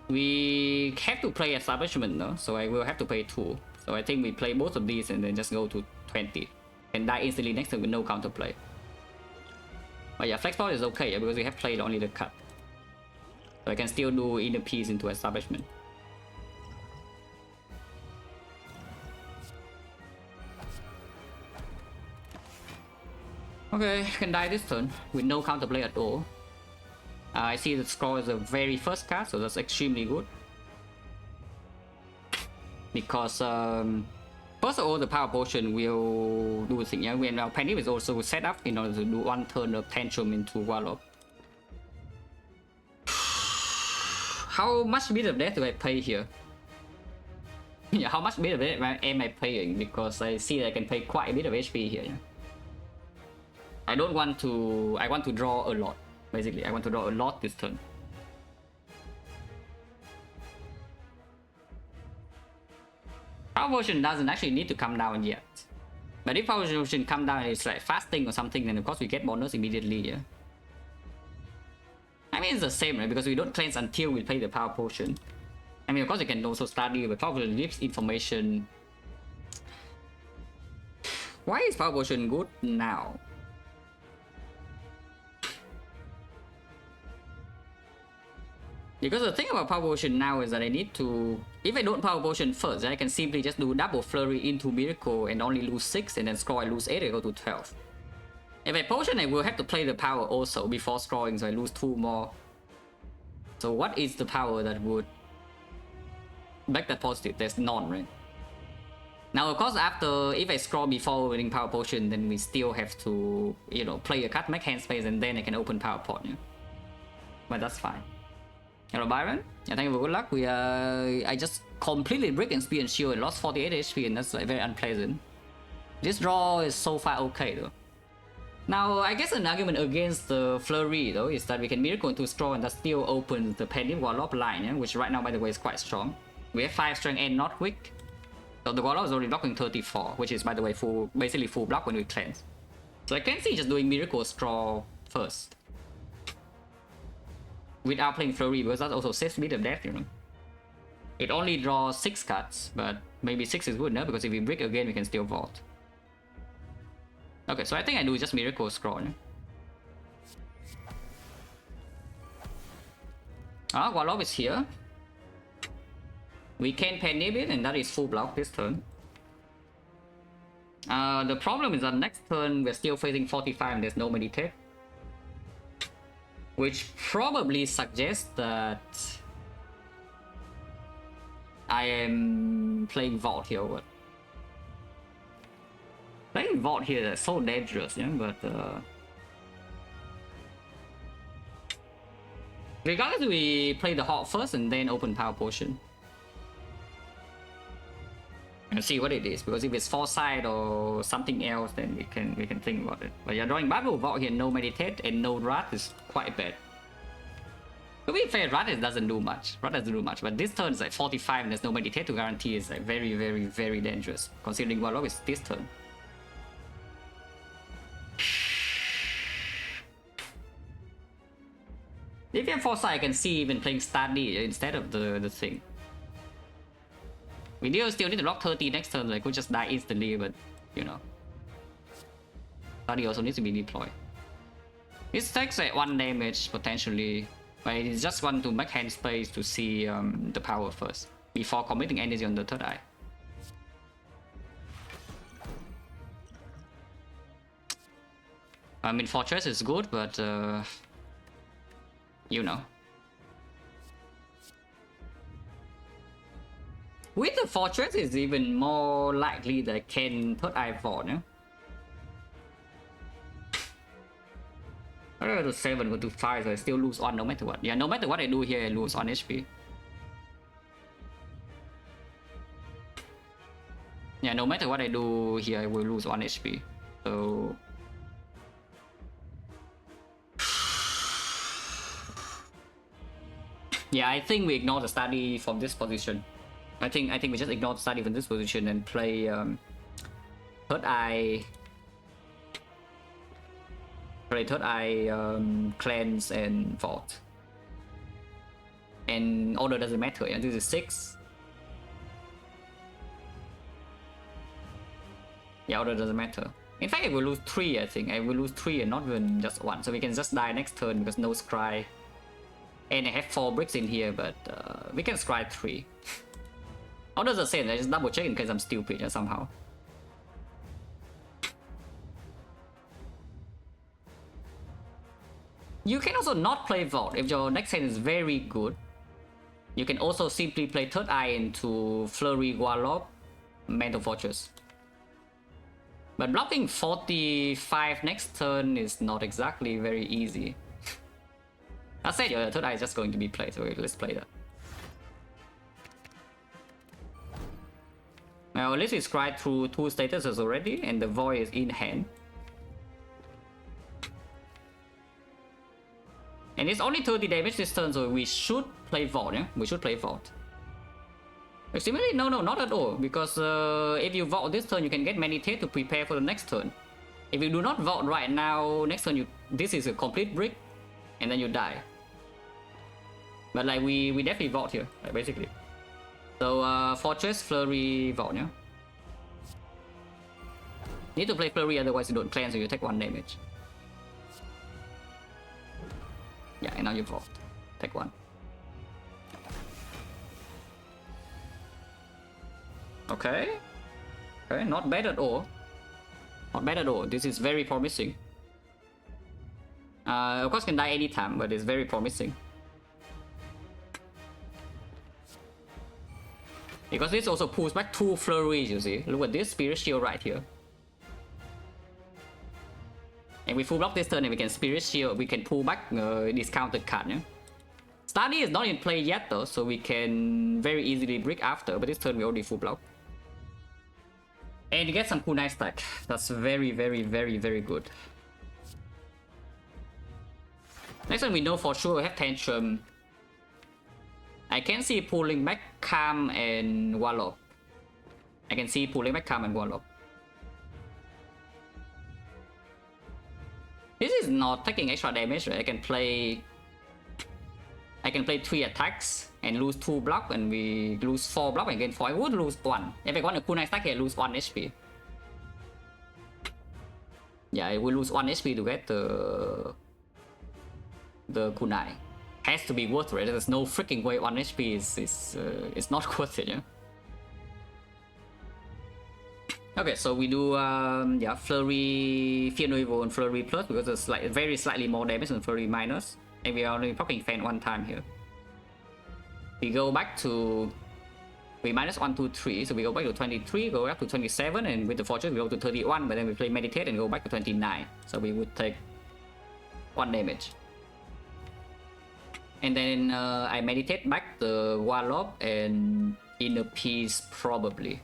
We have to play establishment though, so I will have to play 2. So I think we play both of these and then just go to 20. And die instantly next turn with no counterplay. But yeah, flex power is okay, yeah, because we have played only the cut. So I can still do inner peace into establishment. Okay, I can die this turn with no counterplay at all. I see the score is the very first card, so that's extremely good. Because first of all, the power potion will do the thing. Yeah, when our Penny is also set up in order to do 1 turn of tantrum into Warlock. How much bit of death do I pay here? Yeah, how much bit of death am I paying? Because I see that I can pay quite a bit of HP here. Yeah? I don't want to. I want to draw a lot. Basically, I want to draw a lot this turn. Power potion doesn't actually need to come down yet. But if power potion come down and it's like fasting or something, then of course we get bonus immediately, yeah. I mean, it's the same, right? Because we don't cleanse until we play the power potion. I mean, of course you can also study, but power potion gives information. Why is power potion good now? Because the thing about power potion now is that I need to, if I don't power potion first, then I can simply just do double flurry into miracle and only lose 6, and then scroll I lose 8, I go to 12. If I potion, I will have to play the power also before scrolling, so I lose 2 more. So what is the power that would make that positive? There's none, right? Now of course after, if I scroll before winning power potion, then we still have to, you know, play a card, make hand space, and then I can open power pot, yeah? But that's fine. Hello Byron, yeah, thank you for good luck. I just completely brick and spear and shield and lost 48 HP, and that's like very unpleasant. This draw is so far okay though. Now I guess an argument against the flurry though is that we can miracle into straw and that still opens the pending warlock line, yeah? Which right now by the way is quite strong. We have 5 strength and not weak. So the warlock is already blocking 34, which is by the way full, basically full block when we cleanse. So I can see just doing miracle straw first. Without playing flurry, because that also saves bit of death, you know. It only draws 6 cards, but maybe 6 is good enough because if we break again, we can still vault. Okay, so I think I do just miracle scroll. Yeah? Warlock is here. We can penny it, and that is full block this turn. The problem is that next turn we're still facing 45 and there's no meditate. Which probably suggests that I am playing Vault here. But playing Vault here is so dangerous, yeah. But regardless, we play the Hawk first and then open Power Potion and see what it is. Because if it's Foresight or something else, then we can think about it. But you're drawing Battle Vault here, no Meditate and no Wrath is quite bad. To be fair, Wrath doesn't do much. Wrath doesn't do much, but this turn is like 45 and there's no Meditate to guarantee is like very, very, very dangerous. Considering Warlock is this turn. If you have Foresight, I can see even playing Study instead of the thing. We do still need to block 30 next turn, like we just die instantly, but you know. Study also needs to be deployed. This takes like 1 damage potentially, but it's just want to make hand space to see the power first before committing energy on the 3rd eye. I mean, Fortress is good, but you know. With the Fortress, it's even more likely that I can 3rd eye fall, no? I go to 7, go to 5, so I still lose 1 no matter what. Yeah, no matter what I do here, I lose 1 HP. Yeah, no matter what I do here, I will lose 1 HP. So... yeah, I think we ignore the study from this position. I think we just ignore the study from this position and play Third Eye... play Third Eye, Cleanse and Vault. And order doesn't matter, yeah? This is 6. Yeah, order doesn't matter. In fact, I will lose 3, I think. I will lose 3 and not even just 1. So we can just die next turn because no scry. And I have 4 bricks in here, but we can scry 3. Order's the same, I just double check in case I'm stupid or somehow. You can also not play Vault if your next hand is very good. You can also simply play Third Eye into Flurry, Wallop, Mental Fortress. But blocking 45 next turn is not exactly very easy. I said your Third Eye is just going to be played, so let's play that. Now at least we scry through 2 statuses already, and the Void is in hand. And it's only 30 damage this turn, so we should play Vault, yeah? We should play Vault. Similarly, no, not at all, because if you Vault this turn, you can get Meditate to prepare for the next turn. If you do not Vault right now, next turn this is a complete brick, and then you die. But like, we definitely Vault here, like, basically. So, Fortress, Flurry, Vault, yeah? Need to play Flurry, otherwise you don't cleanse, so you take 1 damage. Yeah, and now you Vault. Take 1. Okay. Okay, not bad at all. Not bad at all. This is very promising. Of course can die anytime, but it's very promising. Because this also pulls back 2 flurries, you see. Look at this Spirit Shield right here. And we full block this turn and we can Spirit Shield, we can pull back discounted card, yeah? Study is not in play yet though, so we can very easily brick after, but this turn we already full block. And you get some cool nice stack. That's very good. Next one we know for sure we have Tantrum. I can see pulling back Calm and Wallop. I can see pulling back Calm and Wallop. This is not taking extra damage, right? I can play 3 attacks and lose 2 block, and we lose 4 block and gain 4. I would lose 1. If I want a cool nice stack, I lose 1 HP. Yeah, I will lose 1 HP to get the kunai. Has to be worth it. There's no freaking way 1 HP is not worth it, yeah? Okay, so we do yeah, Flurry, Fear No Evil and Flurry Plus because it's like very slightly more damage than Flurry Minus. And we are only proccing Fan 1 time here. We go back to... we minus 1, 2, 3, so we go back to 23, go up to 27, and with the Fortress we go to 31, but then we play Meditate and go back to 29. So we would take 1 damage. And then I Meditate back the Wallop and Inner Peace probably.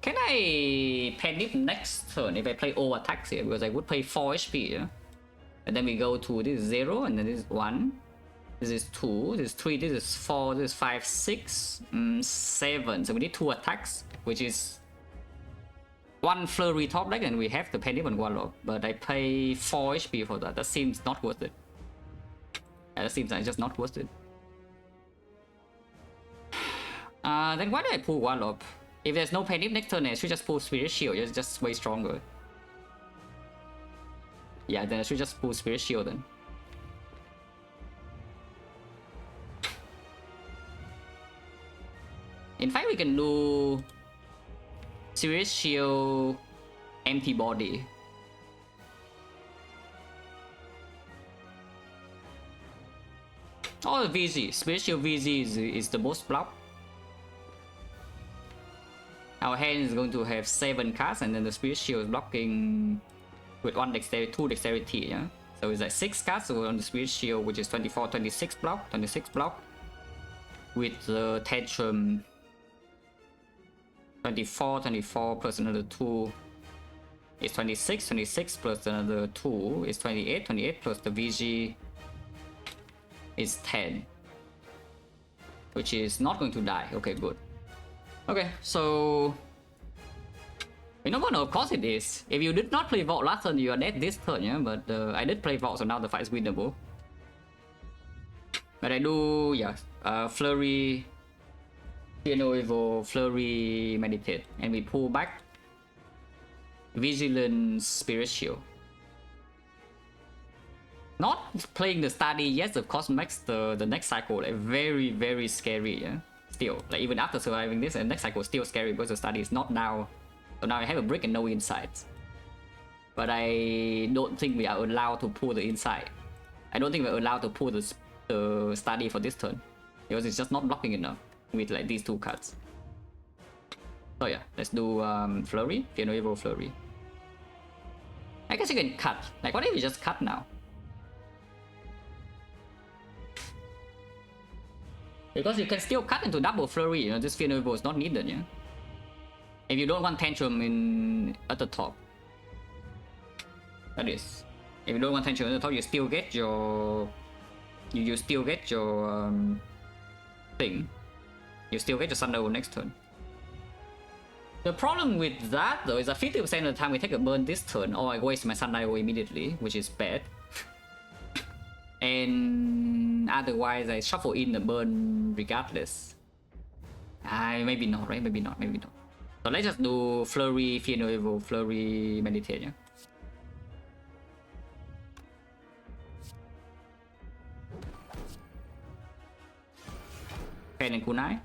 Can I panic next turn if I play all attacks here? Because I would play 4 HP, yeah? And then we go to this is 0, and then this is 1. This is 2, this is 3, this is 4, this is 5, 6, 7. So we need 2 attacks, which is 1 Flurry top deck, and we have the Panic and Wallop. But I pay 4 HP for that. That seems not worth it. That seems like just not worth it. Then why did I pull Wallop? If there's no Panic next turn, I should just pull Spirit Shield. It's just way stronger. Yeah, then I should just pull Spirit Shield then. In fact, we can do Spirit Shield, Empty Body. Oh, VZ. Spirit Shield VZ is the most block. Our hand is going to have 7 cards, and then the Spirit Shield is blocking with 1 dexterity, 2 dexterity, yeah? So it's like 6 cards so on the Spirit Shield, which is 24, 26 block, with the Tantrum 24 plus another 2 is 26 plus another 2 is 28 plus the VG is 10, which is not going to die. Okay, good. Okay, so you know what? No, of course it is. If you did not play Vault last turn, you are dead this turn, yeah. But I did play Vault, so now the fight is winnable. But I do, yeah, Flurry, Evo, Flurry, Meditate, and we pull back Vigilance, Spirit Shield. Not playing the study, yes, of course makes the next cycle like very, very scary, yeah. Still, like even after surviving this, and next cycle still scary because the study is not now. So now I have a brick and no insights. But I don't think we are allowed to pull the insight. I don't think we're allowed to pull the study for this turn, because it's just not blocking enough with like these 2 cards. So yeah, let's do Flurry, Evo Flurry. I guess you can cut. Like, what if you just cut now? Because you can still cut into double Flurry, you know, this Evo is not needed, yeah? If you don't want Tantrum at the top. That is. If you don't want Tantrum at the top, you still get your... You still get your thing. You still get your Thunder next turn. The problem with that though is that 50% of the time we take a burn this turn, or I waste my Sundial immediately, which is bad. And otherwise I shuffle in the burn regardless. Maybe not, right? Maybe not. So let's just do Flurry, Fear No Evil, Flurry, Meditate, yeah? Okay, then Kunai.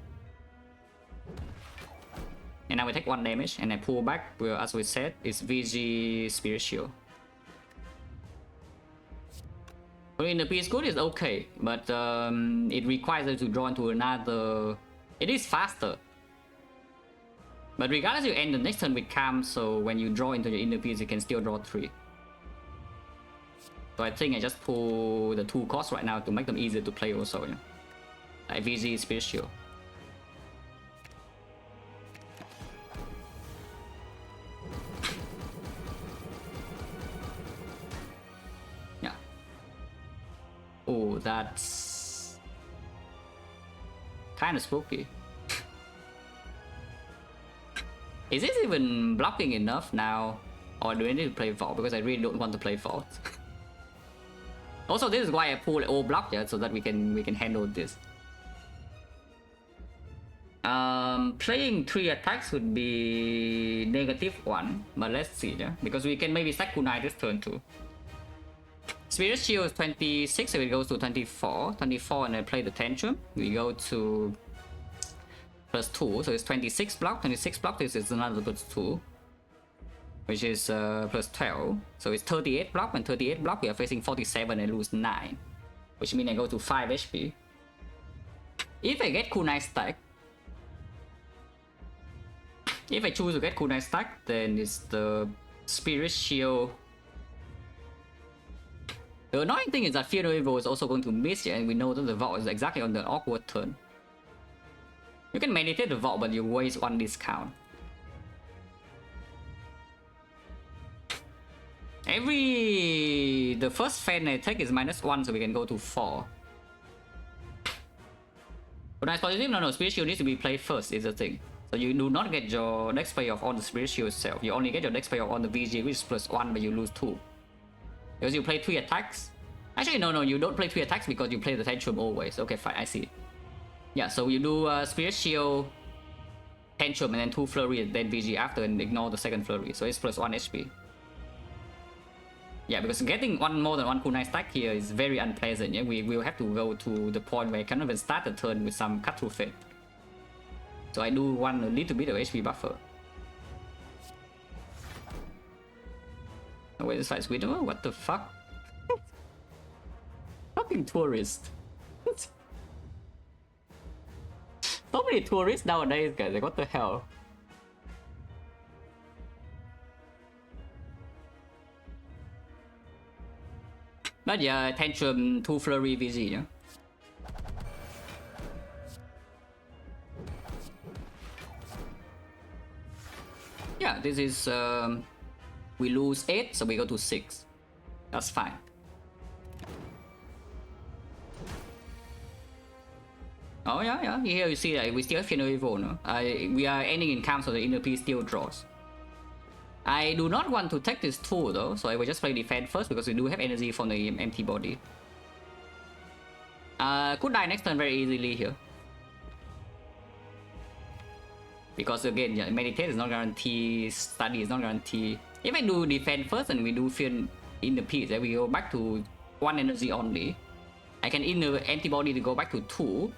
And now we take 1 damage, and I pull back, well, as we said, it's VG Spirit Shield. Well, in the piece good is okay, but it requires us to draw into another... It is faster. But regardless, you end the next turn with Calm, so when you draw into your inner piece, you can still draw 3. So I think I just pull the 2 costs right now to make them easier to play also, yeah? Like VG Spirit Shield. Yeah. Oh, that's kind of spooky. Is this even blocking enough now? Or do I need to play Vault? Because I really don't want to play Vault. Also, this is why I pull all block, yeah, so that we can handle this. Playing 3 attacks would be -1, but let's see, yeah, because we can maybe stack Kunai this turn too. Spirit Shield is 26, so it goes to 24, and I play the Tantrum. We go to +2, so it's 26 block. This is another +2, which is +12, so it's 38 block, and 38 block we are facing 47 and lose 9, which means I go to 5 HP. If I get Kunai stack, if I choose to get Kunai stack, then it's the Spirit Shield. The annoying thing is that Fear No Evil is also going to miss, yeah, and we know that the Vault is exactly on the awkward turn. You can meditate the Vault, but you waste 1 discount. The first fan I take is -1, so we can go to 4. But nice positive? No, Spirit Shield needs to be played first, is the thing. So you do not get your next payoff on the Spirit Shield itself. You only get your next payoff on the VG, which is +1, but you lose 2. Because you play 3 attacks. Actually, no, you don't play 3 attacks because you play the Tantrum always. Okay, fine, I see. Yeah, so you do Spirit Shield, Tantrum, and then 2 Flurry, and then VG after, and ignore the second Flurry. So it's +1 HP. Yeah, because getting more than one Kunai stack here is very unpleasant. Yeah, we will have to go to the point where I cannot even start the turn with some cut through fate. So I do want a little bit of HP buffer. Oh wait, this fight's winnable? What the fuck? Fucking tourist. So many tourists nowadays, guys. Like, what the hell? But yeah, Tantrum 2 Flurry VG, yeah. Yeah, this is we lose 8, so we go to 6. That's fine. Oh yeah. Here you see that we still have Final Evil, no? We are ending in camp, so the inner piece still draws. I do not want to take this tool though, so I will just play defense first because we do have energy from the empty body. Could die next turn very easily here. Because again, yeah, meditate is not guaranteed, study is not guaranteed. If I do defense first and we do feel in the piece, then we go back to 1 energy only. I can in the antibody to go back to 2.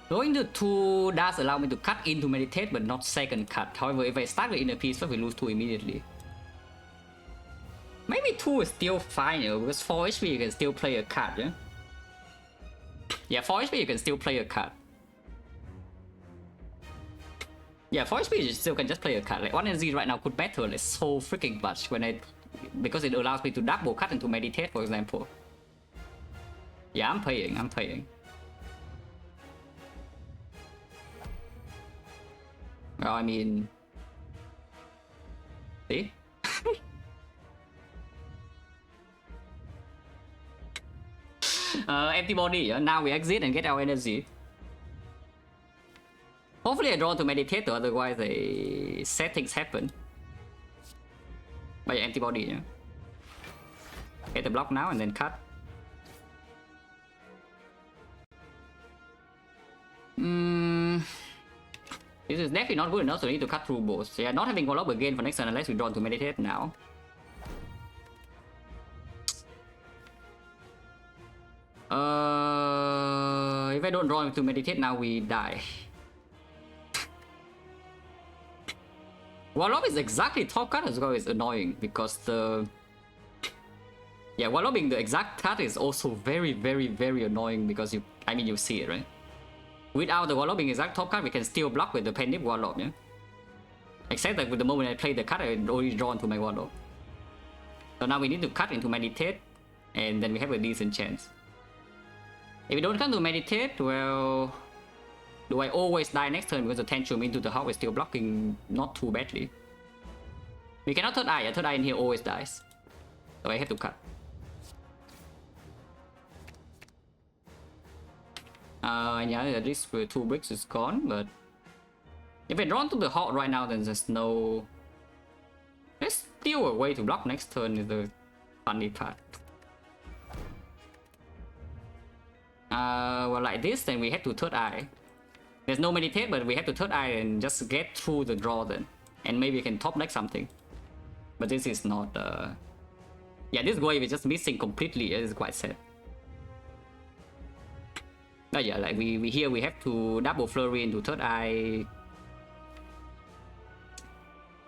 Going to 2 does allow me to cut into meditate, but not second cut. However, if I start with inner piece first, we lose 2 immediately. Maybe 2 is still fine, you know, because 4 HP you can still play a card, yeah? Yeah, 4 HP you can still play a card. Yeah, 4 HP you still can just play a card. Like 1 energy right now could matter like so freaking much because it allows me to double cut into meditate, for example. Yeah, I'm paying. Well, I mean, see? Antibody, now we exit and get our energy. Hopefully I draw to meditate, otherwise sad things happen. But yeah, antibody, yeah. Get the block now and then cut. This is definitely not good enough, so we need to cut through both. So yeah, not having Wall Up again for next turn unless we draw to meditate now. If I don't draw to meditate now, we die. Wall Up is exactly top card as well is annoying because the... Yeah, Wall Up being the exact card is also very annoying because you see it, right? Without the Wall Up being exact top card, we can still block with the Pendip Wall Up, yeah? Except that with the moment I play the card, I already draw into my Wall Up. So now we need to cut into meditate, and then we have a decent chance. If we don't come to meditate, well... Do I always die next turn because the Tantrum into the Hawk is still blocking not too badly? We cannot third eye, third eye in here always dies. So I have to cut. And yeah, at least with 2 bricks is gone, but... If I draw to the Hawk right now, then there's no... There's still a way to block next turn is the funny part. Well, like this, then we have to third eye. There's no meditate, but we have to third eye and just get through the draw then. And maybe we can top deck something. But this is not... Yeah, this wave is just missing completely. It is quite sad. But yeah, like we here we have to double flurry into third eye.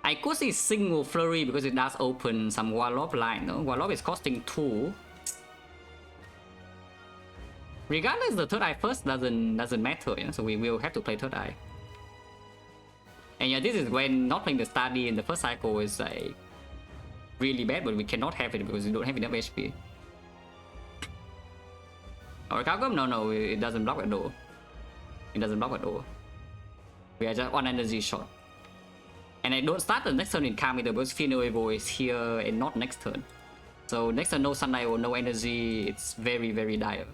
I could see single flurry because it does open some Wallop line, no? Wallop is costing 2. Regardless, the third eye first doesn't matter, yeah? So we will have to play third eye. And yeah, this is when not playing the study in the first cycle is like really bad, but we cannot have it because we don't have enough HP. Or Calcum? No, it doesn't block at all. It doesn't block at all. We are just 1 energy short. And I don't start the next turn in Calm either because Final Evo is here and not next turn. So next turn no Sunlight or no energy, it's very dire.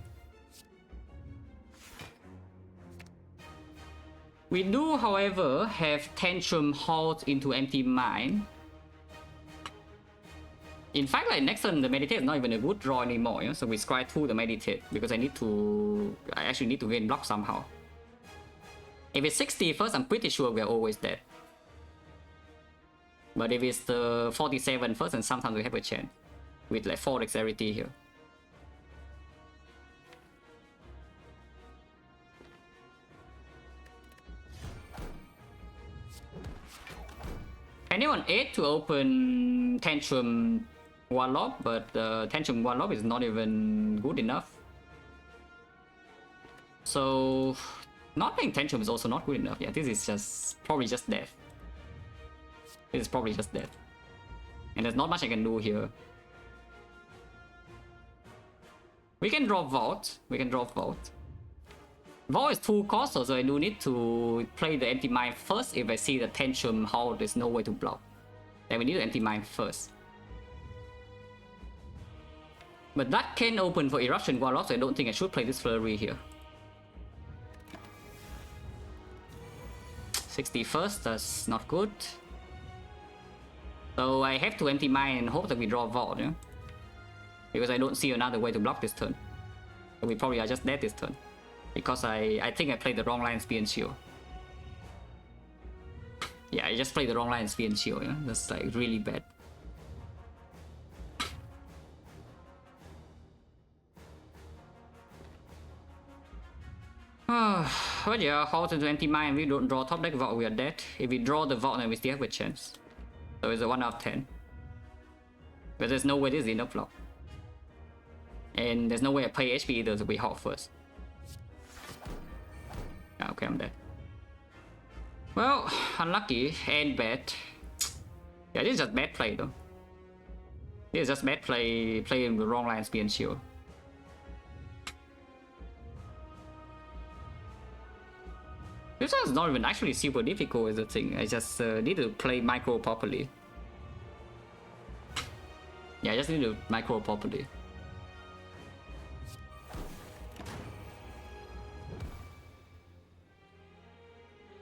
We do, however, have Tantrum Halt into Empty Mind. In fact, like next turn, the Meditate is not even a good draw anymore, yeah? So we scry through the Meditate because I actually need to gain block somehow. If it's 60 first, I'm pretty sure we're always dead. But if it's the 47 first, then sometimes we have a chance with like 4 dexterity here. Anyone 8 to open Tantrum Wallop, but Tantrum Wallop is not even good enough. So not playing Tantrum is also not good enough. Yeah, this is probably just death. This is probably just death. And there's not much I can do here. We can draw Vault. We can draw Vault. Vault is 2 cost, so I do need to play the anti-mine first. If I see the Tantrum Hall, there's no way to block. Then we need the anti-mine first. But that can open for Eruption Warlock, so I don't think I should play this Flurry here. 61st, that's not good. So I have to anti-mine and hope that we draw Vault, yeah? Because I don't see another way to block this turn. So we probably are just dead this turn. Because I think I played the wrong line Spear and Shield. Yeah, I just played the wrong line Spear and Shield, yeah? That's like really bad. But yeah, halt into anti-mine, we don't draw top deck Vault, we are dead. If we draw the Vault, then we still have a chance. So it's a 1 out of 10. But there's no way this is enough block. And there's no way I play HP either, so we halt first. Okay, I'm dead. Well, unlucky and bad. Yeah, this is just bad play though. This is just bad play, playing the wrong line Spear and Shield. This one's not even actually super difficult is the thing. I just need to play micro properly. Yeah, I just need to micro properly.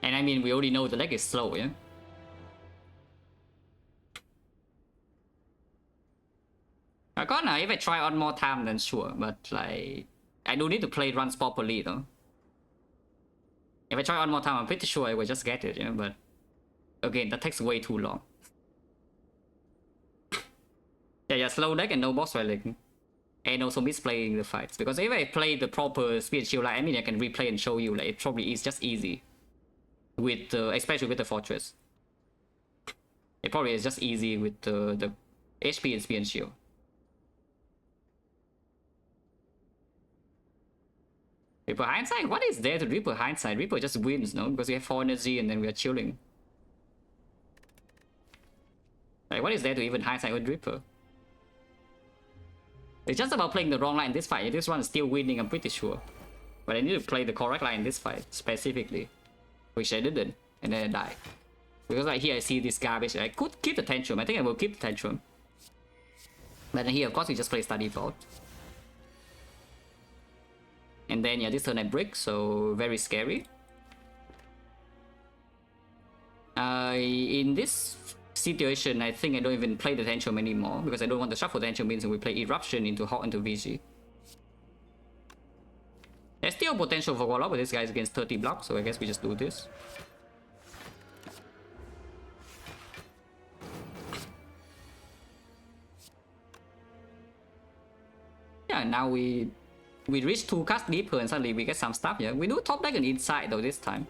And I mean, we already know the deck is slow, yeah? I gonna, if I try one more time, then sure, but like, I do need to play runs properly though. If I try one more time, I'm pretty sure I will just get it, yeah? But again, that takes way too long. Yeah, slow deck and no boss relic. And also misplaying the fights. Because if I play the proper Spear Shield, like, I mean, I can replay and show you, like, it probably is just easy. With, especially with the Fortress. It probably is just easy with the HP and Spear and Shield. Reaper Hindsight? What is there to Reaper Hindsight? Reaper just wins, no? Because we have 4 energy and then we are chilling. Like, what is there to even Hindsight with Reaper? It's just about playing the wrong line in this fight. This one is still winning, I'm pretty sure. But I need to play the correct line in this fight, specifically. Which I didn't, and then I died. Because like here I see this garbage. I could keep the Tantrum. I think I will keep the Tantrum. But then here, of course, we just play Study Vault. And then, yeah, this turn I break, so very scary. In this situation, I think I don't even play the Tantrum anymore, because I don't want the shuffle Tantrum means we play Eruption into Halt into VG. There's still potential for Warlock, but this guy's against 30 blocks, so I guess we just do this. Yeah, now we reach 2 cast deeper and suddenly we get some stuff here. We do top deck and inside though this time.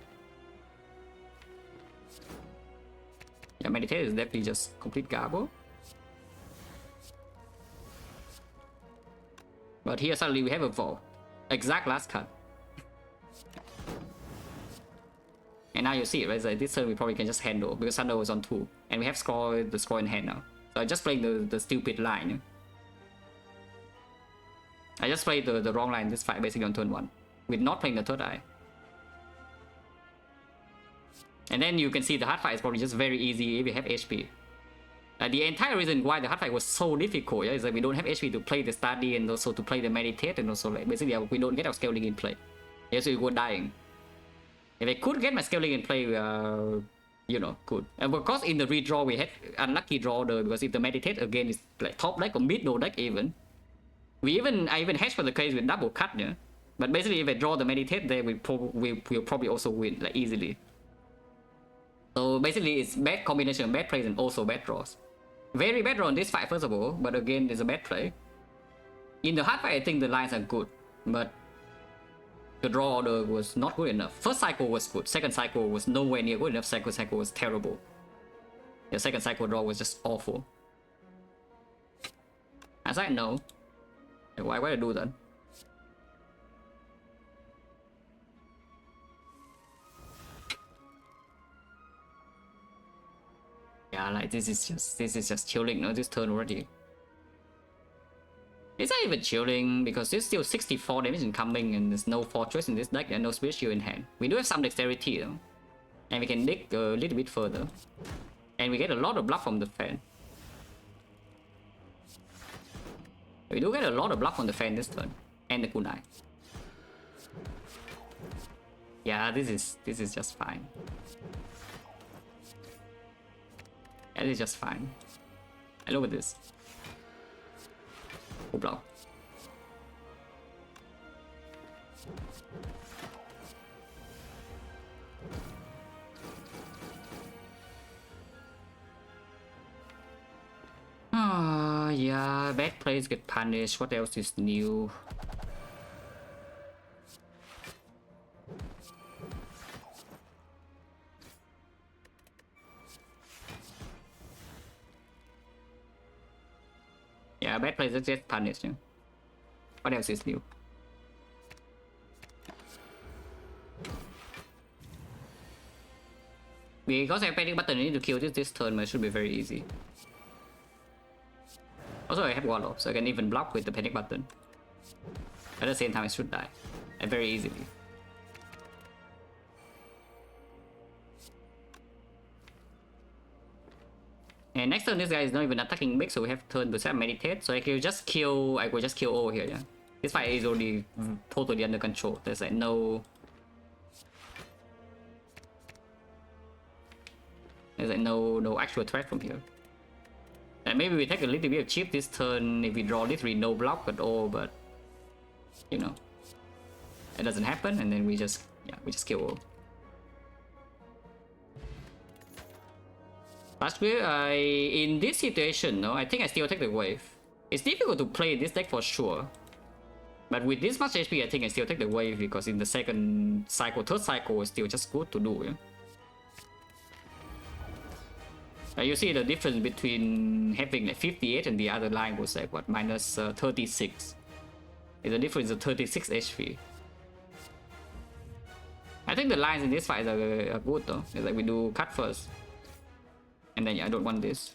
Yeah, Meditate is definitely just complete garble. But here suddenly we have a Vault. Exact last cut. And now you see it, right? Like this turn we probably can just handle because Thunder was on 2. And we have the score in hand now. So I just playing the stupid line. I just played the wrong line this fight basically on turn 1. With not playing the third eye. And then you can see the hard fight is probably just very easy if you have HP. The entire reason why the hard fight was so difficult, yeah, is that we don't have HP to play the study and also to play the meditate and also like basically we don't get our scaling in play. Yeah, so we go dying. If I could get my scaling in play, you know, good. And of course in the redraw we had unlucky draw though, because if the meditate again is like top deck or mid no deck even. I even hatched for the case with double cut, yeah. But basically if I draw the meditate there we'll probably also win like easily. So basically it's bad combination of bad plays and also bad draws. Very bad draw on this fight first of all, but again it's a bad play. In the hard fight I think the lines are good, but the draw order was not good enough. First cycle was good, second cycle was nowhere near good enough, second cycle was terrible. The second cycle draw was just awful. As I know. Why would I do that? Yeah, like this is just chilling, no? This turn already. It's not even chilling because there's still 64 damage incoming and there's no fortress in this deck and no spirit shield in hand. We do have some dexterity though. And we can dig a little bit further. And we get a lot of bluff from the fan. We do get a lot of bluff on the fan this turn. And the kunai. Yeah, this is just fine. Yeah, this is just fine. And look at this. Blow. Yeah, bad plays get punished. What else is new? Yeah, bad plays get punished. Yeah. What else is new? Because I have panic button, I need to kill this turn, but it should be very easy. Also, I have Warlock, so I can even block with the panic button. At the same time, I should die. And very easily. And next turn, this guy is not even attacking big, so we have turn to set meditate. So I could just kill O here, yeah. This fight is already totally under control. There's like no... There's like no actual threat from here. And maybe we take a little bit of chip this turn if we draw literally no block at all, but... You know... It doesn't happen, and then we just kill O. Last week, in this situation, no, I think I still take the wave. It's difficult to play this deck for sure. But with this much HP, I think I still take the wave because in the second cycle, third cycle is still just good to do. Yeah? You see the difference between having like 58 and the other line was like what, minus 36. The difference is 36 HP. I think the lines in this fight are good though. It's like we do cut first. And then yeah, I don't want this.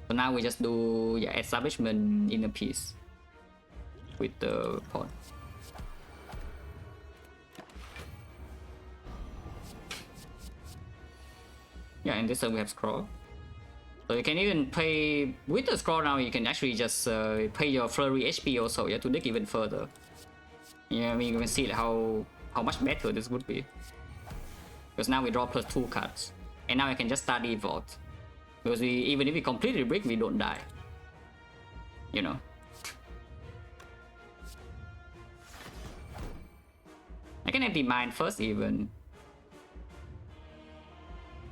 So now we just do establishment in a piece with the pawn. Yeah, and this turn we have scroll. So you can even play with the scroll now. You can actually just play your flurry HP also, yeah, to dig even further. Yeah, I mean you can see like how much better this would be. Because now we draw +2 cards. And now I can just study vault. Because even if we completely break, we don't die. You know. I can empty mine first even.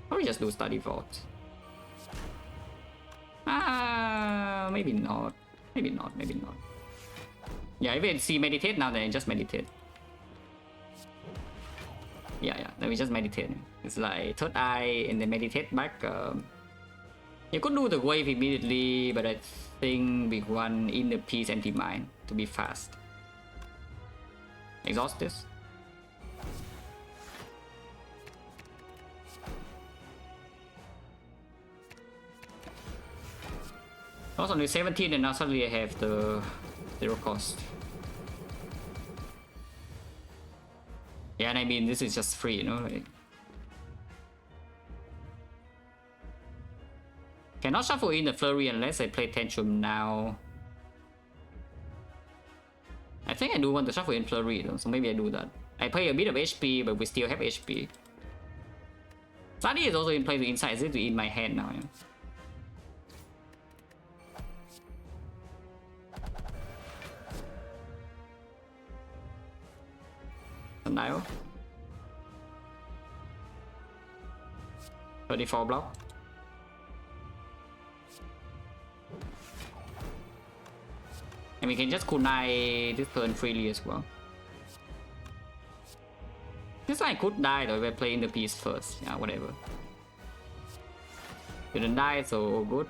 Or we just do study vault. Maybe not. Maybe not, maybe not. Yeah, if I see meditate now, then I just meditate. Yeah, then we just meditate. It's like third eye and then meditate back. You could do the wave immediately, but I think we want in the piece anti-mine to be fast. Exhaust this. I was only 17 and now suddenly I have the 0 cost. Yeah, and I mean this is just free, you know, like... Cannot shuffle in the flurry unless I play Tantrum now. I think I do want to shuffle in flurry though, so maybe I do that. I play a bit of HP, but we still have HP. Study is also in play to inside, is it to in my hand now, yeah? Dial 34 block. And we can just kunai this turn freely as well. This line could die though if I play in the piece first. Yeah, whatever. Didn't die, so good.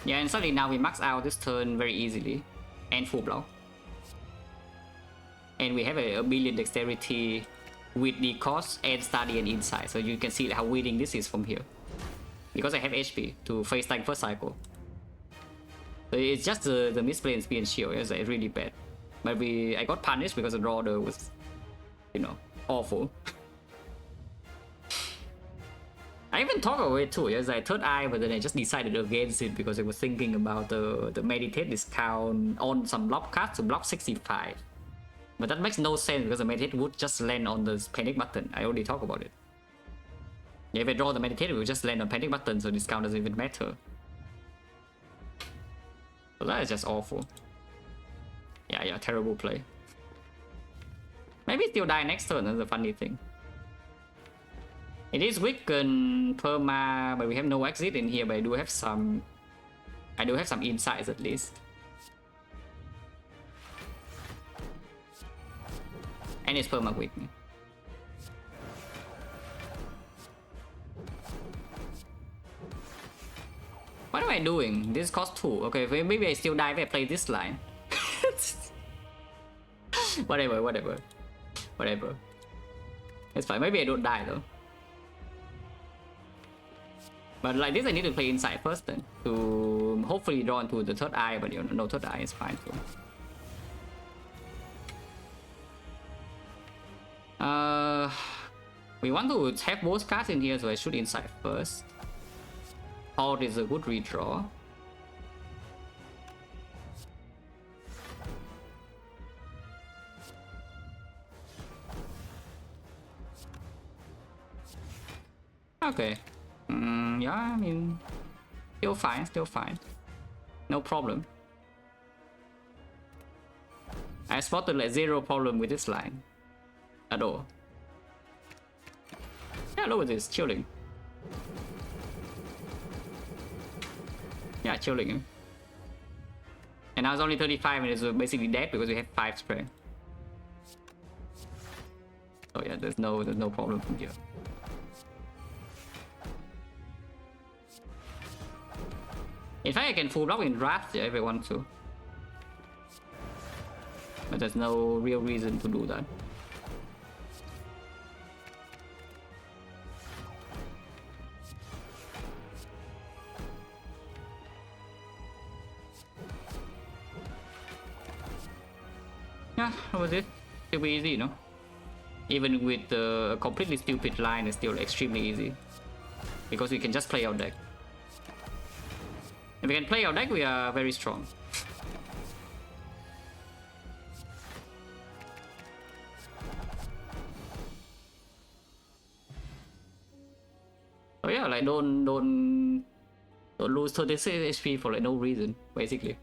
Yeah, and suddenly now we max out this turn very easily. And full block. And we have a billion dexterity. with the cost and study and insight. So you can see how winning this is from here. Because I have HP to face tank first cycle. So it's just the misplay and speed and shield is like really bad. But I got punished because the draw order was, you know, awful. I even talked about it too. It was like third eye, but then I just decided against it because I was thinking about the meditate discount on some block cards to block 65. But that makes no sense because the meditate would just land on the panic button. I already talked about it. Yeah, if I draw the meditate, it will just land on panic button, so discount doesn't even matter. So that is just awful. Yeah, terrible play. Maybe still die next turn, that's the funny thing. It is weakened perma, but we have no exit in here, but I do have some insights at least. And it's perma weakening. What am I doing? This costs 2. Okay, maybe I still die if I play this line. Whatever. It's fine. Maybe I don't die though. But like this, I need to play inside first then to hopefully draw into the third eye. But you know, no third eye is fine too. We want to have both cards in here, so I should inside first. Hold is a good redraw. Okay. Yeah, I mean, still fine. No problem. I spotted like 0 problem with this line at all. Yeah, look at this, chilling. Yeah, chilling. And now it's only 35 and it's basically dead because we have 5 spray. So yeah, there's no problem from here. In fact, I can full block in draft if I want to. But there's no real reason to do that. Yeah, that was it. It'll be easy, you know. Even with the completely stupid line, it's still extremely easy. Because we can just play our deck. If we can play our deck, we are very strong. So yeah, like don't lose 36 HP for like no reason, basically.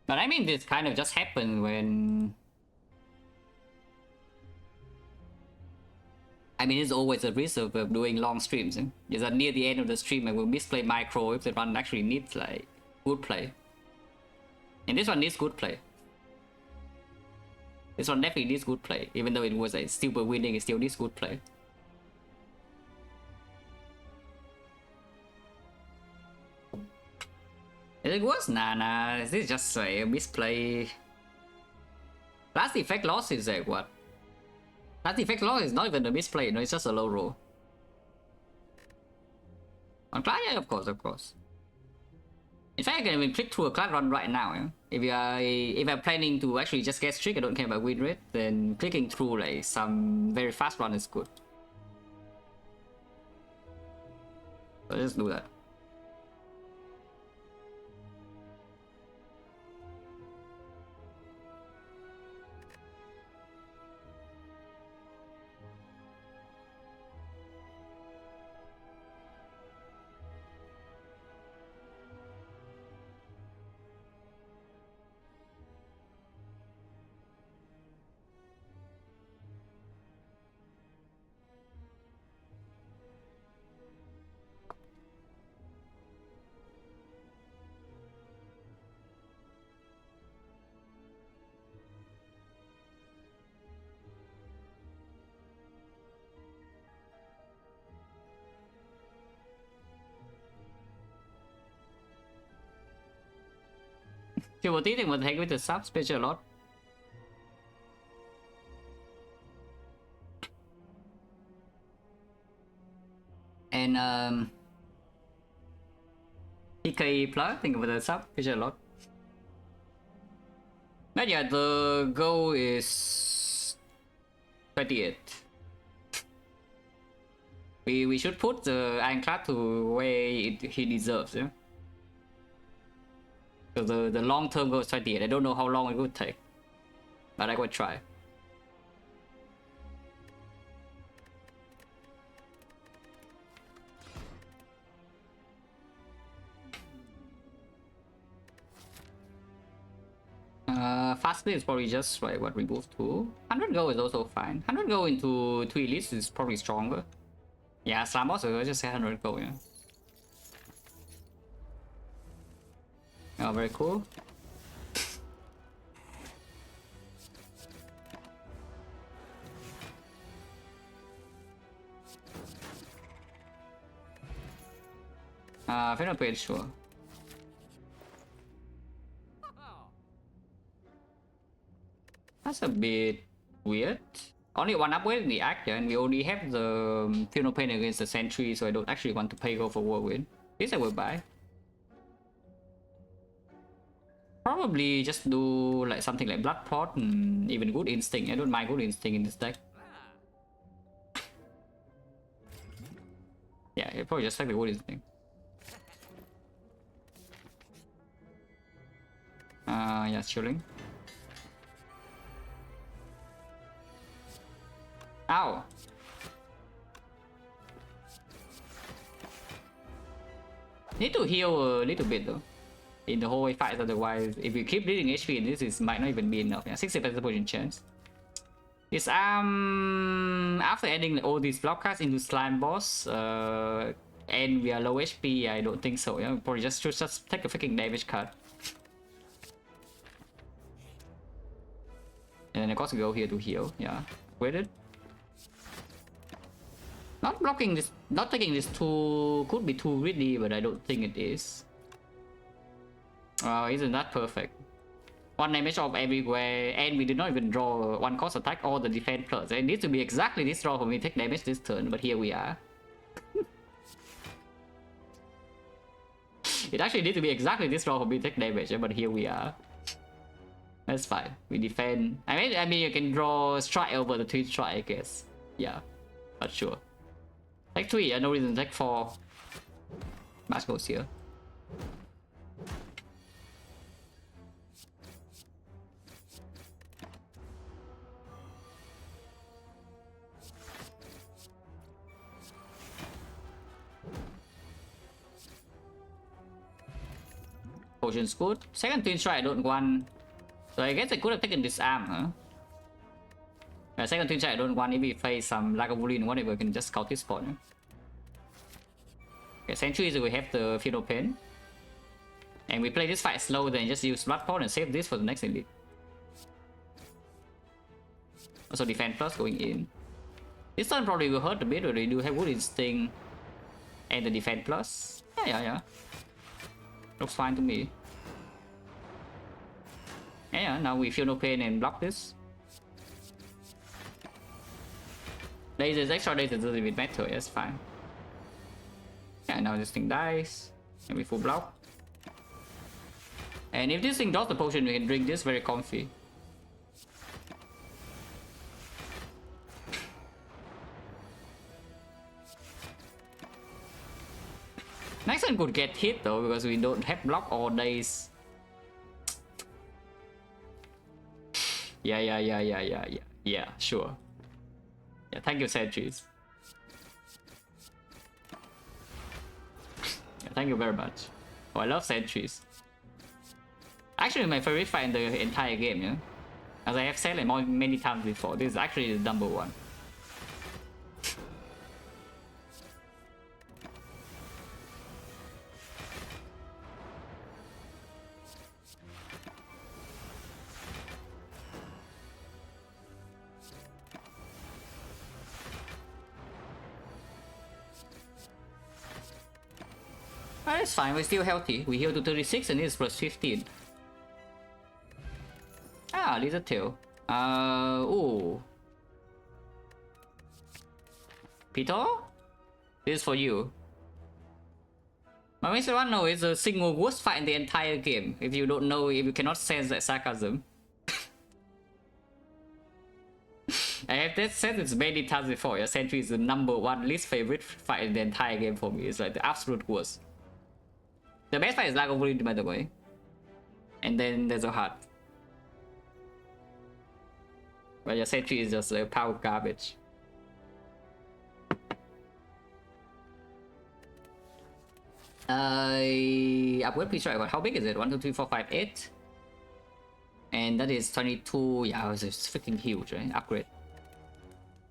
But I mean, this kind of just happened when... I mean, it's always a risk of doing long streams. Is that near the end of the stream I will misplay micro if the run actually needs like good play. And this one needs good play. This one definitely needs good play. Even though it was like stupid winning, it still needs good play. Is it worse? Nah. This is just a misplay. Last effect loss is like what? Last effect loss is not even a misplay, no, it's just a low roll. On Cloud, yeah, of course. In fact, I can even click through a Cloud run right now. Yeah? If I'm planning to actually just get streak, I don't care about win rate, then clicking through like some very fast run is good. So just do that. Triple T thì mình thấy with the sub special a lot. And PK plus, think about the sub special a lot. But yeah, the goal is 28. We should put the Ironclad to where he deserves, yeah. So the long term goal is 28. I don't know how long it would take, but I would try. Fastly is probably just like what remove 2. 100 gold is also fine. 100 gold into 2 elites is probably stronger. Yeah, slam boss I just say 100 gold, yeah. Oh, very cool. Final page, sure. That's a bit weird. Only one upgrade in the act, yeah, and we only have the Funeral Pain against the Sentry, so I don't actually want to pay go for Whirlwind. This I will buy. Probably just do like something like Blood Pot and even Good Instinct. I don't mind Good Instinct in this deck. Yeah, it probably just like the Good Instinct. Yeah, chilling. Ow! Need to heal a little bit though in the whole fight, otherwise if you keep bleeding HP in this, might not even be enough. Yeah, 60% potion chance. This after adding all these block cards into slime boss, and we are low HP, I don't think so. Yeah, probably just should just take a freaking damage card. And then of course we go here to heal. Yeah, waited. Not blocking this, not taking this too, could be too greedy, but I don't think it is. Isn't that perfect? One damage off everywhere, and we did not even draw one cost attack or the defense plus. It needs to be exactly this draw for me to take damage this turn, but here we are. It actually needs to be exactly this draw for me to take damage, but here we are. That's fine. We defend. I mean, you can draw strike over the 3 strike, I guess. Yeah, not sure. Take 3, no reason to take 4. Mask goes here. Potion's good. Second twin strike I don't want. So I guess I could have taken this arm, huh? Second twin strike I don't want. If we face some Lagavulin, whatever, we can just scout this spot. Huh? Okay, sentries we have the Funeral Pain. And we play this fight slow, then just use Blood Pot and save this for the next elite. Also defense plus going in. This turn probably will hurt a bit, but we do have Good Instinct and the defense plus. Yeah. Looks fine to me. Yeah, now we feel no pain and block this. Lasers, extra lasers doesn't even matter, that's fine. Yeah, now this thing dies. And we full block. And if this thing draws the potion, we can drink this very comfy. Next one could get hit though, because we don't have block all days. Yeah, sure. Yeah, thank you, sentries. Yeah, thank you very much. Oh, I love sentries. Actually, my favorite fight in the entire game, yeah? As I have said like many times before, this is actually the number one. That's fine, we're still healthy. We heal to 36 and this is plus 15. Ah, lizard tail. Ooh. Peter? This is for you. My Mr. One, no, it's a single worst fight in the entire game. If you don't know, if you cannot sense that sarcasm. I have that said it's many times before. Your Sentry is the #1 least favorite fight in the entire game for me. It's like the absolute worst. The best fight is Lagavulin, by the way. And then there's a heart. But your Sentry is just a power garbage. Upgrade please try. How big is it? 1, 2, 3, 4, 5, 8. And that is 22. Yeah, it's freaking huge, right? Upgrade.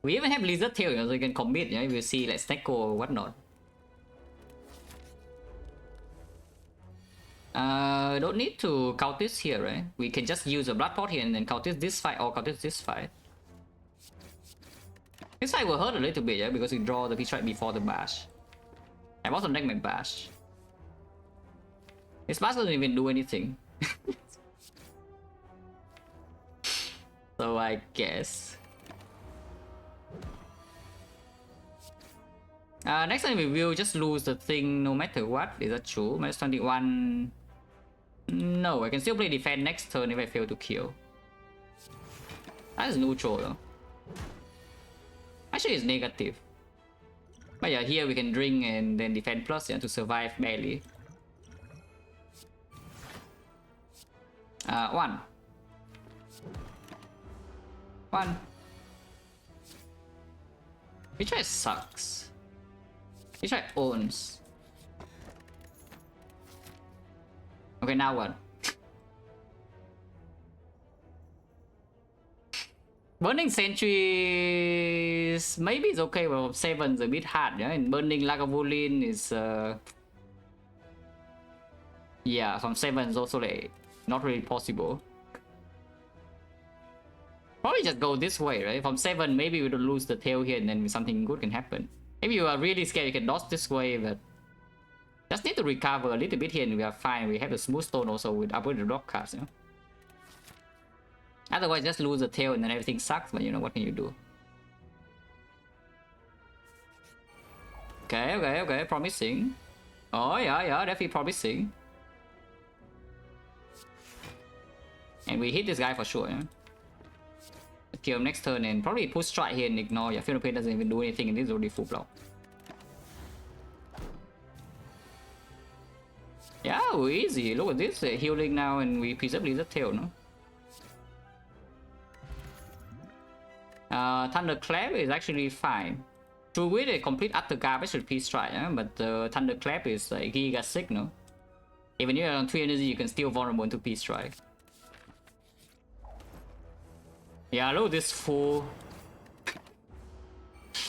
We even have lizard tail, so you can commit, if you see like Snecko or whatnot. Don't need to count this here, right? We can just use a blood pot here and then count this fight or count this fight. This fight will hurt a little bit, because we draw the P-Strike before the bash. I also neck my bash. This bash doesn't even do anything. So I guess. Next time we will just lose the thing no matter what. Is that true? Minus 21. No, I can still play defense next turn if I fail to kill. That is neutral though. Actually, it's negative. But yeah, here we can drink and then defend plus to survive barely. 1. 1. Which one sucks? Which one owns? Okay, now what? Burning Sentries maybe it's okay, but 7's a bit hard, and Burning Lagavulin is yeah, from 7 is also like not really possible. Probably just go this way, right? From 7 maybe we don't lose the tail here and then something good can happen. Maybe you are really scared you can dodge this way, but just need to recover a little bit here and we are fine. We have the smooth stone also with upgrade the rock cards, Otherwise, just lose the tail and then everything sucks, but what can you do? Okay, promising. Oh, yeah, definitely promising. And we hit this guy for sure, Kill him next turn and probably push strike here and ignore. Yeah, Philippine doesn't even do anything and this is already full block. Yeah, easy. Look at this. Healing now and we preserve lizard tail, no? Thunderclap is actually fine. True with a complete utter garbage with Peace Strike, but Thunderclap is like giga sick, no? Even if you're on 3 energy, you can still vulnerable into Peace Strike. Yeah, look at this fool.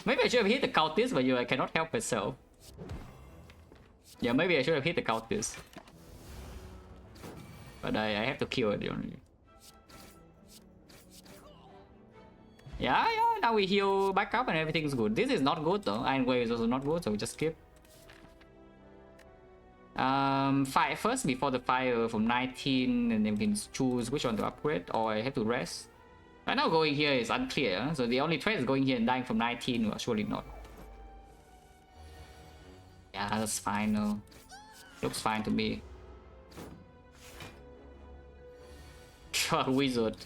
Maybe I should have hit the Cultist, but I cannot help myself. Yeah, maybe I should have hit the Cultist. But I have to kill it, Yeah, now we heal back up and everything's good. This is not good though. Iron Wave is also not good, so we just skip. Fire first before the fire from 19, and then we can choose which one to upgrade, or I have to rest. Right now going here is unclear, so the only threat is going here and dying from 19, well, surely not. Yeah, that's fine though. Looks fine to me. God, wizard.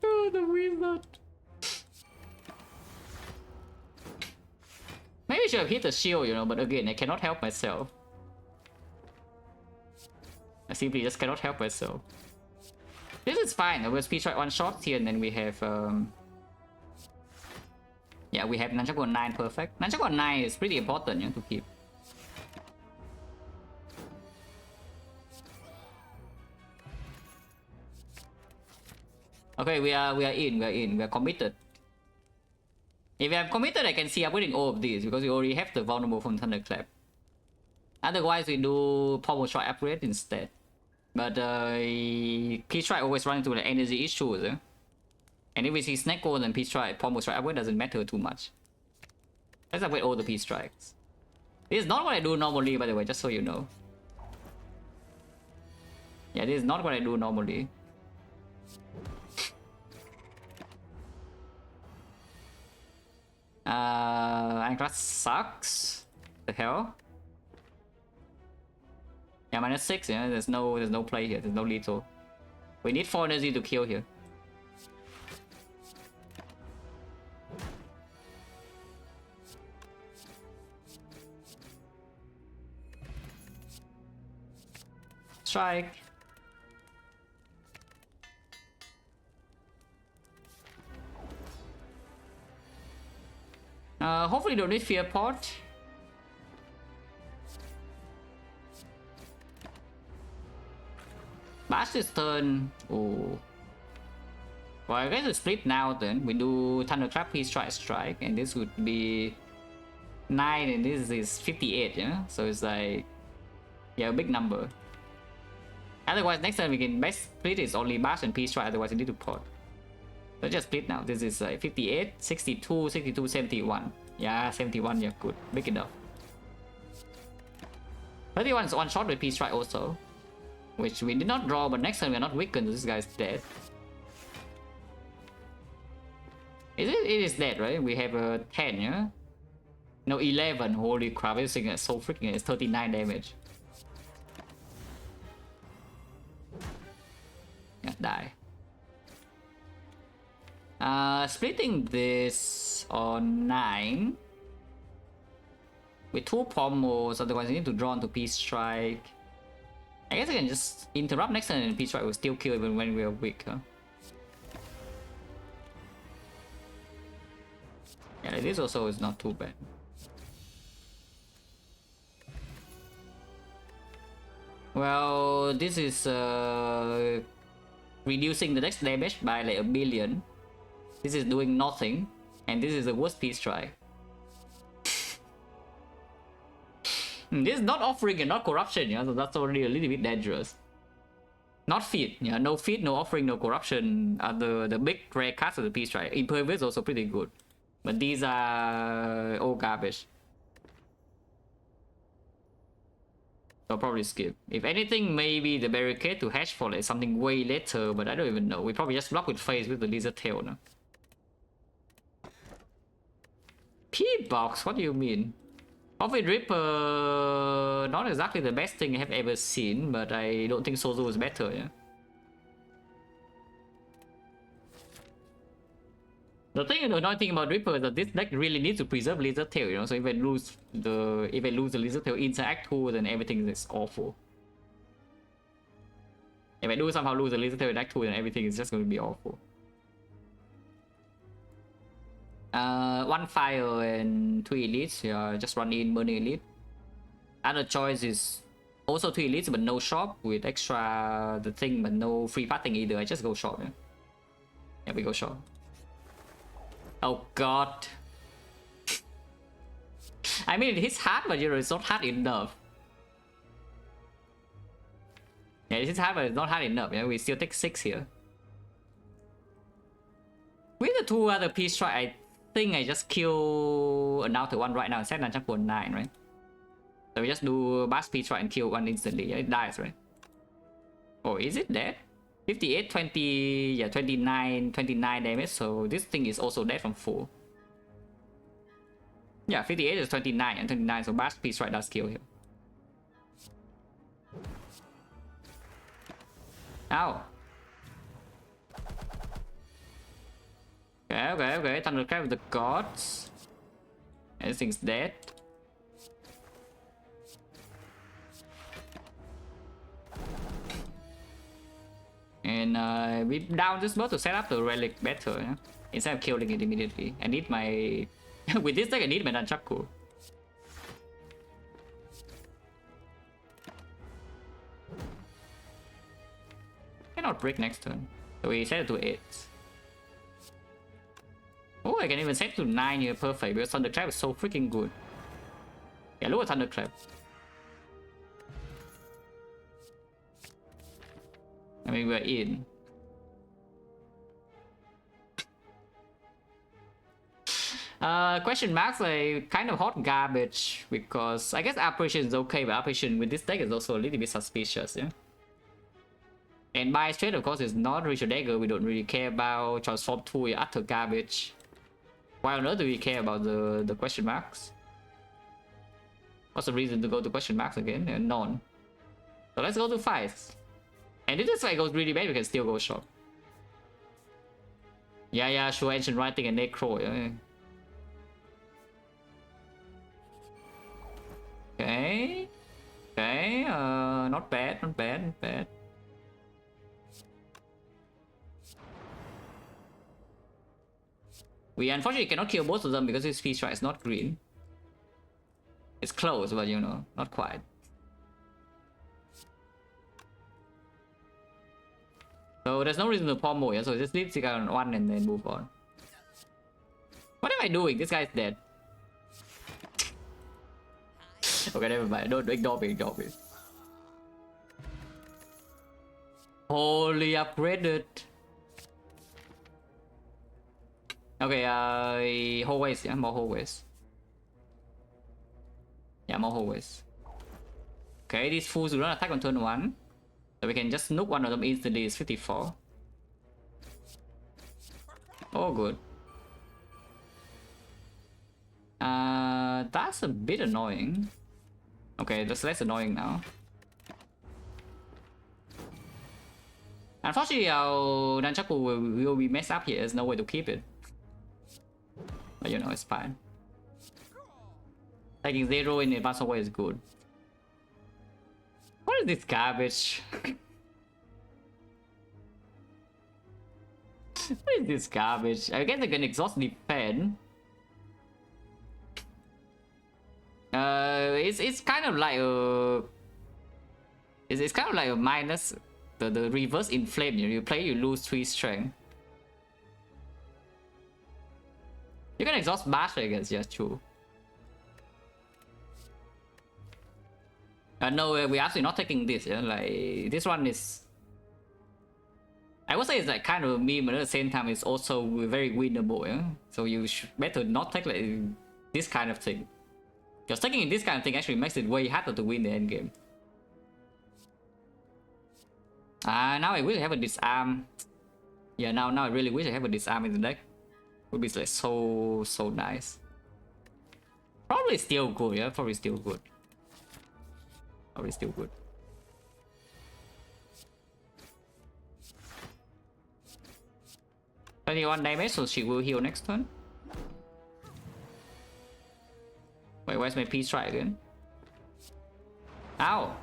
Oh, the wizard. Maybe I should have hit the shield, but again, I cannot help myself. I simply just cannot help myself. This is fine. I will speed strike 1 shot here, and then we have yeah, we have Nunchaku 9 perfect. Nunchaku 9 is pretty important, to keep. Okay, we are in. We are committed. If I'm committed, I can see upgrading all of these because we already have the vulnerable from Thunderclap. Otherwise, we do Power Strike upgrade instead. But P-Strike always run into the energy issues. And if we see Snecko and P-Strike, Power Strike upgrade doesn't matter too much. Let's upgrade all the P-Strikes. This is not what I do normally, by the way, just so you know. Yeah, this is not what I do normally. Ironclad sucks. The hell? Yeah, -6, yeah, there's no play here, there's no lethal. We need 4 energy to kill here. Strike. Hopefully don't need fear pot. Bash this turn. Oh. Well, I guess we split now then. We do Thunderclap, Peace Strike, and this would be 9, and this is 58, yeah? So it's like, yeah, a big number. Otherwise, next time we can best split is only Bash and Peace Strike, otherwise we need to pot. So just split now. This is 58, 62, 62, 71. Yeah, 71, yeah, good. Big enough. 31 is one shot with Peace Strike also, which we did not draw, but next time we're not weakened, so this guy's dead. Is it? It is dead, right? We have a 10, yeah? No, 11. Holy crap, this thing is so freaking, it's 39 damage. Yeah, die. Splitting this on 9 with 2 pommels, otherwise I need to draw into Peace Strike. I guess I can just interrupt next turn and Peace Strike will still kill even when we are weak, huh? Yeah, this also is not too bad. Well, this is reducing the next damage by like 1 billion. This is doing nothing, and this is the worst Peace Strike. This is not offering and not corruption, yeah, so that's already a little bit dangerous. Not feat, yeah, no feat, no offering, no corruption are the big rare cards of the Peace Strike. Impervious also pretty good, but these are all garbage. So I'll probably skip. If anything, maybe the barricade to hatch for like something way later, but I don't even know. We probably just block with face with the lizard tail now. P-box, what do you mean? Profit Ripper, not exactly the best thing I have ever seen, but I don't think Sozu is better, yeah. The thing, the annoying thing about Ripper is that this deck really needs to preserve Lizard Tail, you know, so if I lose the Lizard Tail inside Act 2, then everything is awful. If I do somehow lose the Lizard Tail in Act 2, then everything is just going to be awful. 1 fire and 2 elites, yeah, just run in burning elite. Other choice is also 2 elites but no shop with extra the thing but no free pathing either. I just go shop, yeah. Yeah, we go shop. Oh god. I mean, it hits hard, but it's not hard enough. Yeah, it hits hard, but it's not hard enough. Yeah, we still take 6 here. With the 2 other Peace Strike, I think I just kill an outer one right now. Set Nanchak for 9, right? So we just do Bash Peace Strike and kill one instantly. Yeah, it dies, right? Oh, is it dead? 58, 20, yeah, 29 damage. So this thing is also dead from 4. Yeah, 58 is 29 and 29. So Bash Peace Strike does kill him. Ow. Okay. Thunderclap with the gods. Everything's dead. And we down this board to set up the relic better, yeah? Instead of killing it immediately. I need my... with this deck I need my Nunchaku. Cannot break next turn. So we set it to 8. Oh, I can even set to 9 here, perfect, because Thunderclap is so freaking good. Yeah, look at Thunderclap. I mean, we're in. Question marks like kind of hot garbage because I guess Apparition is okay, but Apparition with this deck is also a little bit suspicious, yeah? And by straight, of course, is not Richard Dagger, we don't really care about. Transform 2 is utter garbage. Why on earth do we care about the question marks? What's the reason to go to question marks again? None. So let's go to fights. And if this fight goes really bad, we can still go short. Yeah, sure, ancient writing and necro. Yeah. Okay. Okay, not bad, not bad, not bad. We unfortunately cannot kill both of them because his feature is not green. It's close, but you know, not quite. So there's no reason to pommel, yeah? So just leave the guy on 1 and then move on. What am I doing? This guy's dead. Okay, never mind. Don't ignore me, ignore me. Holy upgraded. Okay, hallways, yeah, more hallways. Yeah, more hallways. Okay, these fools will not attack on turn 1. So we can just nuke one of them instantly. It's 54. Oh, good. That's a bit annoying. Okay, that's less annoying now. Unfortunately, our Nunchaku will be messed up here. There's no way to keep it. But you know, it's fine. Taking 0 in advance away is good. What is this garbage? What is this garbage? I guess I can exhaust defend. It's kind of like a. It's kind of like a minus the reverse inflame. You play, you lose 3 strength. You can exhaust bash, I guess. Yeah, true. No, we're actually not taking this. Yeah, like this one is. I would say it's like kind of a meme, but at the same time, it's also very winnable. Yeah, so you should better not take like this kind of thing. Because taking this kind of thing actually makes it way harder to win the end game. Now I wish I have a disarm. Yeah, now I really wish I have a disarm in the deck. Would be like so nice. Probably still good. Yeah, probably still good. Probably still good. $21 damage, so she will heal next turn. Wait, where's my P strike again? Ow!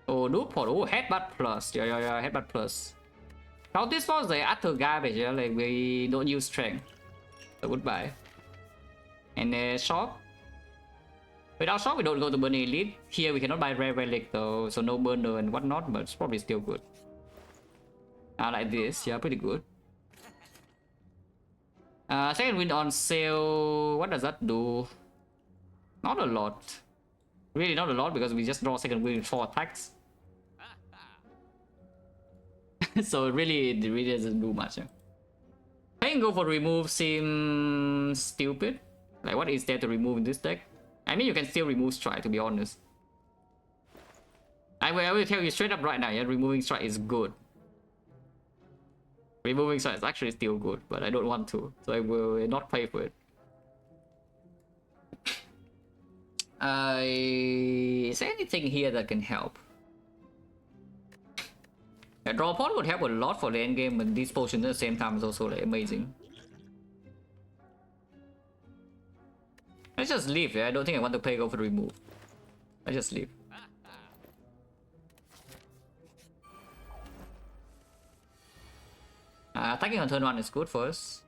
Oh, noob port. Oh, headbutt plus. Yeah, headbutt plus. Now this was the utter garbage. Yeah, like we don't use strength. So goodbye. And shop. Without shop, we don't go to burn elite. Here we cannot buy rare relic though, so no burner and whatnot, but it's probably still good. Like this, yeah, pretty good. Second wind on sale. What does that do? Not a lot. Really not a lot because we just draw second wind with 4 attacks. So it really doesn't do much. Yeah. Playing go for remove seems stupid. Like what is there to remove in this deck? I mean you can still remove strike, to be honest. I will tell you straight up right now, yeah, removing strike is good. Removing strike is actually still good, but I don't want to, so I will not pay for it. Is there anything here that can help? Yeah, draw pod would help a lot for the end game, but these potions at the same time is also like amazing. Let's just leave. Yeah, I don't think I want to pay go for the remove. Let's just leave. Attacking on turn 1 is good for us.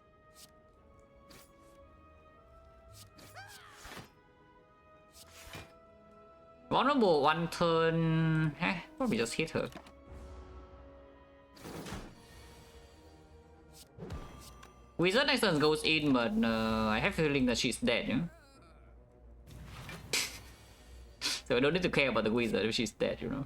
Vulnerable 1 turn. Probably just hit her. Wizard next turn goes in, but I have a feeling that she's dead. You know? So I don't need to care about the wizard if she's dead, you know.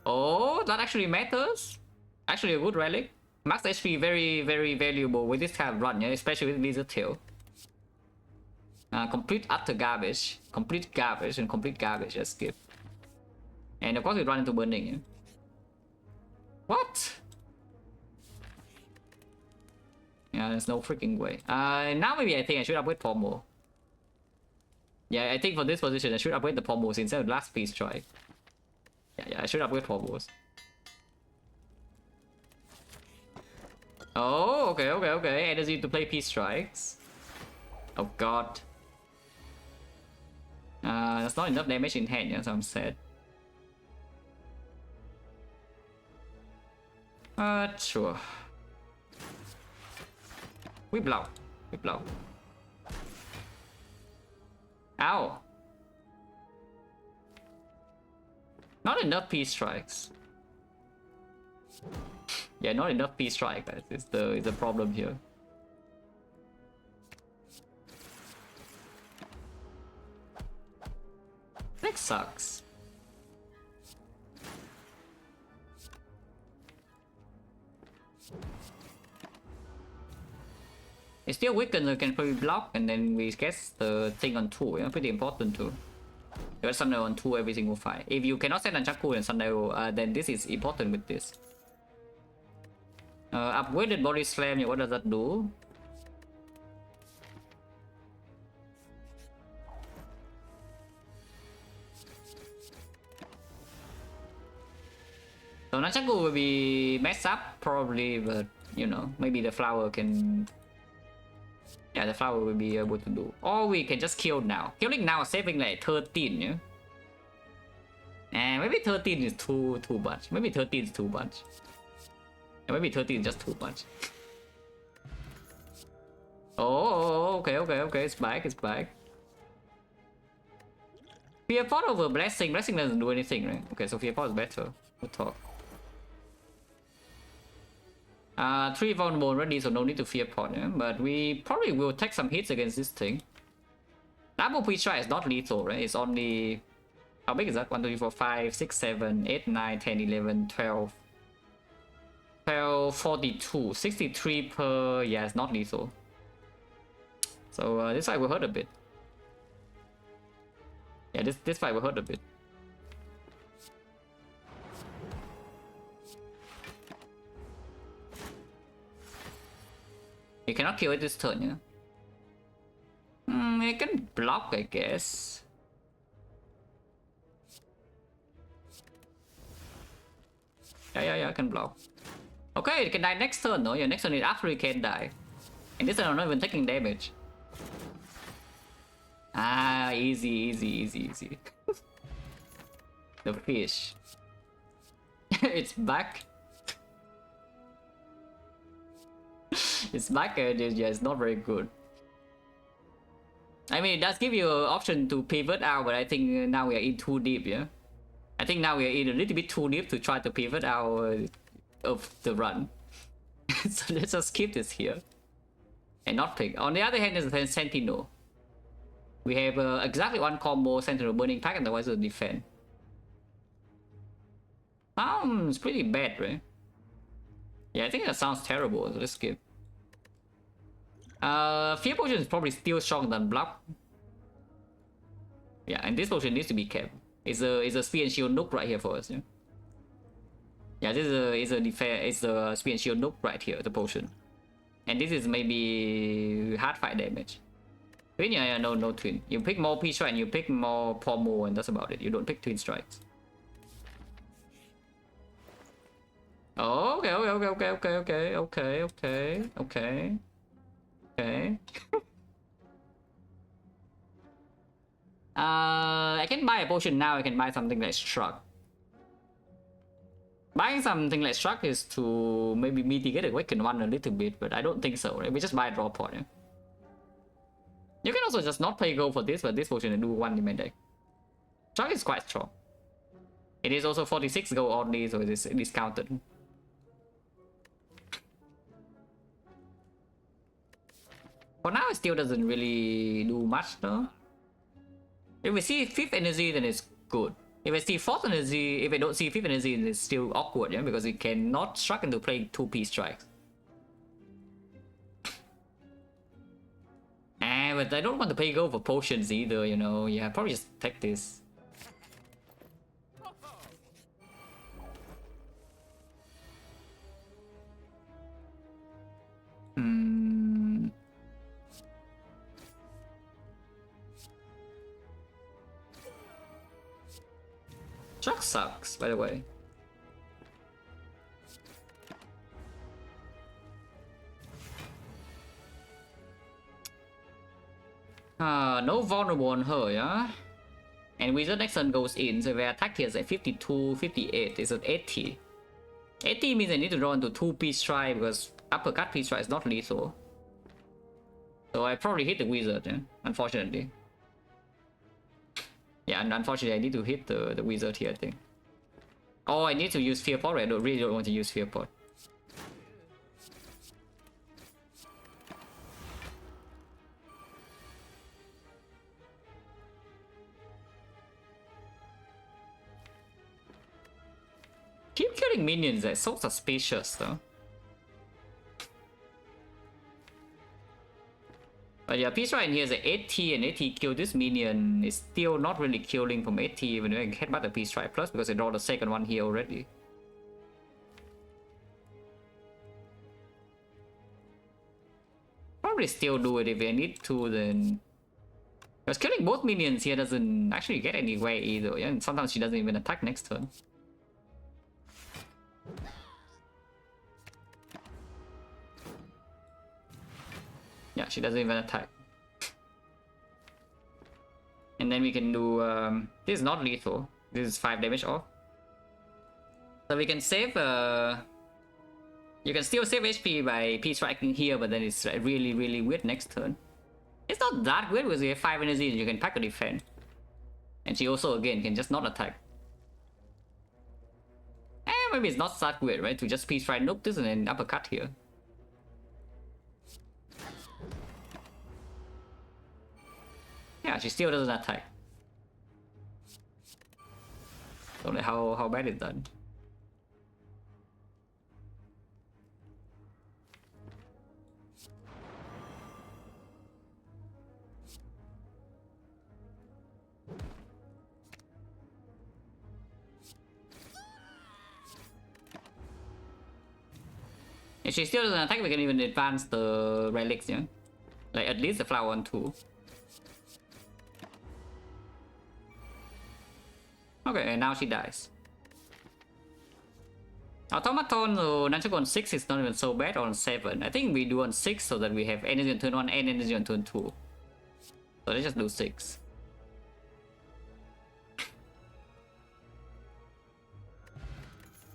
Oh, that actually matters. Actually a good relic. Max HP very valuable with this kind of run, yeah? Especially with Lizard Tail. Complete utter garbage. Complete garbage and complete garbage, just skip. And of course we run into burning, yeah? What? Yeah, there's no freaking way. Now maybe I think I should upgrade Pommel. Yeah, I think for this position I should upgrade the Pommels instead of last piece strike. Yeah, I should upgrade Pommels. Oh, okay. Energy to play peace strikes. Oh god. That's not enough damage in hand, yeah, so I'm sad. Sure. We blow. Ow. Not enough peace strikes. Yeah, not enough peace strike. Is the problem here. That sucks. It's still weakened, so we can probably block, and then we get the thing on 2. Yeah, pretty important too. You got Sundial on 2 every single fight. If you cannot set Nunchaku and Sundial, then this is important with this. Upgraded body slam, yeah, what does that do? So Nunchaku will be messed up probably, but you know, maybe the flower can. Yeah, the flower will be able to do. Or we can just kill now. Killing now is saving like 13, yeah? And maybe 13 is too much. Maybe 13 is too much. Yeah, maybe 13 is just too much. Oh, okay. It's back. Fear Pot over Blessing. Blessing doesn't do anything, right? Okay, so Fear Pot is better. Good talk. 3 vulnerable already, so no need to fear pot, yeah? But we probably will take some hits against this thing. Double pre-strike is not lethal, right? It's only... How big is that? 1, 2, 3, 4, 5, 6, 7, 8, 9, 10, 11, 12... 12, 42, 63 per... Yeah, it's not lethal. So this fight will hurt a bit. Yeah, this fight will hurt a bit. You cannot kill it this turn, yeah? You can block, I guess. Yeah, I can block. Okay, it can die next turn, no? Yeah, next turn is after it can die. And this turn I'm not even taking damage. Ah, easy. The fish. It's back. It's back and yeah, it's not very good. I mean, it does give you an option to pivot out, but I think now we are in too deep, yeah? I think now we are in a little bit too deep to try to pivot out of the run. So let's just keep this here. And not pick. On the other hand, there's a Sentinel. We have exactly one combo Sentinel Burning Pack, and otherwise it'll defend. Sounds pretty bad, right? Yeah, I think that sounds terrible, so let's skip. Fear Potion is probably still stronger than Block. Yeah, and this potion needs to be kept. It's a Spear and Shield Nook right here for us, yeah? Yeah, this is a Spear and Shield Nook right here, the potion. And this is maybe hard fight damage. Twin, yeah, no twin. You pick more P-Strike and you pick more Pommel, and that's about it. You don't pick twin strikes. Oh, okay. I can buy a potion now. I can buy something like Struck. Buying something like Struck is to maybe mitigate the Awaken one a little bit, but I don't think so, right? We just buy a draw pot, yeah? You can also just not play gold for this, but this potion will do 1 in my deck. Struck is quite strong. It is also 46 gold only, so it is discounted. For now, it still doesn't really do much though. If we see 5th energy, then it's good. If I see fourth energy, if I don't see fifth energy, it's still awkward, yeah, because it cannot strike into play 2p strikes. But I don't want to pay gold for potions either, you know. Yeah, probably just take this. Truck sucks, by the way. No vulnerable on her, yeah? And Wizard next turn goes in, so if I attack here is at 52, 58, it's at 80. 80 means I need to draw into 2p strike because uppercut p strike is not lethal. So I probably hit the Wizard, yeah? Unfortunately. Yeah, and unfortunately I need to hit the Wizard here, I think. Oh, I need to use Fear Pot, right? I really don't want to use Fear Pot. Keep killing minions, that's so suspicious though. But yeah, Peace right in here is at 80 and 80 kill this minion is still not really killing from 80 even though I can headbutt the Peace Strike plus because I draw the second one here already. Probably still do it if I need to then. Because killing both minions here doesn't actually get anywhere either, yeah? And sometimes she doesn't even attack next turn. Yeah, she doesn't even attack. And then we can do... this is not lethal. This is 5 damage off. So we can save... you can still save HP by P-striking here, but then it's really, really weird next turn. It's not that weird because you have 5 energy and you can pack a defense. And she also, again, can just not attack. Maybe it's not that weird, right? To just P-strike nope this and then uppercut here. Yeah, she still doesn't attack. Don't know how bad it's done. If she still doesn't attack, we can even advance the relics, yeah? Like at least the flower on 2. Okay, and now she dies. Automaton Nanchuk on 6 is not even so bad on 7. I think we do on 6 so that we have energy on turn 1 and energy on turn 2. So let's just do 6.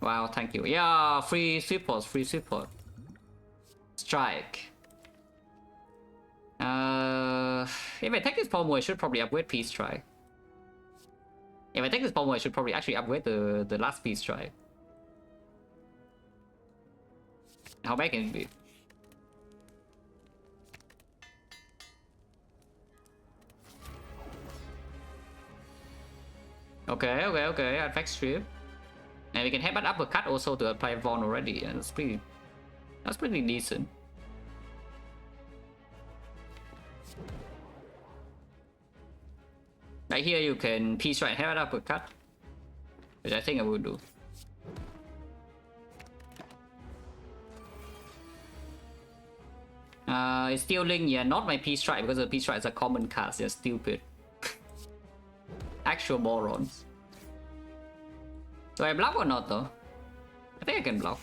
Wow, thank you. Yeah, free sweep pot, free sweep pot. Strike. If I take this pommel, I should probably upgrade Peace Strike. If I take this pommel, I should probably actually upgrade the last Peace Strike. How bad can it be? Okay, okay, okay. Artifact strip. And we can headbutt uppercut also to apply Vaughn already, and that's pretty decent. Right here you can Peace Right headbutt uppercut, which I think I will do. It's stealing, yeah, not my Peace Strike because the Peace Strike is a common cast, they're stupid. Actual morons. Do I block or not though? I think I can block.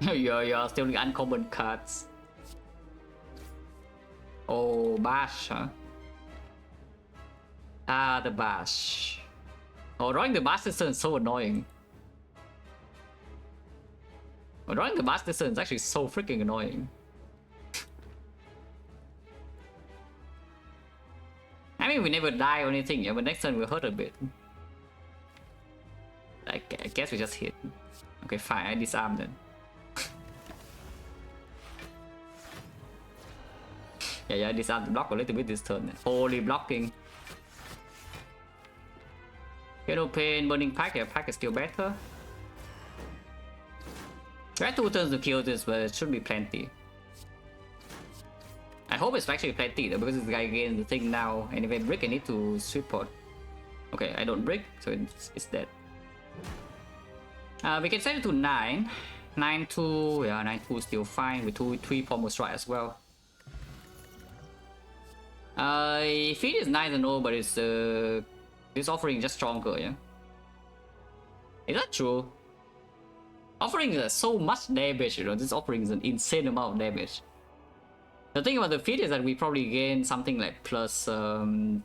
You're stealing uncommon cards. Oh, Bash, huh? Ah, the Bash. Oh, drawing the Bash this turn is so annoying. Oh, drawing the Bash this turn is actually so freaking annoying. I mean, we never die or anything, yeah, but next turn we'll hurt a bit. I guess we just hit. Okay, fine, I disarm then. Yeah, disarm the block a little bit this turn. Holy blocking. Hero Pain, Burning Pack, yeah, Pack is still better. We have 2 turns to kill this, but it should be plenty. I hope it's actually plenty though, because this guy gains the thing now, and if I brick, I need to sweep pot. Okay, I don't brick, so it's dead. We can set it to 9. 9-2, yeah, 9-2 still fine, with 3 Pommel Strike as well. Feed is nice and all, but it's this offering is just stronger, yeah? Is that true? Offering is so much damage, you know, this offering is an insane amount of damage. The thing about the feed is that we probably gain something like plus with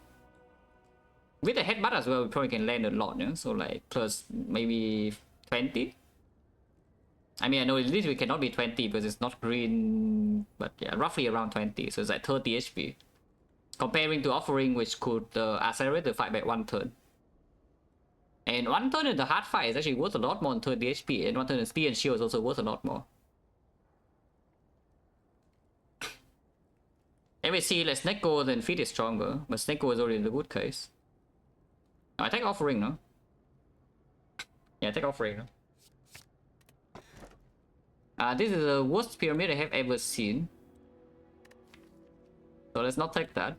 the headbutt as well, we probably can land a lot, yeah? So like plus maybe 20. I mean, I know at least we cannot be 20 because it's not green, but yeah, roughly around 20, so it's like 30 HP. Comparing to offering, which could accelerate the fight by 1 turn. And 1 turn in the hard fight is actually worth a lot more than 30 HP, and 1 turn in speed and shield is also worth a lot more. And we see like Snake Gold and Feet is stronger, but Snake Gold is already in the good case. No, I take offering, no? Yeah, I take offering, no? This is the worst pyramid I have ever seen. So let's not take that.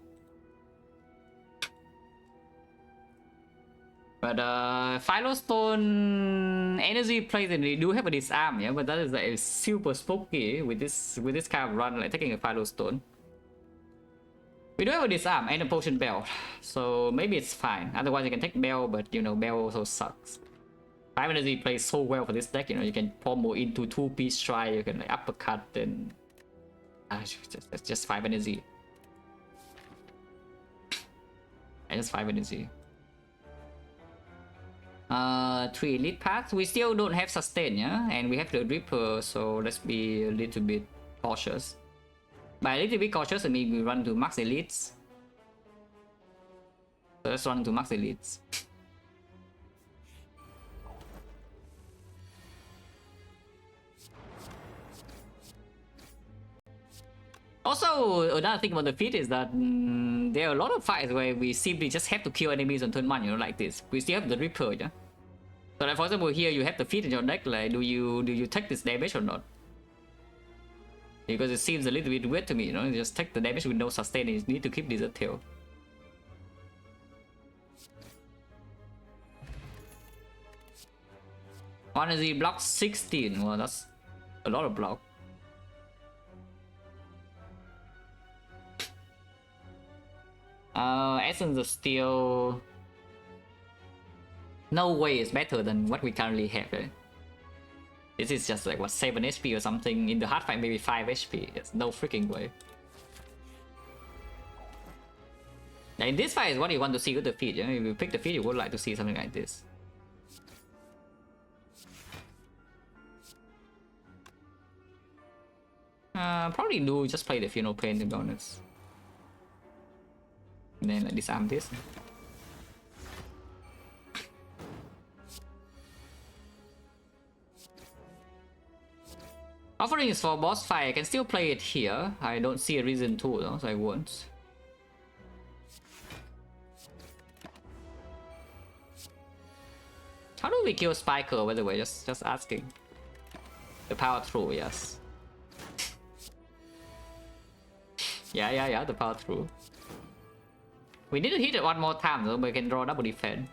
But Philostone energy plays and they do have a disarm, yeah, but that is like super spooky with this kind of run, like taking a Philostone. We do have a disarm and a potion bell, so maybe it's fine. Otherwise, you can take bell, but you know, bell also sucks. 5 energy plays so well for this deck, you know, you can pommel into 2-piece strike, you can like uppercut, and it's just 5 energy. And just 5 energy. 3 elite paths. We still don't have sustain, yeah, and we have the Reaper, so let's be a little bit cautious. By a little bit cautious, I mean we run to max elites. So let's run to max elites. Also, another thing about the feat is that there are a lot of fights where we simply just have to kill enemies on turn 1, you know, like this. We still have the Reaper, yeah. So like for example here you have the feat in your deck, like do you take this damage or not? Because it seems a little bit weird to me, you know, you just take the damage with no sustain, you need to keep Desert Tail. Honestly, block 16, well that's a lot of block. Essence of Steel. No way it's better than what we currently have. Eh? This is just like what, 7 HP or something. In the hard fight, maybe 5 HP. It's no freaking way. Now, in this fight is what you want to see with the feed. You know? If you pick the feed, you would like to see something like this. Probably do just play the Funeral Pain, to be honest. And then like disarm this. Offering is for boss fight. I can still play it here. I don't see a reason to, though, so I won't. How do we kill Spiker, by the way? Just asking. The power through, yes. Yeah, the power through. We need to hit it one more time though, but we can draw double defense.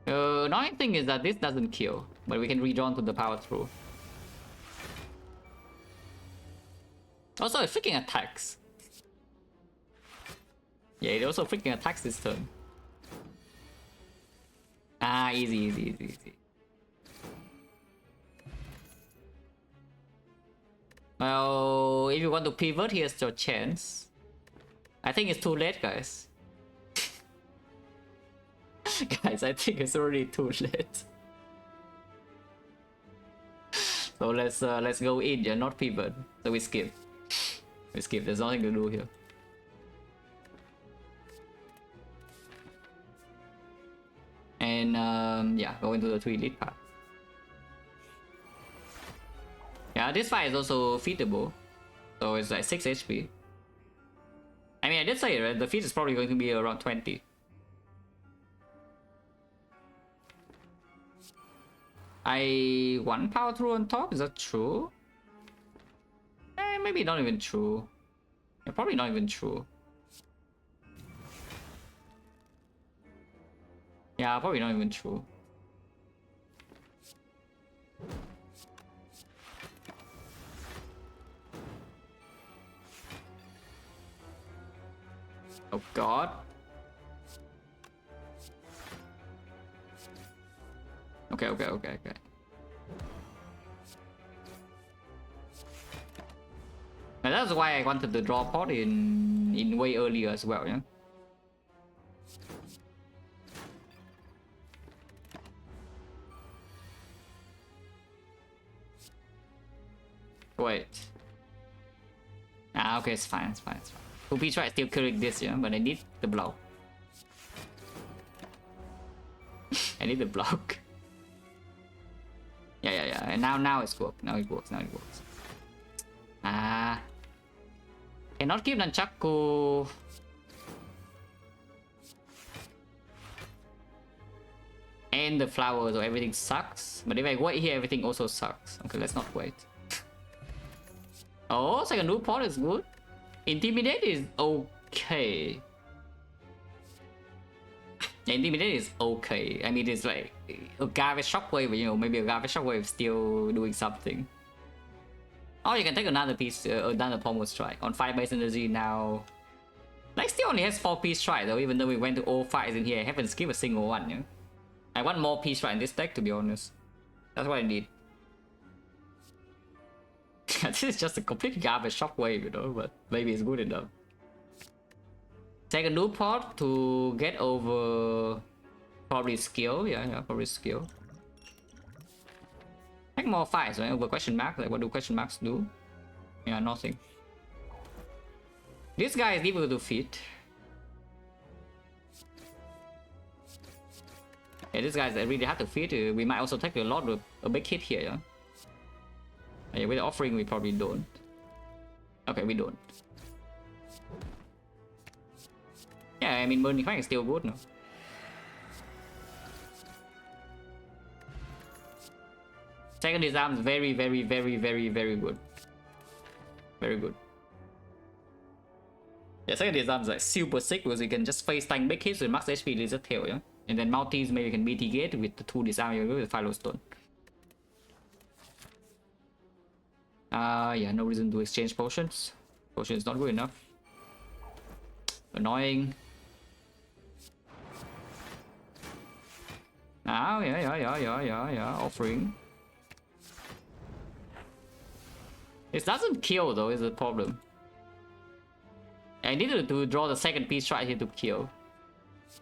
Annoying thing is that this doesn't kill, but we can redraw to the power through. Also, it freaking attacks. Yeah, it also freaking attacks this turn. Ah, easy. Well, if you want to pivot, here's your chance. I think it's too late, guys. Guys, I think it's already too late. So let's go in, yeah, not pivot. So we skip. We skip. There's nothing to do here. And yeah, go into the 2 elite part. Yeah, this fight is also featable, so it's like 6 HP. I mean, I did say, right, the feat is probably going to be around 20. I 1 power through on top, is that true? Maybe not even true. Yeah, probably not even true. Yeah, probably not even true. Oh god. Okay. And that's why I wanted to draw pot in way earlier as well, yeah. Wait. Okay, it's fine. 2P try still killing this, yeah, but I need the block. I need the block. Yeah. And now it's worked. Now it works. Cannot keep Nunchaku. And the flowers, so everything sucks. But if I wait here, everything also sucks. Okay, let's not wait. Oh, second loop pot is good. Intimidate is okay. Intimidate is okay. I mean, it's like a garbage shockwave, you know, maybe a garbage shockwave still doing something. Oh, you can take another piece, another pommel strike on 5 base energy now. Like, still only has 4 piece strike though, even though we went to all fights in here. I haven't skipped a single one, you know? I want more piece strike in this deck, to be honest. That's what I need. This is just a complete garbage shockwave, you know, but maybe it's good enough. Take a new pot to get over probably skill, yeah, probably skill. Take more fights, right? Over question mark, like what do question marks do? Yeah, nothing. This guy is difficult to fit. Yeah, this guy is really hard to fit. We might also take a lot of a big hit here, yeah. Yeah, with the offering we probably don't. Okay, we don't. Yeah, I mean burning fire is still good now. Second disarm is very good. Very good. Yeah, second disarm is like super sick because you can just face tank big hits with max HP lizard tail, yeah? And then multis maybe you can mitigate with the 2 disarm with the Philo Stone. Yeah, no reason to exchange potions. Potion is not good enough. Annoying. Oh, yeah. Offering. It doesn't kill though, is the problem. I needed to draw the second piece right here to kill.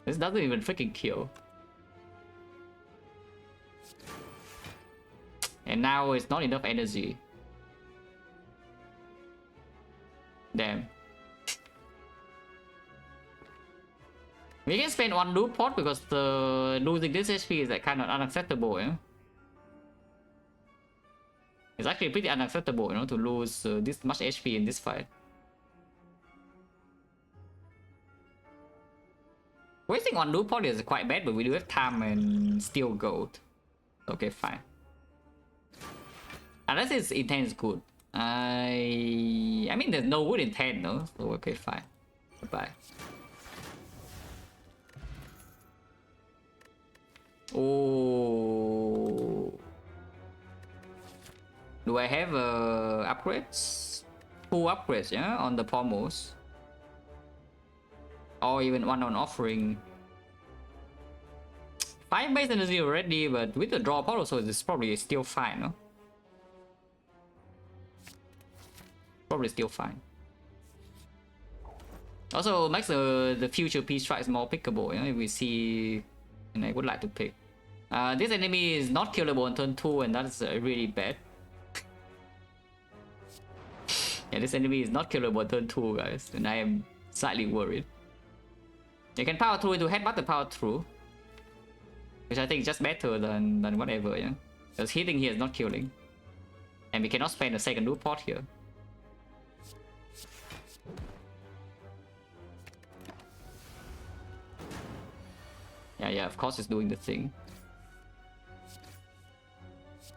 This doesn't even freaking kill. And now it's not enough energy. Damn. We can spend 1 loop pot because the losing this HP is like kind of unacceptable, yeah? It's actually pretty unacceptable, you know, to lose this much HP in this fight. Wasting 1 loop pot is quite bad, but we do have time and still gold. Okay, fine. Unless its intent is good. I mean, there's no good intent, no? So, okay, fine. Goodbye. Oh. Do I have upgrades? 2 upgrades, yeah, on the pommels. Or even 1 on offering. 5 base energy already, but with the draw pot also, it's probably still fine, no? Probably still fine. Also makes the future piece strikes more pickable, you know, if we see, and I would like to pick. This enemy is not killable on turn 2, and that's really bad. Yeah, this enemy is not killable on turn 2, guys, and I am slightly worried. You can power through into headbutt the power through. which I think is just better than whatever, yeah. Because hitting here is not killing, and we cannot spend a second loot pot here. Yeah, of course it's doing the thing.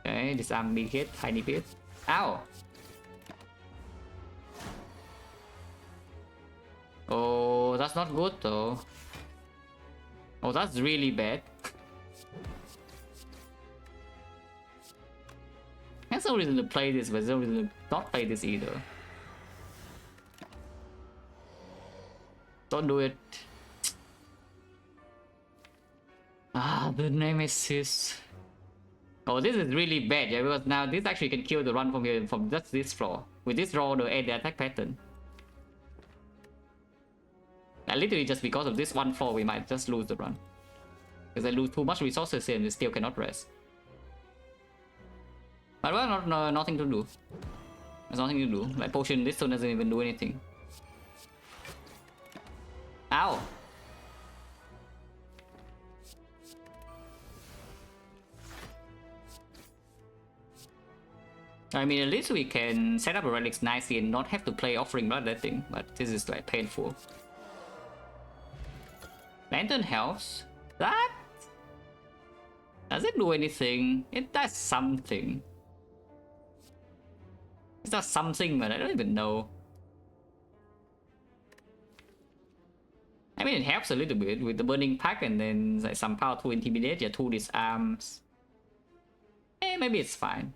Okay, disarm big hit, tiny bit. Ow! Oh, that's not good though. Oh, that's really bad. There's no reason to play this, but there's no reason to not play this either. Don't do it. Ah, the Nemesis. Oh, this is really bad, yeah, because now this actually can kill the run from here, from just this floor. With this draw, the attack pattern. And literally just because of this one floor, we might just lose the run. Because I lose too much resources here and we still cannot rest. But well, nothing to do. There's nothing to do. Like potion this turn doesn't even do anything. Ow! I mean, at least we can set up the relics nicely and not have to play offering bloodletting, but this is like painful. Lantern helps. That? Does it do anything? It does something. It does something, but I don't even know. I mean, it helps a little bit with the burning pack and then like some power to intimidate, yeah, 2 disarms. Maybe it's fine.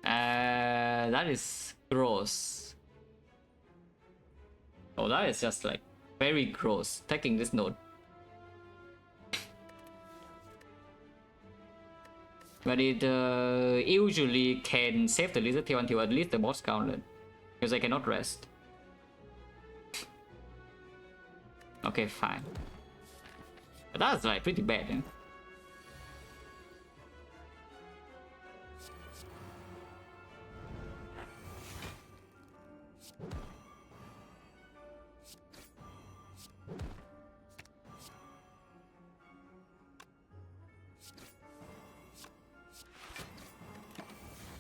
That is gross. Oh, that is just like very gross. Taking this node. But it usually can save the lizard tail until at least the boss gauntlet, because I cannot rest. Okay, fine. But that's like pretty bad, eh?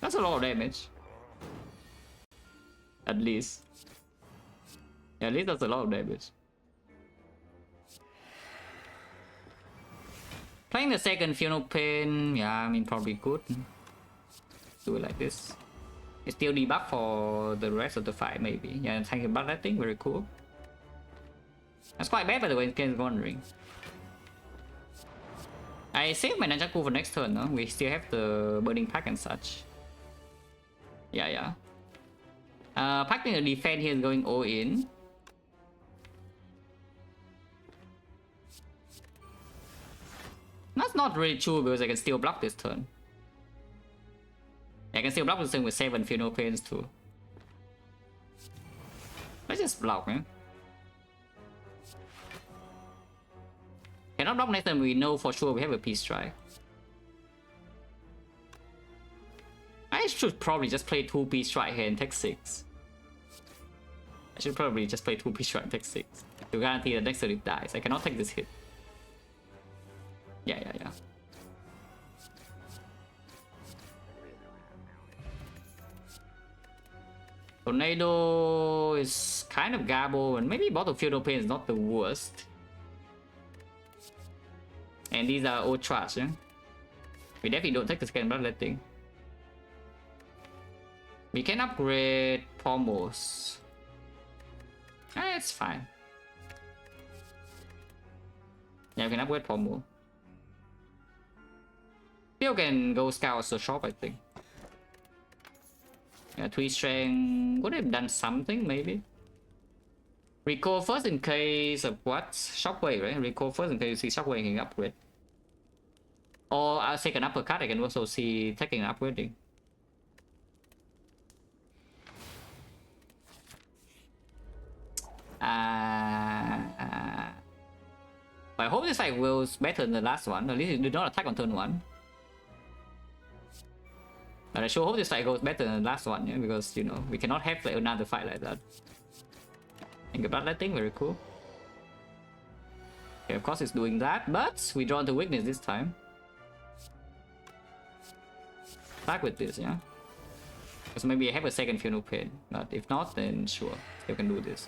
That's a lot of damage. At least. Yeah, at least that's a lot of damage. Playing the second Funeral Pain, yeah, I mean, probably good. Do it like this. It's still debuff for the rest of the fight, maybe. Yeah, thank you about that thing, very cool. That's quite bad, by the way, in case wondering. I saved my Nanjaku for next turn, no? We still have the Burning Pack and such. Yeah. Packing the defense here is going all in. That's not really true because I can still block this turn. I can still block this turn with 7 Funeral Pains too. Let's just block, man. Cannot block next time, we know for sure we have a Peace Strike. I should probably just play 2 Peace Strike here and take 6. I should probably just play 2 Peace Strike and take 6 to guarantee the next turn it dies. I cannot take this hit. Yeah. Tornado is kind of gabble, and maybe Bottle Funeral Pain is not the worst. And these are old trash, yeah? We definitely don't take the second bloodletting. We can upgrade Pommels. It's fine. Yeah, we can upgrade Pommel. Still can go scout the shop, I think. Yeah, 3 strength would have done something, maybe. Recall first in case of what? Shockwave, right? Recall first in case you see Shockwave can upgrade. Or I'll take an uppercut, I can also see taking an upgrading. I hope this fight was better than the last one. At least it did not attack on turn 1. But I sure hope this fight goes better than the last one, yeah? Because, you know, we cannot have like another fight like that. And the bloodletting, very cool. Okay, of course it's doing that, but we draw into weakness this time. Back with this, yeah? Because maybe I have a second Funeral Pain, but if not, then sure, you can do this.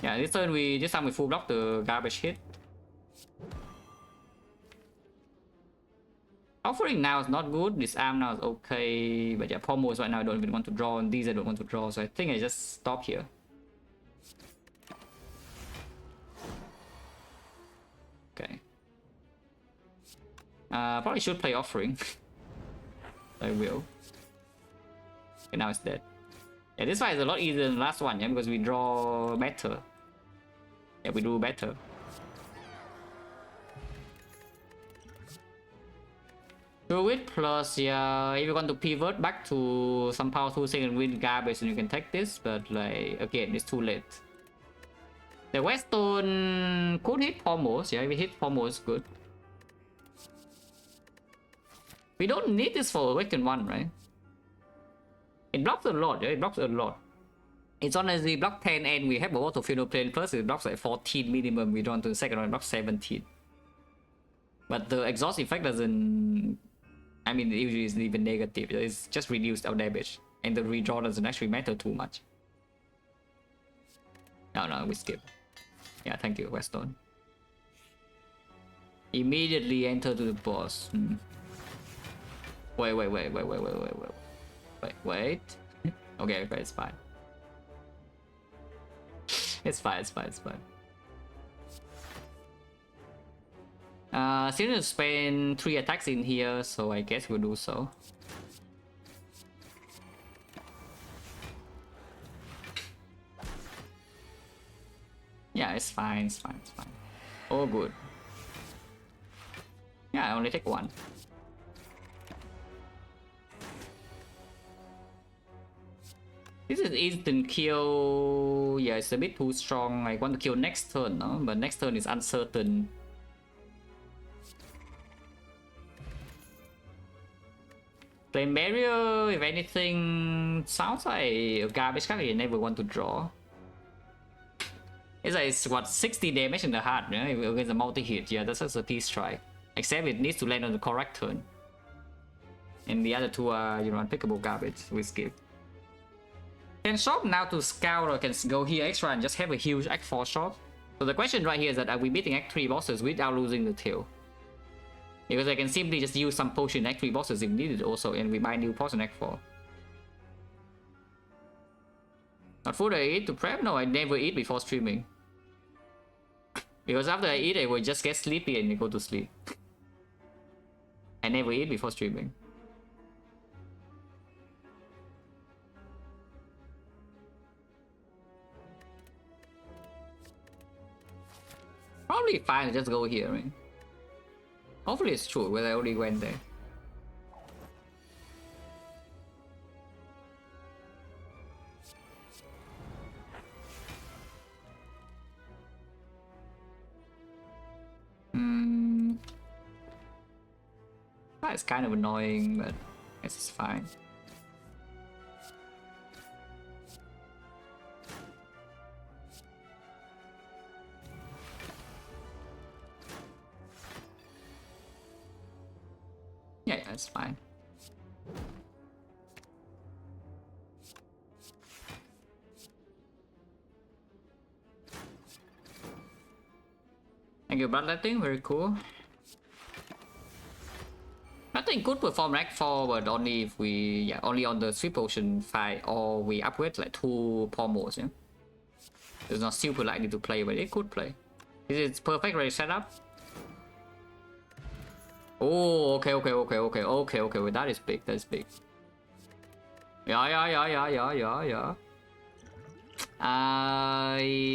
Yeah, this time we full block the garbage hit. Offering now is not good, disarm now is okay, but yeah, Pomos right now I don't even want to draw, and these I don't want to draw, so I think I just stop here. Okay. Probably should play Offering. I will. Okay, now it's dead. Yeah, this fight is a lot easier than the last one, yeah, because we draw better. Yeah, we do better. Do it plus, yeah, if you want to pivot back to some power 2 second win garbage, and you can take this, but like, again, it's too late. The Westone could hit Pomos, yeah, if we hit Pomos, good. We don't need this for Awaken 1, right? It blocks a lot, yeah, it blocks a lot. It's honestly block 10 and we have a water funeral plane, plus it blocks like 14 minimum, we draw into the second one, it blocks 17. But the exhaust effect doesn't... I mean, it usually isn't even negative, it's just reduced our damage. And the redraw doesn't actually matter too much. No, we skip. Yeah, thank you, Westone. Immediately enter to the boss. Wait. Okay, it's fine. It's fine. Still need to spend 3 attacks in here, so I guess we'll do so. Yeah, it's fine. Oh, good. Yeah, I only take 1. This is instant kill. Yeah, it's a bit too strong. I want to kill next turn, no? But next turn is uncertain. Flame barrier, if anything, sounds like a garbage card you never want to draw. It's like, what, 60 damage in the heart, yeah? Against a multi-hit. Yeah, that's just a peace strike. Except it needs to land on the correct turn. And the other two are, you know, unpickable garbage. We skip. Can shop now to scout, or can go here extra and just have a huge Act 4 shot. So the question right here is that are we beating Act 3 bosses without losing the tail? Because I can simply just use some potion in Act 3 bosses if needed also, and we buy new potion Act 4. Not food I eat to prep? No, I never eat before streaming. Because after I eat, I will just get sleepy and go to sleep. I never eat before streaming. Probably fine to just go here, right? Hopefully it's true, but I already went there. It's kind of annoying, but I guess it's fine. Yeah, it's fine. Thank you, bloodletting, very cool. I think could perform Act 4, but only if we, yeah, only on the sweep potion fight, or we upgrade like 2 pommels, yeah. It's not super likely to play, but it could play. It's perfect ready setup. Oh, okay, well, that is big, Yeah.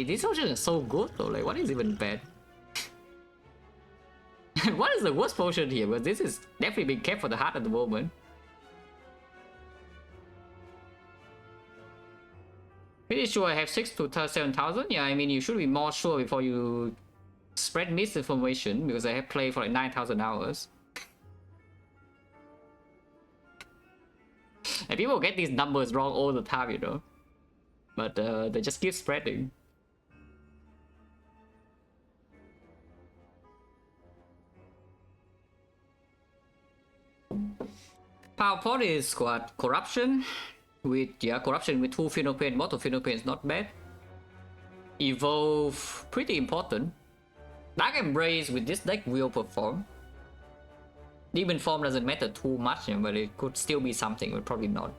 This potion is so good though, like what is even bad? What is the worst potion here? Because this is definitely being kept for the heart at the moment. Pretty sure I have 6 to 7,000. Yeah, I mean you should be more sure before you spread misinformation, because I have played for like 9,000 hours. And people get these numbers wrong all the time, you know. But they just keep spreading. Power pot is what? Corruption with corruption with 2 Phenopain. Both of Phenopain is not bad. Evolve, pretty important. Dark Embrace with this deck will perform. Demon form doesn't matter too much, but it could still be something, but probably not.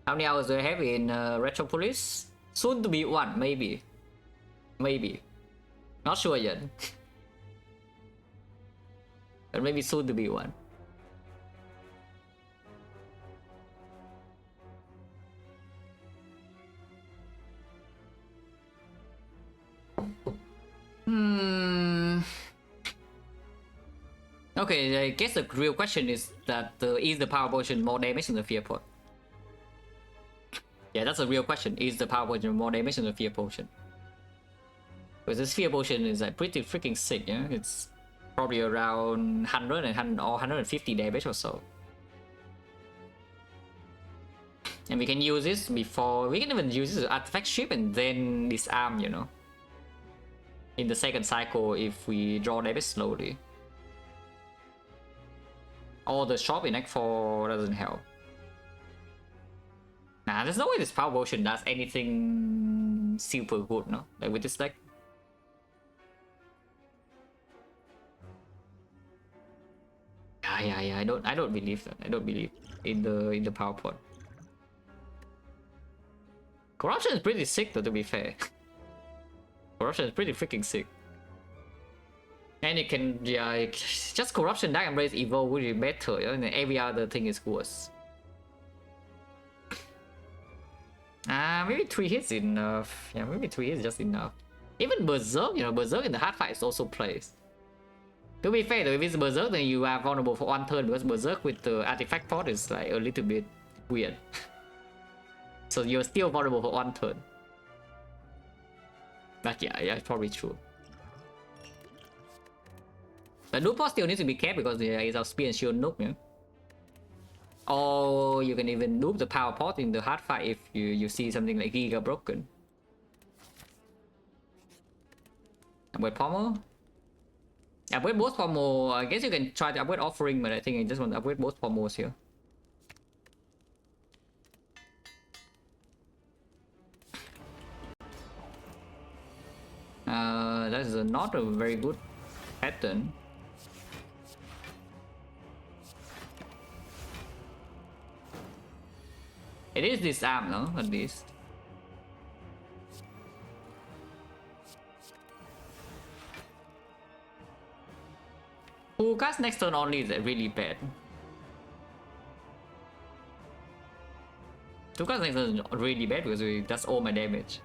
How many hours do I have in Retropolis? Soon to be 1, maybe. Maybe. Not sure yet. But maybe soon to be 1. Okay, I guess the real question is that is the power potion more damage than the fear pot? Yeah, that's a real question. Is the power potion more damage than the fear potion? Because this fear potion is like pretty freaking sick, yeah? It's probably around 100 or 150 damage or so. And we can use this before, we can even use this as artifact ship and then disarm, you know, in the second cycle if we draw damage slowly. Or the shop in Act 4 doesn't help. Nah, there's no way this power potion does anything super good, no? Like with this deck. Yeah, I don't believe that. I don't believe in the power pot. Corruption is pretty sick though, to be fair. Corruption is pretty freaking sick. And it can, just Corruption, Dark Embrace, Evil would be better, and every other thing is worse. Maybe 3 hits enough. Yeah, maybe 3 hits just enough. Even Berserk, you know, Berserk in the hard fight is also plays. To be fair though, if it's Berserk then you are vulnerable for 1 turn, because Berserk with the artifact pot is like a little bit weird. So you're still vulnerable for 1 turn. But yeah, it's probably true. The Noob pot still needs to be kept because there is our Spear and Shield Noob, yeah? Or you can even noob the power pot in the hard fight if you see something like Giga broken. Upgrade Pommel. Upgrade both Pommel. I guess you can try to upgrade Offering, but I think I just want to upgrade both Pommels here. That is not a very good pattern. It is disarm, no? At least. Who cast next turn only is really bad. To cast next turn is really bad because we does all my damage.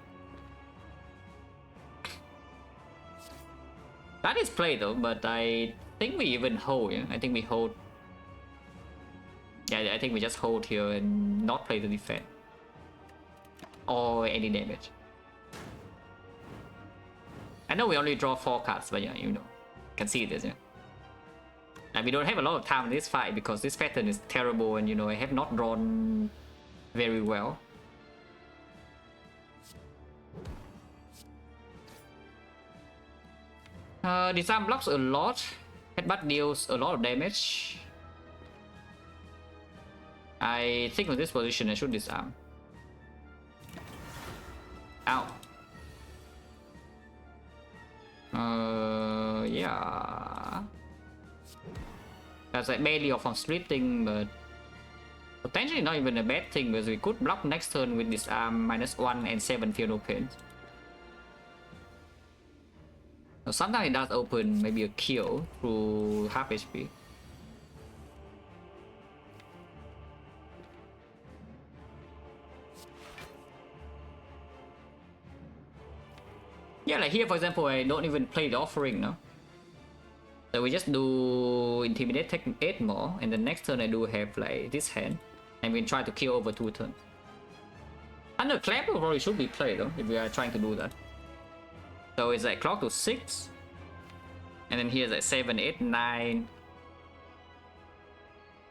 That is play though, but I think we even hold, yeah? I think we hold. Yeah, I think we just hold here and not play the defense. Or any damage. I know we only draw 4 cards, but yeah, you know. Can see this, yeah. And we don't have a lot of time in this fight because this pattern is terrible and you know, I have not drawn very well. Disarm blocks a lot. Headbutt deals a lot of damage. I think with this position I should disarm. Ow. Yeah. That's like barely off from splitting, but potentially not even a bad thing because we could block next turn with disarm -1 and 7 Phenopain. So sometimes it does open maybe a kill through half HP. Yeah, like here for example, I don't even play the Offering, no? So we just do Intimidate, take 8 more, and the next turn I do have like this hand, and we try to kill over 2 turns. Underclap probably should be played though, if we are trying to do that. So it's like clock to 6, and then here's like 7, 8, 9,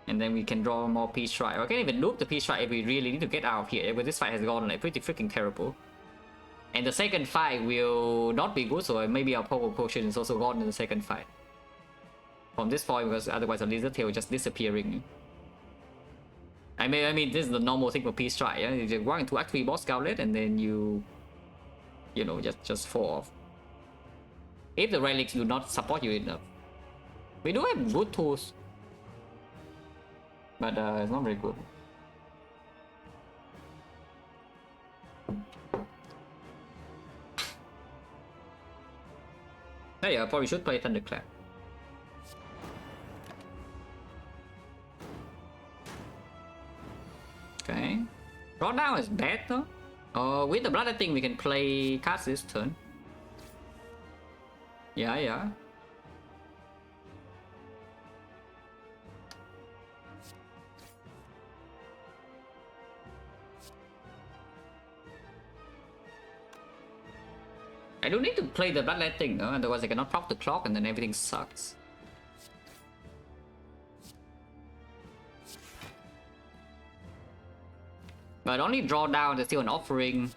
and then we can draw more Peace Strike. I can even loop the Peace Strike if we really need to get out of here, but this fight has gone like pretty freaking terrible. And the second fight will not be good, so maybe our power potion is also gone in the second fight. From this point, because otherwise a lizard tail just disappearing. I mean, this is the normal thing for peace strike. Yeah? You just walk into Act 3 boss gauntlet and then you know, just fall off. If the relics do not support you enough. We do have good tools, but it's not very good. Yeah, I probably should play Thunderclap. Okay. Drawdown is bad though. With the Blood thing we can play cards this turn. Yeah. I don't need to play the Bloodlet thing, no? Otherwise I cannot proc the clock and then everything sucks. But only draw down, there's still an offering.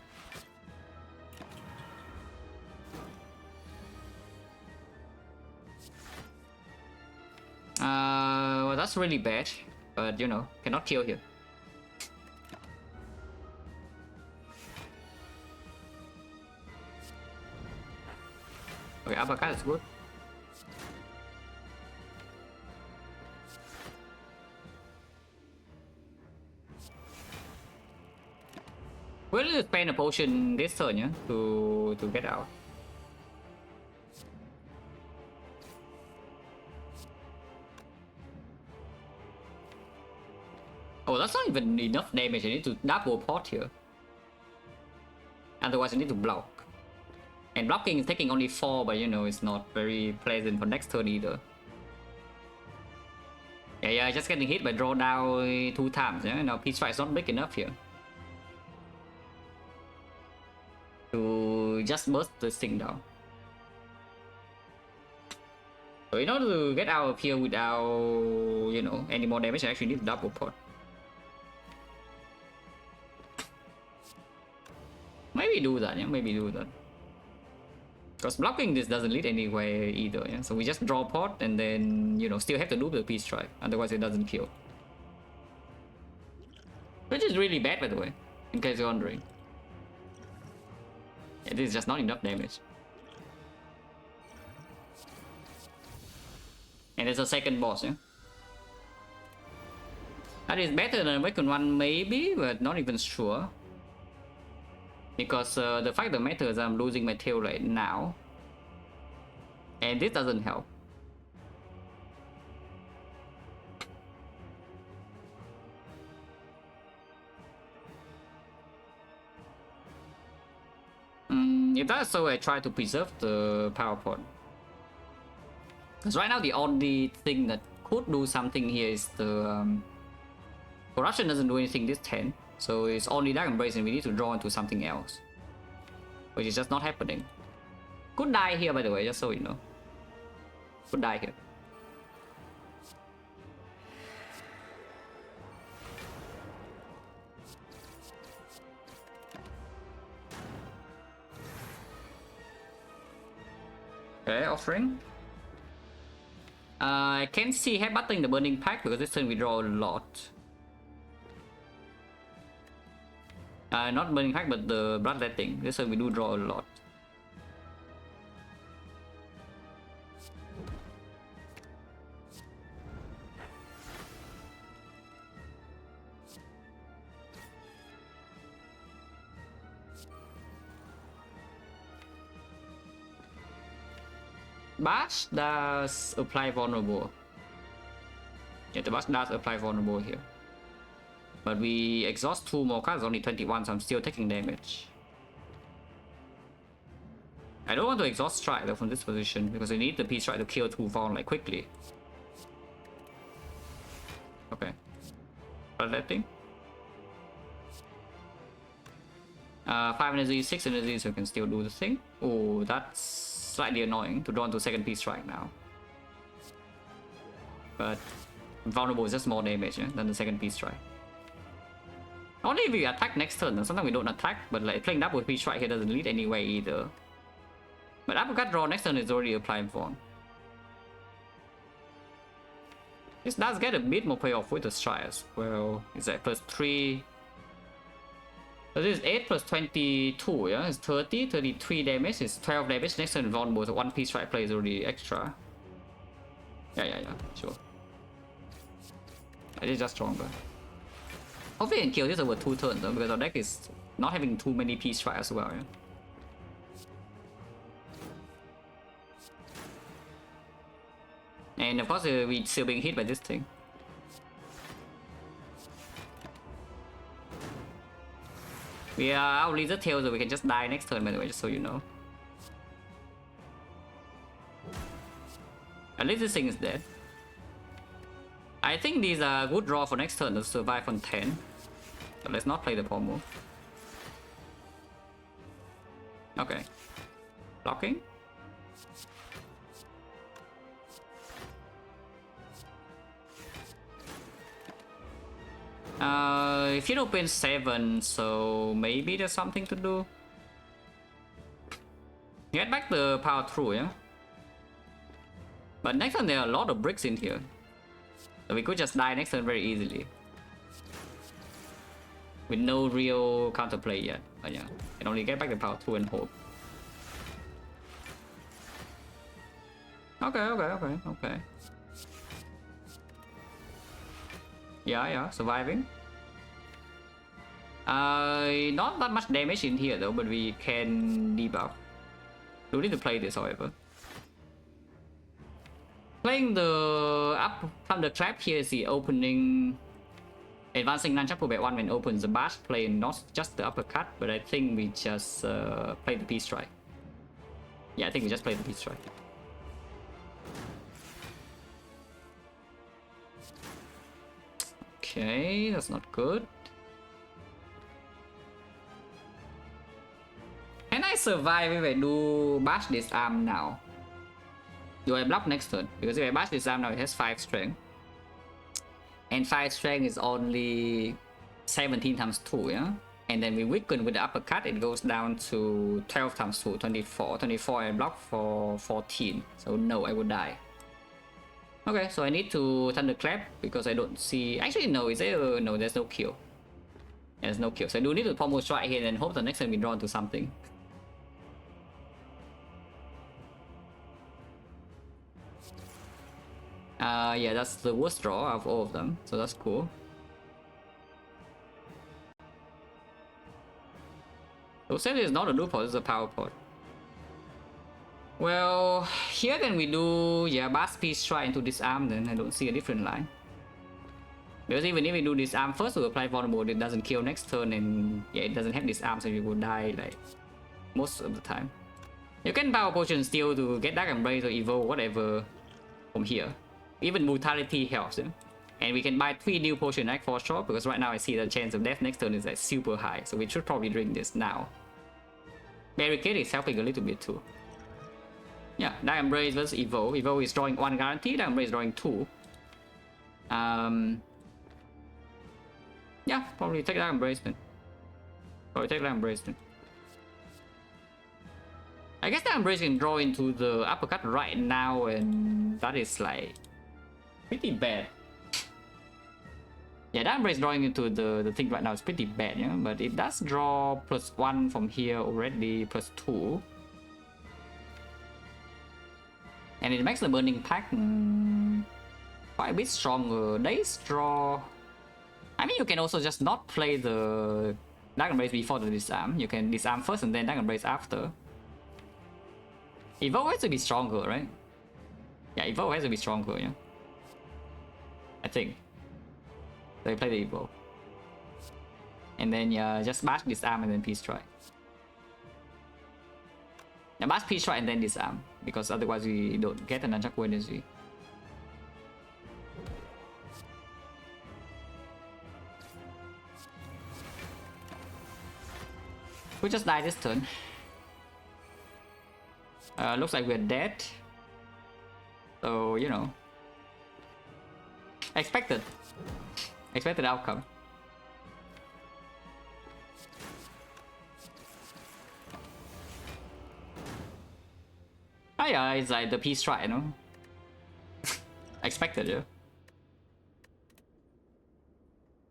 Well, that's really bad, but you know, cannot kill here. Okay, uppercut is good. We'll spend a potion this turn, yeah, to get out. Oh, that's not even enough damage. I need to double pot here. Otherwise, I need to block. And blocking is taking only 4, but you know, it's not very pleasant for next turn either. Yeah, just getting hit by draw down 2 times. Yeah, now peace strike is not big enough here to just burst this thing down. So in order to get out of here without, you know, any more damage, I actually need to double pot. Maybe do that, yeah, maybe do that. Because blocking this doesn't lead anywhere either, yeah. So we just draw pot and then, you know, still have to do the peace strike. Otherwise it doesn't kill. Which is really bad, by the way, in case you're wondering. Yeah, this is just not enough damage. And there's a second boss, yeah. That is better than Awakened one, maybe, but not even sure. Because the fact that matters, I'm losing my tail right now. And this doesn't help. If that's so, I try to preserve the power pod. Because right now the only thing that could do something here is the corruption doesn't do anything this turn. So it's only Dark Embrace and we need to draw into something else. Which is just not happening. Could die here, by the way, just so you know. Could die here. Okay, offering. I can see headbutting the Burning Pack because this turn we draw a lot. Not Burning Pack, but the Bloodletting. This turn we do draw a lot. Bash does apply vulnerable. Yeah, the Bash does apply vulnerable here. But we exhaust 2 more cards, only 21, so I'm still taking damage. I don't want to exhaust strike though from this position because I need the peace strike to kill 2 Vaughn like quickly. Okay. Bloodletting. 5 energy, 6 energy, so I can still do the thing. Oh, that's slightly annoying to draw into second peace strike now. But vulnerable is just more damage, yeah, than the second peace strike. Only if we attack next turn. Sometimes we don't attack, but like playing double P strike here doesn't lead anyway either. But uppercut draw next turn is already applied for. This does get a bit more payoff with the strike as well. It's like +3. So this is 8 plus 22, yeah? It's 30, 33 damage, it's 12 damage. Next turn vulnerable, so 1 P strike play is already extra. Yeah, sure. It is just stronger. Hopefully we can kill this over 2 turns though, because our deck is not having too many P strike as well, yeah? And of course we still being hit by this thing. We are out Lizard Tail, so we can just die next turn, by the way, just so you know. At least this thing is dead. I think these are good draw for next turn to survive on 10. But let's not play the pommel. Okay. Blocking. If you open 7, so maybe there's something to do. Get back the power through, yeah? But next turn there are a lot of bricks in here. So we could just die next turn very easily. With no real counterplay yet. But yeah, can only get back the power through and hope. Okay. Yeah, surviving. Not that much damage in here though, but we can debuff. Do need to play this, however. Playing the up Thunderclap here is the opening. Advancing Nunchaku bet 1 when opens the bash, playing not just the uppercut, but I think we just play the P-Strike. Yeah, I think we just play the P-Strike. Okay, that's not good. Can I survive if I do bash disarm now? Do I block next turn? Because if I bash disarm now, it has 5 strength. And 5 strength is only 17 times 2, yeah? And then we weaken with the uppercut, it goes down to 12 times 2, 24. 24 I block for 14. So no, I would die. Okay, so I need to Thunderclap because I don't see... Actually, no, is there... No, there's no kill. Yeah, there's no kill. So I do need to pommel strike here and hope the next time we draw into something. Yeah, that's the worst draw of all of them, so that's cool. So say it's not a loop pod, it's a power pod. Well, here then we do, yeah, Bass Piece Strike into disarm, then I don't see a different line. Because even if we do disarm first to apply vulnerable, it doesn't kill next turn, and yeah, it doesn't have disarm, so you will die like most of the time. You can power potion still to get Dark Embrace or evoke whatever from here. Even Brutality helps, yeah? And we can buy 3 new potion like for sure, because right now I see the chance of death next turn is like super high, so we should probably drink this now. Barricade is helping a little bit too. Yeah, Dark Embrace versus Evo. Evo is drawing 1 guarantee, Dark Embrace is drawing 2. Yeah, probably take Dark Embrace then. I guess Dark Embrace can draw into the uppercut right now, and that is like pretty bad. Yeah, Dark Embrace drawing into the thing right now is pretty bad, yeah? But it does draw +1 from here already, +2. And it makes the Burning Pack quite a bit stronger. Days draw... I mean, you can also just not play the Dark Embrace before the disarm. You can disarm first and then Dark Embrace after. Evo has to be stronger, right? Yeah, Evo has to be stronger, yeah. I think. So you play the Evo. And then yeah, just bash disarm and then peace strike. Yeah, bash peace strike and then disarm. Because otherwise we don't get an Nunchaku energy. We just die this turn. Looks like we're dead. So, you know. Expected outcome. Oh yeah, it's like the peace strike, you know? Expected, yeah.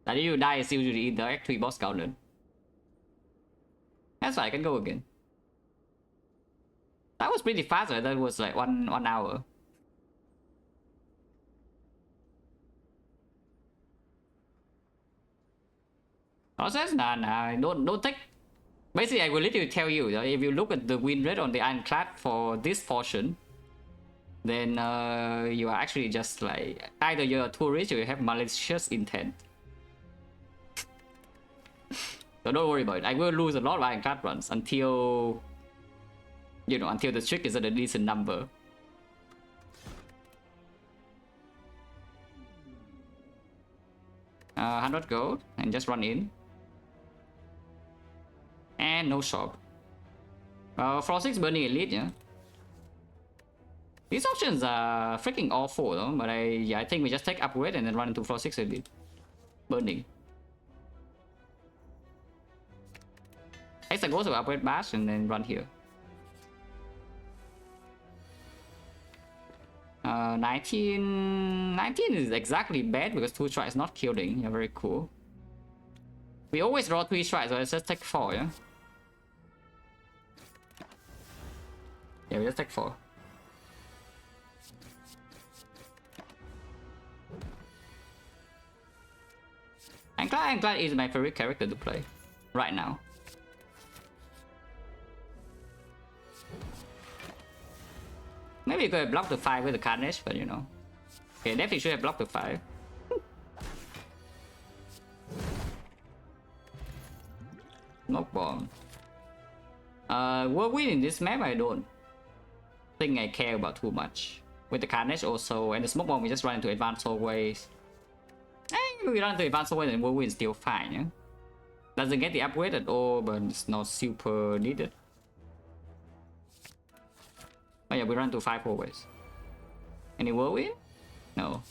That if you die, it's usually in the Act 3 boss counter. That's why I can go again. That was pretty fast, right? That was like one hour. Also, nah, don't take. Basically, I will literally tell you that if you look at the win rate on the Ironclad for this portion, then you are actually just like either you're a tourist or you have malicious intent. So don't worry about it. I will lose a lot of Ironclad runs until, you know, until the trick is at a decent number. Uh, 100 gold and just run in. And no shop. Frost 6 burning elite, yeah. These options are freaking awful though, but I think we just take upgrade and then run into Frost 6 elite. Burning. Extra goes to upgrade bash and then run here. 19 is exactly bad because 2 strikes not killing. Yeah, very cool. We always draw 3 strikes, so let's just take 4, yeah? Yeah, we just take 4. Ironclad is my favorite character to play right now. Maybe you could have blocked the 5 with the Carnage, but you know. Okay, definitely should have blocked the 5. Smoke bomb. Whirlwind in this map, I don't think I care about too much. With the Carnage also, and the smoke bomb, we just run into advanced hallways. If we run into advanced hallways, then Whirlwind is still fine, yeah? Doesn't get the upgrade at all, but it's not super needed. Oh yeah, we run to 5 hallways. Any Whirlwind? No.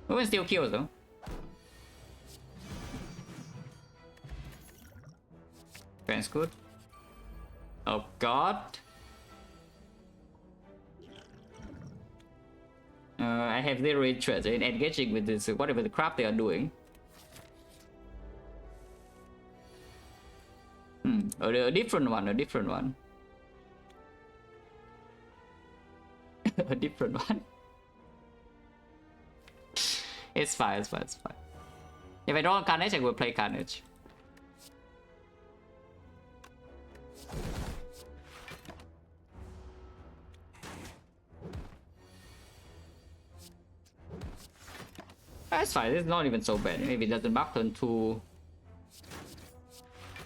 Whirlwind still kills though. That's good. Oh god. I have zero interest in engaging with this, whatever the crap they are doing. A different one. A different one. It's fine. If I draw Carnage, I will play Carnage. That's fine, it's not even so bad. Maybe it doesn't buff turn 2.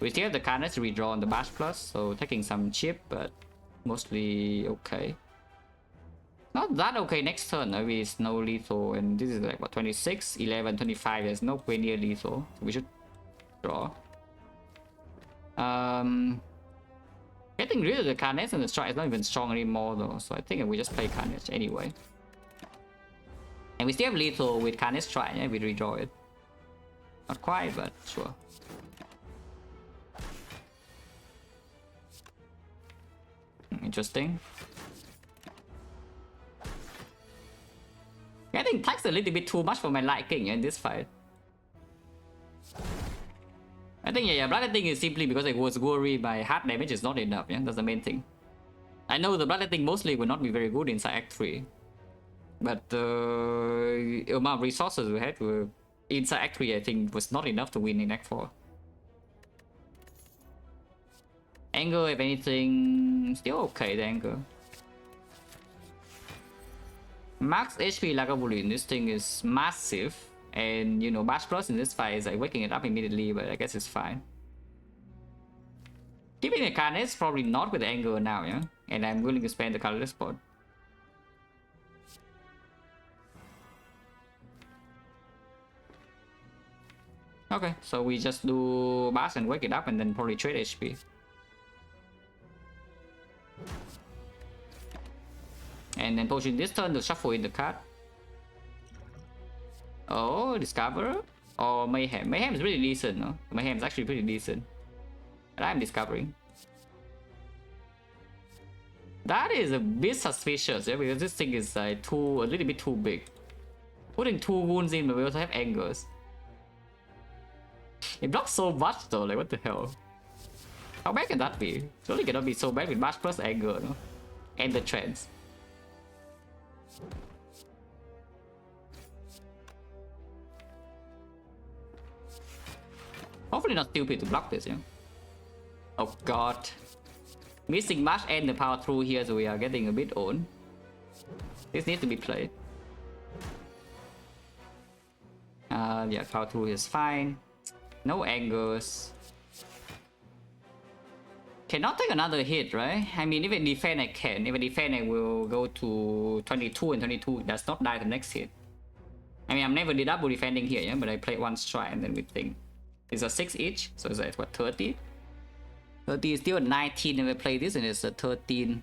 We still have the Carnage redraw on the Bash Plus, so taking some chip, but mostly okay. Not that okay next turn, maybe it's no lethal, and this is like what, 26, 11, 25, there's no way near lethal. So we should draw. Getting rid of the Carnage and the strike is not even strong anymore though, so I think we just play Carnage anyway. And we still have lethal with Carnage strike, yeah, we redraw it. Not quite, but sure. Interesting. I think tax a little bit too much for my liking in this fight. I think yeah, bloodletting is simply because I was worried my heart damage is not enough, yeah, that's the main thing. I know the bloodletting mostly will not be very good inside Act 3. But the amount of resources we had were inside Act 3, I think, was not enough to win in Act 4. Anger, if anything, still okay, the anger. Max HP Lagavulin, this thing is massive. And, you know, Bash Plus in this fight is like waking it up immediately, but I guess it's fine. Keeping the Carnage, probably not with the anger now, yeah? And I'm willing to spend the colorless spot. Okay, so we just do Bash and wake it up and then probably trade HP. And then potion this turn to shuffle in the card. Oh, Discover? Or Mayhem. Mayhem is really decent, no? Mayhem is actually pretty decent. But I'm discovering. That is a bit suspicious, yeah, because this thing is like a little bit too big. Putting 2 wounds in, but we also have angers. It blocks so much though, like what the hell? How bad can that be? Surely cannot be so bad with bash plus anger, no? And the trends. Hopefully not stupid to block this, yeah? Oh god. Missing mash and the power through here, so we are getting a bit old. This needs to be played. Yeah, power through is fine. No angers. Cannot take another hit, right? I mean, even defend I can. If I defend, I will go to 22 and 22 does not die the next hit. I mean, I'm never did double defending here, yeah? But I play one strike and then we think. It's a 6 each, so it's like, what, 30? 30 is still a 19 if I play this, and it's a 13.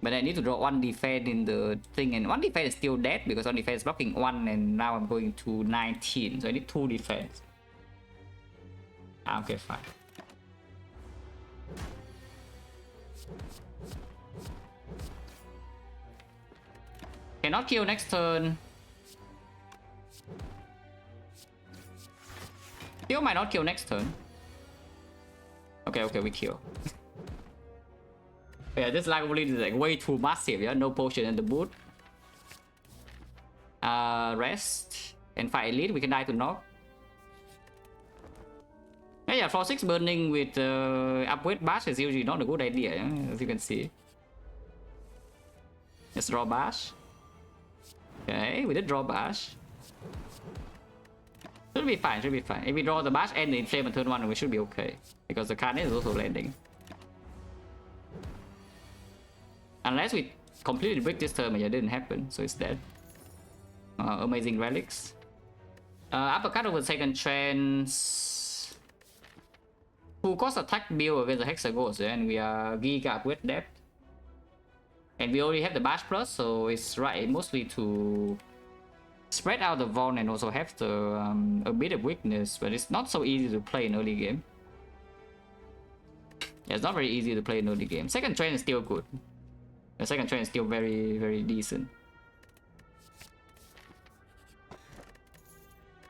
But I need to draw 1 defense in the thing, and 1 defense is still dead because 1 defense is blocking 1, and now I'm going to 19, so I need 2 defense. Okay, fine. Cannot kill next turn. Still might not kill next turn. Okay, we kill. Yeah, this liability is like way too massive, yeah? No potion in the boot. Rest. And fight elite, we can die to knock. Yeah, for 6 burning with upgrade bash is usually not a good idea, yeah? As you can see. Let's draw bash. Okay, we did draw bash. Should be fine, should be fine. If we draw the bash and the inflame on turn 1, we should be okay. Because the card is also landing. Unless we completely break this turn, but it didn't happen, so it's dead. Amazing relics. Uppercut over second trance. Full cost attack build against the Hexagons, and we are Giga upgrade depth. And we already have the bash plus, so it's right mostly to spread out the Von and also have the a bit of weakness, but it's not so easy to play in early game. Yeah, it's not very easy to play in early game. Second train is still good. The second train is still very, very decent.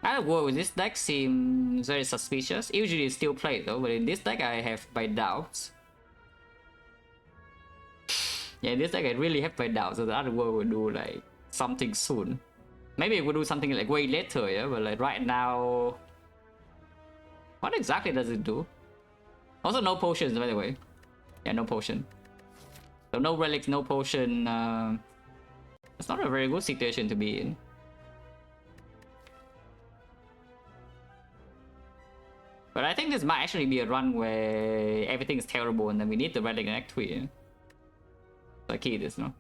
Other word with this deck seems very suspicious. Usually it's still played though, but in this deck I have my doubts. Yeah, in this deck I really have my doubts, so the other word will do like something soon. Maybe it will do something like way later, yeah, but like right now... What exactly does it do? Also no potions, by the way. Yeah, no potion. So no relics, no potion. It's not a very good situation to be in. But I think this might actually be a run where everything is terrible and then we need the relic in Act 3. Yeah? So I key this, no?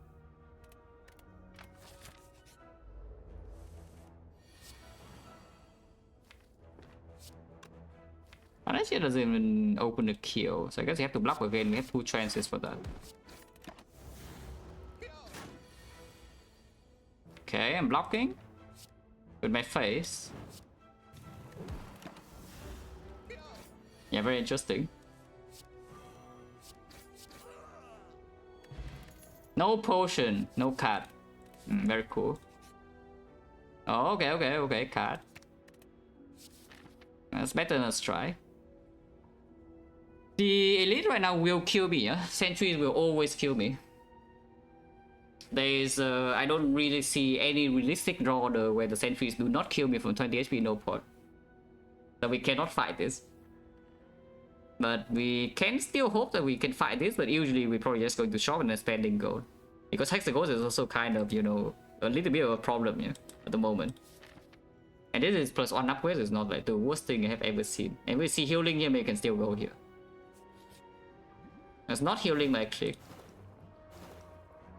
Unless it doesn't even open the kill, so I guess you have to block again. We have 2 chances for that. Okay, I'm blocking with my face. Yeah, very interesting. No potion, no card. Very cool. Oh, okay, card. That's better than a strike. The elite right now will kill me, yeah? Sentries will always kill me. There's, I don't really see any realistic draw order where the sentries do not kill me from 20 HP no pot. So we cannot fight this. But we can still hope that we can fight this, but usually we're probably just going to shop and spending gold. Because Hexagons is also kind of, you know, a little bit of a problem, yeah, at the moment. And this is +1 upgrade, is not like the worst thing I have ever seen. And we see healing here, but you can still go here. It's not healing my click.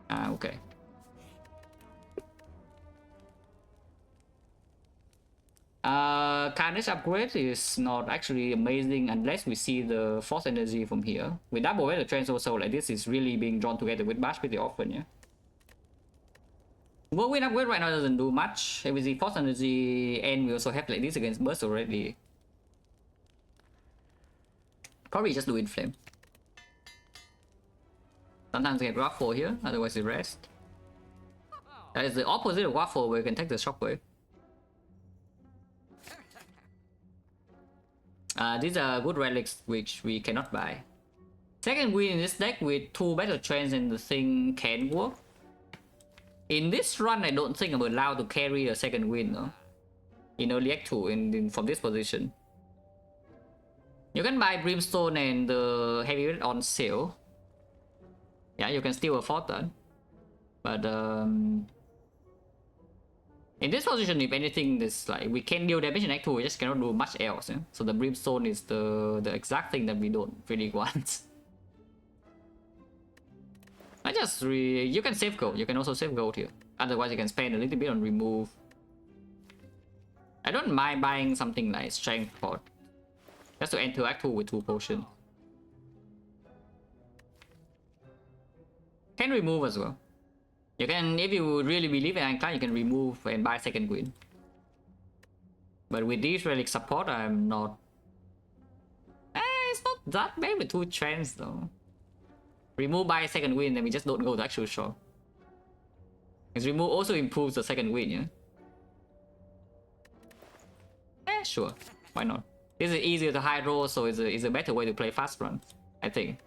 Ah, okay. Carnage upgrade is not actually amazing unless we see the force energy from here. With double the trends also, like this is really being drawn together with bash pretty often, yeah. Whirlwind upgrade right now doesn't do much. If we see force energy, and we also have like this against burst already. Probably just do inflame. Sometimes you get Waffle here, otherwise you rest. That is the opposite of Waffle, where you can take the Shockwave. These are good relics which we cannot buy. Second win in this deck with 2 battle trends and the thing can work. In this run, I don't think I'm allowed to carry a second win though. In early act 2 from this position. You can buy Brimstone and the Heavyweight on sale. Yeah, you can still afford that. But in this position, if anything, this like we can deal damage in act 2, we just cannot do much else. Yeah? So the Brimstone is the exact thing that we don't really want. You can save gold. You can also save gold here. Otherwise, you can spend a little bit on remove. I don't mind buying something like Strength Pot. Just to enter Act 2 with 2 potions. Can remove as well. You can, if you really believe in Ironclad, you can remove and buy second win. But with these relic support, I'm not... it's not that bad with 2 trends though. Remove by second win, then we just don't go to actual shop. Because remove also improves the second win, yeah? Sure. Why not? This is easier to high roll, so it's a better way to play fast run, I think.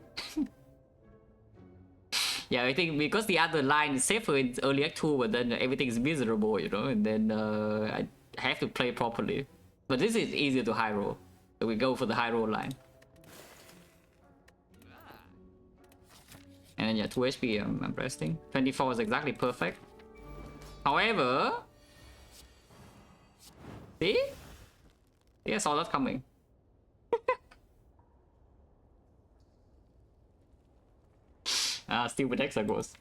Yeah, I think because the other line is safer in early act 2, but then everything is miserable, you know, and then I have to play properly. But this is easier to high roll, so we go for the high roll line. And then yeah, 2 HP I'm resting. 24 is exactly perfect. However... See? Yeah, I saw that coming. Stupid Hexagons.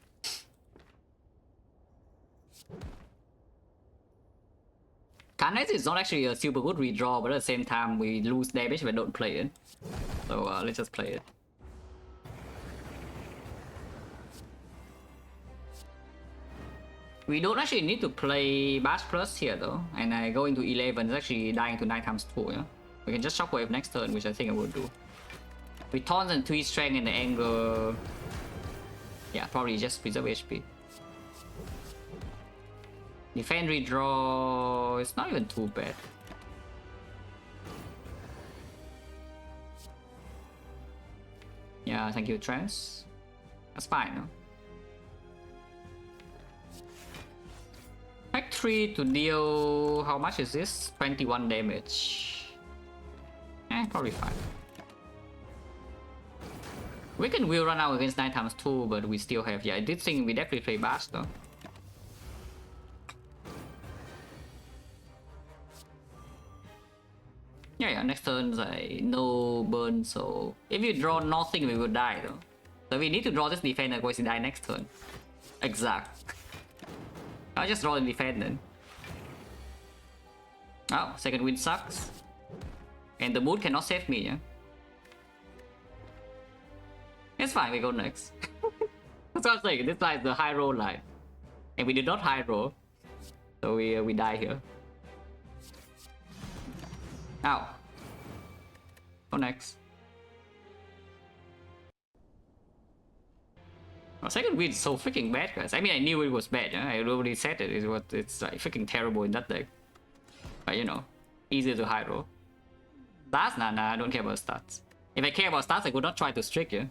Climax is not actually a super good redraw, but at the same time we lose damage if I don't play it. So let's just play it. We don't actually need to play Bash Plus here though, and I go into 11 is actually dying to 9 times 2, yeah? We can just Shockwave next turn, which I think I would do. With Taunts and 3 Strength and the Anger... Yeah, probably just preserve HP. Defend redraw... It's not even too bad. Yeah, thank you, Trance. That's fine, no? Pack 3 to deal... How much is this? 21 damage. Probably fine. We can will run out against 9 times 2, but we still have... Yeah, I did think we definitely play Bash though. Yeah, next turn no burn, so... If you draw nothing, we will die though. So we need to draw this defend, otherwise we die next turn. Exact. I'll just draw the defend then. Oh, second win sucks. And the mood cannot save me, yeah? It's fine, we go next. That's what I'm saying, this line is the high roll line. And we did not high roll. So we die here. Ow. Go next. Oh, second win is so freaking bad, guys. I mean, I knew it was bad, yeah? I already said it. It's like freaking terrible in that deck. But you know, easier to high roll. Stats? Nah, I don't care about stats. If I care about stats, I would not try to streak, yeah?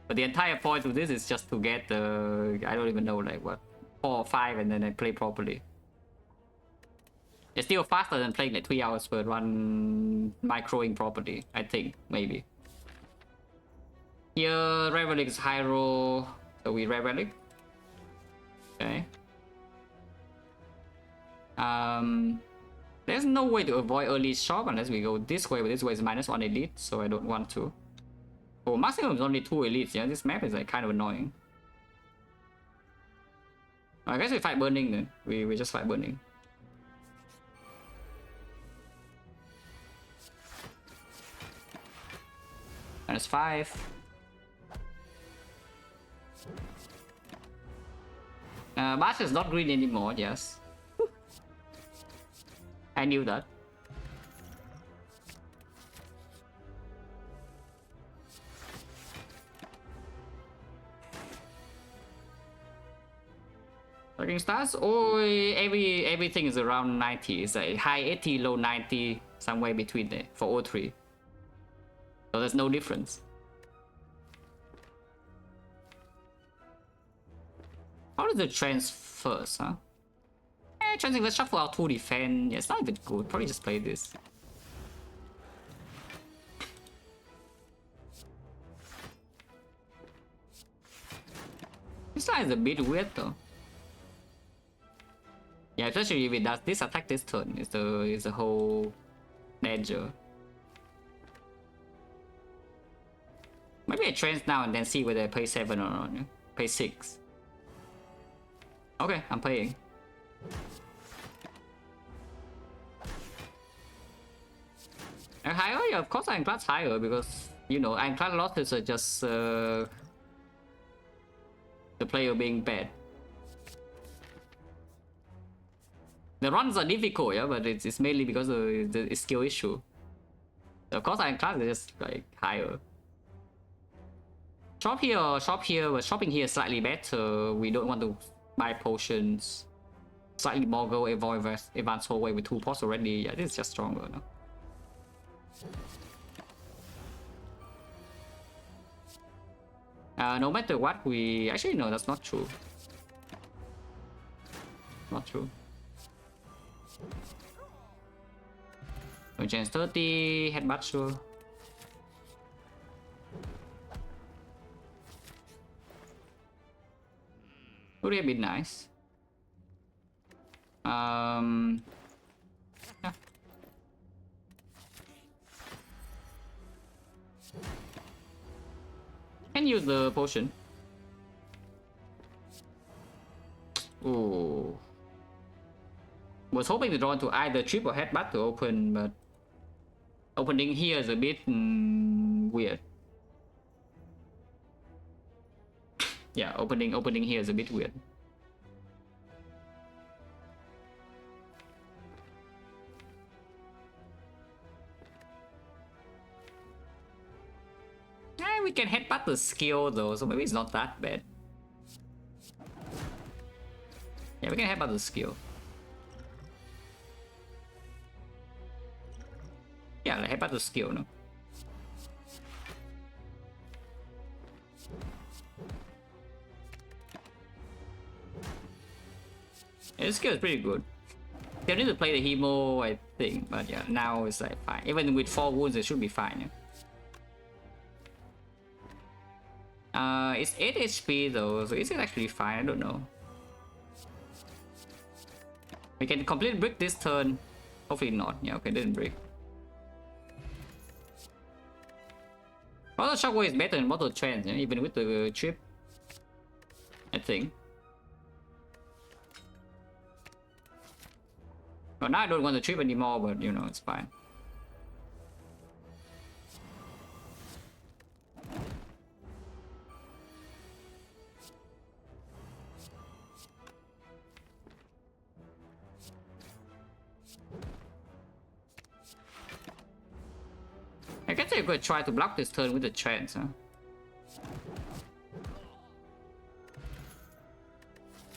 But the entire point of this is just to get the... I don't even know, like what? 4 or 5 and then I play properly. It's still faster than playing like 3 hours per run microing properly, I think, maybe. Here, Red Relic is high roll, so we Red Relic. Okay. There's no way to avoid early shop unless we go this way, but this way is -1 elite, so I don't want to. Oh, maximum is only 2 elites, yeah? This map is like kind of annoying. I guess we fight burning then. We just fight burning. -5. Bash is not green anymore, yes. I knew that. Striking stats? Oh, everything is around 90. It's like high 80, low 90, somewhere between there for all three. So there's no difference. How does it transfers, huh? Transfer shuffle out 2 defend. Yeah, it's not even good. Probably just play this. This line is a bit weird though. Yeah, especially if it does this attack this turn, is the whole danger. Maybe I trans now and then see whether I pay 7 or not. Yeah? Pay 6. Okay, I'm paying. And higher, yeah, of course Ironclad's higher because, you know, Ironclad losses are just the player being bad. The runs are difficult, yeah, but it's mainly because of the skill issue. So of course Ironclad is just like higher. Shop here, but shopping here is slightly better. We don't want to buy potions. Slightly more go evolve advanced whole way with 2 pots already. Yeah, this is just stronger, no? No matter what, we actually no, that's not true. Not true. We change 30 headbutt, sure. Would have been nice. Yeah. Can use the potion. Ooh. Was hoping to draw into either triple headbutt to open, but opening here is a bit weird. Yeah, opening here is a bit weird. We can headbutt the skill though, so maybe it's not that bad. Yeah, we can headbutt the skill. Yeah, like headbutt the skill, no? Yeah, the skill is pretty good. Still need to play the Hemo, I think, but yeah, now it's like fine. Even with 4 wounds, it should be fine. Yeah? It's 8 HP though, so is it actually fine? I don't know. We can complete brick this turn. Hopefully not. Yeah, okay, didn't break. Mortal Shockwave is better than Mortal Trance, yeah? Even with the chip. I think. Well, now I don't want the trip anymore, but you know, it's fine. I guess I could try to block this turn with the trance, huh?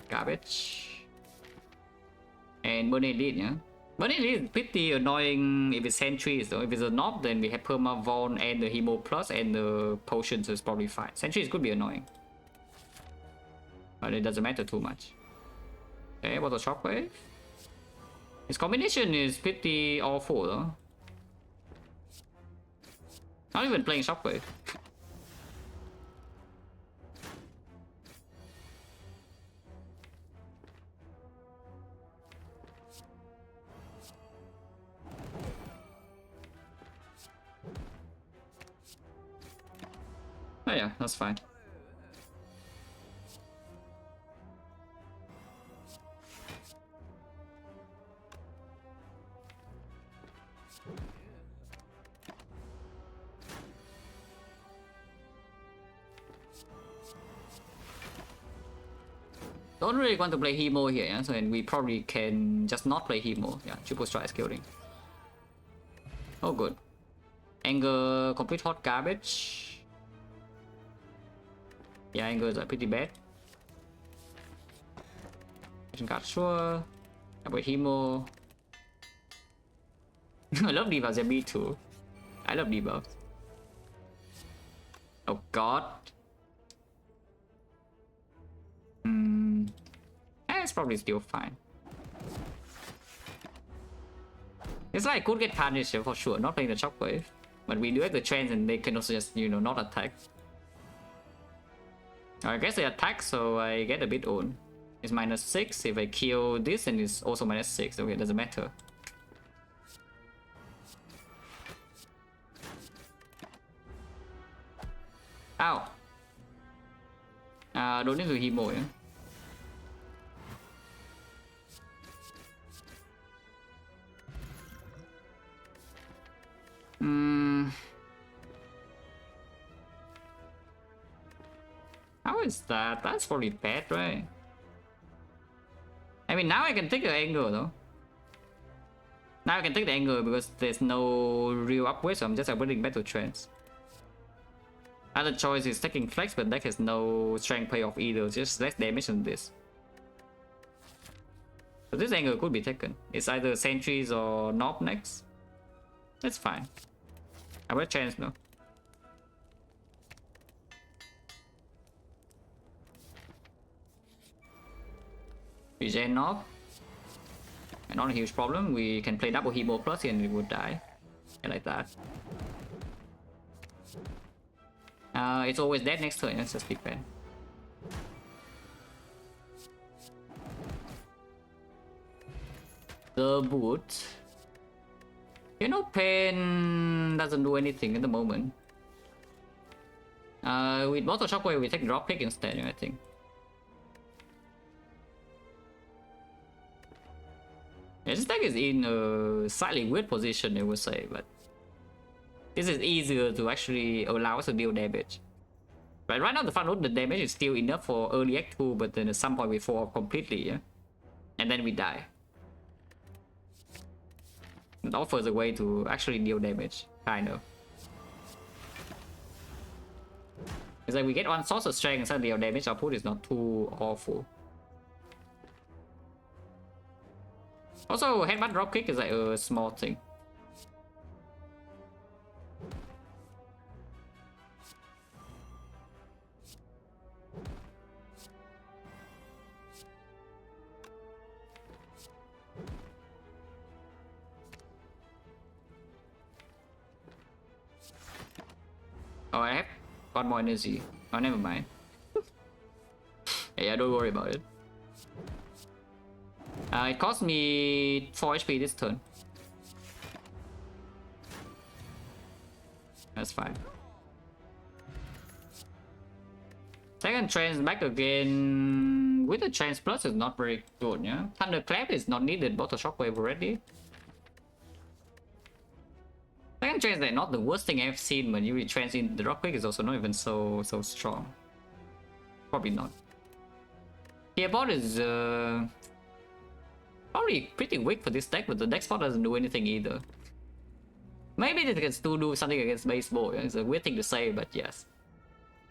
Garbage. And Burning Elite, yeah? Burning Elite is pretty annoying if it's sentries though. If it's a knob, then we have Perma Vault and the Hemo Plus and the potions, so it's probably fine. Sentries could be annoying. But it doesn't matter too much. Okay, what a Shockwave? His combination is pretty awful though. Not even playing Shockwave. Oh yeah, that's fine. Don't really want to play Hemo here, yeah? So then we probably can just not play Hemo. Yeah, triple strike scaling. Oh good. Anger, complete hot garbage. Yeah, anger is pretty bad. Vision card, sure. Double Hemo. I love debuffs, yeah, me too. I love debuffs. Oh god. It's probably still fine. It's like could get punished for sure, not playing the shockwave. But we do have the trends and they can also just, you know, not attack. I guess they attack, so I get a bit own. It's -6. If I kill this, then it's also -6. Okay, doesn't matter. Ow. Don't need to Hemo, yeah. How is that? That's probably bad, right? I mean, now I can take the angle though. Now I can take the angle because there's no real upgrade, so I'm just upgrading back to trends. Other choice is taking flex, but that has no strength payoff either, just less damage than this. So this angle could be taken. It's either sentries or knob next. That's fine. I will chance now. Regen knob. And not a huge problem. We can play double Hemo plus and we would die. Yeah, like that. It's always dead next turn. That's just big bad. The boot. You know, pain doesn't do anything at the moment. With Bottle Shockwave, we take drop pick instead, I think. Yeah, this deck is in a slightly weird position, I would say, but this is easier to actually allow us to deal damage. But right now, the front load, the damage is still enough for early Act 2, but then at some point we fall off completely, yeah? And then we die. It offers a way to actually deal damage, kind of. It's like we get one source of strength and suddenly our damage output is not too awful. Also, headbutt dropkick is like a small thing. Oh, I have got more energy. Oh, never mind. Yeah, don't worry about it. It cost me 4 HP this turn. That's fine. Second trans back again. With the trans plus is not very good, yeah? Thunderclap is not needed, Bottle Shockwave already. Second trans is not the worst thing I've seen, but usually trans in the dropkick is also not even so strong. Probably not. Tearbot is probably pretty weak for this deck, but the deck spot doesn't do anything either. Maybe this can still do something against baseball. It's a weird thing to say, but yes.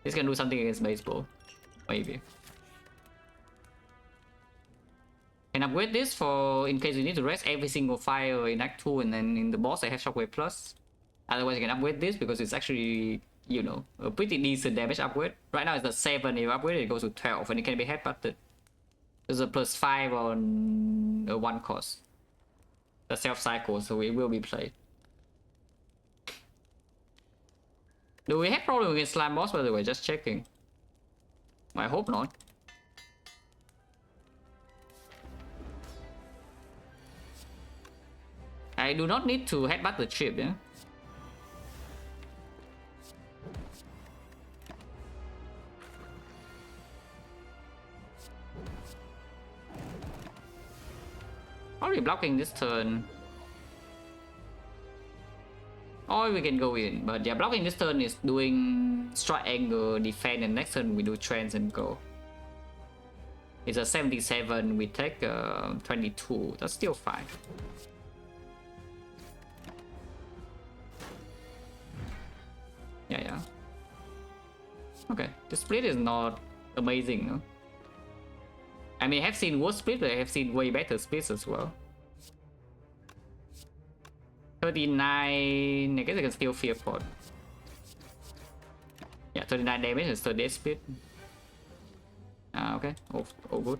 This can do something against baseball. Maybe. Can upgrade this for in case you need to rest every single fire in Act 2 and then in the boss I have Shockwave Plus. Otherwise you can upgrade this because it's actually, you know, a pretty decent damage upgrade. Right now it's a 7, if you upgrade it goes to 12 and it can be headbutted. There's a +5 on a 1 cost. The self-cycle, so it will be played. Do we have problem with slime boss, by the way? Just checking. I hope not. I do not need to headbutt the chip, yeah? Probably blocking this turn. Or we can go in, but yeah, blocking this turn is doing strike angle, defend, and next turn we do trans and go. It's a 77, we take 22, that's still fine. Yeah. Okay, the split is not amazing, no? I mean, I have seen worse split, but I have seen way better splits as well. 39, I guess I can still fear pot. Yeah, 39 damage and 38 speed. Okay, all good.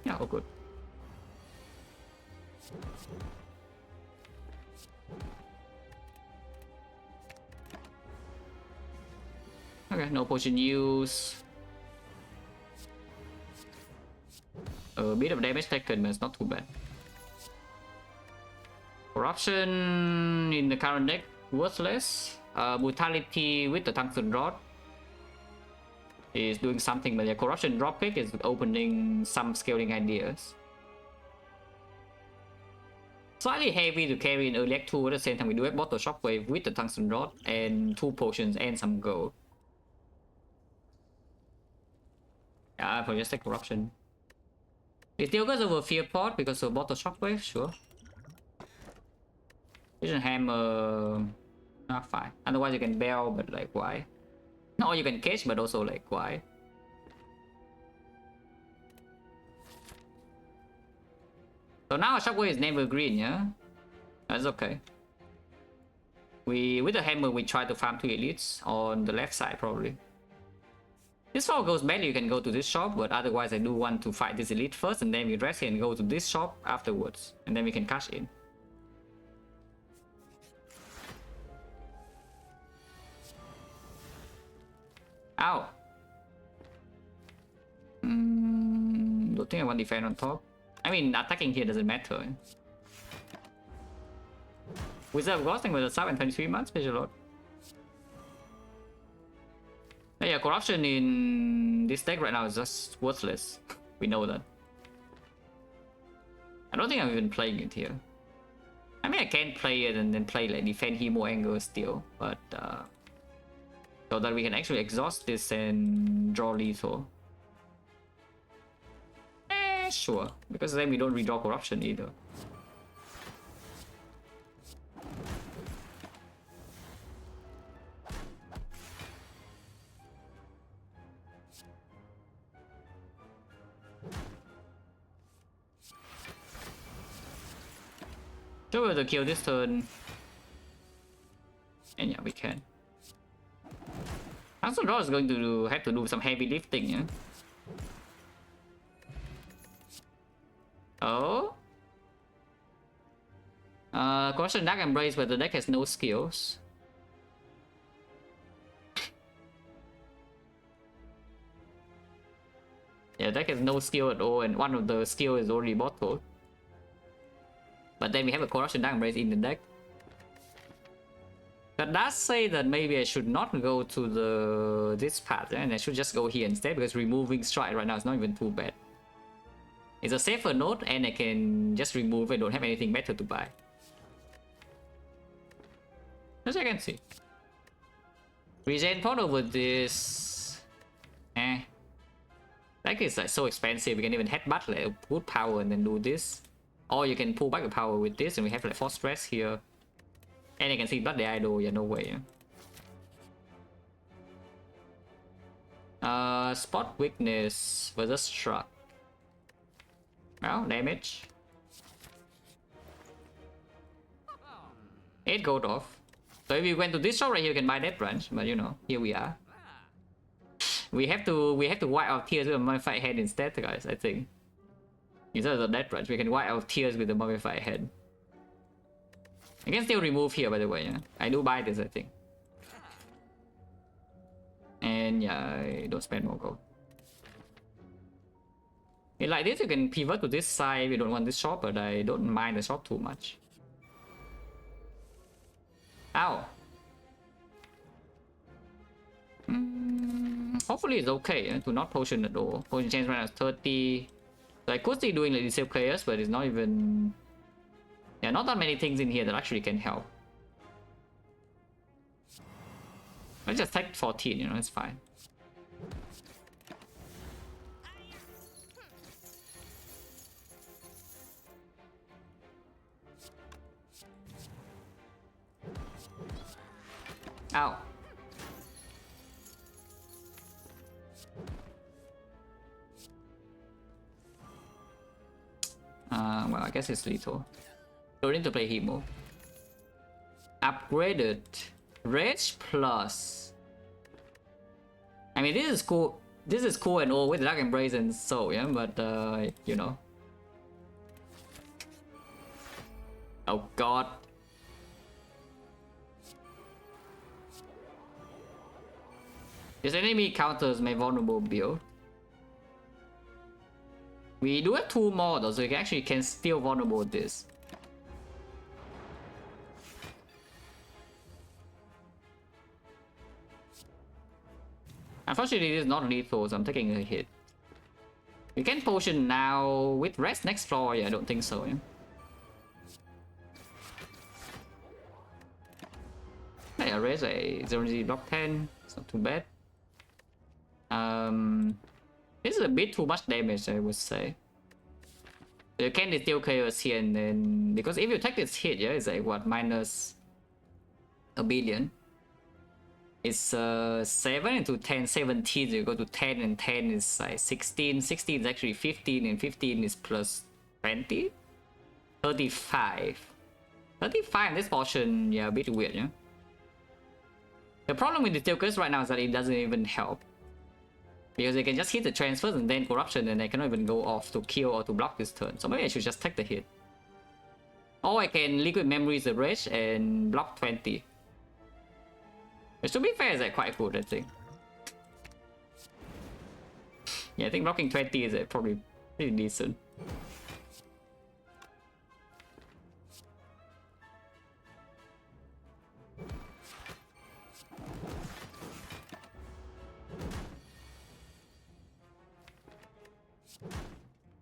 Yeah, all good. Okay, no potion use. A bit of damage taken, but it's not too bad. Corruption in the current deck, worthless. Brutality with the tungsten rod is doing something, but the corruption dropkick is opening some scaling ideas. Slightly heavy to carry in early act 2, at the same time we do have bottle shockwave with the tungsten rod and 2 potions and some gold. Yeah, for just take corruption. It still goes over fear pot because of bottle shockwave, sure. Vision hammer, not fine. Otherwise you can bail, but like why? No, you can catch, but also like why? So now shockwave is never green, yeah? That's okay. With the hammer we try to farm 2 elites on the left side probably. This fall goes badly, you can go to this shop, but otherwise I do want to fight this elite first and then we rest here and go to this shop afterwards. And then we can cash in. Ow! Don't think I want defend on top. I mean, attacking here doesn't matter. Wizard of Ghosting with a sub and 23 months, special load. Yeah, corruption in this deck right now is just worthless. We know that. I don't think I'm even playing it here. I mean, I can play it and then play like defend Hemo Angle still, but so that we can actually exhaust this and draw lethal. Sure, because then we don't redraw corruption either. Sure, to kill this turn. And yeah, we can. Also, draw is going to have to do some heavy lifting, yeah. Oh. Corruption Dark Embrace, but the deck has no skills. Yeah, deck has no skill at all, and one of the skill is already bottled. But then we have a Corruption Dark Embrace in the deck. That does say that maybe I should not go to this path, and I should just go here instead, because removing strike right now is not even too bad. It's a safer node, and I can just remove and don't have anything better to buy. As I can see. Regen pot over this. That is like so expensive. We can even headbutt like put power and then do this. Or you can pull back the power with this, and we have like 4 stress here. And you can see Blood the Idol, yeah, no way. Spot weakness versus struck. Well, damage. 8 gold off. So if you went to this shop right here, you can buy that branch, but you know, here we are. We have to wipe our tears with a mummified head instead, guys, I think. Instead of that branch, we can wipe our tears with the mummified head. I can still remove here, by the way, yeah? I do buy this, I think. And yeah, I don't spend more gold. Like this, you can pivot to this side. We don't want this shop, but I don't mind the shop too much. Ow. Hopefully it's okay to not potion at all. Potion chance right now is 30. So I could see doing like disable players, but it's not even... Yeah, not that many things in here that actually can help. Let's just take 14, you know, it's fine. Ow. Well, I guess it's lethal. Don't need to play Hemo. Upgraded. Rage plus. I mean, this is cool. This is cool and all with Dark Embrace and so, yeah, but you know. Oh god. This enemy counters my vulnerable build. We do have 2 more though, so we actually can still vulnerable this. Unfortunately, this is not lethal, so I'm taking a hit. We can potion now with rest next floor. Yeah, I don't think so. Yeah. Yeah, raise a 0G block 10. It's not too bad. This is a bit too much damage, I would say. You can distill chaos here and then, because if you take this hit, yeah, it's like what, minus a billion. It's 7 into 10, 17. So you go to 10 and 10 is like 16. 16 is actually 15 and 15 is plus 20. 35. 35 in this portion, yeah, a bit weird, yeah. The problem with the Tilkers right now is that it doesn't even help. Because they can just hit the transfers and then corruption and they cannot even go off to kill or to block this turn. So maybe I should just take the hit. Or I can liquid memories the rage and block 20. Which to be fair is like quite good, I think. Yeah, I think blocking 20 is probably pretty decent.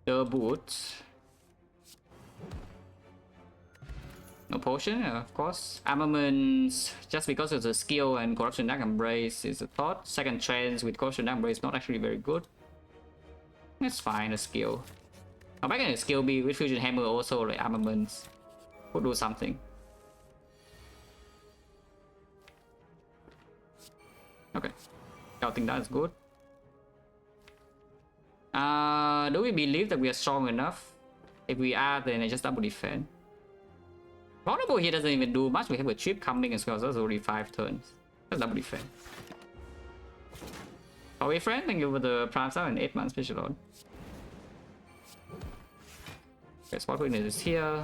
The boots. No potion, yeah, of course. Armaments, just because it's a skill and corruption dark embrace is a thought. Second trance with corruption dark embrace not actually very good. That's fine, a skill. Now back in the skill B with fusion hammer also like armaments could do something. Okay, I think that's good. Do we believe that we are strong enough? If we are, then I just double defend. Vulnerable here doesn't even do much. We have a chip coming as well, so that's already 5 turns. Let's double defend. Are we friend? Thank you for the Prime Star and 8 months special load. Okay, spot witness is here.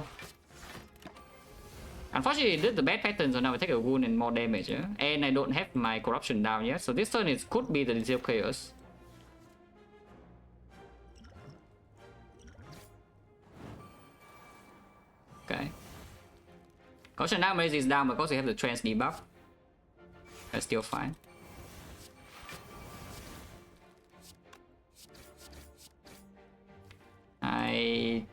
Unfortunately, it did the bad pattern, so now I take a wound and more damage, yeah? And I don't have my corruption down yet, so this turn it could be the Disease Chaos. Okay. Corruption damage is down because we have the trance debuff. That's still fine. I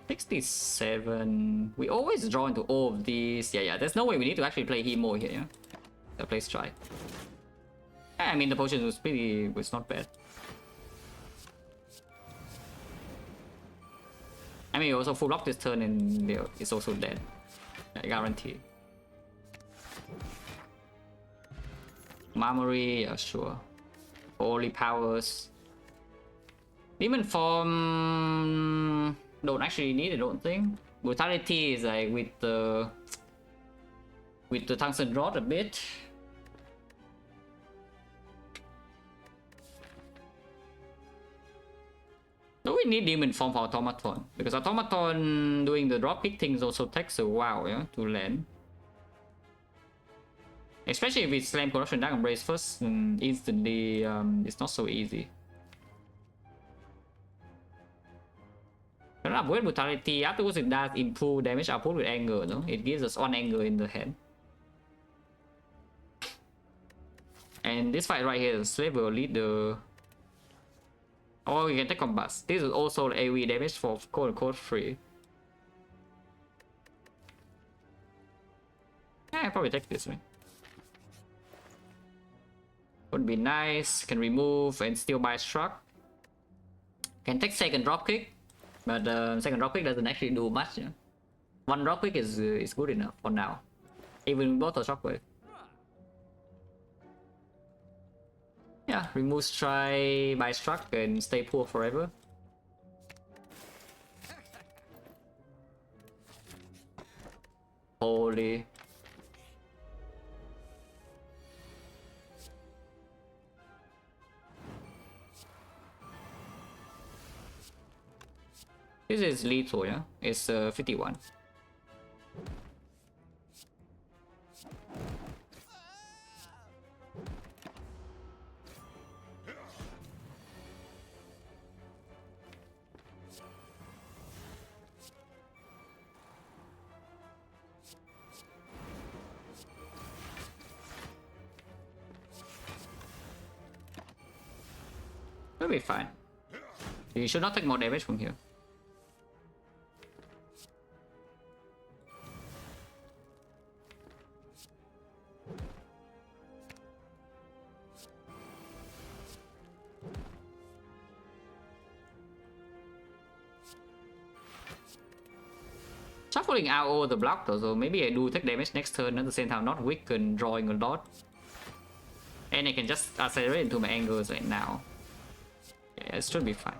67. We always draw into all of these. Yeah, there's no way we need to actually play Hemo here, yeah? So let's try. I mean, the potion was not bad. I mean, you also full block this turn and it's also dead. I guarantee. Memory, yeah, sure. Holy powers. Demon form don't actually need it, I don't think. Brutality is like with the tungsten rod a bit. Do we need demon form for automaton? Because automaton doing the dropkick things also takes a while, yeah, to land. Especially if we slam corruption dark embrace first and instantly, it's not so easy. But with brutality, afterwards it does improve damage output with anger, no? It gives us 1 anger in the hand. And this fight right here, the slave will lead the... Oh, you can take combust. This is also AoE damage for quote-unquote free. Yeah, I'll probably take this one. Would be nice. Can remove and still buy struck. Can take second dropkick. But second dropkick doesn't actually do much. Yeah? 1 dropkick is good enough for now. Even with both a shockwave. Yeah, remove try by struck and stay poor forever. Holy. This is lethal, yeah? It's 51. We'll be fine. You should not take more damage from here. Shuffling out over the block though, so maybe I do take damage next turn at the same time, not weaken, drawing a lot. And I can just accelerate into my angles right now. Yeah, it should be fine.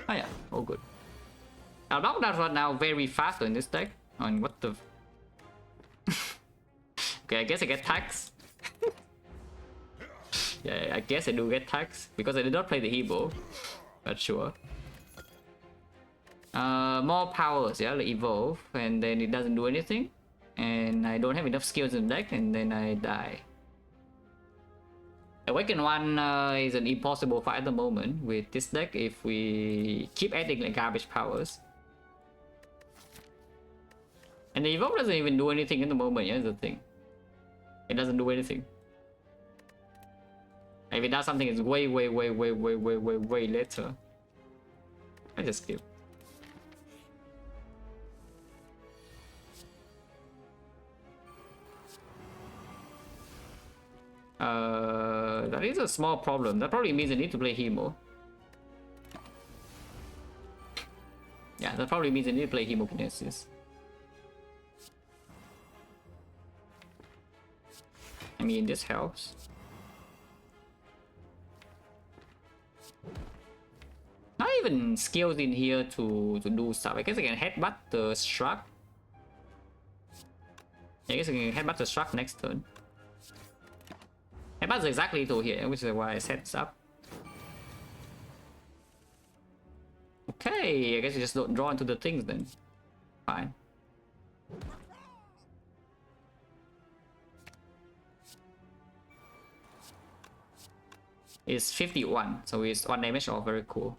Oh yeah, all good. Our block does run now very fast in this deck. On what the... Okay, I guess I get tax. Yeah, I guess I do get tax because I did not play the Hebo. But sure. More powers, yeah, like evolve, and then it doesn't do anything. And I don't have enough skills in the deck, and then I die. Awaken 1 is an impossible fight at the moment with this deck if we keep adding like garbage powers. And the evolve doesn't even do anything in the moment, yeah, that's the thing. It doesn't do anything. If it does something, it's way later. I just skip. That is a small problem. That probably means I need to play Hemo. Yeah, that probably means I need to play Hemokinesis. I mean, this helps. Not even skills in here to do stuff. I guess I can headbutt the struck. I guess I can headbutt the struck next turn. Headbutt's exactly to here, which is why I set this up. Okay, I guess you just don't draw into the things then. Fine. It's 51, so it's 1 damage off, very cool.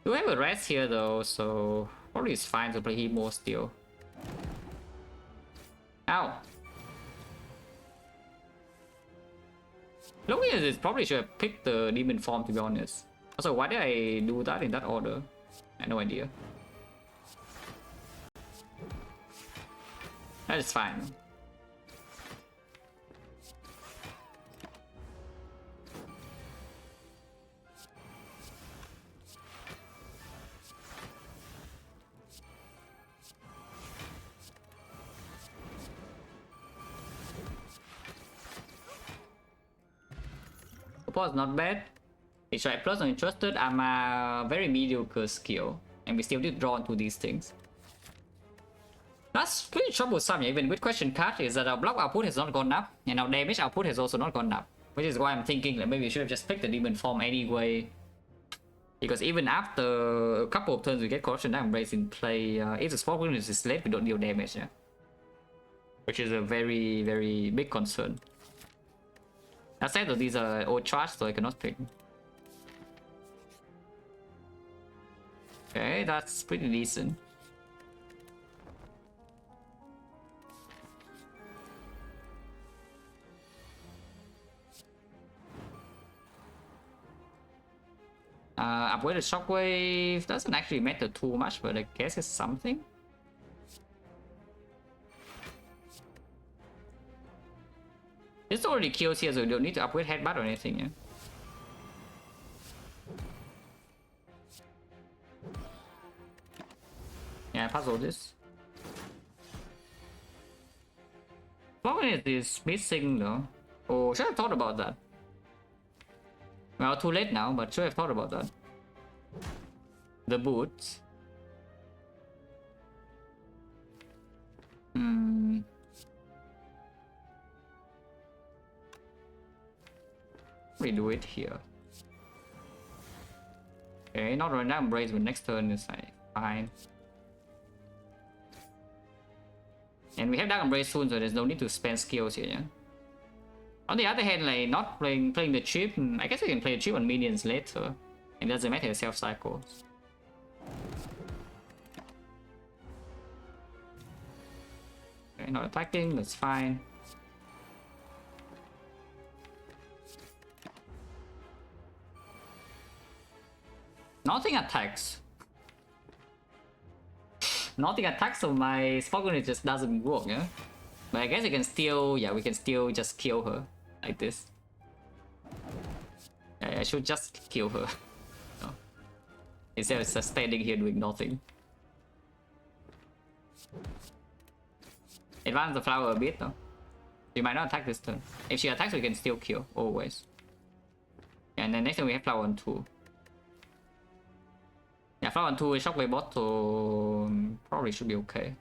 Do have a rest here though, so probably it's fine to play Hemo still. Ow! Looking at this, probably should have picked the demon form to be honest. Also, why did I do that in that order? I have no idea. That is fine. Was not bad. It's right plus uninterested. I'm a very mediocre skill, and we still did draw into these things. That's pretty troublesome, even with question card is that our block output has not gone up, and our damage output has also not gone up. Which is why I'm thinking that maybe we should have just picked the demon form anyway. Because even after a couple of turns we get corruption embrace in play, if the spot witness is late, we don't deal damage, yeah. Which is a very big concern. I said that these are old charts, so I cannot pick. Okay, that's pretty decent. Upgraded shockwave doesn't actually matter too much, but I guess it's something. This already kills here, so you don't need to upgrade headbutt or anything, yeah? Yeah, puzzle this. What is this missing though? Oh, should I have thought about that? Well, too late now, but should have thought about that. The boots. We do it here. Okay, not right now embrace, but next turn is like fine. And we have Dark Embrace soon, so there's no need to spend skills here, yeah? On the other hand, like not playing the chip, I guess we can play the chip on minions later. It doesn't matter self-cycle. Okay, not attacking, that's fine. Nothing attacks. Nothing attacks, so my Spoken just doesn't work, yeah? But I guess we can still, yeah, we can still just kill her like this. Yeah, I should just kill her. No. Instead of just standing here doing nothing. Advance the flower a bit though. She might not attack this turn. If she attacks, we can still kill, always. And then next time we have flower on 2. Yeah, flower on 2 is shockwave bot, so probably should be okay.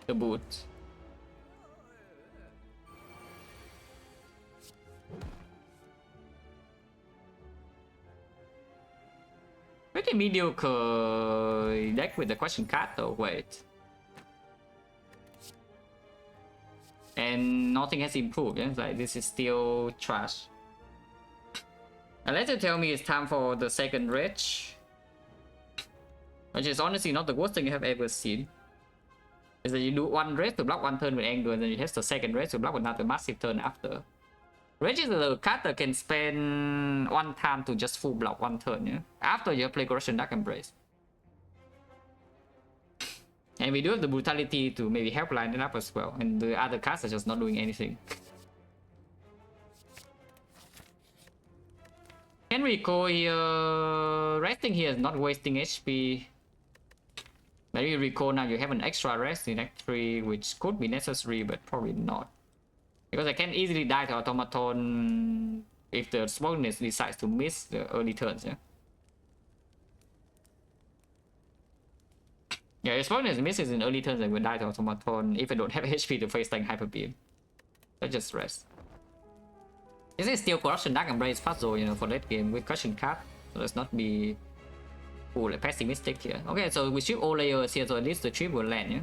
The boot. Pretty mediocre deck with the question card though, wait. And nothing has improved, yeah? Like this is still trash. Unless you tell me it's time for the second rage. Which is honestly not the worst thing you have ever seen. Is that you do one rage to block one turn with anger, and then you have the second rage to block another massive turn after. Rage is the card that can spend one time to just full block one turn, yeah? After you play Corruption Dark Embrace. And we do have the brutality to maybe help line it up as well, and the other cards are just not doing anything. Can we go here? Resting here is not wasting HP. Maybe you recall now you have an extra rest in Act 3, which could be necessary, but probably not. Because I can easily die to Automaton if the Smokiness decides to miss the early turns, yeah? Yeah, if Smokiness misses in early turns, I will die to Automaton if I don't have HP to face tank Hyper Beam. So just rest. This is still Corruption Dark Embrace puzzle, you know, for late game with question card. So let's not be like pessimistic here. Okay, so we ship all layers here, so at least the chip will land, yeah?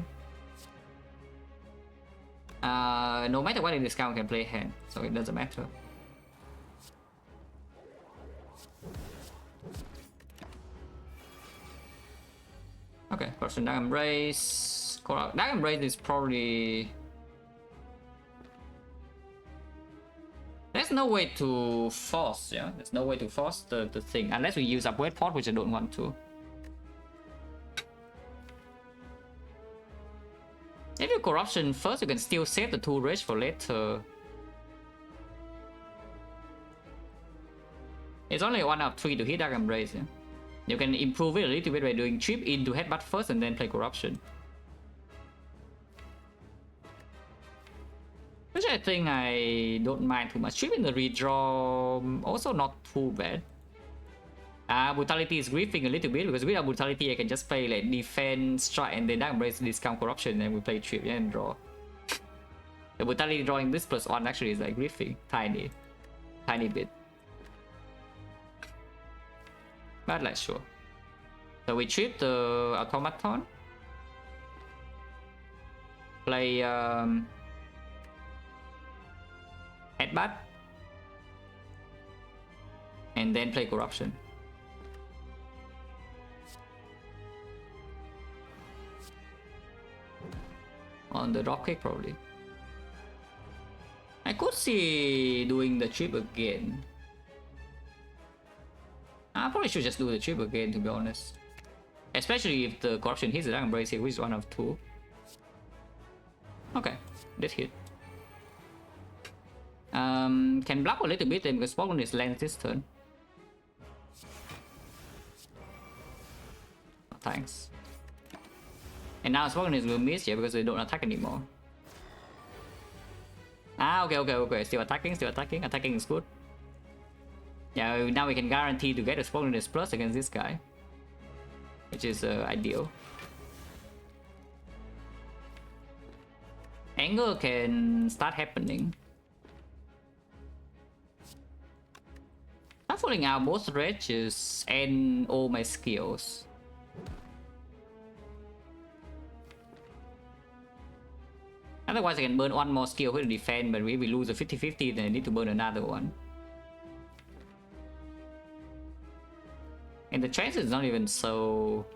No matter what in discount can play hand, so it doesn't matter. Okay, Corruption Dark Embrace. Dark Embrace is probably... There's no way to force, yeah? There's no way to force the thing, unless we use Upgrade Pot, which I don't want to. If you Corruption first, you can still save the 2 rage for later. It's only 1 out of 3 to hit Dark Embrace, yeah? You can improve it a little bit by doing chip into headbutt first and then play Corruption. Which I think I don't mind too much. Chip in the redraw, also not too bad. Brutality is griefing a little bit, because without Brutality I can just play like defense, strike, and then Dark Embrace, discount Corruption, and we play chip, yeah, and draw. The Brutality drawing this +1 actually is like griefing, tiny bit. But like sure. So we trip the Automaton. Play headbutt. And then play Corruption. On the dropkick probably. I could see doing the chip again. I probably should just do the chip again, to be honest. Especially if the Corruption hits the Dark Embrace here, which is 1 of 2. Okay, that hit. Can block a little bit then, because Spoken is lands this turn. Oh, thanks. And now Spoken is will miss, yeah, because they don't attack anymore. Ah, okay. Still attacking. Attacking is good. Yeah, now we can guarantee to get a Spoiledness plus against this guy, which is ideal. Anger can start happening. Shuffling out both rages and all my skills. Otherwise I can burn one more skill with defense, but if we lose a 50-50 then I need to burn another one. And the trance is not even so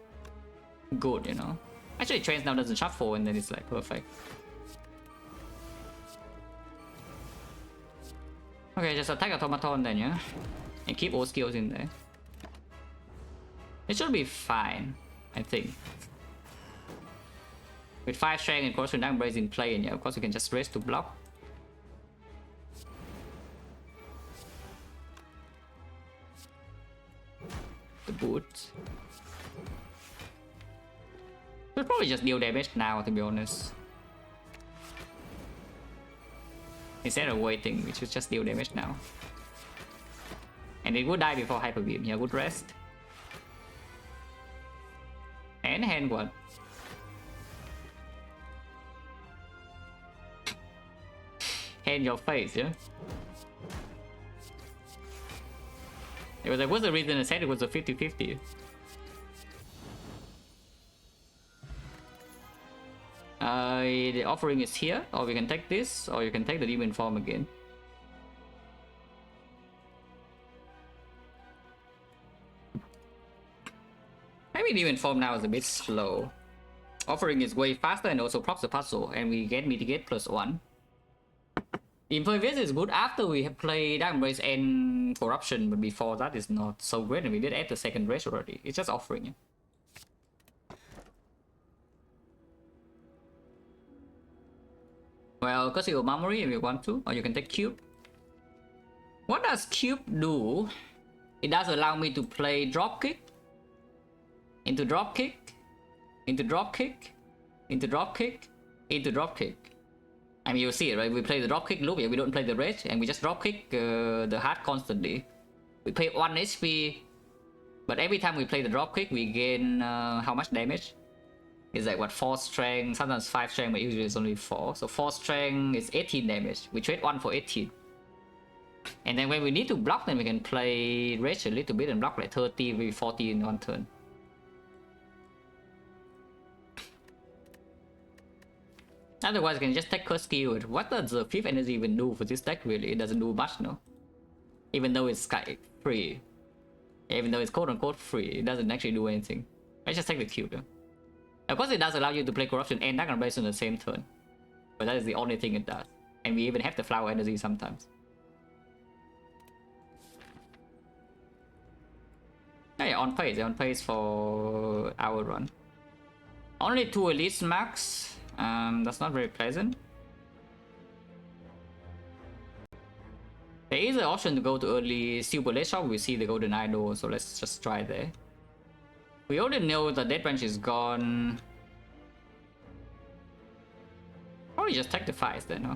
good, you know. Actually trance now doesn't shuffle and then it's like perfect. Okay, just attack automaton then, yeah? And keep all skills in there. It should be fine, I think. With 5 strength and corruption dark embrace in play, and yeah, of course you can just raise to block. The boot. Should probably just deal damage now, to be honest. Instead of waiting, we should just deal damage now. And it would die before Hyper Beam. Yeah, good rest. And hand one. Hand your face, yeah? It was like, what's the reason I said it was a 50-50? The offering is here, or we can take this, or you can take the demon form again. Maybe demon form now is a bit slow. Offering is way faster and also procs the puzzle, and we get mitigate +1. Impervious is good after we have played Dark Embrace and Corruption, but before that is not so great, and we did add the second race already. It's just offering. Well, because you memory if you want to, or you can take Cube. What does Cube do? It does allow me to play Dropkick, into Dropkick, into Dropkick, into Dropkick, into Dropkick. I mean, you see it, right? We play the dropkick loop, yeah, we don't play the rage, and we just dropkick the heart constantly. We pay 1 HP, but every time we play the dropkick, we gain how much damage? It's like what, 4 strength, sometimes 5 strength, but usually it's only 4. So 4 strength is 18 damage. We trade 1 for 18. And then when we need to block, then we can play rage a little bit and block like 30, maybe 40 in 1 turn. Otherwise, you can just take curse skill. What does the 5th energy even do for this deck really? It doesn't do much, no? Even though it's free. Even though it's quote unquote free, it doesn't actually do anything. Let's just take the cube. Yeah? Of course, it does allow you to play Corruption and Dark Embrace on the same turn. But that is the only thing it does. And we even have the flower energy sometimes. Yeah, on pace for our run. Only 2 elites max. That's not very pleasant. There is an option to go to early Super Late Shop. We see the Golden Idol, so let's just try there. We already know the Dead Branch is gone. Probably just take the fights then, huh?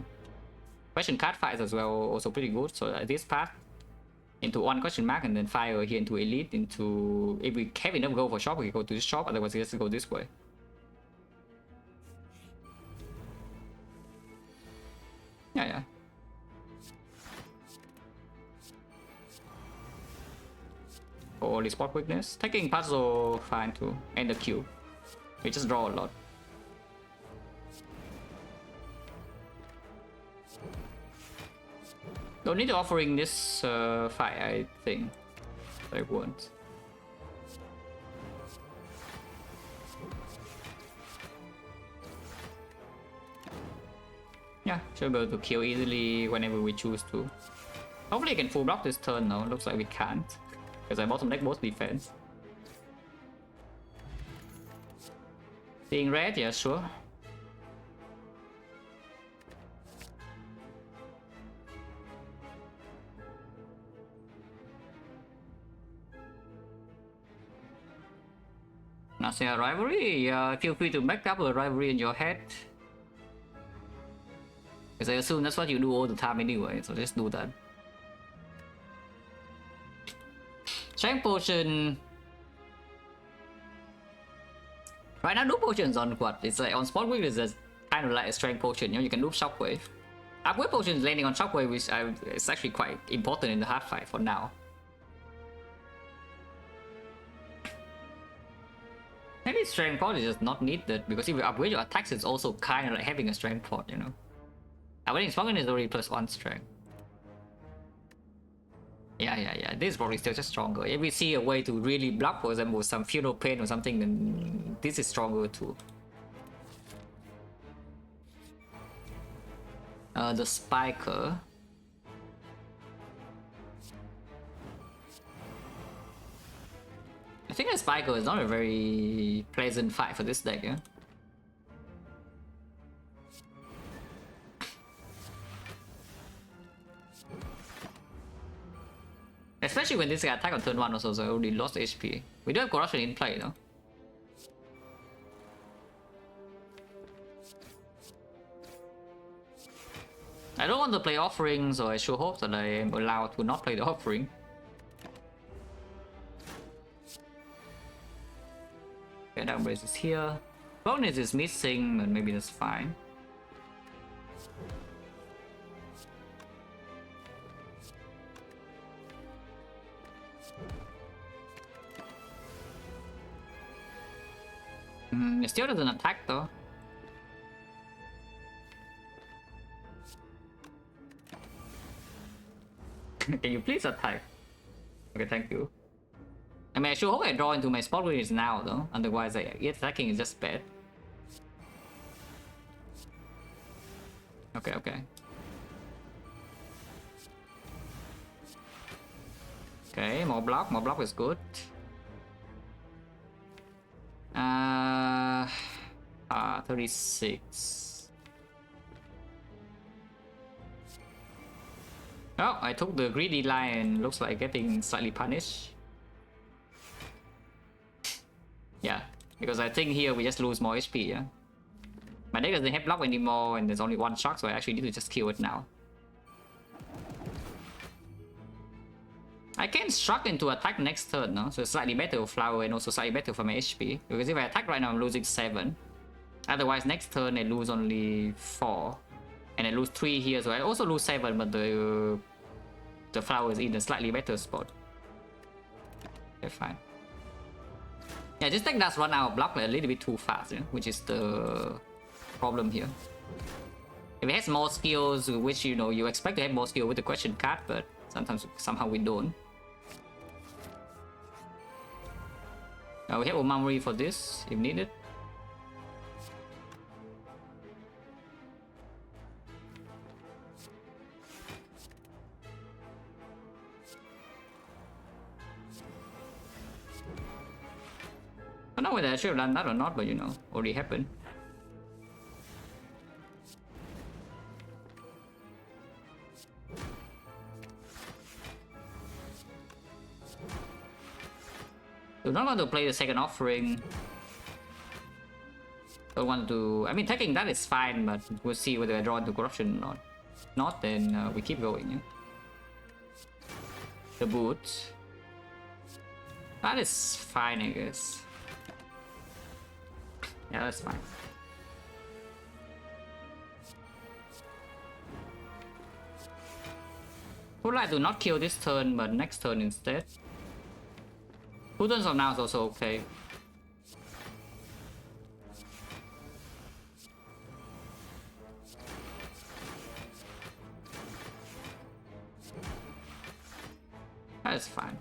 Question card fights as well, also pretty good. So this path into 1 question mark and then fire here into Elite, into... If we have enough go for shop, we can go to this shop, otherwise we just go this way. Yeah. For the spot quickness. Taking puzzle, fine too. And the cube. We just draw a lot. Don't need to offering this fight, I think. I won't. Yeah, should be able to kill easily whenever we choose to. Hopefully I can full block this turn now. Looks like we can't. Because I bottom deck both defense. Seeing red, yeah, sure. Now say a rivalry, feel free to make up a rivalry in your head. Because I assume that's what you do all the time anyway, so just do that. Strength potion. Right now, no potions on quad. It's like on spot weakness, it's kind of like a strength potion. You know, you can loop shockwave. Upgrade potion is landing on shockwave, which is actually quite important in the hard fight for now. Maybe strength pod is just not needed because if you upgrade your attacks, it's also kind of like having a strength pod, you know. Upgrading Smokin is already +1 strength. Yeah. This is probably still just stronger. If we see a way to really block, for example, some funeral pain or something, then this is stronger too. The Spiker. I think the Spiker is not a very pleasant fight for this deck, yeah? Especially when this guy attack on turn 1 also, so I already lost HP. We do have Corruption in play though. I don't want to play Offering, so I sure hope that I am allowed to not play the Offering. Okay, that brace is here. Bonus is missing, but maybe that's fine. It still doesn't attack though. Can you please attack? Okay, thank you. I mean, I sure hope I draw into my spot readers now though, otherwise attacking is just bad. Okay. Okay, more block is good. 36. Oh, I took the greedy line and looks like getting slightly punished. Yeah, because I think here we just lose more HP, yeah? My deck doesn't have block anymore and there's only one shock, so I actually need to just kill it now. I can shock into attack next turn, no? So it's slightly better for Flower and also slightly better for my HP. Because if I attack right now, I'm losing 7. Otherwise, next turn I lose only 4. And I lose 3 here, so I also lose 7, but the Flower is in a slightly better spot. Okay, fine. Yeah, this deck does run out of block like a little bit too fast, yeah? Which is the problem here. If it has more skills, which you know you expect to have more skill with the question card, but sometimes somehow we don't. We have Omamori for this if needed. I don't know whether I should have done that or not, but you know, already happened. Do not want to play the second offering. Don't want to. I mean, taking that is fine, but we'll see whether I draw into corruption or not. If not, then we keep going. Yeah? The boot. That is fine, I guess. Yeah, that's fine. Would like to not kill this turn, but next turn instead. 2 turns from now is also okay. That is fine.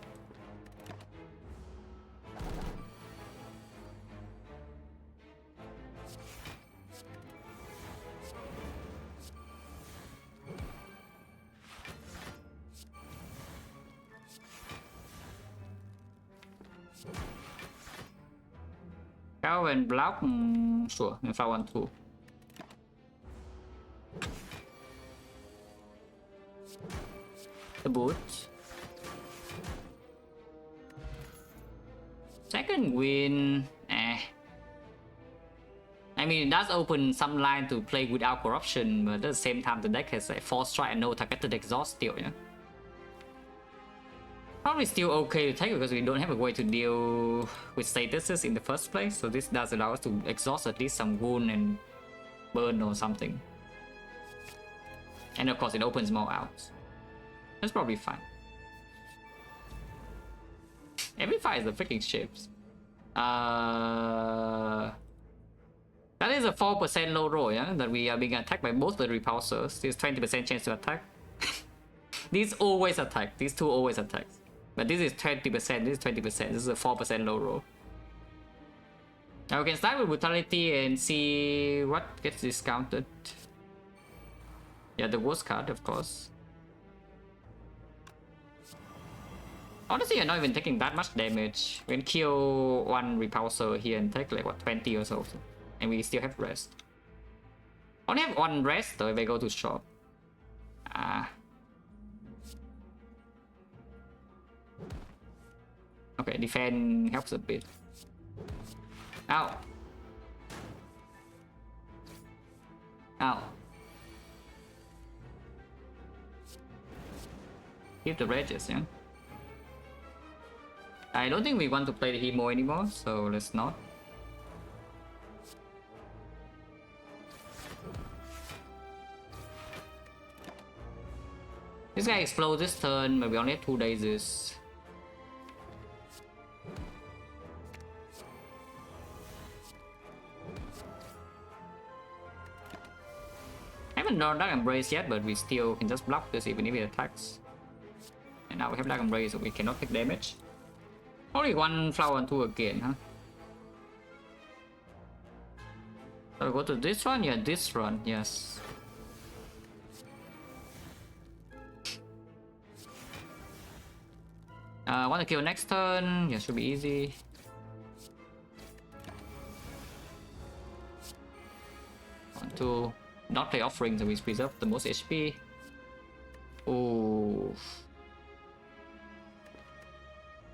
Cow and block, sure, if I want to. The boot. Second win, I mean, it does open some line to play without corruption, but at the same time, the deck has like force strike and no targeted exhaust still, yeah. Probably still okay to take because we don't have a way to deal with statuses in the first place, so this does allow us to exhaust at least some wound and burn or something. And of course, it opens more outs. That's probably fine. Every fight is the freaking ships. That is a 4% low roll, yeah? That we are being attacked by both the repulsors. There's 20% chance to attack. These always attack. These two always attack. But this is 20%, this is 20%. This is a 4% low roll. Now we can start with brutality and see what gets discounted. Yeah, the worst card, of course. Honestly, you're not even taking that much damage. We can kill one repulsor here and take like what, 20 or so. And we still have rest. Only have one rest though if I go to shop. Okay, defend helps a bit. Ow. Ow. Keep the Regis, yeah? I don't think we want to play the Hemo anymore, so let's not. This guy explodes this turn, but we only have 2 days. Haven't done Dark Embrace yet, but we still can just block this even if it attacks. And now we have Dark Embrace, so we cannot take damage. Only one flower on 2 again, huh? So I go to this one? Yeah, this one, yes. Want to kill next turn? Yeah, should be easy. Want to not play offering, so we preserve the most HP. Ooh.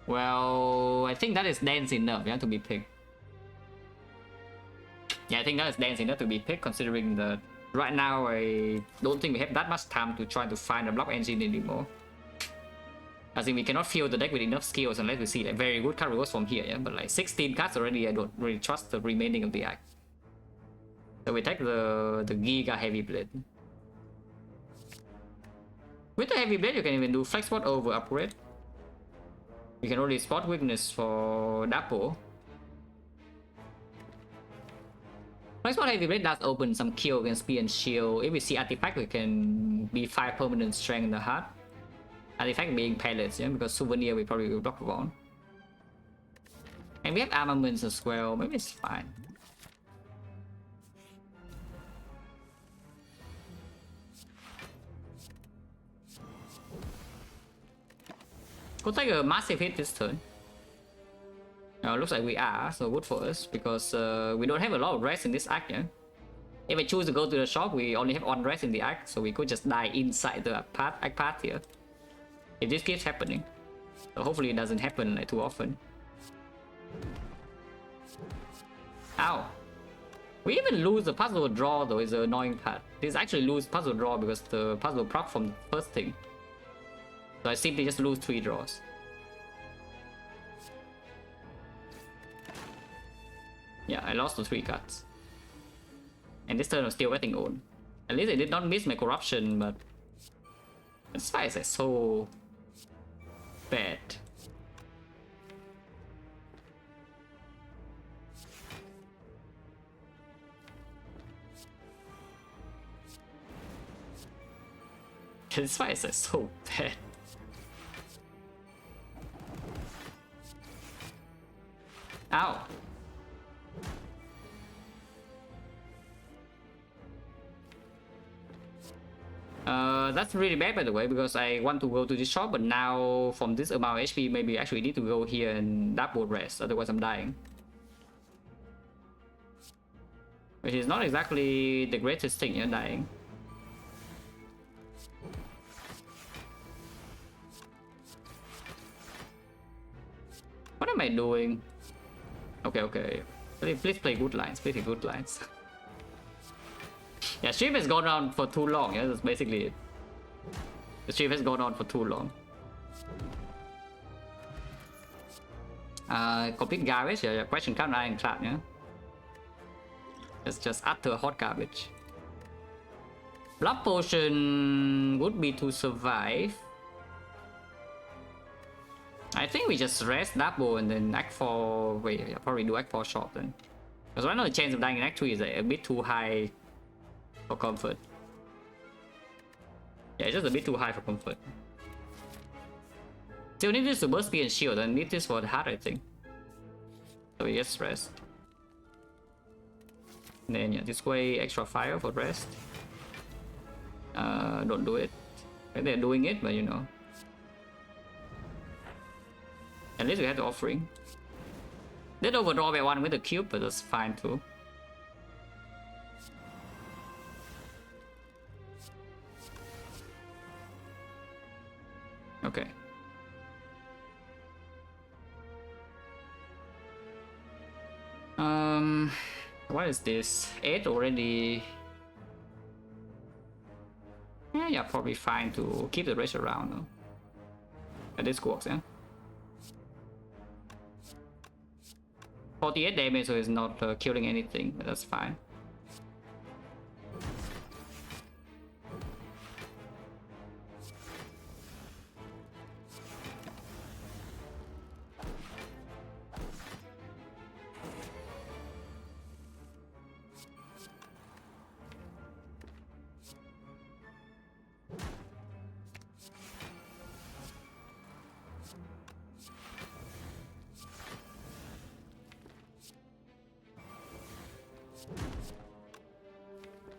Well, I think that is dense enough, yeah, to be picked. Yeah, I think that is dense enough to be picked, considering that right now I don't think we have that much time to try to find a block engine anymore. I think we cannot fill the deck with enough skills unless we see like very good card rewards from here, yeah. But like 16 cards already, I don't really trust the remaining of the act. So we take the Giga Heavy Blade. With the Heavy Blade, you can even do Flex Spot over Upgrade. You can only spot weakness for Dapo. Flex Spot Heavy Blade does open some kill against Spear and Shield. If we see Artifact, we can be 5 permanent strength in the heart. Artifact being pellets, yeah, because Souvenir we probably will block one. And we have armaments as well, maybe it's fine. Could take a massive hit this turn. Looks like we are, so good for us, because we don't have a lot of rest in this act, yeah? If I choose to go to the shop, we only have 1 rest in the act, so we could just die inside the act path here. If this keeps happening. So hopefully it doesn't happen like too often. Ow. We even lose the puzzle draw though, is the annoying part. This actually lose puzzle draw because the puzzle proc from the first thing. So I simply just lose 3 draws. Yeah, I lost the 3 cards. And this turn I'm still getting owned. At least I did not miss my corruption, but this fight is so bad. This fight is so bad. Ow. That's really bad by the way, because I want to go to this shop, but now from this amount of HP, maybe I actually need to go here and double rest, otherwise I'm dying. Which is not exactly the greatest thing, you're dying. What am I doing? Okay. Please play good lines, play good lines. Yeah, stream has gone on for too long. Yeah, that's basically it. The stream has gone on for too long. Complete garbage. Yeah, question count Ironclad. Yeah. It's just utter hot garbage. Blood potion would be to survive. I think we just rest double and then Act 4. Wait, yeah, probably do Act 4 short then. Because right now the chance of dying in Act 3 is a bit too high for comfort. Yeah, it's just a bit too high for comfort. Still need this to burst speed and shield, and need this for the heart, I think. So we just rest. And then yeah, this way extra fire for rest. Don't do it. They're doing it, but you know. At least we have the offering. Did overdraw by 1 with the cube, but that's fine too. Okay. What is this? 8 already. Yeah, probably fine to keep the rest around though. But this works, yeah. 48 damage, so it's not killing anything, but that's fine.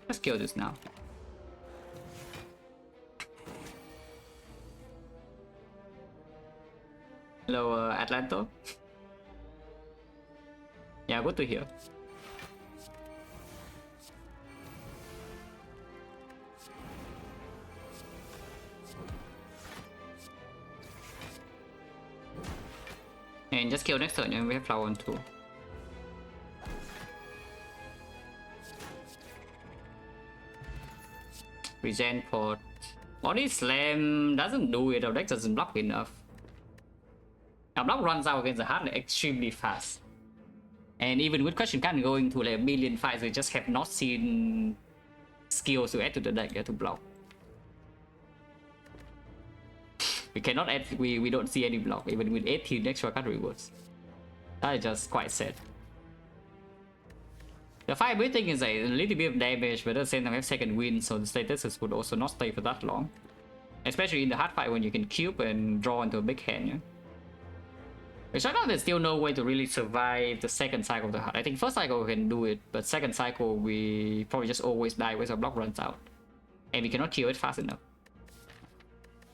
Let's kill this now. Hello, Atlanto. Yeah, good to hear. And just kill next turn, and we have flower on 2. Regen port. Body slam doesn't do it, our deck doesn't block enough. Our block runs out against the heart extremely fast. And even with question can going to like a million fights, we just have not seen skills to add to the deck to block. We cannot add, we don't see any block, even with 18 extra card rewards. That is just quite sad. The fire breathing is a little bit of damage, but at the same time we have second wind, so the statuses would also not stay for that long. Especially in the hard fight when you can cube and draw into a big hand, yeah? Which I know there's still no way to really survive the second cycle of the heart. I think first cycle we can do it, but second cycle we probably just always die once our block runs out. And we cannot kill it fast enough.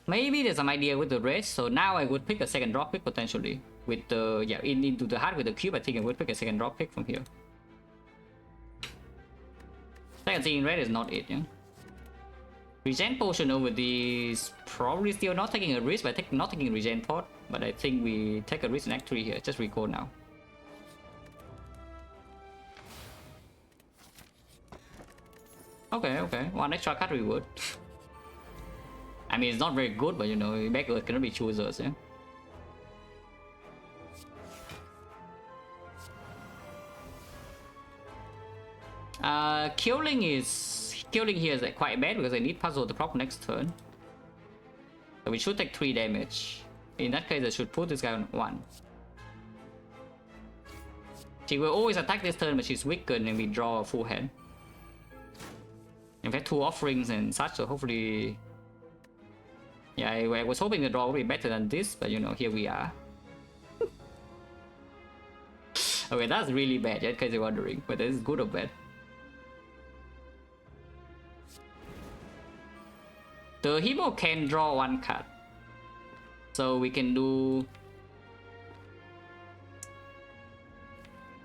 Maybe there's some idea with the rest, so now I would pick a second drop pick potentially. With the, yeah, into the heart with the cube, I think I would pick a second drop pick from here. Second thing in red is not it, yeah. Regen potion over these, probably still not taking a risk by not taking regen pot, but I think we take a risk in Act 3 here. Just recall now. Okay, okay, 1 extra card reward. I mean, it's not very good, but you know, back Earth cannot be choosers, yeah. Killing here is quite bad because I need puzzle to proc next turn. So we should take 3 damage. In that case, I should put this guy on 1. She will always attack this turn, but she's weakened and we draw a full hand. In fact, 2 offerings and such, so hopefully... Yeah, I was hoping the draw would be better than this, but you know, here we are. Okay, that's really bad, yeah, in case you're wondering, whether this is good or bad. The hero can draw 1 card. So we can do...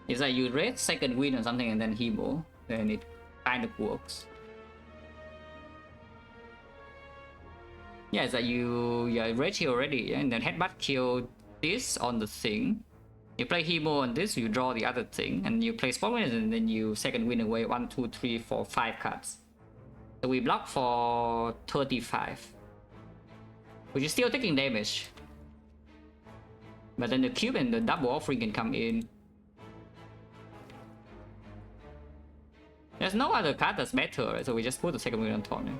It's like you raid second win or something and then hero, then it kind of works. Yeah, it's like you raid here already, yeah? And then headbutt kill this on the thing. You play hero on this, you draw the other thing, and you play spot winners, and then you second win away 1, 2, 3, 4, 5 cards. So we block for 35, which is still taking damage. But then the cube and the double offering can come in. There's no other card that's better, right? So we just put the second wind on top now.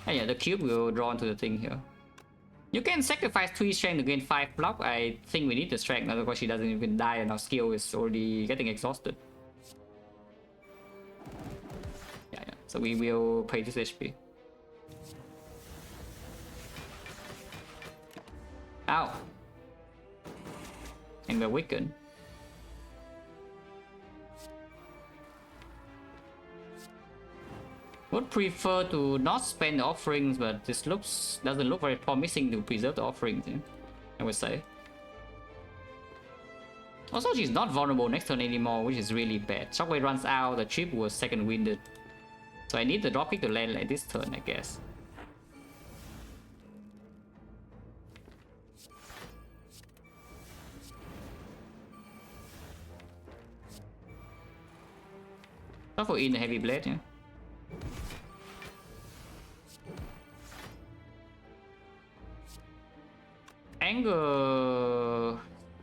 And yeah, the cube will draw into the thing here. You can sacrifice 3 strength to gain 5 block. I think we need the strength, otherwise she doesn't even die and our skill is already getting exhausted. Yeah. So we will pay this HP. Ow. And we're weakened. Would prefer to not spend the offerings, but this doesn't look very promising to preserve the offerings, yeah, I would say. Also, she's not vulnerable next turn anymore, which is really bad. Shockwave runs out, the chip was second winded. So I need the dropkick to land like this turn, I guess. Not for in the heavy blade, yeah. Anger,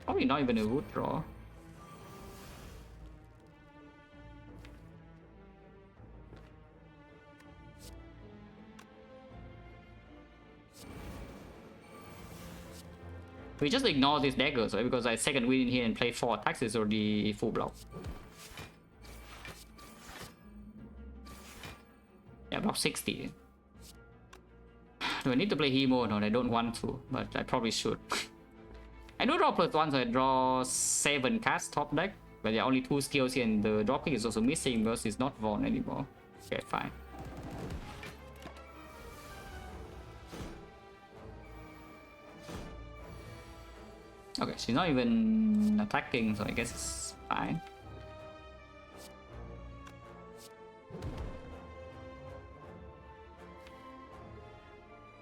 probably not even a good draw. We just ignore these daggers, right? Because I second win in here and play 4 attacks is already full block. Yeah, block 60. Do I need to play Hemo? No, I don't want to, but I probably should. I do draw +1, so I draw 7 cards top deck, but there are only 2 skills here, and the dropkick is also missing because it's not Vaughn anymore. Okay, fine. Okay, she's not even attacking, so I guess it's fine.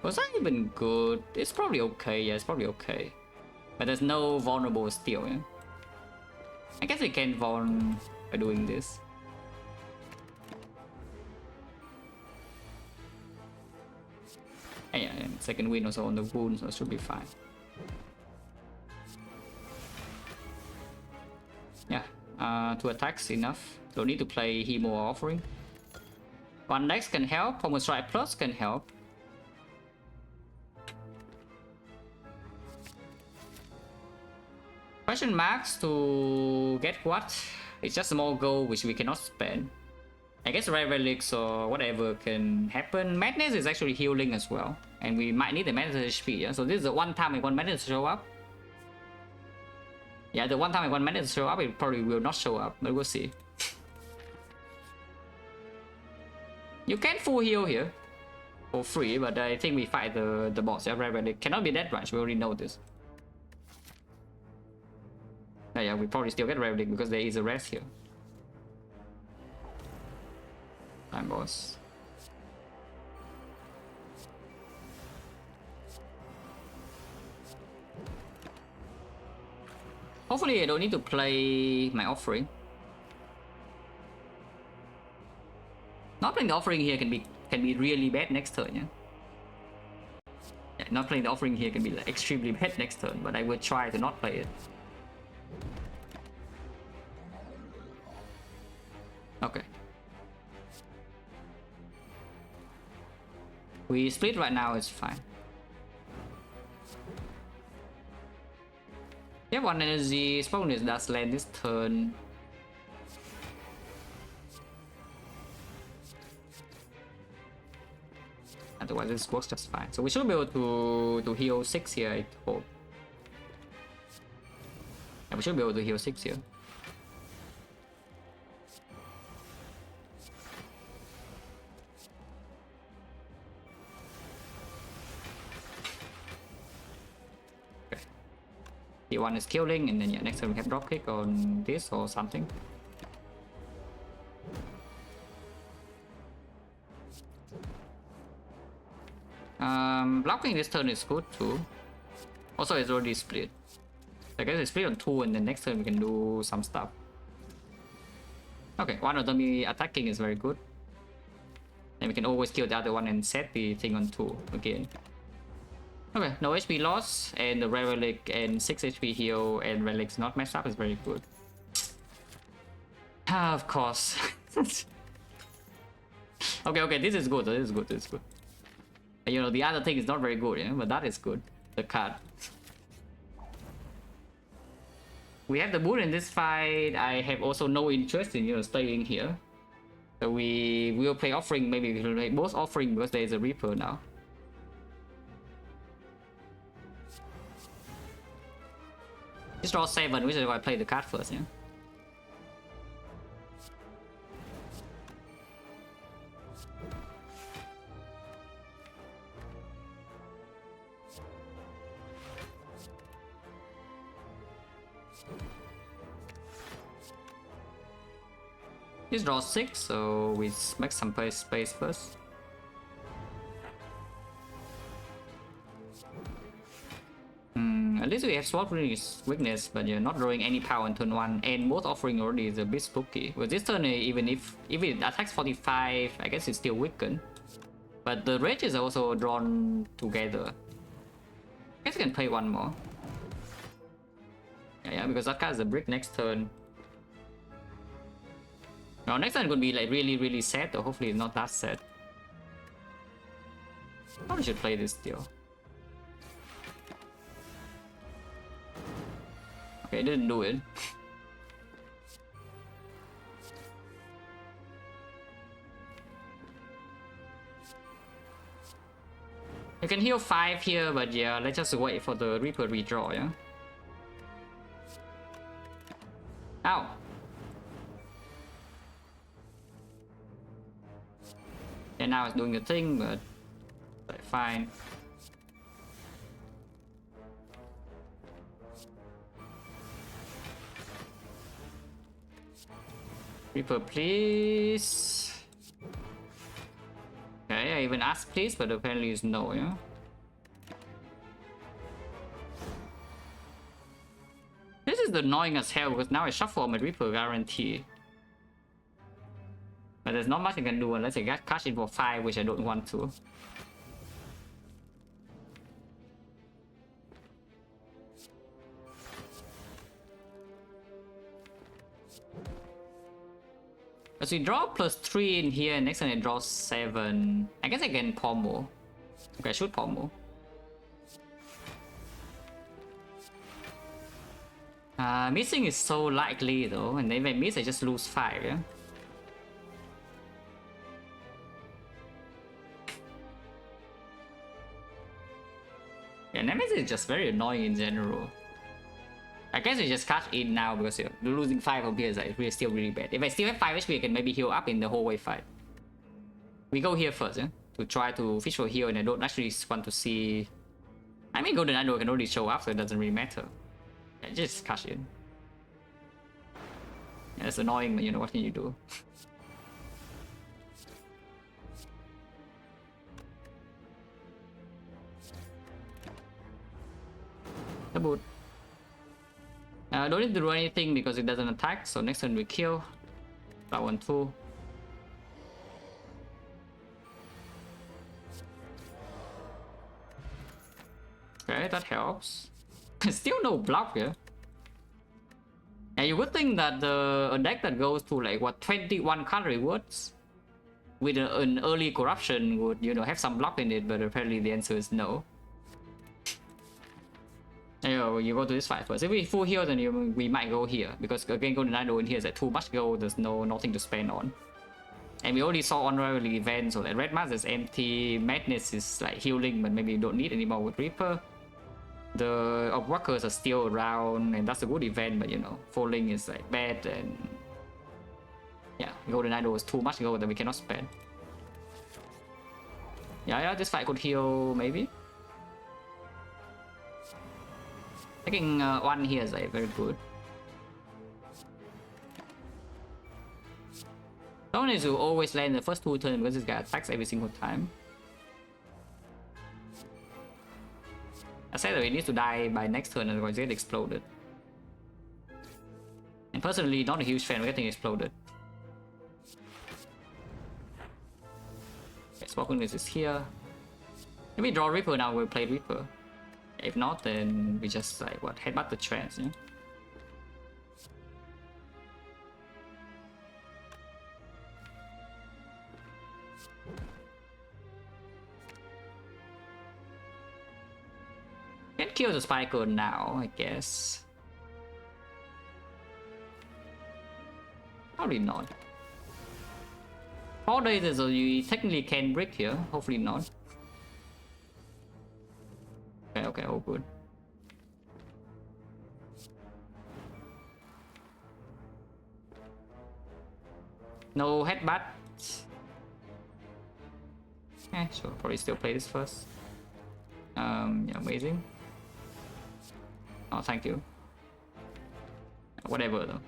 Was that even good? It's probably okay, yeah, it's probably okay. But there's no vulnerable steel, yeah? I guess we can vuln by doing this. And yeah, and second win also on the wound, so it should be fine. Yeah, 2 attacks enough. Don't need to play Hemo or Offering. 1 dex can help, Pommel Strike Plus can help. Question marks to get what? It's just a small goal which we cannot spend. I guess rare relics or whatever can happen. Madness is actually healing as well, and we might need the madness HP. Yeah? So this is the one time I want madness to show up. Yeah, the one time I want madness to show up, it probably will not show up, but we'll see. You can full heal here for free, but I think we fight the boss. Yeah, rare relic cannot be that much. We already know this. Yeah, we probably still get relic because there is a rest here. Time boss. Hopefully I don't need to play my offering. Not playing the offering here can be really bad next turn, yeah? Not playing the offering here can be like extremely bad next turn, but I will try to not play it. Okay. We split right now, it's fine. Yeah, 1 energy, Spawness does land this turn. Otherwise this works just fine. So we should be able to heal 6 here, I hope. Yeah, we should be able to heal 6 here. One is killing, and then yeah, next time we have dropkick on this or something. Blocking this turn is good too. Also, it's already split. I guess it's split on 2 and then next turn we can do some stuff. Okay, one of them attacking is very good. And we can always kill the other one and set the thing on 2 again. Okay, no HP loss and the relic and 6 HP heal and relic's not messed up is very good. Of course. Okay, this is good, this is good. You know, the other thing is not very good, yeah, but that is good. The card. We have the boot in this fight. I have also no interest in, you know, staying here. So we will play offering, maybe we will play both offering because there is a Reaper now. Just draw 7, which is why I play the card first, yeah. Just draw 6, so we make some space first. At least we have sword weakness, but you're not drawing any power on turn 1, and both offering already is a bit spooky. With this turn, even if it attacks 45, I guess it's still weakened. But the rage is also drawn together. I guess I can play one more. Yeah, because that card is a brick next turn. Now next turn could be like really sad, or hopefully it's not that sad. Probably should play this still. Okay, didn't do it. You can heal 5 here, but yeah, let's just wait for the Reaper redraw, yeah? Ow! And now it's doing the thing, but fine. Reaper, please. Okay, I even asked please, but apparently it's no, yeah? This is annoying as hell because now I shuffle my Reaper guarantee. But there's not much I can do unless I get cash in for 5, which I don't want to. As we draw +3 in here, next time I draw 7. I guess I can pommel. Okay, I should pommel. Missing is so likely though, and if I miss, I just lose 5, yeah? Yeah, Nemesis is just very annoying in general. I guess we just cash in now because you're losing 5 up here is like still really bad. If I still have 5 HP, I can maybe heal up in the whole way fight. We go here first, yeah? To try to fish for heal, and I don't actually want to see... I mean, Golden Idol can already show up, so it doesn't really matter. Yeah, just cash in. Yeah, it's annoying, but you know, what can you do? The boot. Don't need to do anything because it doesn't attack, so next turn we kill. That one too. Okay, that helps. Still no block here. And you would think that a deck that goes to like what 21 card rewards with an early corruption would, you know, have some block in it, but apparently the answer is no. You go to this fight first. If we full heal, then we might go here because again, Golden Idol in here is like too much gold. There's nothing to spend on, and we already saw honorable event, so that Red Mask is empty. Madness is like healing, but maybe you don't need anymore with Reaper. The Walkers are still around, and that's a good event, but you know, falling is like bad, and yeah, Golden Idol is too much gold that we cannot spend. Yeah, this fight could heal maybe. Taking 1 here is like very good. Don't need to always land the first 2 turns because this guy attacks every single time. I said that he needs to die by next turn otherwise he get exploded. personally not a huge fan of getting exploded. Okay, Smokiness is here. Maybe draw Reaper now, we'll play Reaper. If not, then we just like what, headbutt the trance, yeah? Can kill the Spike now, I guess. Probably not. 4 days, so you technically can brick here. Hopefully not. Okay, all good. No headbutt. Sure, probably still play this first. Yeah, amazing. Oh, thank you. Whatever though.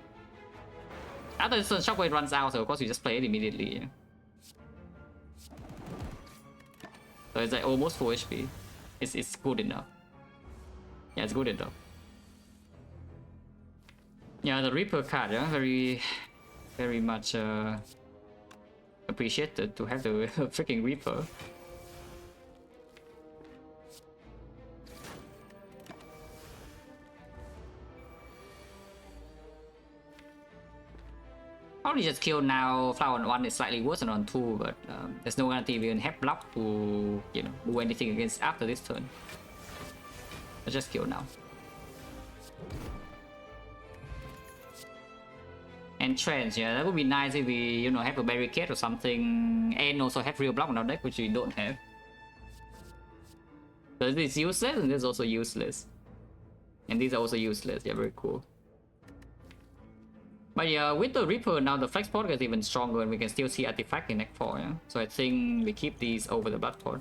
After this turn, Shockwave runs out, so of course you just play it immediately. Yeah. So it's like almost full HP. It's good enough. Yeah, it's good enough. Yeah, the Reaper card, yeah, very much appreciated to have the freaking Reaper. Probably just kill now. Flower on 1 is slightly worse than on 2, but there's no guarantee we can have block to, you know, do anything against after this turn. Let's just kill now. And trance, yeah, that would be nice if we, you know, have a barricade or something, and also have real block on our deck, which we don't have. So this is useless, and this is also useless. And these are also useless, yeah, very cool. But yeah, with the Reaper now, the flex port is even stronger, and we can still see artifact in deck 4, yeah? So I think we keep these over the blood port.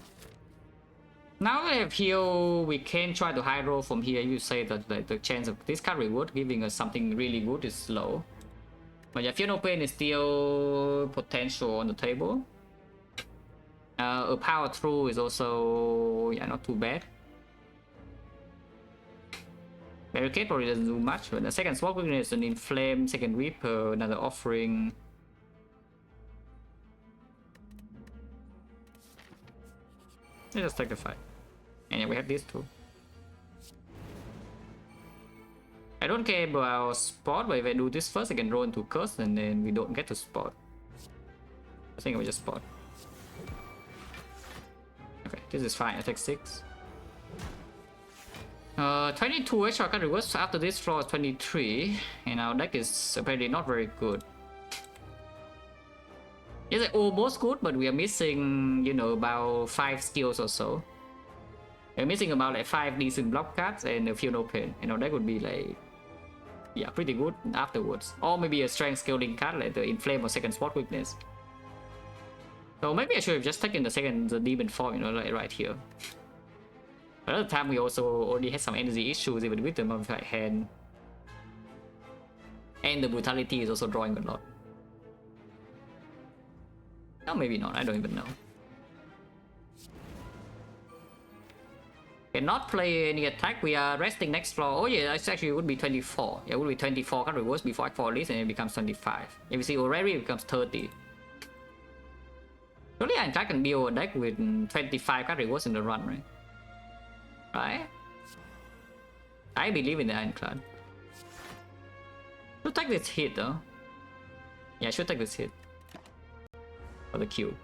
Now that I have heal, we can try to high roll from here. You say that the chance of this card reward giving us something really good is low. But yeah, Fear No Pain is still potential on the table. A Power Through is also, yeah, not too bad. Barricade probably doesn't do much, but the second Sword Weakness, an Inflame, second Reaper, another Offering. Let's just take the fight. And yeah, we have these two. I don't care about spot, but if I do this first, I can roll into curse, and then we don't get to spot. I think we just spot. Okay, this is fine. I take 6. 22 extra card reverse after this floor is 23, and our deck is apparently not very good. It's like almost good, but we are missing, you know, about 5 skills or so. We're missing about like 5 decent block cards and a Feel No Pain. You know, that would be like, yeah, pretty good afterwards. Or maybe a strength scaling card like the Inflame or second Spot Weakness. So maybe I should have just taken the Demon Form, you know, like right here. But at the time we also already had some energy issues even with the modified hand. And the Brutality is also drawing a lot. No, maybe not, I don't even know. Cannot play any attack, we are resting next floor. Oh yeah, it actually would be 24. Yeah, it would be 24 card reverse before Act 4 release, and it becomes 25. If you see already, it becomes 30. Surely I can build a deck with 25 card reverse in the run, right? Right? I believe in the Ironclad. Should take this hit though. Yeah, I should take this hit. For the Q.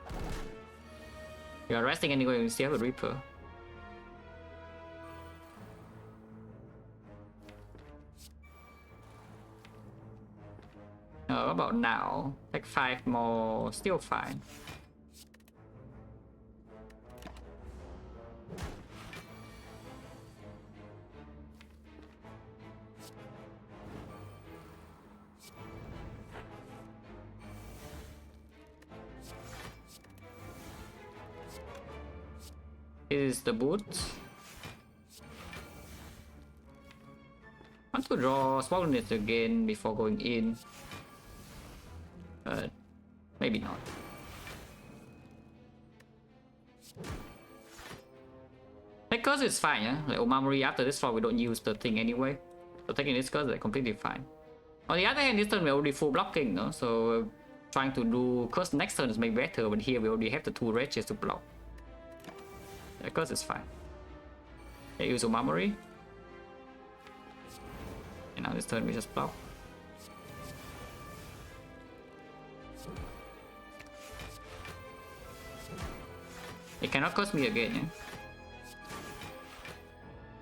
You are resting anyway, you still have a Reaper. What about now? Take 5 more, still fine. This is the boot. I want to draw Smokiness again before going in. But maybe not. That curse is fine, yeah? Like Omamori after this floor we don't use the thing anyway. So taking this curse is completely fine. On the other hand, this turn we already full blocking, no? So trying to do curse next turn is maybe better, but here we already have the 2 wretches to block. The curse is fine. They use a memory. And now this turn we just block. It cannot curse me again, yeah?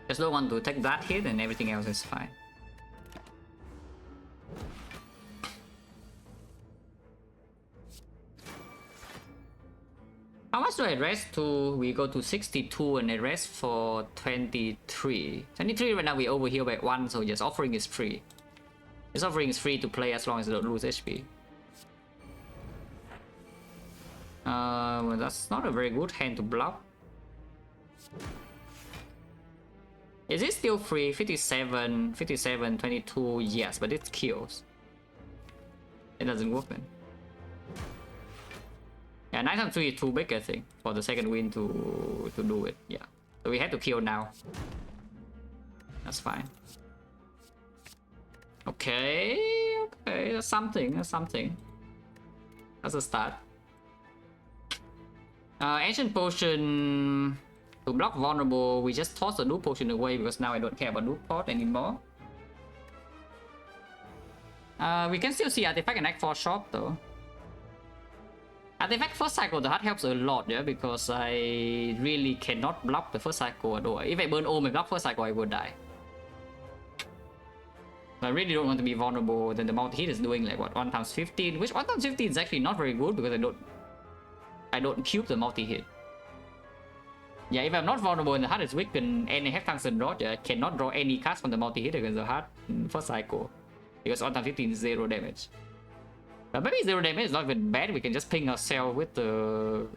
Just don't want to take that hit and everything else is fine. How much do I rest to? We go to 62 and I rest for 23. 23 right now we over here by 1, so just offering is free. This offering is free to play as long as you don't lose HP. Well, that's not a very good hand to block. Is it still free? 57, 57, 22, yes, but it kills. It doesn't work then. Yeah, 9 times 3 is too big, I think, for the second win to do it. Yeah, so we have to kill now. That's fine. Okay, okay, that's something, that's something. That's a start. Ancient Potion to block vulnerable. We just toss the Noob Potion away because now I don't care about Noob Pot anymore. We can still see Artifact and Act 4 shop though. Artifact first cycle, the heart helps a lot, yeah, because I really cannot block the first cycle at all. If I burn all my block first cycle, I would die. I really don't want to be vulnerable. Then the multi-hit is doing like what, 1 times 15, which 1 times 15 is actually not very good because I don't cube the multi-hit. Yeah, if I'm not vulnerable and the heart is weakened and I have tungsten rod, yeah, I cannot draw any cards from the multi-hit against the heart in first cycle. Because 1 times 15 is 0 damage. But maybe 0 damage is not even bad, we can just ping ourselves with the...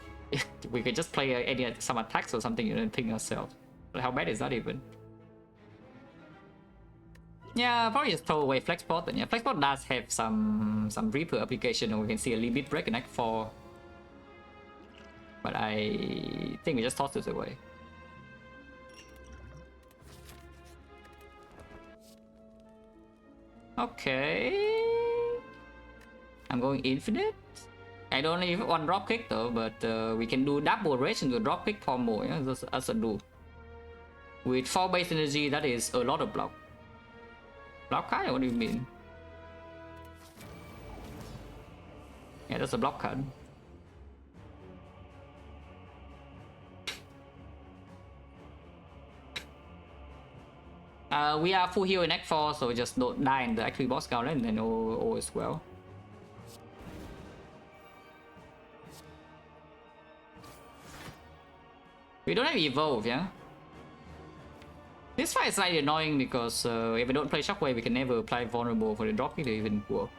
we can just play some attacks or something and then ping ourselves. But how bad is that even? Yeah, probably just throw away Flexport then. Yeah, Flexport does have some Reaper application and we can see a limit break in Act 4. But I think we just toss this away. Okay. I'm going infinite. I don't even want drop kick though, but we can do double rage into drop kick combo, yeah, as a do. With 4 base energy, that is a lot of block. Block card? What do you mean? Yeah, that's a block card. We are full heal in Act 4, so just don't die in the actual boss scout and then all is well. We don't have evolve, yeah? This fight is slightly annoying because if I don't play Shockwave, we can never apply vulnerable for the drop kick to even work.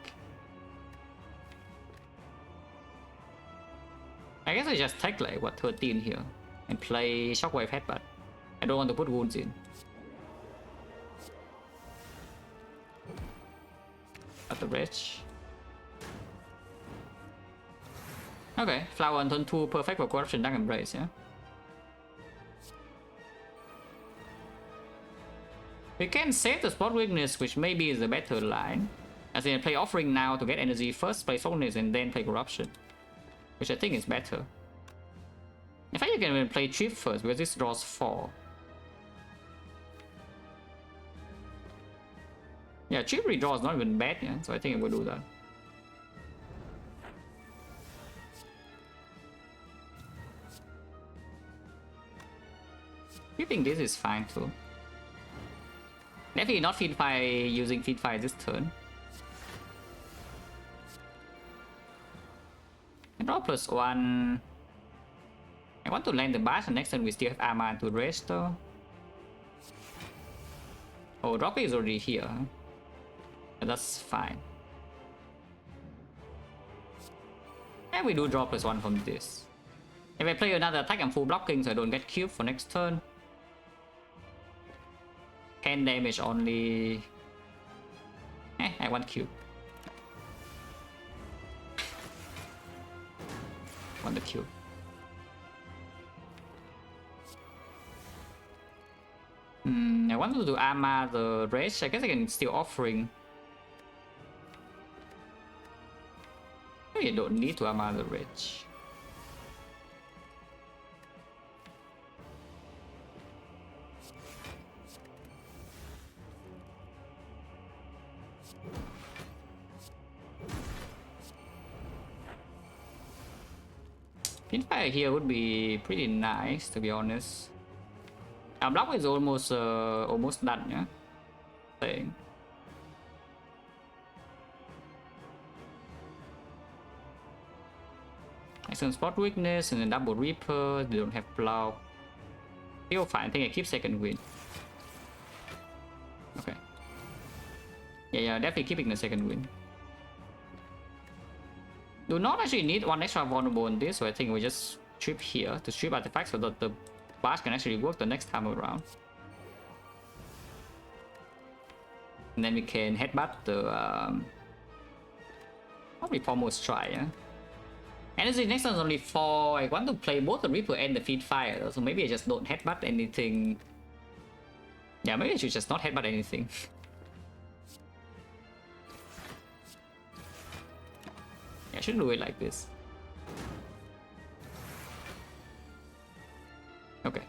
I guess I just take like, what, 13 here and play Shockwave Headbutt. I don't want to put wounds in. At the bridge. Okay, Flower on turn 2, perfect for Corruption Dark Embrace, yeah? We can save the Spot Weakness, which maybe is a better line. As in, play Offering now to get energy first, play Soulness, and then play Corruption. Which I think is better. In fact, you can even play Trip first, because this draws 4. Yeah, Trip redraw is not even bad, yeah, so I think I will do that. I think this is fine too. Definitely not Feedfire using Feedfire this turn. I draw +1. I want to land the bash, and next turn we still have Armor to rest though. Oh, drop is already here. But that's fine. And we do draw +1 from this. If I play another attack, I'm full blocking so I don't get cube for next turn. 10 damage only. I want cube. Want the cube. I want to do Armor the rage. I guess I can still offering. Maybe I don't need to armor the rich. Pinfire here would be pretty nice, to be honest. Our block is almost done, yeah. Thing. Some spot weakness and then double reaper. They don't have block. Still fine. I think I keep second win. Okay. Yeah, definitely keeping the second win. Do not actually need one extra vulnerable on this, so I think we just strip here to strip artifacts so that the bash can actually work the next time around. And then we can headbutt the probably foremost try, yeah. Energy next turn is only 4. I want to play both the Reaper and the Feed Fire, so maybe I just don't headbutt anything. Yeah, maybe I should just not headbutt anything. Yeah, I should do it like this. Okay.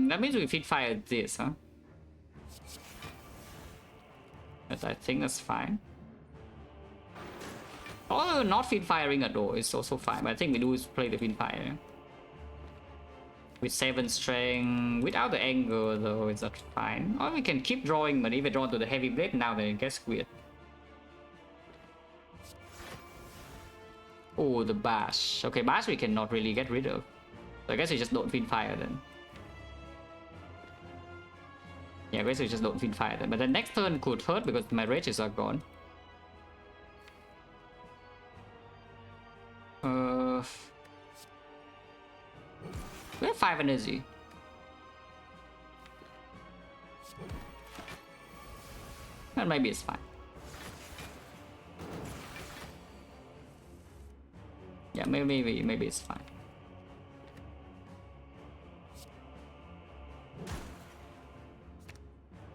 That means we feed fire this, huh? But I think that's fine. Or not feed firing at all is also fine, but I think we do play the feed fire. With 7 strength, without the anger though, is that fine? Or we can keep drawing, but if we draw to the heavy blade now, then it gets weird. Oh, the bash. Okay, bash we cannot really get rid of. So I guess we just don't feed fire then. Yeah, I guess we just don't feed fire then. But the next turn could hurt because my rages are gone. We have 5 energy. Well, maybe it's fine. Yeah, maybe it's fine.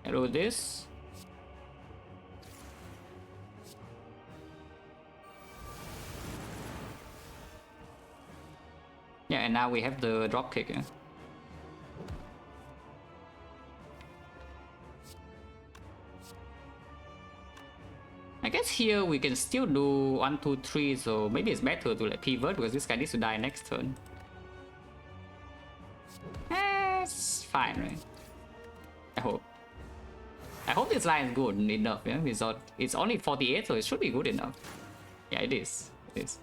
Hello, this. Yeah, and now we have the drop kick. Yeah? I guess here we can still do 1, 2, 3, so maybe it's better to like pivot because this guy needs to die next turn. It's fine, right? I hope. I hope this line is good enough. Yeah, it's only 48, so it should be good enough. Yeah, it is. It is.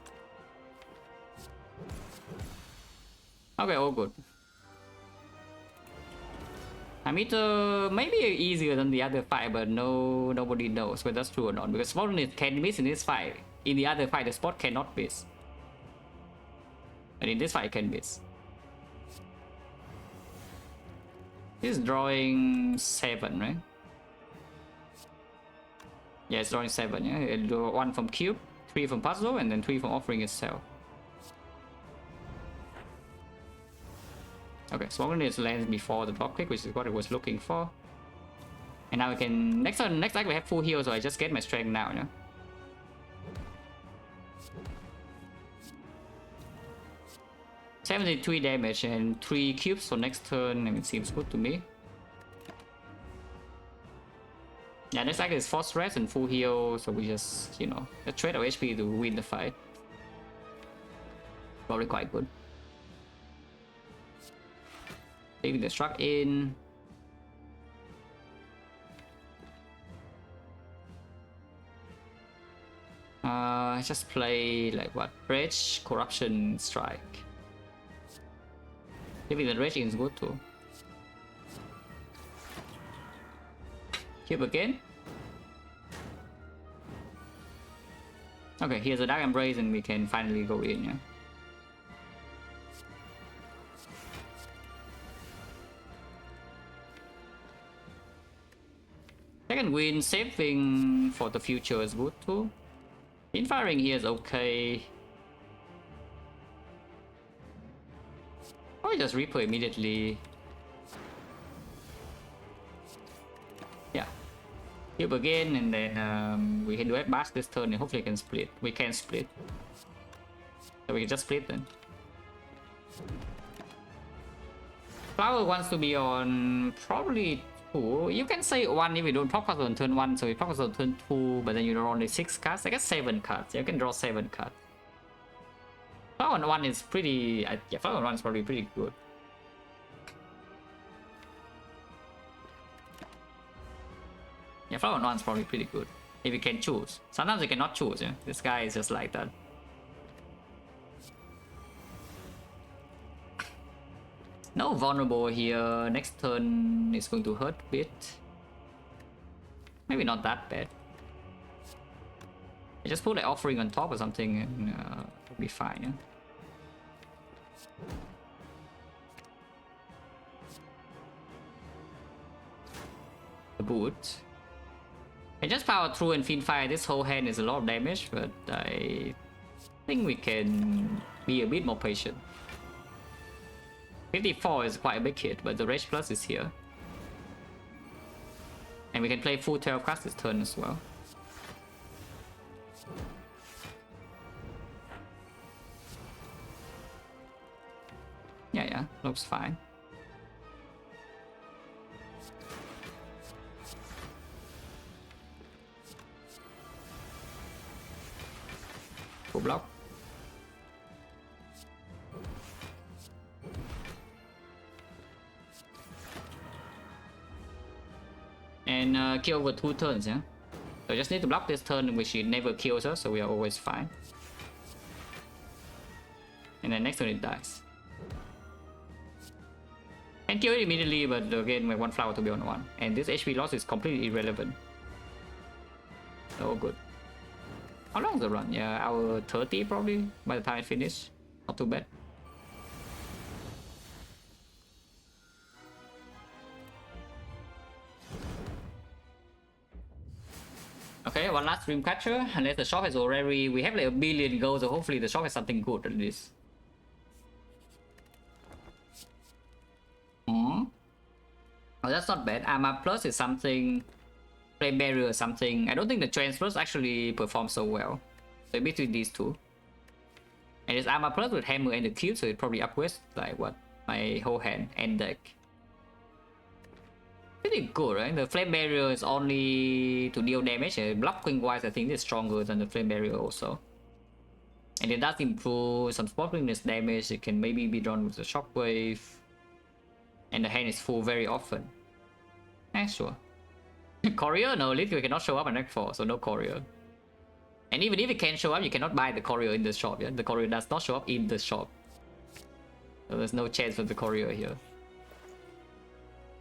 Okay, all good. Meter maybe easier than the other fight, but nobody knows whether that's true or not. Because spot can miss in this fight. In the other fight, the spot cannot miss. And in this fight, it can miss. He's drawing 7, right? Yeah, it's drawing 7. Yeah, it'll do 1 from cube, 3 from puzzle, and then 3 from offering itself. Okay, Smoking is lands before the drop kick, which is what I was looking for. And now we can next act we have full heal, so I just get my strength now, yeah. $73 damage and 3 cubes for next turn. I mean, it seems good to me. Yeah, next act is force rest and full heal, so we just, you know, trade our HP to win the fight. Probably quite good. Leaving the struck in. Just play like what? Rage, Corruption, Strike. Maybe the Rage is good too. Cube again. Okay, here's a Dark Embrace and we can finally go in, yeah. Second win, saving for the future is good too. Firing here is okay. Or just Reaper immediately. Yeah. Cube again, and then we can do F-Bash this turn, and hopefully we can split. We can split. So we can just split then. Flower wants to be on probably 2. You can say 1 if you don't proc on turn 1, so you proc on turn 2, but then you draw only 6 cards. I guess 7 cards. You can draw 7 cards. Flower on 1 is pretty. Yeah, Flower on 1 is probably pretty good. Yeah, Flower on 1 is probably pretty good. If you can choose. Sometimes you cannot choose, yeah. This guy is just like that. No vulnerable here. Next turn is going to hurt a bit. Maybe not that bad. I just put an offering on top or something and it'll be fine. Yeah? The boot. I just power through and Fiend Fire. This whole hand is a lot of damage, but I think we can be a bit more patient. 54 is quite a big hit, but the Rage Plus is here. And we can play full 12 cards this turn as well. Yeah, looks fine. Full block. And kill over 2 turns, yeah? So just need to block this turn, which it never kills us, so we are always fine. And then next turn it dies. And kill it immediately, but again, my 1 flower to be on 1. And this HP loss is completely irrelevant. Oh, good. How long is the run? Yeah, hour 30 probably by the time I finish. Not too bad. Okay, one last Dreamcatcher. Unless the shop is already... We have like a billion gold, so hopefully the shop has something good at least. Oh, that's not bad. Armor Plus is something... Flame Barrier or something. I don't think the Transfers actually perform so well. So between these two. And it's Armor Plus with Hammer and the Cube, so it probably upgrades like what? My whole hand and deck. Pretty good, right? The Flame Barrier is only to deal damage. Blocking wise, I think it's stronger than the Flame Barrier also. And it does improve some Sparkliness damage. It can maybe be drawn with the Shockwave. And the hand is full very often. Sure. Courier? No, literally cannot show up on deck 4, so no Courier. And even if it can show up, you cannot buy the Courier in the shop, yeah? The Courier does not show up in the shop. So there's no chance for the Courier here.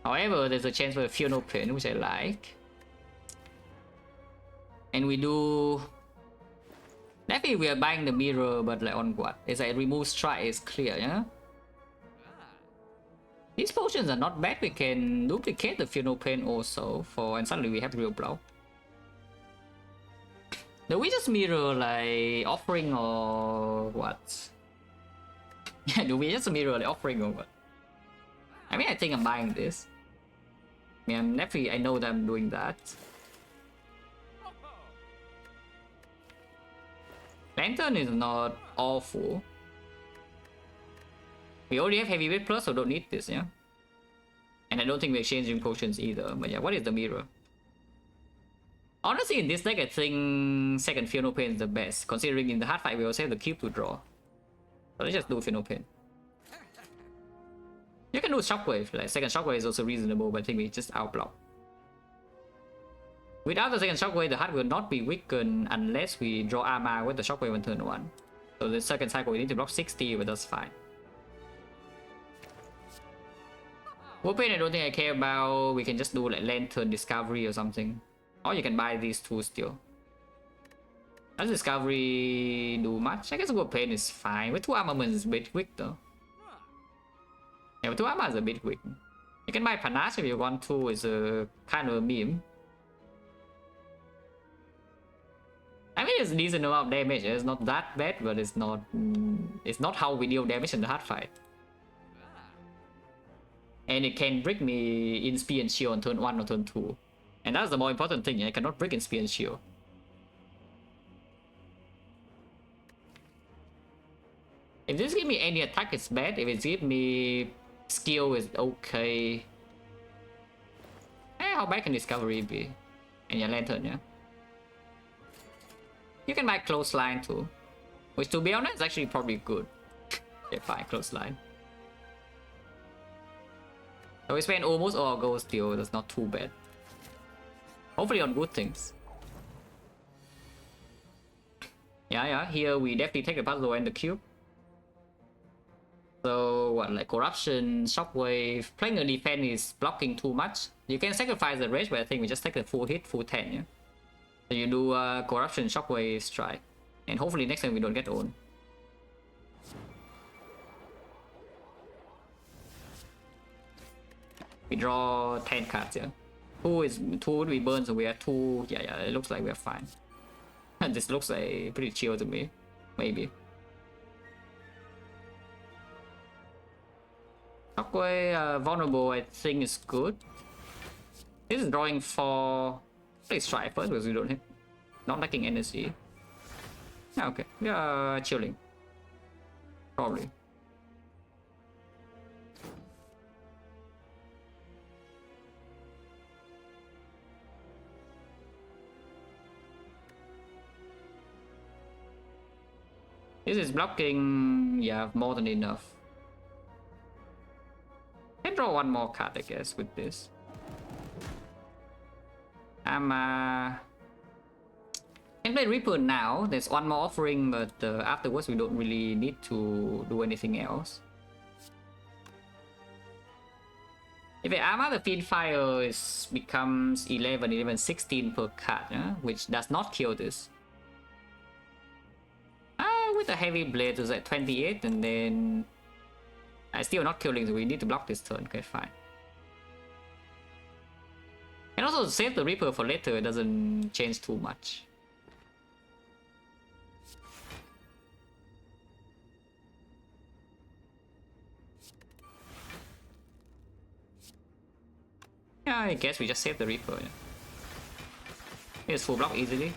However, there's a chance for a Fear No Pain, which I like. And we do... Definitely we are buying the mirror, but like on what? It's like remove strike is clear, yeah? These potions are not bad. We can duplicate the Fear No Pain also for... And suddenly we have real blow. Do we just mirror like offering or what? Yeah, do we just mirror like offering or what? I mean, I think I'm buying this. I mean, I'm definitely, I know that I'm doing that. Lantern is not awful. We already have Heavyweight Plus, so don't need this, yeah? And I don't think we're exchanging potions either. But yeah, what is the mirror? Honestly, in this deck, I think second Fear No Pain is the best. Considering in the hard fight, we also have the cube to draw. So let's just do Fear No Pain. You can do Shockwave, like second Shockwave is also reasonable, but I think we just outblock. Without the second Shockwave, the heart will not be weakened unless we draw armor with the Shockwave on turn 1. So the second cycle we need to block 60, but that's fine. Weapon I don't think I care about, we can just do like Lantern Discovery or something. Or you can buy these two still. Does Discovery do much? I guess Weapon is fine. With 2 armaments is a bit weak though. Yeah, with 2 armor is a bit weak. You can buy Panache if you want to, it's a kind of a meme. I mean, it's a decent amount of damage. It's not that bad, but it's not how we deal damage in the hard fight. And it can break me in spear and shield on turn 1 or turn 2. And that's the more important thing. I cannot break in spear and shield. If this gives me any attack, it's bad. If it gives me skill, it's okay. How bad can discovery be? And your lantern, yeah. You can buy clothesline too, which to be honest is actually probably good. Okay, fine, clothesline. So we spend almost all our gold still. That's not too bad. Hopefully on good things. Yeah. Here we definitely take the puzzle and the cube. So what, like corruption, shockwave, playing a defense is blocking too much. You can sacrifice the rage, but I think we just take the full hit, full 10, yeah? So you do corruption, shockwave, strike. And hopefully next time we don't get owned. We draw 10 cards, yeah? 2 would be burned, so we are 2, yeah, it looks like we are fine. And this looks like pretty chill to me, maybe. Shockwave, vulnerable, I think is good. This is drawing for... Let's try first because we don't hit. Not lacking energy. Yeah, okay. We are chilling. Probably. This is blocking, yeah, more than enough. Can draw one more card, I guess, with this. Can play Reaper now. There's one more offering, but afterwards we don't really need to do anything else. If I armor the Fiend Fire, it becomes 11, 11, 16 per card, yeah? Which does not kill this. With the heavy blade, it's at 28, and then I still not killing, so we need to block this turn. Okay, fine. And also save the Reaper for later, it doesn't change too much. Yeah, I guess we just save the Reaper. Yeah. It's full block easily.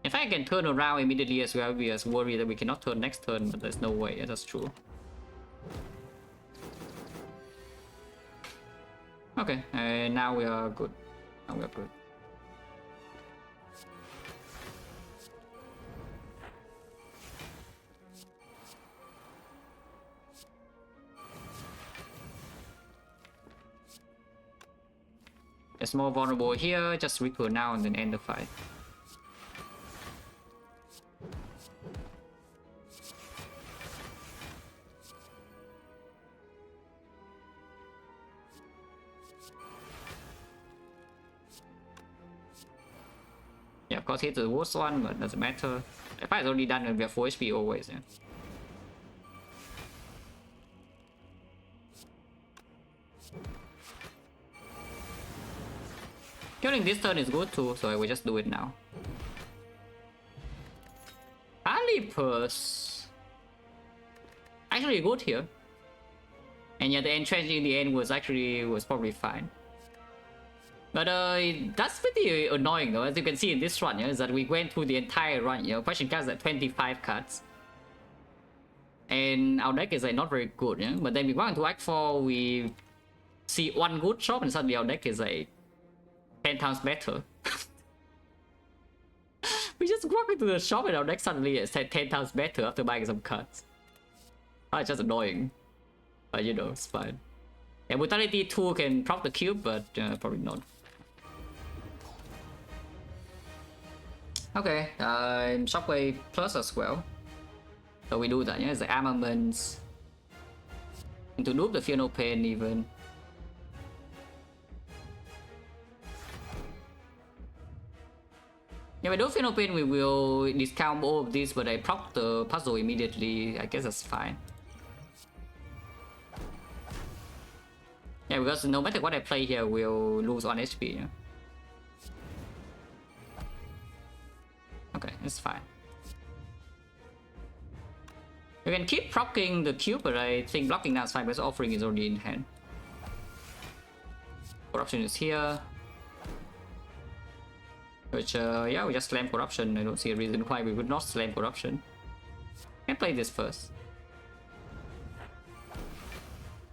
In fact, I can turn around immediately as well. We are worried that we cannot turn next turn, but there's no way. Yeah, that's true. Okay, now we are good. Now we are good. It's more vulnerable here. Just Reaper now and then end the fight. Yeah, of course, he's the worst one, but doesn't matter. The fight is already done and we have 4 HP always, yeah. Killing this turn is good too, so I will just do it now. Polypus. Actually good here. And yeah, the entrench in the end was probably fine. But that's pretty annoying though, as you can see in this run, yeah, is that we went through the entire run, you know, question cards at 25 cards. And our deck is like not very good, yeah? But then we go into Act 4, we see one good shop and suddenly our deck is like 10 times better. We just walk into the shop and our deck suddenly is 10 times better after buying some cards. Oh, it's just annoying. But you know, it's fine. Yeah, Brutality 2 can prop the cube, but probably not. Okay, Shockwave plus as well. So we do that, yeah, it's the armaments. And to noob the Fear No Pain even. Yeah, we don't Fear No Pain, we will discount all of this, but I prop the puzzle immediately. I guess that's fine. Yeah, because no matter what I play here, we'll lose 1 HP. Yeah? It's fine. You can keep proccing the cube, but I think blocking now is fine because offering is already in hand. Corruption is here. Which, yeah, we just slam corruption. I don't see a reason why we would not slam corruption. Can play this first.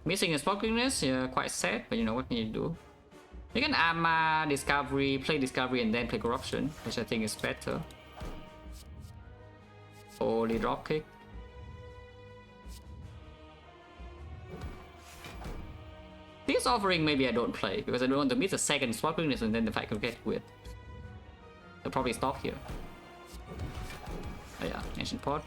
Missing a sparkliness, yeah, quite sad, but you know what can you do? You can Arma, Discovery, play Discovery and then play Corruption, which I think is better. Holy dropkick. This offering maybe I don't play, because I don't want to miss a second sparkliness and then the fight could get weird. I'll probably stop here. Oh yeah, Ancient Pod.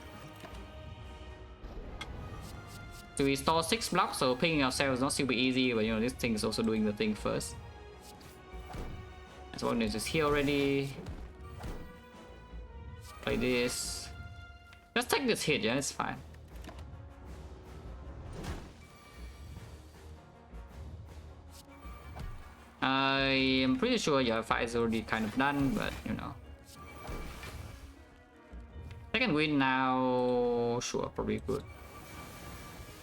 So we store 6 blocks, so picking ourselves is not super easy, but you know, this thing is also doing the thing first. As long as it's here already. Play this. Just take this hit, yeah, it's fine. I am pretty sure your fight is already kind of done, but you know. I can win now, sure, probably good.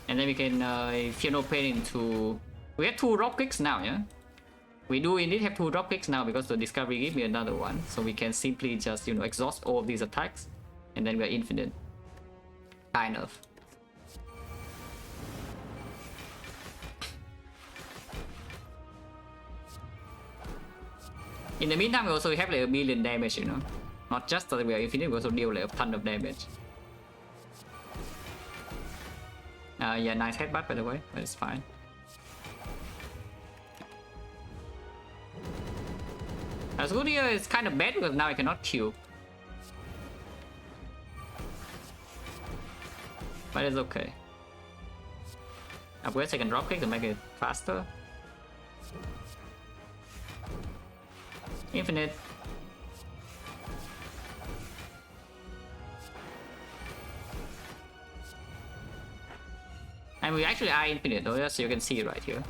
And then we can Fear No Pain into... We have 2 drop kicks now, yeah? We do indeed have 2 drop kicks now because the Discovery gave me another one. So we can simply just, you know, exhaust all of these attacks. And then we're infinite. Kind of. In the meantime, we also have like a million damage, you know? Not just that we are infinite, we also deal like a ton of damage. Yeah, nice headbutt by the way, but it's fine. As good here is kind of bad because now I cannot cube. But it's okay. Upgrade second dropkick to make it faster. Infinite. And we actually are infinite though, so you can see it right here.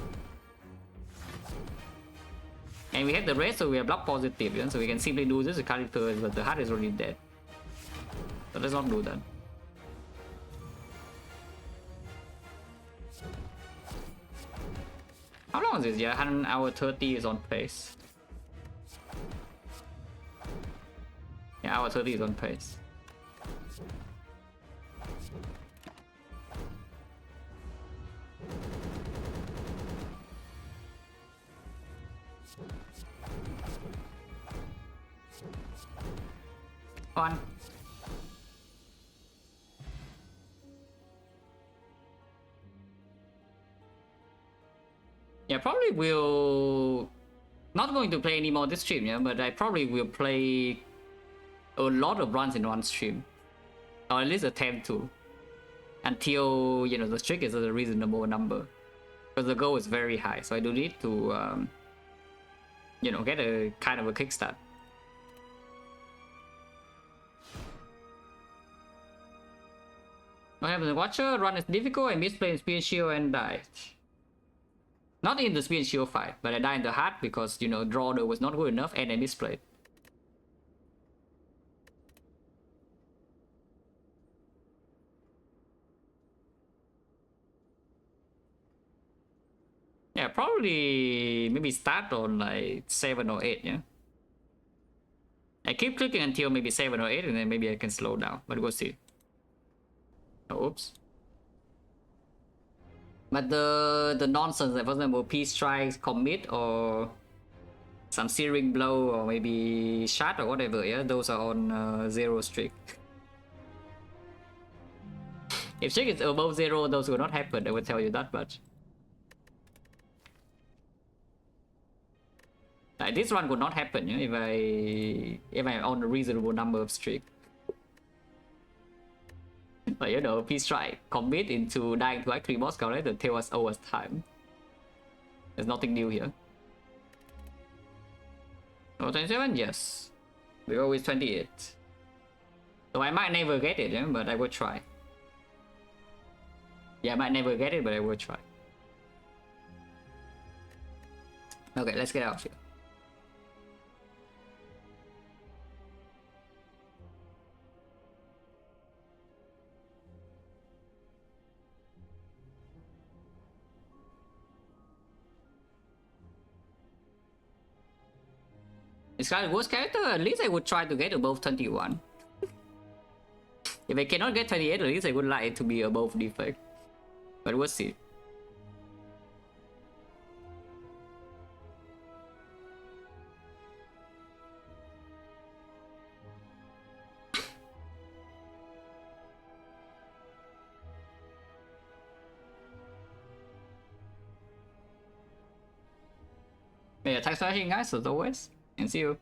And we have the rest, so we are block positive, yeah? So we can simply do this with character, but the heart is already dead. So let's not do that. How long is this? Yeah, 1 hour 30 is on pace. Yeah, hour 30 is on pace. On. Yeah, probably will not going to play anymore this stream, yeah, but I probably will play a lot of runs in one stream, or at least attempt to, until you know the streak is a reasonable number, because the goal is very high. So I do need to, you know, get a kind of a kickstart. What happens? Watcher run is difficult. I misplayed Spear Shield and died. Not in the Spear Shield fight, but I died in the heart because, you know, draw was not good enough and I misplayed. Yeah, probably maybe start on like 7 or 8, yeah? I keep clicking until maybe 7 or 8 and then maybe I can slow down, but we'll see. Oh, oops. But the nonsense, like for example, peace strikes, commit, or some searing blow, or maybe shot or whatever, yeah, those are on 0 streak. If streak is above 0, those will not happen, I will tell you that much. Like this one would not happen, yeah, if I'm on a reasonable number of streak. But you know, peace strike, commit into dying to actually boss collector till us over time. There's nothing new here. Oh, 27? Yes. We go with 28. So I might never get it, yeah, but I will try. Yeah, I might never get it, but I will try. Okay, let's get out of here. It's kind of worst character. At least I would try to get above 21. If I cannot get 28, at least I would like it to be above defect. But we'll see. Yeah, thanks for watching guys as always, and see you.